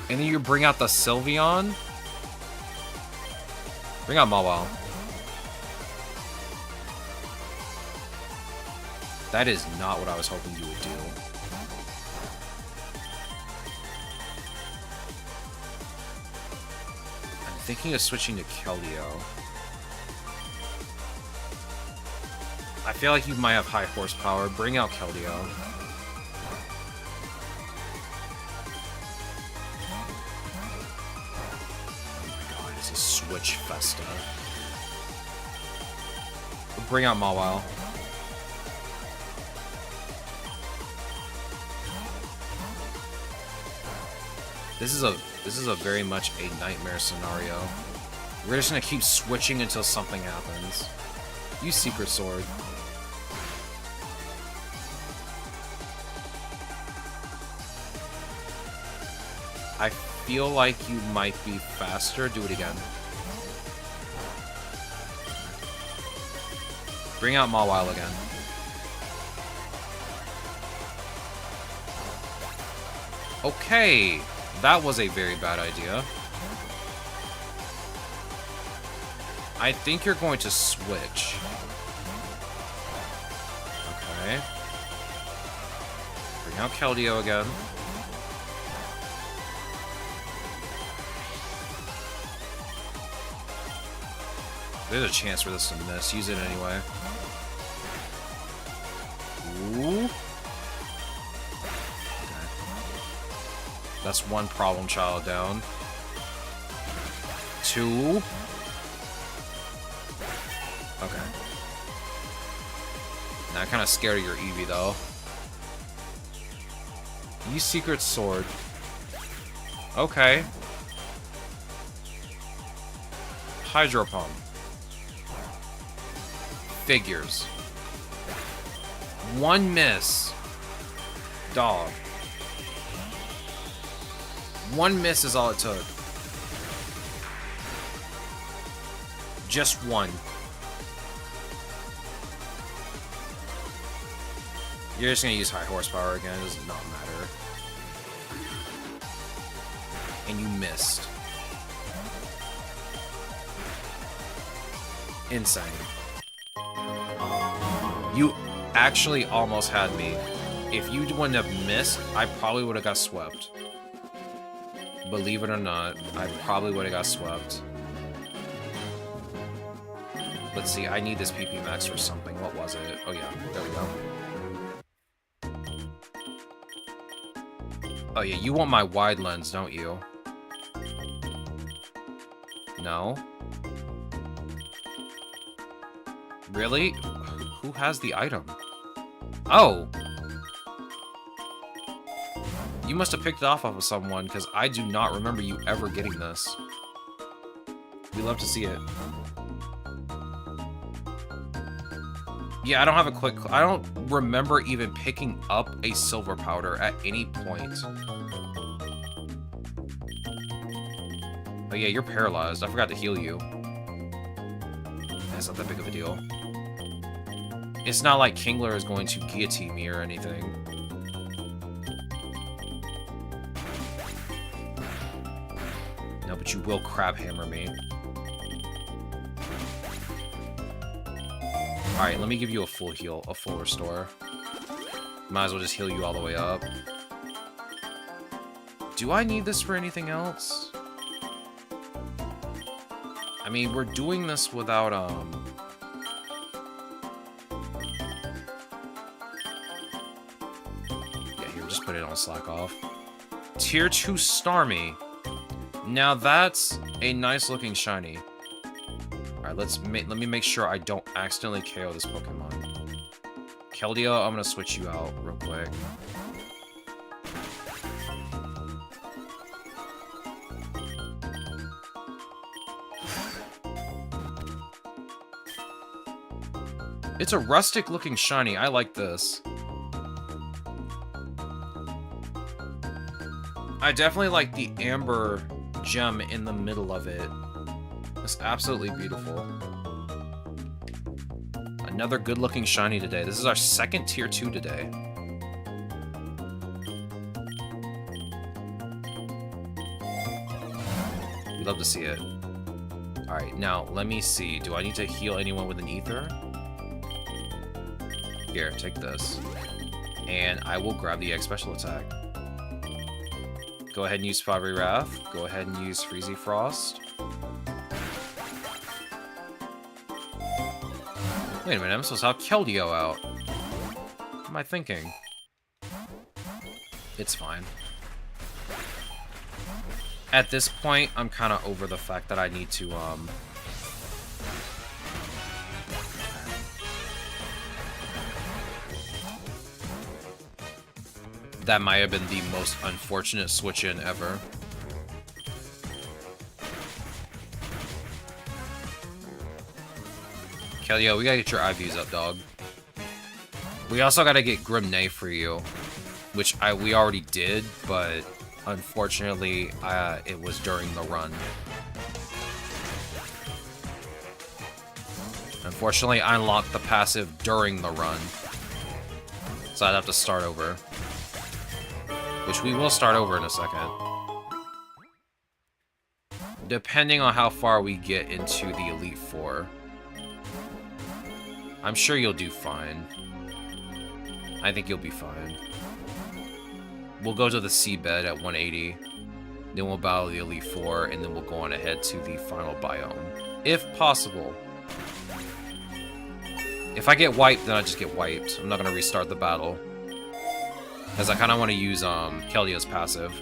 And then you bring out the Sylveon? Bring out Mawile. That is not what I was hoping you would do. I'm thinking of switching to Keldeo. I feel like you might have high horsepower. Bring out Keldeo. A Switch Festa. Bring out Mawile. This is a very much a nightmare scenario. We're just gonna keep switching until something happens. Use Secret Sword. I feel like you might be faster. Do it again. Bring out Mawile again. Okay, that was a very bad idea. I think you're going to switch. Okay. Bring out Keldeo again. There's a chance for this to miss. Use it anyway. Ooh. Okay. That's one problem child down. 2. Okay. Now I'm kind of scared of your Eevee, though. Use Secret Sword. Okay. Hydro Pump. Figures. 1 miss. Dog. 1 miss is all it took. Just 1. You're just gonna use high horsepower again. It does not matter. and you missed. Insane. You actually almost had me. If you wouldn't have missed, I probably would have got swept. Believe it or not, I probably would have got swept. Let's see, I need this PP max for something. What was it? Oh yeah, there we go. Oh yeah, you want my wide lens, don't you? No? Really? Who has the item? Oh! You must have picked it off of someone, because I do not remember you ever getting this. We love to see it. Yeah, I don't have a quick... I don't remember even picking up a silver powder at any point. Oh yeah, you're paralyzed. I forgot to heal you. That's not that big of a deal. It's not like Kingler is going to guillotine me or anything. No, but you will crab hammer me. Alright, let me give you a full heal, a full restore. Might as well just heal you all the way up. Do I need this for anything else? I mean, we're doing this without, yeah, here, just put it on slack off. Tier 2 Starmie. Now that's a nice looking shiny. Alright, let me make sure I don't accidentally KO this Pokemon. Keldeo, I'm gonna switch you out real quick. It's a rustic looking shiny. I like this. I definitely like the amber gem in the middle of it. It's absolutely beautiful. Another good looking shiny today. This is our second tier 2 today. We love to see it. Alright, now let me see. Do I need to heal anyone with an ether? Here, take this. And I will grab the egg special attack. Go ahead and use Fiery Wrath. Go ahead and use Freezy Frost. Wait a minute, I'm supposed to have Keldeo out. What am I thinking? It's fine. At this point, I'm kind of over the fact that I need to, that might have been the most unfortunate switch-in ever. Keldeo, we gotta get your IVs up, dog. We also gotta get Grimnay for you, which we already did, but unfortunately, it was during the run. Unfortunately, I unlocked the passive during the run, so I'd have to start over. Which we will start over in a second. Depending on how far we get into the Elite Four. I'm sure you'll do fine. I think you'll be fine. We'll go to the seabed at 180. Then we'll battle the Elite Four, and then we'll go on ahead to the final biome. If possible. If I get wiped, then I just get wiped. I'm not going to restart the battle. Because I kind of want to use Keldeo's passive.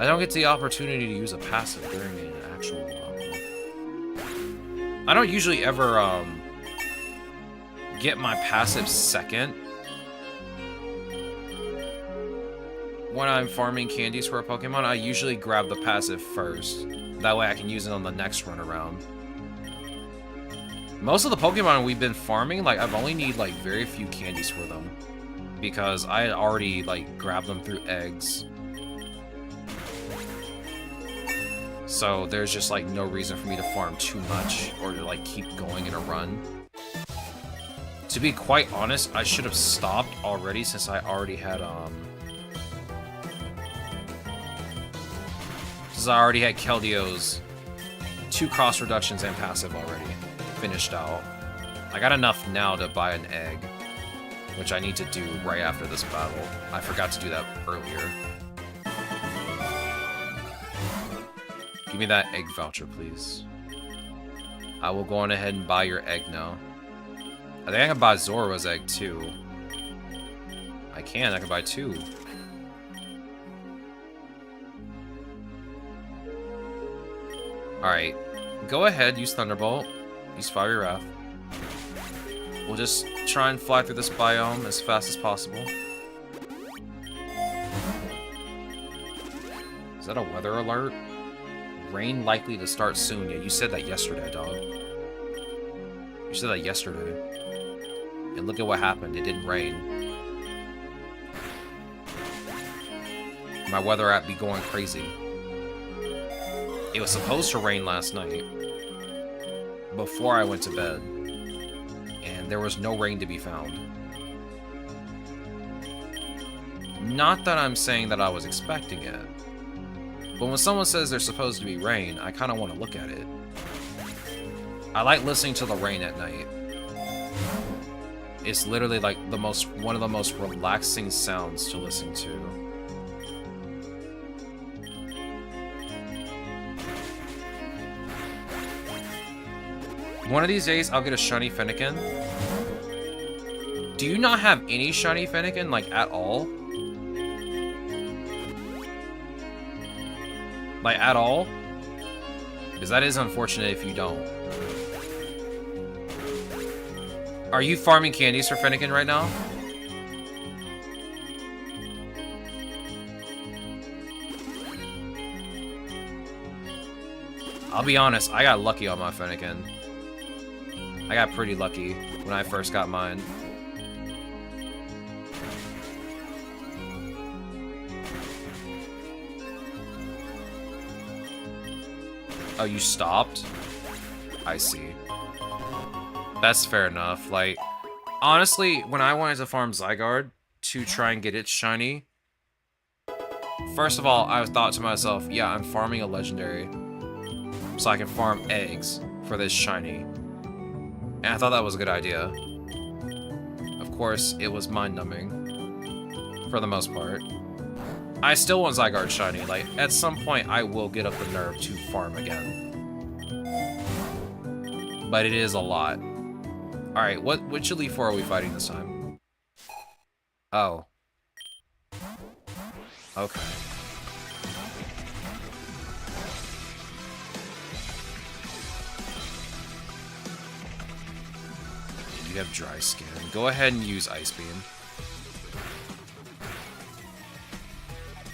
I don't get the opportunity to use a passive during an actual... I don't usually ever get my passive second when I'm farming candies for a Pokemon. I usually grab the passive first. That way I can use it on the next run around. Most of the Pokemon we've been farming, like, I've only need, like, very few candies for them. Because I had already, like, grabbed them through eggs. So there's just, like, no reason for me to farm too much or to, like, keep going in a run. To be quite honest, I should have stopped already since I already had, Keldio's 2 cost reductions and passive already finished out. I got enough now to buy an egg, which I need to do right after this battle. I forgot to do that earlier. Give me that egg voucher, please. I will go on ahead and buy your egg now. I think I can buy Zoro's egg too. I can buy 2. Alright. Go ahead, use Thunderbolt. Use Fiery Wrath. We'll just try and fly through this biome as fast as possible. Is that a weather alert? Rain likely to start soon. Yeah, you said that yesterday, dog. You said that yesterday. And look at what happened. It didn't rain. My weather app be going crazy. It was supposed to rain last night before I went to bed. And there was no rain to be found. Not that I'm saying that I was expecting it. But when someone says there's supposed to be rain, I kind of want to look at it. I like listening to the rain at night. It's literally like one of the most relaxing sounds to listen to. One of these days, I'll get a shiny Fennekin. Do you not have any shiny Fennekin, like, at all? Like, at all? Because that is unfortunate if you don't. Are you farming candies for Fennekin right now? I'll be honest, I got lucky on my Fennekin. I got pretty lucky when I first got mine. Oh, you stopped? I see. That's fair enough. Like, honestly, when I wanted to farm Zygarde to try and get it shiny, first of all, I thought to myself, yeah, I'm farming a legendary so I can farm eggs for this shiny. And I thought that was a good idea. Of course, it was mind-numbing for the most part. I still want Zygarde shiny. Like, at some point, I will get up the nerve to farm again. But it is a lot. Alright, which Elite Four are we fighting this time? Oh. Okay. You have dry skin. Go ahead and use Ice Beam.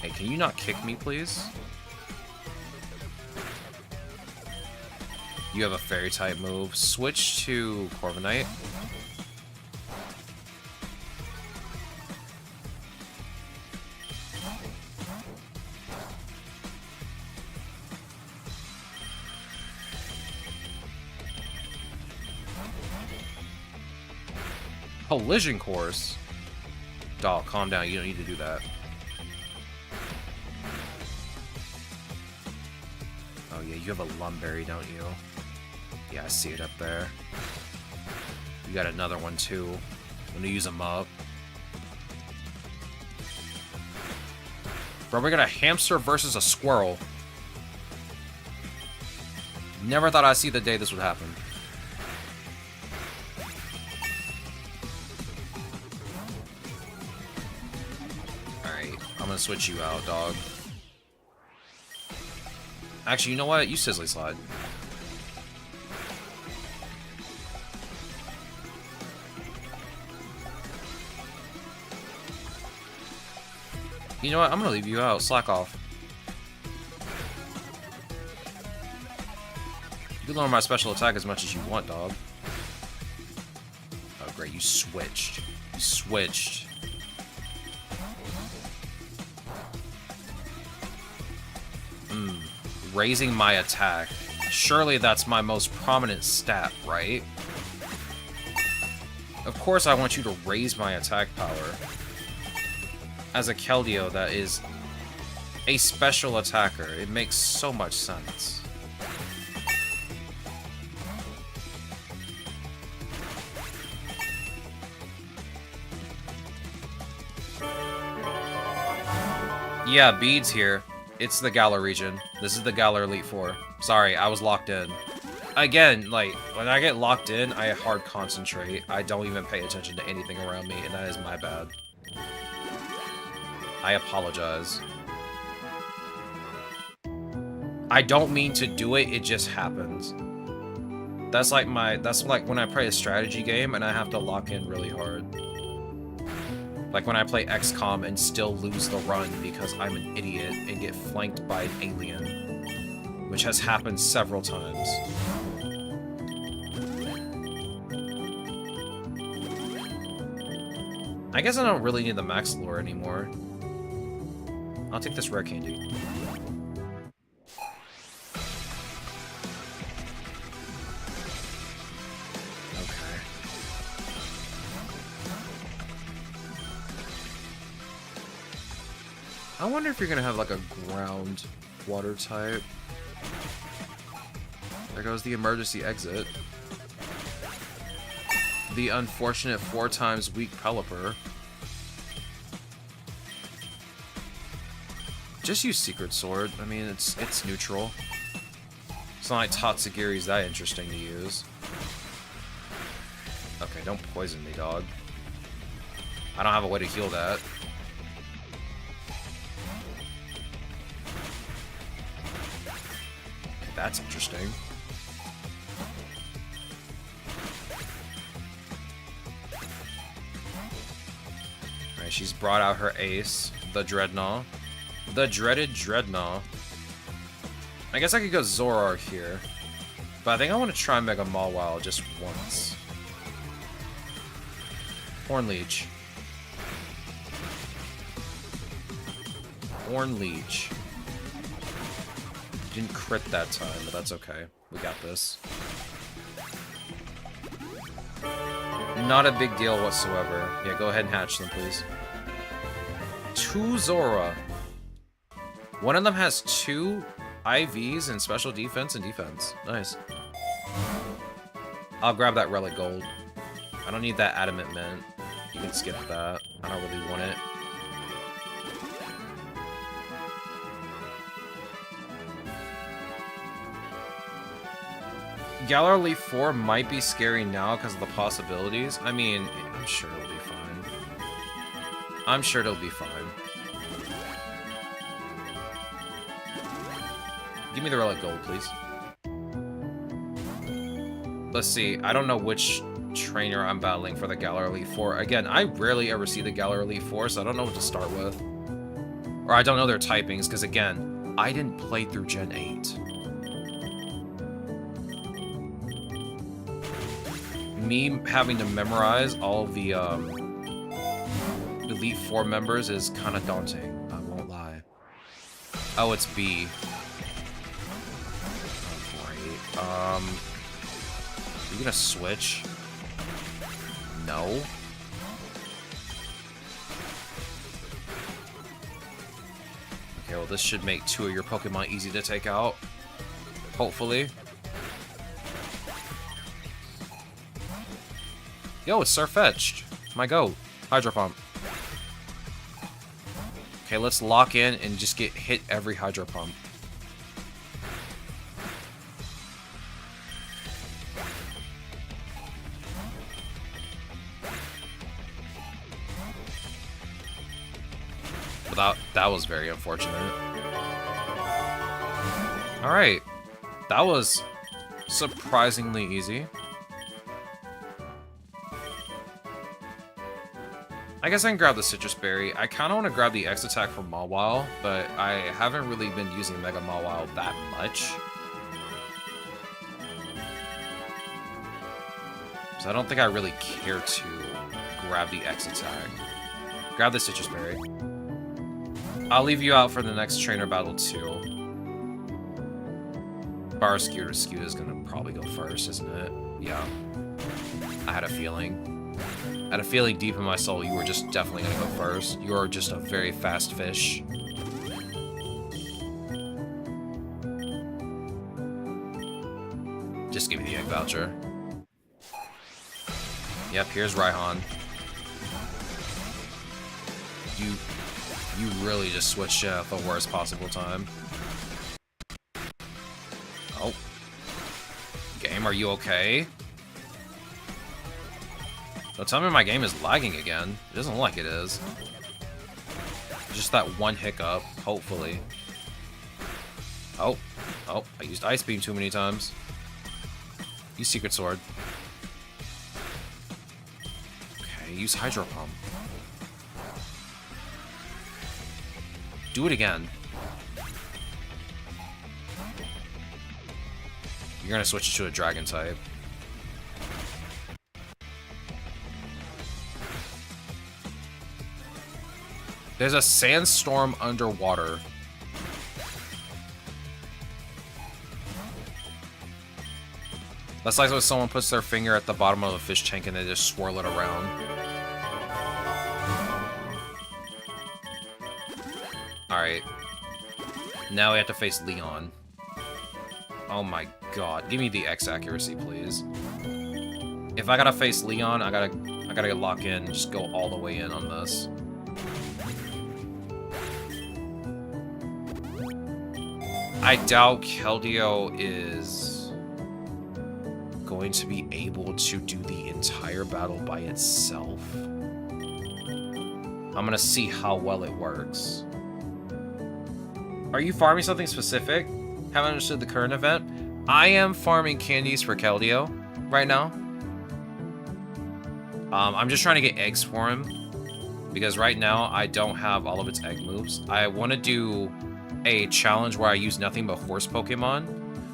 Hey, can you not kick me, please? You have a Fairy-type move. Switch to Corviknight. Collision Course? Dog, calm down. You don't need to do that. Oh yeah, you have a Lumberry, don't you? Yeah, I see it up there. You got another one too. I'm gonna use them up. Bro, we got a hamster versus a squirrel. Never thought I'd see the day this would happen. Alright, I'm gonna switch you out, dog. Actually, you know what? You Sizzly Slide. You know what? I'm gonna leave you out. Slack off. You can lower my special attack as much as you want, dog. Oh, great. You switched. You switched. Raising my attack. Surely that's my most prominent stat, right? Of course I want you to raise my attack power. As a Keldeo that is a special attacker, it makes so much sense. Yeah, Bede's here. It's the Galar region. This is the Galar Elite Four. Sorry, I was locked in. Again, like, when I get locked in, I hard concentrate. I don't even pay attention to anything around me, and that is my bad. I apologize. I don't mean to do it, it just happens. That's like when I play a strategy game and I have to lock in really hard. Like when I play XCOM and still lose the run because I'm an idiot and get flanked by an alien. Which has happened several times. I guess I don't really need the max lore anymore. I'll take this rare candy. I wonder if you're gonna have like a ground water type. There goes the emergency exit. The unfortunate 4 times weak Pelipper. Just use Secret Sword. I mean, it's neutral. It's not like Tatsugiri's that interesting to use. Okay, don't poison me, dog. I don't have a way to heal that. That's interesting. Alright, she's brought out her ace, the Dreadnought. The dreaded Dreadnought. I guess I could go Zoroark here. But I think I want to try Mega Mawile just once. Horn Leech. Horn Leech. Didn't crit that time, but that's okay. We got this. Not a big deal whatsoever. Yeah, go ahead and hatch them, please. 2 Zora. One of them has 2 IVs and special defense and defense. Nice. I'll grab that relic gold. I don't need that adamant mint. You can skip that. I don't really want it. Galar Elite 4 might be scary now because of the possibilities. I mean, I'm sure it'll be fine. I'm sure it'll be fine. Give me the relic gold, please. Let's see. I don't know which trainer I'm battling for the Galar Elite 4. Again, I rarely ever see the Galar Elite 4, so I don't know what to start with. Or I don't know their typings, because again, I didn't play through Gen 8. Me having to memorize all of the Elite 4 members is kind of daunting. I won't lie. Oh, it's B. Oh, great. Are you gonna switch? No. Okay, well this should make 2 of your Pokemon easy to take out. Hopefully. Yo, it's Surfetched. My go. Hydro Pump. Okay, let's lock in and just get hit every Hydro Pump. But that was very unfortunate. Alright. That was surprisingly easy. I guess I can grab the Citrus Berry. I kind of want to grab the X attack from Mawile, but I haven't really been using Mega Mawile that much. So I don't think I really care to grab the X attack. Grab the Citrus Berry. I'll leave you out for the next trainer battle too. Barraskewda is gonna probably go first, isn't it? Yeah. I had a feeling. I had a feeling deep in my soul you were just definitely gonna go first. You are just a very fast fish. Just give me the egg voucher. Yep, here's Raihan. You really just switched at the worst possible time. Oh. Game, are you okay? Don't tell me my game is lagging again. It doesn't look like it is. Just that one hiccup, hopefully. Oh. Oh, I used Ice Beam too many times. Use Secret Sword. Okay, use Hydro Pump. Do it again. You're gonna switch it to a Dragon type. There's a sandstorm underwater. That's like when someone puts their finger at the bottom of a fish tank and they just swirl it around. Alright. Now we have to face Leon. Oh my god. Give me the X accuracy, please. If I gotta face Leon, I gotta lock in and just go all the way in on this. I doubt Keldeo is going to be able to do the entire battle by itself. I'm gonna see how well it works. Are you farming something specific? Haven't understood the current event. I am farming candies for Keldeo right now. I'm just trying to get eggs for him because right now I don't have all of its egg moves. I want to do a challenge where I use nothing but horse Pokemon.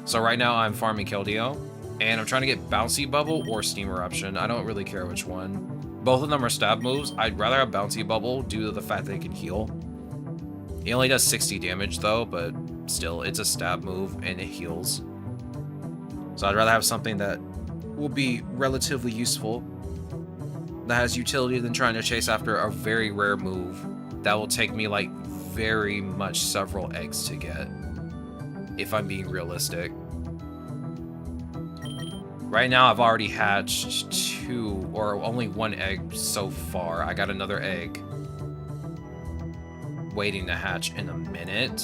So right now I'm farming Keldeo and I'm trying to get Bouncy Bubble or Steam Eruption. I don't really care which one. Both of them are stab moves. I'd rather have Bouncy Bubble due to the fact that it can heal. It only does 60 damage though, but still, it's a stab move and it heals. So I'd rather have something that will be relatively useful, that has utility, than trying to chase after a very rare move that will take me like very much several eggs to get, if I'm being realistic. Right now I've already hatched 2 or only 1 egg so far. I got another egg waiting to hatch in a minute.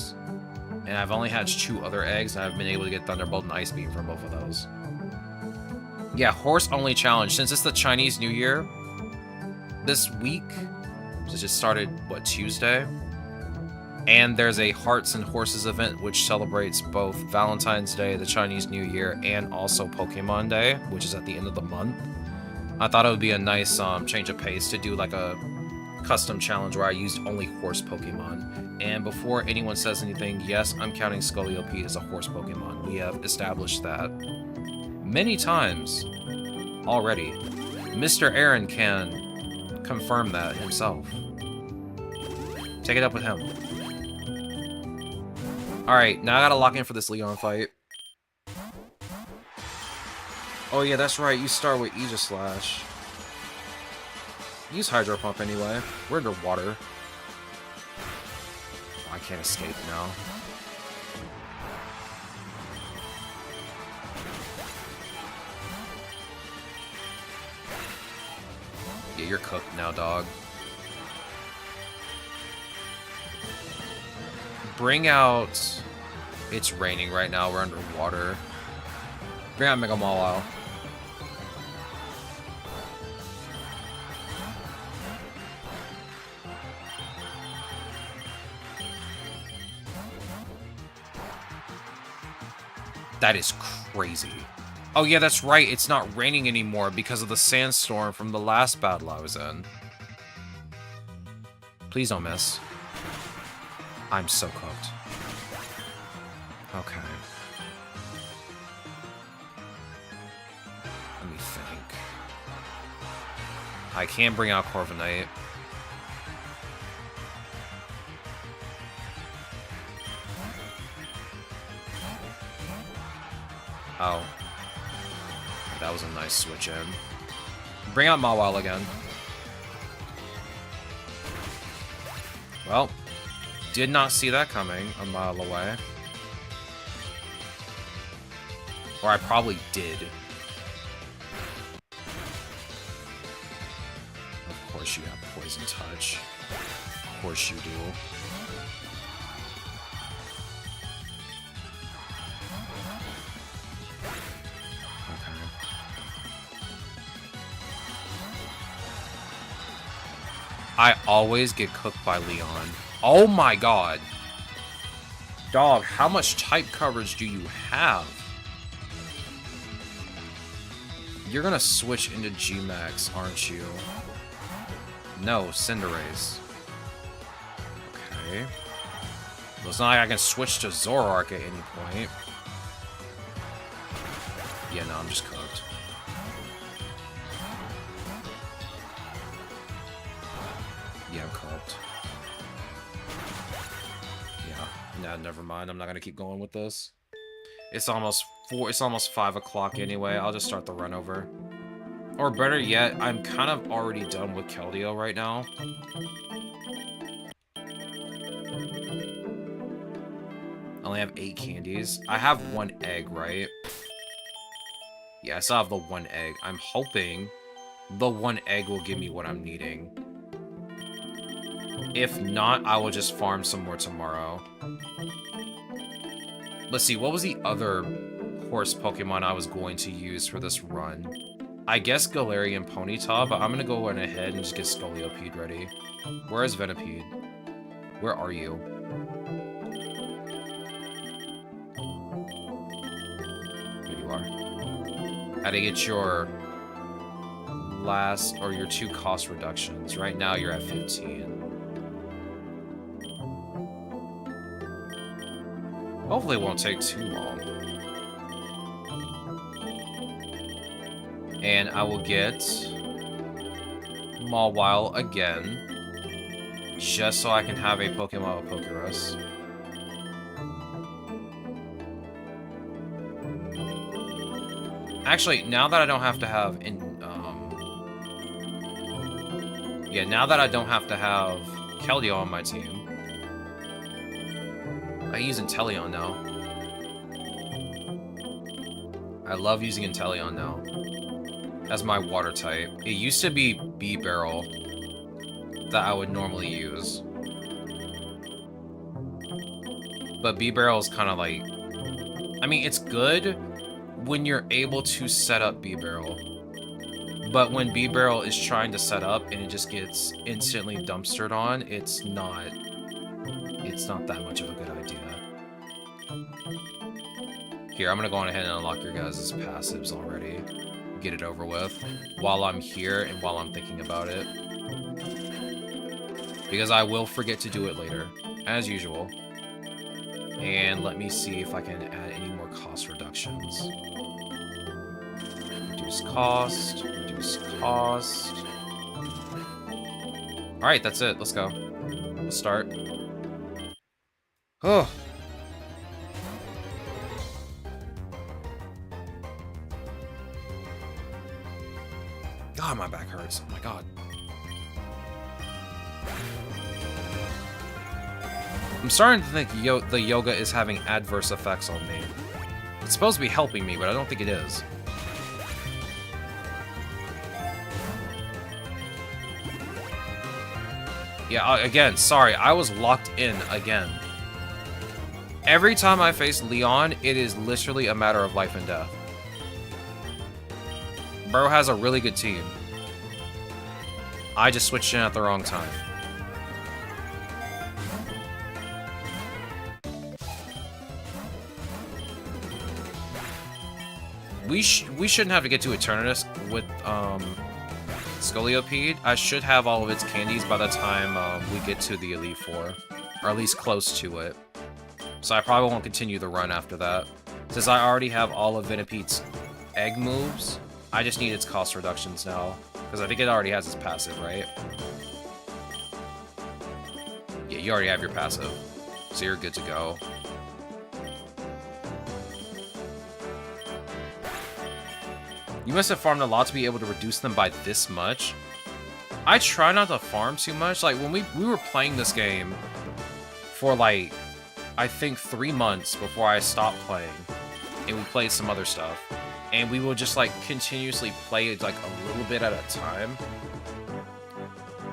And I've only hatched 2 other eggs, and I've been able to get Thunderbolt and Ice Beam from both of those. Yeah, horse only challenge. Since it's the Chinese New Year this week, so it just started, what, Tuesday? And there's a Hearts and Horses event which celebrates both Valentine's Day, the Chinese New Year, and also Pokemon Day, which is at the end of the month. I thought it would be a nice change of pace to do like a custom challenge where I used only horse Pokemon. And before anyone says anything, yes, I'm counting Scoliope as a horse Pokemon. We have established that many times already. Mr. Aaron can confirm that himself. Take it up with him. Alright, now I gotta lock in for this Leon fight. Oh yeah, that's right, you start with Aegislash. Use Hydro Pump anyway. We're underwater. I can't escape now. Yeah, you're cooked now, dog. Bring out... It's raining right now, we're underwater. Bring out Mega Mawile. That is crazy. Oh yeah, that's right. It's not raining anymore because of the sandstorm from the last battle I was in. Please don't miss. I'm so cooked. Okay. Let me think. I can bring out Corviknight. Oh. That was a nice switch in. Bring out Mawile again. Well, did not see that coming a mile away. Or I probably did. Of course you have Poison Touch. Of course you do. Okay. I always get cooked by Leon. Oh my god. Dog, how much type coverage do you have? You're gonna switch into G-Max, aren't you? No, Cinderace. Okay. Well, it's not like I can switch to Zoroark at any point. Yeah, no, I'm just cooked. Yeah, I'm cooked. Yeah, nah, never mind. I'm not gonna keep going with this. It's almost 5 o'clock anyway. I'll just start the run over. Or better yet, I'm kind of already done with Keldeo right now. I only have 8 candies. I have 1 egg, right? Yeah, I still have the 1 egg. I'm hoping the 1 egg will give me what I'm needing. If not, I will just farm some more tomorrow. Let's see, what was the other horse Pokemon I was going to use for this run? I guess Galarian Ponyta, but I'm gonna go ahead and just get Scolipede ready. Where is Venipede? Where are you? Here you are. How to get your last, or your 2 cost reductions. Right now you're at 15. Hopefully it won't take too long. And I will get Mawile again, just so I can have a Pokemon with PokéRogue. Actually, now that I don't have to have now that I don't have to have Keldeo on my team, I use Inteleon now. I love using Inteleon now as my water type. It used to be B-Barrel that I would normally use. But B-Barrel is kind of like... I mean, it's good when you're able to set up B-Barrel. But when B-Barrel is trying to set up and it just gets instantly dumpstered on, it's not that much of a good idea. Here, I'm gonna go on ahead and unlock your guys' passives already. Get it over with. While I'm here and while I'm thinking about it. Because I will forget to do it later, as usual. And let me see if I can add any more cost reductions. Reduce cost, reduce cost. Alright, that's it. Let's go. Let's start. Oh. God, my back hurts. Oh my god. I'm starting to think the yoga is having adverse effects on me. It's supposed to be helping me, but I don't think it is. Yeah, again, sorry, I was locked in again. Every time I face Leon, it is literally a matter of life and death. Bro has a really good team. I just switched in at the wrong time. We shouldn't have to get to Eternatus with Scolipede. I should have all of its candies by the time we get to the Elite Four, or at least close to it. So I probably won't continue the run after that. Since I already have all of Venipede's egg moves, I just need its cost reductions now. Because I think it already has its passive, right? Yeah, you already have your passive. So you're good to go. You must have farmed a lot to be able to reduce them by this much. I try not to farm too much. Like, when we were playing this game for, like, I think 3 months before I stopped playing, and we played some other stuff, and we would just, like, continuously play it, like, a little bit at a time.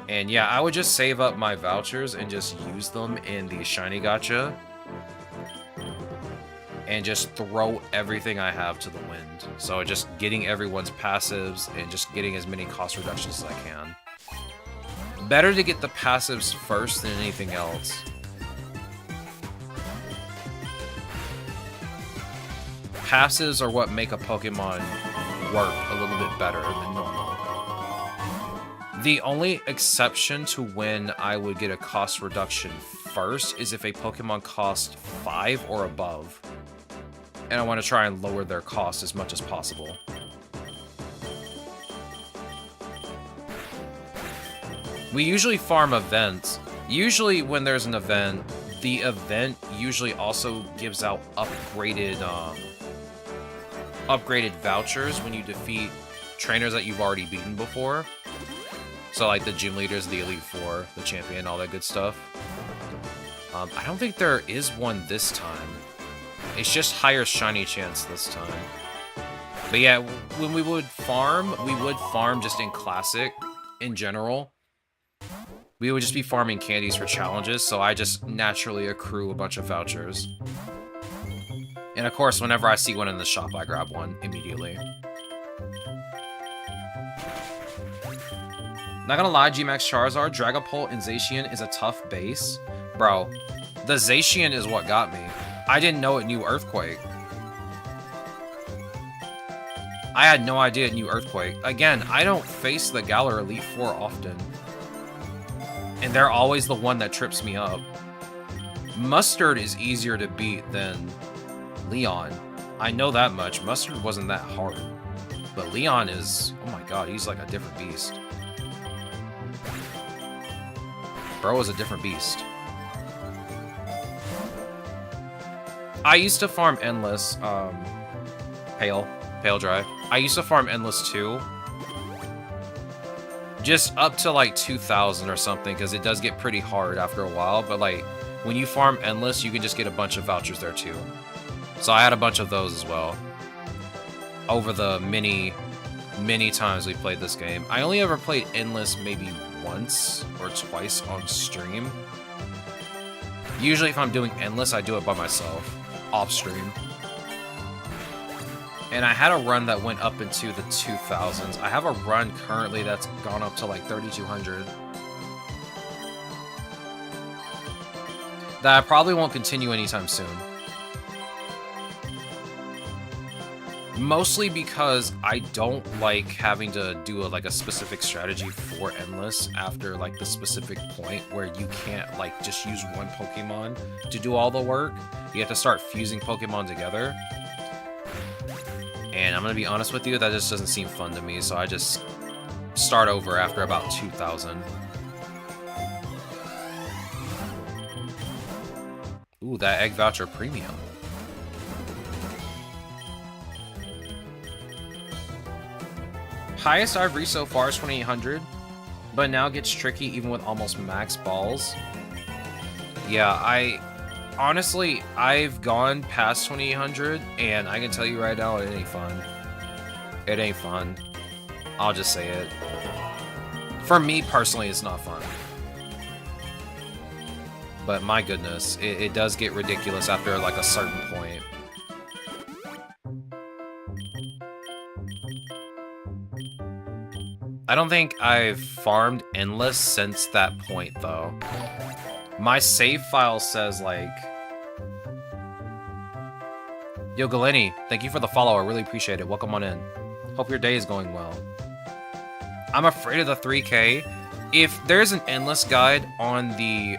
And yeah, I would just save up my vouchers and just use them in the shiny gacha. And just throw everything I have to the wind. So just getting everyone's passives and just getting as many cost reductions as I can. Better to get the passives first than anything else. Passives are what make a Pokemon work a little bit better than normal. The only exception to when I would get a cost reduction first is if a Pokemon costs 5 or above. And I want to try and lower their cost as much as possible. We usually farm events. Usually when there's an event, the event usually also gives out upgraded vouchers when you defeat trainers that you've already beaten before. So like the gym leaders, the Elite Four, the champion, all that good stuff. I don't think there is one this time. It's just higher shiny chance this time. But yeah, when we would farm just in Classic in general. We would just be farming candies for challenges, so I just naturally accrue a bunch of vouchers. And of course, whenever I see one in the shop, I grab one immediately. Not gonna lie, G-Max Charizard, Dragapult, and Zacian is a tough base. Bro, the Zacian is what got me. I didn't know it knew Earthquake. I had no idea it knew Earthquake. Again, I don't face the Galar Elite Four often. And they're always the one that trips me up. Mustard is easier to beat than Leon. I know that much. Mustard wasn't that hard. But Leon is... oh my god, he's like a different beast. Bro is a different beast. I used to farm Endless, Pale Dry. I used to farm Endless too. Just up to like 2,000 or something, because it does get pretty hard after a while, but like, when you farm Endless, you can just get a bunch of vouchers there too. So I had a bunch of those as well. Over the many times we played this game. I only ever played Endless maybe once or twice on stream. Usually if I'm doing Endless, I do it by myself, off stream. And I had a run that went up into the 2000s. I have a run currently that's gone up to like 3,200. That I probably won't continue anytime soon. Mostly because I don't like having to do like a specific strategy for Endless after like the specific point where you can't like just use one Pokemon to do all the work. You have to start fusing Pokemon together. And I'm gonna be honest with you, that just doesn't seem fun to me, so I just start over after about 2,000. Ooh, that Egg Voucher Premium. Highest I've reached so far is 2,800, but now gets tricky even with almost max balls. Yeah, honestly, I've gone past 2,800, and I can tell you right now, it ain't fun. It ain't fun. I'll just say it. For me, personally, it's not fun. But my goodness, it does get ridiculous after, like, a certain point. I don't think I've farmed Endless since that point, though. My save file says, like... Yo, Galeni, thank you for the follow. I really appreciate it. Welcome on in. Hope your day is going well. I'm afraid of the 3K. If there's an Endless guide on the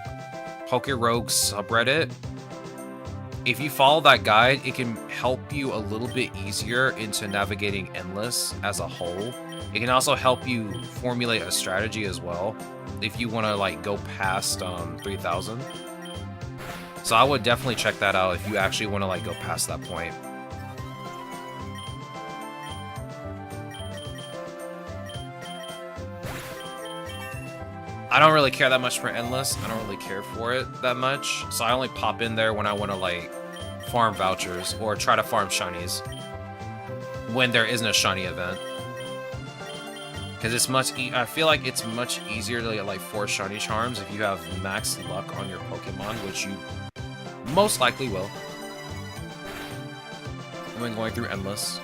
PokéRogue subreddit, if you follow that guide, it can help you a little bit easier into navigating Endless as a whole. It can also help you formulate a strategy as well, if you want to like go past 3,000. So I would definitely check that out if you actually want to like go past that point. I don't really care that much for Endless. I don't really care for it that much. So I only pop in there when I want to, like, farm vouchers or try to farm shinies when there isn't a shiny event. Because it's I feel like it's much easier to get, like, 4 shiny charms if you have max luck on your Pokemon, which you most likely will. When going through Endless.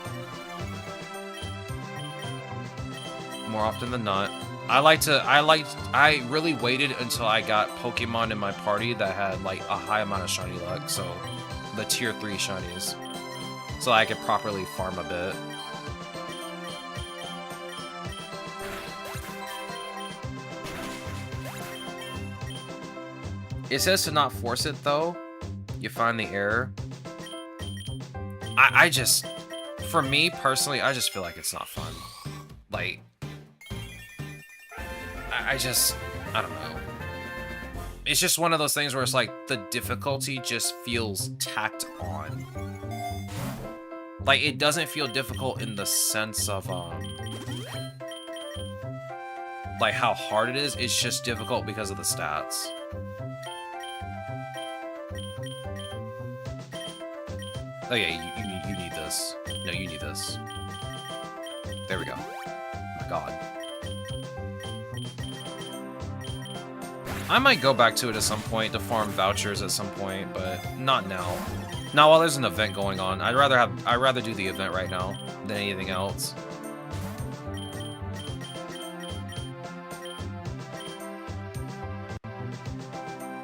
More often than not. I really waited until I got Pokemon in my party that had, like, a high amount of shiny luck, so the tier 3 shinies. So I could properly farm a bit. It says to not force it, though. You find the error. I just... For me, personally, I just feel like it's not fun. Like... I don't know. It's just one of those things where it's like, the difficulty just feels tacked on. Like, it doesn't feel difficult in the sense of, like, how hard it is. It's just difficult because of the stats. Oh yeah, you need this. No, you need this. There we go. Oh my god. I might go back to it at some point to farm vouchers at some point, but not now. Not while there's an event going on. I'd rather do the event right now than anything else.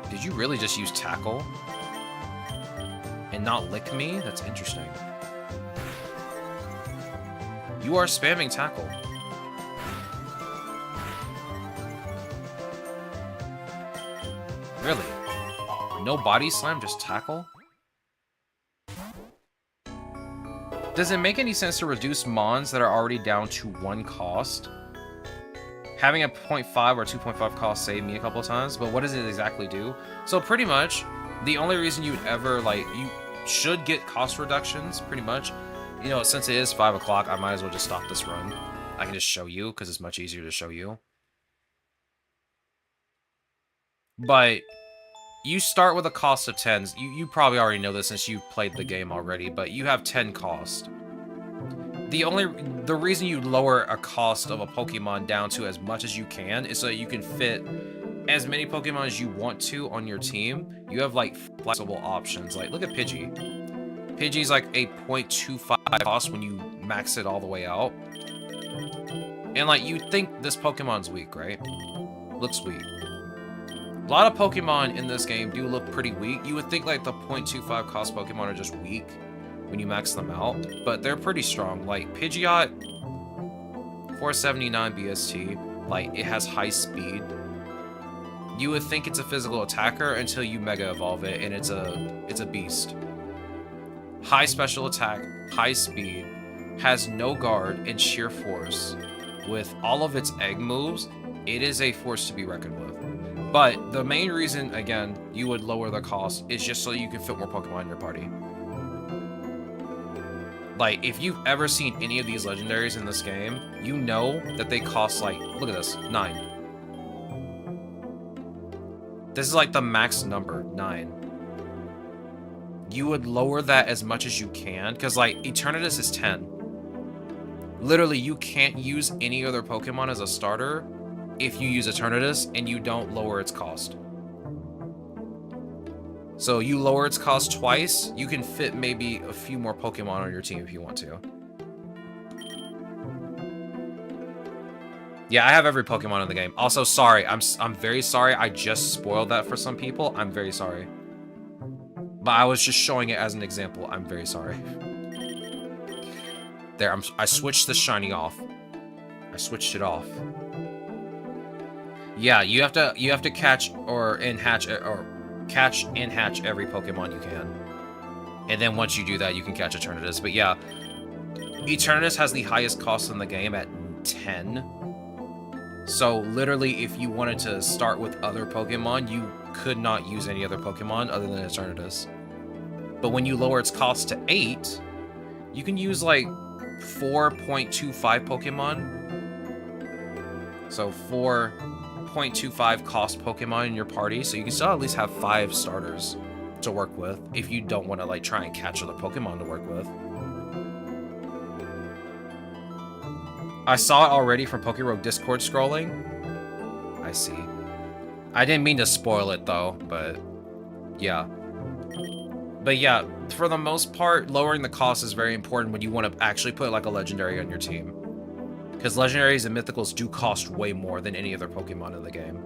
Did you really just use tackle? And not lick me? That's interesting. You are spamming tackle. Really? No body slam, just tackle? Does it make any sense to reduce mons that are already down to 1 cost? Having a 0.5 or 2.5 cost saved me a couple of times, but what does it exactly do? So pretty much, the only reason you'd ever, like, you should get cost reductions, pretty much. You know, since it is 5 o'clock, I might as well just stop this run. I can just show you, because it's much easier to show you. But you start with a cost of 10s. You probably already know this since you've played the game already, but you have 10 cost. The reason you lower a cost of a Pokemon down to as much as you can is so that you can fit as many Pokemon as you want to on your team. You have, like, flexible options. Like, look at Pidgey. Pidgey's like a 0.25 cost when you max it all the way out. And, like, you think this Pokemon's weak, right? Looks weak. A lot of Pokemon in this game do look pretty weak. You would think, like, the 0.25 cost Pokemon are just weak when you max them out, but they're pretty strong. Like, Pidgeot, 479 BST, like, it has high speed. You would think it's a physical attacker until you Mega Evolve it, and it's a beast. High special attack, high speed, has no guard, and sheer force. With all of its egg moves, it is a force to be reckoned with. But the main reason, again, you would lower the cost is just so you can fit more Pokemon in your party. Like, if you've ever seen any of these legendaries in this game, you know that they cost, like, look at this, 9. This is like the max number, 9. You would lower that as much as you can, because, like, Eternatus is 10. Literally, you can't use any other Pokemon as a starter if you use Eternatus and you don't lower its cost. So you lower its cost twice, you can fit maybe a few more Pokemon on your team if you want to. Yeah, I have every Pokemon in the game. Also, sorry, I'm very sorry. I just spoiled that for some people. I'm very sorry. But I was just showing it as an example. I'm very sorry. There, I switched the shiny off. I switched it off. Yeah, you have to catch and hatch every Pokemon you can. And then once you do that, you can catch Eternatus. But yeah, Eternatus has the highest cost in the game at 10. So literally, if you wanted to start with other Pokemon, you could not use any other Pokemon other than Eternatus. But when you lower its cost to 8, you can use like 4.25 Pokemon. So 1.25 cost Pokemon in your party, so you can still at least have 5 starters to work with if you don't want to like try and catch other Pokemon to work with. I saw it already from PokéRogue Discord scrolling. I see. I didn't mean to spoil it though, but yeah. But yeah, for the most part, lowering the cost is very important when you want to actually put like a legendary on your team. Because legendaries and mythicals do cost way more than any other Pokemon in the game.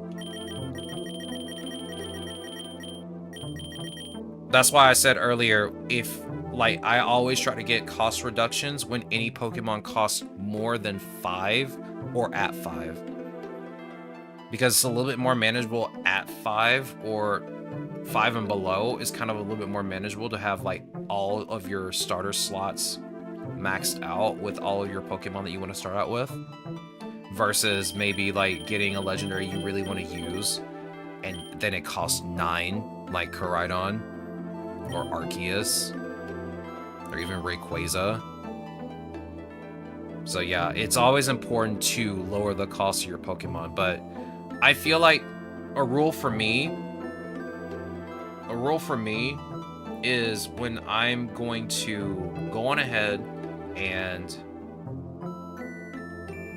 That's why I said earlier, if, like, I always try to get cost reductions when any Pokemon costs more than 5 or at 5. Because it's a little bit more manageable at 5, or 5 and below is kind of a little bit more manageable to have, like, all of your starter slots maxed out with all of your Pokemon that you want to start out with. Versus maybe, like, getting a legendary you really want to use, and then it costs 9, like Koraidon, or Arceus, or even Rayquaza. So yeah, it's always important to lower the cost of your Pokemon, but I feel like a rule for me is when I'm going to go on ahead and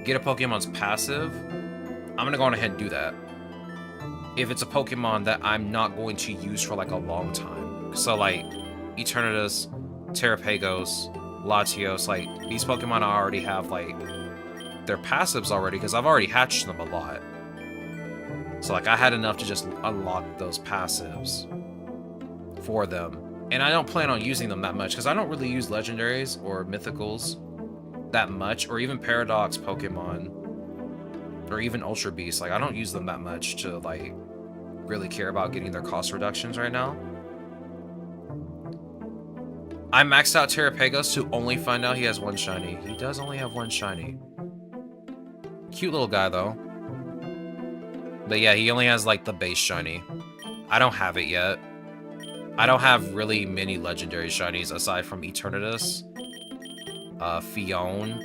get a Pokemon's passive, I'm gonna go on ahead and do that. If it's a Pokemon that I'm not going to use for like a long time. So like Eternatus, Terrapagos, Latios, like these Pokemon I already have like their passives already because I've already hatched them a lot. So like I had enough to just unlock those passives for them. And I don't plan on using them that much because I don't really use legendaries or mythicals that much, or even Paradox Pokemon, or even Ultra Beasts. Like I don't use them that much to like really care about getting their cost reductions right now. I maxed out Terrapagos to only find out he has 1 shiny. He does only have 1 shiny. Cute little guy though. But yeah, he only has like the base shiny. I don't have it yet. I don't have really many legendary shinies aside from Eternatus, Fion,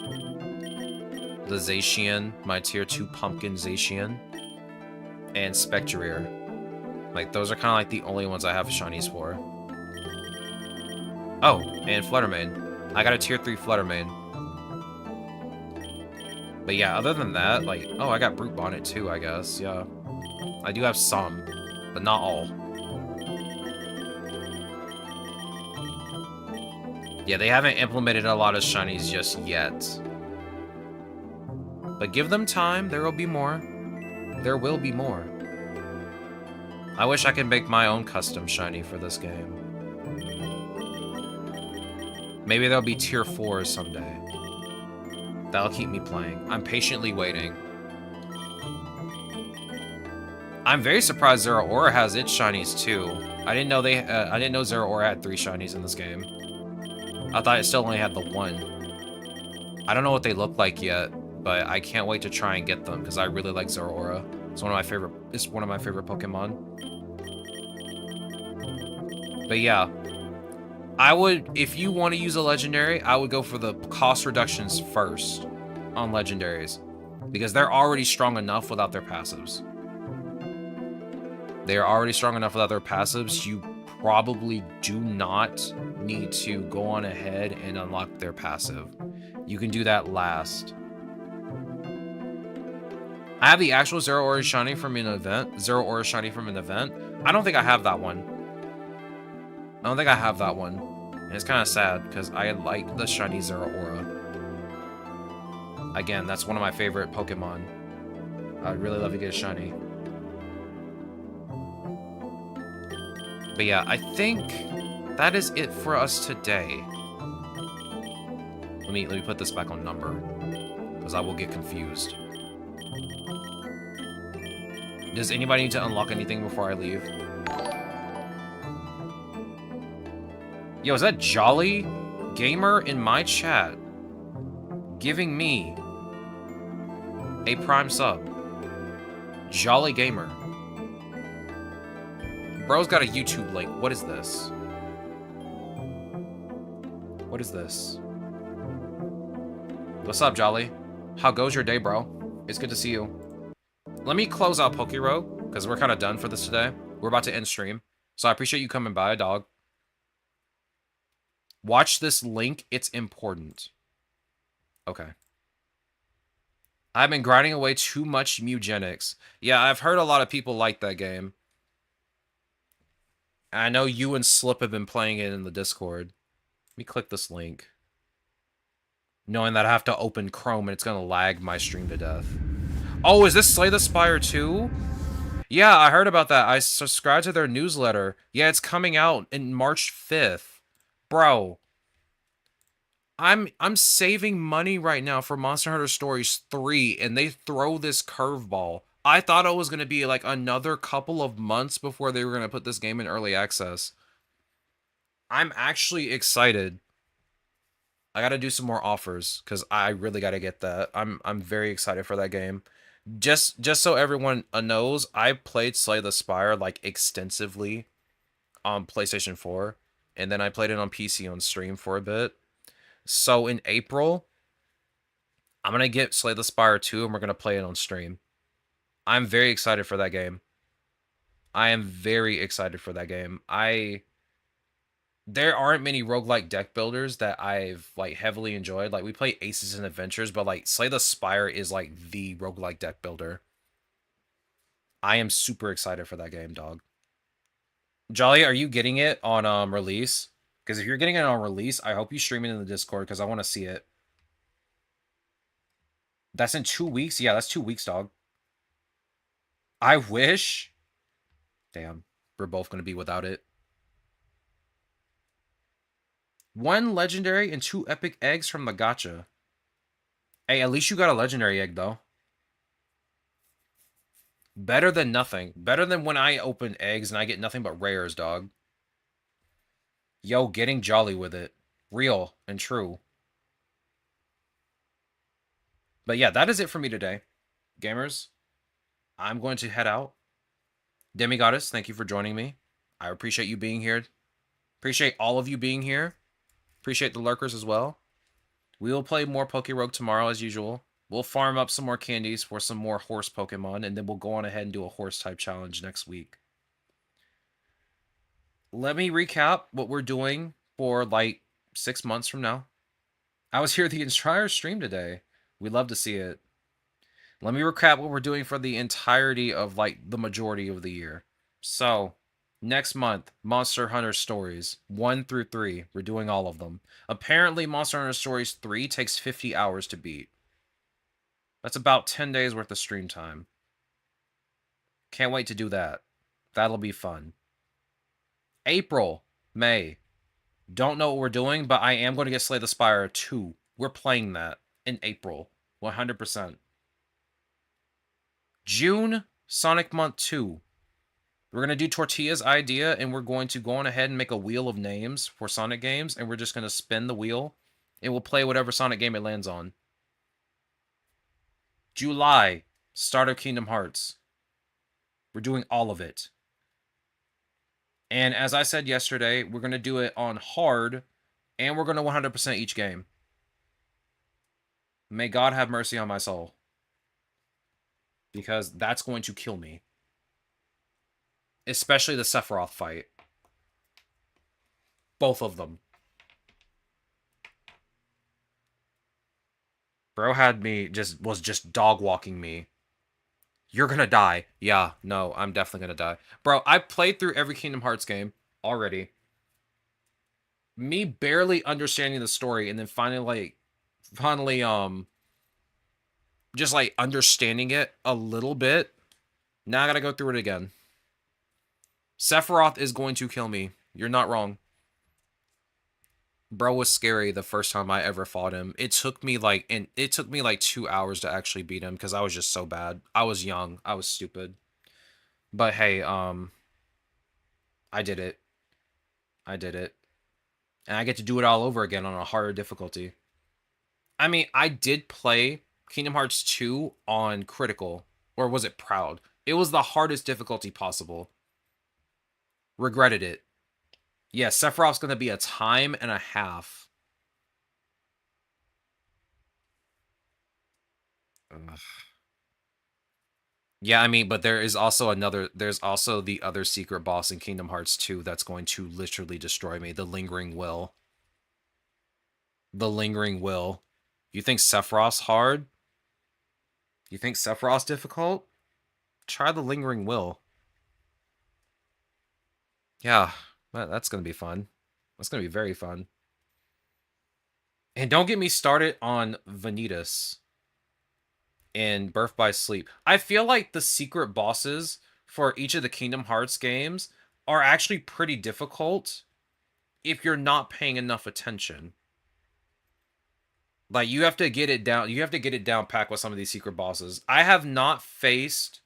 the Zacian, my tier 2 pumpkin Zacian, and Spectrier. Like, those are kind of like the only ones I have shinies for. Oh, and Fluttermane. I got a tier 3 Fluttermane. But yeah, other than that, like, oh, I got Brute Bonnet too, I guess, yeah. I do have some, but not all. Yeah, they haven't implemented a lot of shinies just yet. But give them time, there will be more. There will be more. I wish I could make my own custom shiny for this game. Maybe there'll be tier 4s someday. That'll keep me playing. I'm patiently waiting. I'm very surprised Zeraora has its shinies too. I didn't know Zeraora had 3 shinies in this game. I thought it still only had the 1. I don't know what they look like yet, but I can't wait to try and get them because I really like Zeraora. It's one of my favorite Pokemon. But yeah, I would, if you want to use a legendary, I would go for the cost reductions first on legendaries because they're already strong enough without their passives. They are already strong enough without their passives. You probably do not need to go on ahead and unlock their passive. You can do that last. I have the actual Zeraora shiny from an event. I don't think I have that one. And it's kind of sad because I like the shiny Zeraora. Again, that's one of my favorite Pokemon. I'd really love to get a shiny. But yeah, I think that is it for us today. Let me put this back on number, because I will get confused. Does anybody need to unlock anything before I leave? Yo, is that Jolly Gamer in my chat giving me a Prime sub? Jolly Gamer. Bro's got a YouTube link. What is this? What is this? What's up, Jolly? How goes your day, bro? It's good to see you. let me close out PokéRogue, because we're kind of done for this today. We're about to end stream. So I appreciate you coming by, dog. Watch this link. It's important. Okay. I've been grinding away too much Mugenics. Yeah, I've heard a lot of people like that game. I know you and Slip have been playing it in the Discord. Let me click this link. Knowing that I have to open Chrome and it's going to lag my stream to death. Oh, is this Slay the Spire 2? Yeah, I heard about that. I subscribed to their newsletter. Yeah, it's coming out in March 5th. Bro, I'm saving money right now for Monster Hunter Stories 3, and they throw this curveball. I thought it was going to be like another couple of months before they were going to put this game in early access. I'm actually excited. I got to do some more offers because I really got to get that. I'm very excited for that game. Just so everyone knows, I played Slay the Spire like extensively on PlayStation 4, and then I played it on PC on stream for a bit. So in April, I'm going to get Slay the Spire 2 and we're going to play it on stream. I'm very excited for that game. I am very excited for that game. There aren't many roguelike deck builders that I've like heavily enjoyed. Like we play Aces and Adventures, but like Slay the Spire is like the roguelike deck builder. I am super excited for that game, dog. Jolly, are you getting it on release? Because if you're getting it on release, I hope you stream it in the Discord because I want to see it. That's in 2 weeks? Yeah, that's 2 weeks, dog. I wish. Damn, we're both going to be without it. 1 legendary and 2 epic eggs from the gacha. Hey, at least you got a legendary egg, though. Better than nothing. Better than when I open eggs and I get nothing but rares, dog. Yo, getting jolly with it. Real and true. But yeah, that is it for me today. Gamers, I'm going to head out. Demigoddess, thank you for joining me. I appreciate you being here. Appreciate all of you being here. Appreciate the lurkers as well. We will play more PokéRogue tomorrow as usual. We'll farm up some more candies for some more horse Pokemon, and then we'll go on ahead and do a horse-type challenge next week. Let me recap what we're doing for, like, 6 months from now. I was here the entire stream today. We'd love to see it. Let me recap what we're doing for the entirety of, like, the majority of the year. So, next month, Monster Hunter Stories 1 through 3. We're doing all of them. Apparently, Monster Hunter Stories 3 takes 50 hours to beat. That's about 10 days worth of stream time. Can't wait to do that. That'll be fun. April, May. Don't know what we're doing, but I am going to get Slay the Spire 2. We're playing that in April. 100%. June, Sonic Month 2. We're going to do Tortilla's idea, and we're going to go on ahead and make a wheel of names for Sonic games, and we're just going to spin the wheel, and we'll play whatever Sonic game it lands on. July, start of Kingdom Hearts. We're doing all of it. And as I said yesterday, we're going to do it on hard, and we're going to 100% each game. May God have mercy on my soul. Because that's going to kill me. Especially the Sephiroth fight. Both of them. Bro had me, was just dog walking me. You're gonna die. Yeah, no, I'm definitely gonna die. Bro, I played through every Kingdom Hearts game already. Me barely understanding the story and then finally, just like understanding it a little bit. Now I gotta go through it again. Sephiroth is going to kill me. You're not wrong. Bro was scary the first time I ever fought him. It took me like 2 hours to actually beat him because I was just so bad. I was young. I was stupid. But hey, I did it. I did it. And I get to do it all over again on a harder difficulty. I mean, I did play Kingdom Hearts 2 on critical. Or was it proud? It was the hardest difficulty possible. Regretted it. Yeah, Sephiroth's going to be a time and a half. Ugh. Yeah, I mean, but there's also the other secret boss in Kingdom Hearts 2 that's going to literally destroy me, the Lingering Will. The Lingering Will. You think Sephiroth's hard? You think Sephiroth's difficult? Try the Lingering Will. Yeah, that's going to be fun. That's going to be very fun. And don't get me started on Vanitas in Birth by Sleep. I feel like the secret bosses for each of the Kingdom Hearts games are actually pretty difficult if you're not paying enough attention. Like you have to get it down. You have to get it down packed with some of these secret bosses. I have not faced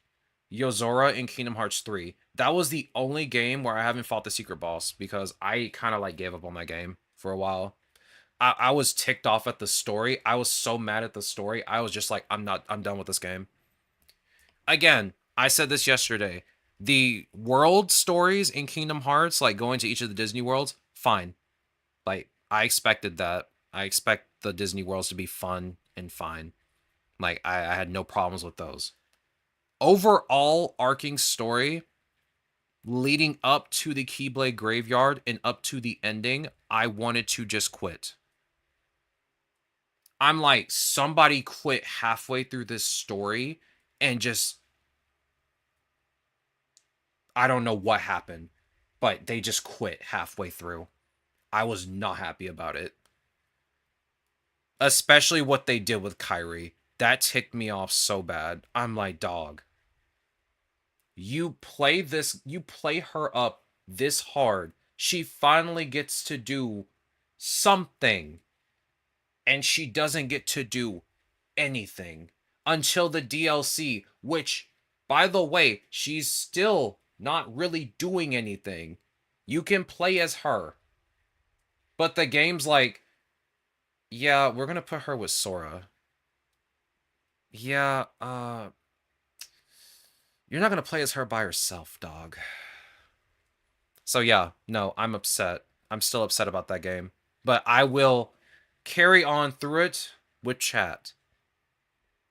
Yozora in Kingdom Hearts 3. That was the only game where I haven't fought the secret boss because I kind of like gave up on that game for a while. I was ticked off at the story. I was so mad at the story. I was just like, I'm done with this game. Again, I said this yesterday. The world stories in Kingdom Hearts, like going to each of the Disney worlds, fine. Like, I expected that. I expect the Disney worlds to be fun and fine. Like, I had no problems with those. Overall arcing story leading up to the Keyblade Graveyard and up to the ending, I wanted to just quit. I'm like, somebody quit halfway through this story and just, I don't know what happened, but they just quit halfway through. I was not happy about it. Especially what they did with Kyrie. That ticked me off so bad. I'm like, dog, you play her up this hard. She finally gets to do something, and she doesn't get to do anything until the DLC, which, by the way, she's still not really doing anything. You can play as her, but the game's like, yeah, we're gonna put her with Sora. Yeah, you're not gonna play as her by herself, dog. So yeah, no, I'm upset. I'm still upset about that game. But I will carry on through it with chat.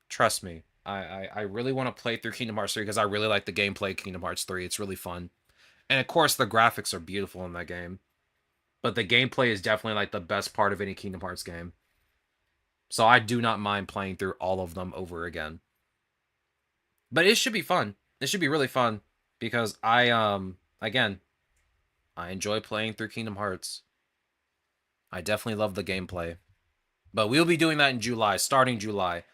Trust me. I really want to play through Kingdom Hearts 3 because I really like the gameplay of Kingdom Hearts 3. It's really fun. And of course the graphics are beautiful in that game. But the gameplay is definitely like the best part of any Kingdom Hearts game. So I do not mind playing through all of them over again. But it should be fun. It should be really fun because again, I enjoy playing through Kingdom Hearts. I definitely love the gameplay. But we'll be doing that in July, starting July.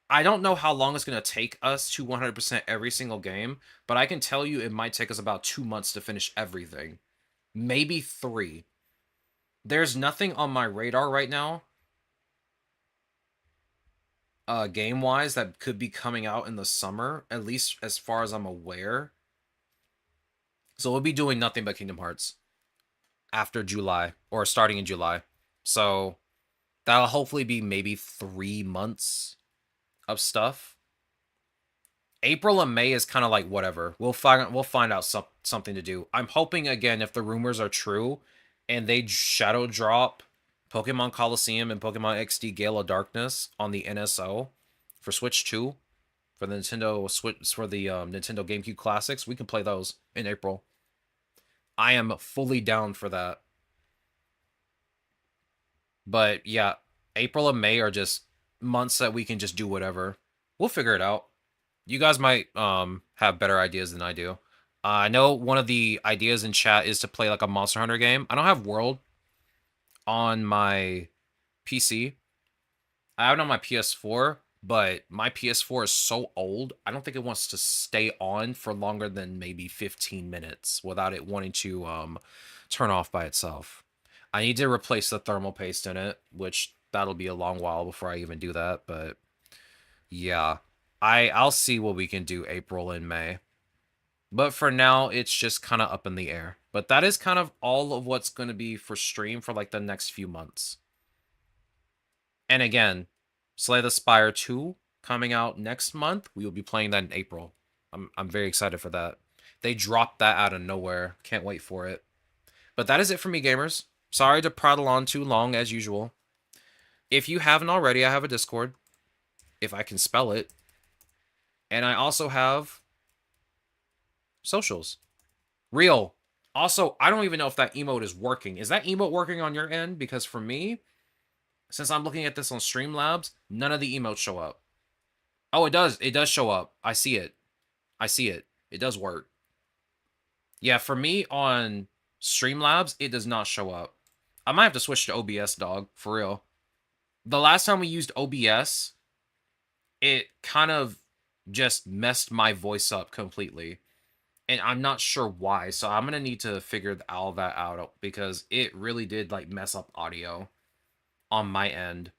I don't know how long it's going to take us to 100% every single game, but I can tell you it might take us about 2 months to finish everything. Maybe 3. There's nothing on my radar right now, game-wise, that could be coming out in the summer, at least as far as I'm aware. So we'll be doing nothing but Kingdom Hearts after July, or starting in July. So that'll hopefully be maybe 3 months of stuff. April and May is kind of like whatever. We'll find out something to do. I'm hoping again if the rumors are true and they shadow drop Pokemon Coliseum and Pokemon XD Gale of Darkness on the NSO for Switch 2 for the Nintendo Switch for the Nintendo GameCube Classics, we can play those in April. I am fully down for that. But yeah, April and May are just months that we can just do whatever. We'll figure it out. You guys might have better ideas than I do. I know one of the ideas in chat is to play like a Monster Hunter game. I don't have World on my PC. I have it on my PS4, but my PS4 is so old, I don't think it wants to stay on for longer than maybe 15 minutes without it wanting to turn off by itself. I need to replace the thermal paste in it, which that'll be a long while before I even do that, but yeah. I'll see what we can do April and May. But for now, it's just kind of up in the air. But that is kind of all of what's going to be for stream for like the next few months. And again, Slay the Spire 2 coming out next month. We will be playing that in April. I'm very excited for that. They dropped that out of nowhere. Can't wait for it. But that is it for me, gamers. Sorry to prattle on too long as usual. If you haven't already, I have a Discord. If I can spell it. And I also have socials. Real. Also, I don't even know if that emote is working. Is that emote working on your end? Because for me, since I'm looking at this on Streamlabs, none of the emotes show up. Oh, it does. It does show up. I see it. I see it. It does work. Yeah, for me on Streamlabs, it does not show up. I might have to switch to OBS, dog. For real. The last time we used OBS, it kind of just messed my voice up completely. And I'm not sure why. So I'm going to need to figure all that out because it really did like mess up audio on my end.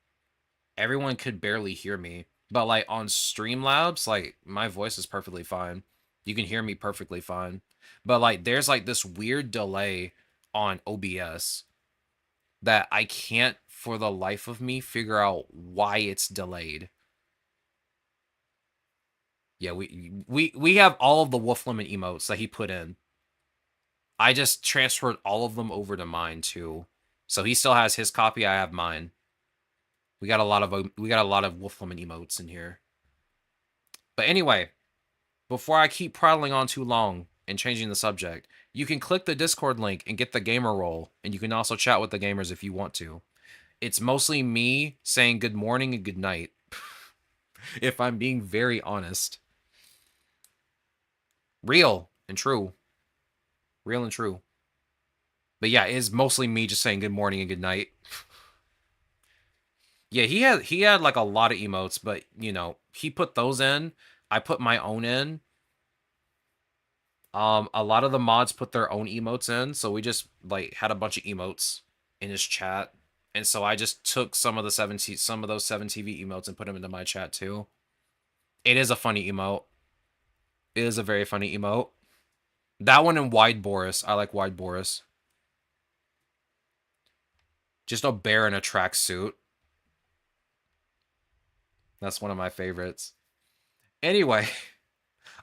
Everyone could barely hear me. But like on Streamlabs, like my voice is perfectly fine. You can hear me perfectly fine. But like there's like this weird delay on OBS that I can't for the life of me figure out why it's delayed. Yeah, we have all of the Wolf Lemon emotes that he put in. I just transferred all of them over to mine too. So he still has his copy, I have mine. We got a lot of Wolf Lemon emotes in here. But anyway, before I keep prattling on too long and changing the subject, you can click the Discord link and get the gamer role, and you can also chat with the gamers if you want to. It's mostly me saying good morning and good night, if I'm being very honest. Real and true. Real and true. But yeah, it is mostly me just saying good morning and good night. Yeah, he had like a lot of emotes, but you know, he put those in. I put my own in. A lot of the mods put their own emotes in, so we just like had a bunch of emotes in his chat. And so I just took some of those 7TV emotes and put them into my chat too. It is a funny emote. It is a very funny emote. That one and Wide Boris. I like Wide Boris. Just a bear in a tracksuit. That's one of my favorites. Anyway,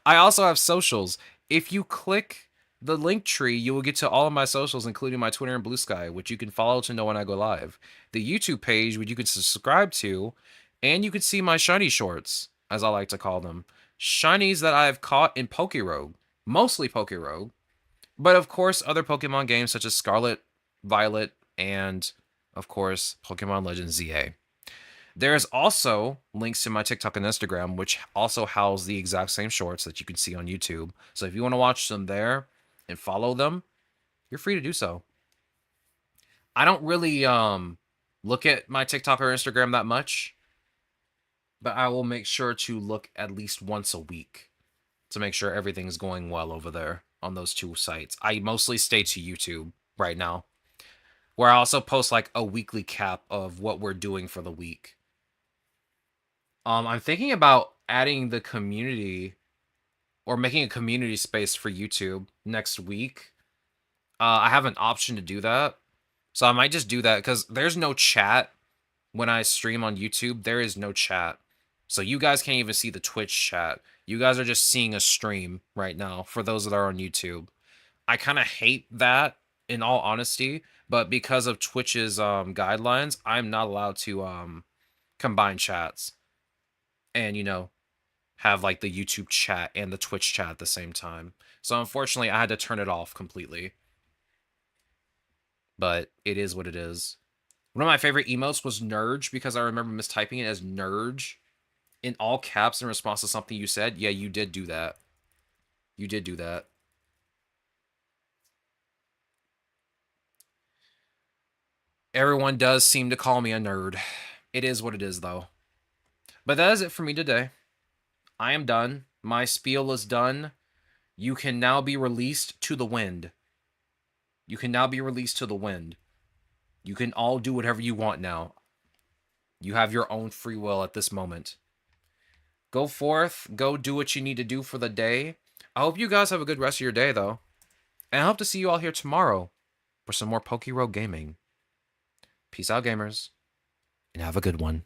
I also have socials. If you click the link tree, you will get to all of my socials, including my Twitter and Blue Sky, which you can follow to know when I go live. The YouTube page, which you can subscribe to, and you can see my shiny shorts, as I like to call them. Shinies that I've caught in PokéRogue. Mostly PokéRogue. But of course, other Pokemon games such as Scarlet, Violet, and of course, Pokemon Legends ZA. There's also links to my TikTok and Instagram, which also house the exact same shorts that you can see on YouTube. So if you want to watch them there and follow them, you're free to do so. I don't really look at my TikTok or Instagram that much, but I will make sure to look at least once a week to make sure everything's going well over there on those two sites. I mostly stay to YouTube right now, where I also post like a weekly cap of what we're doing for the week. I'm thinking about adding the community or making a community space for YouTube next week. I have an option to do that. So I might just do that because there's no chat when I stream on YouTube. There is no chat. So you guys can't even see the Twitch chat. You guys are just seeing a stream right now for those that are on YouTube. I kind of hate that in all honesty, but because of Twitch's guidelines, I'm not allowed to combine chats. And, you know, have like the YouTube chat and the Twitch chat at the same time. So unfortunately, I had to turn it off completely. But it is what it is. One of my favorite emotes was Nurge because I remember mistyping it as Nurge in all caps in response to something you said. Yeah, you did do that. You did do that. Everyone does seem to call me a nerd. It is what it is, though. But that is it for me today. I am done. My spiel is done. You can now be released to the wind. You can now be released to the wind. You can all do whatever you want now. You have your own free will at this moment. Go forth. Go do what you need to do for the day. I hope you guys have a good rest of your day, though. And I hope to see you all here tomorrow for some more PokéRogue gaming. Peace out, gamers. And have a good one.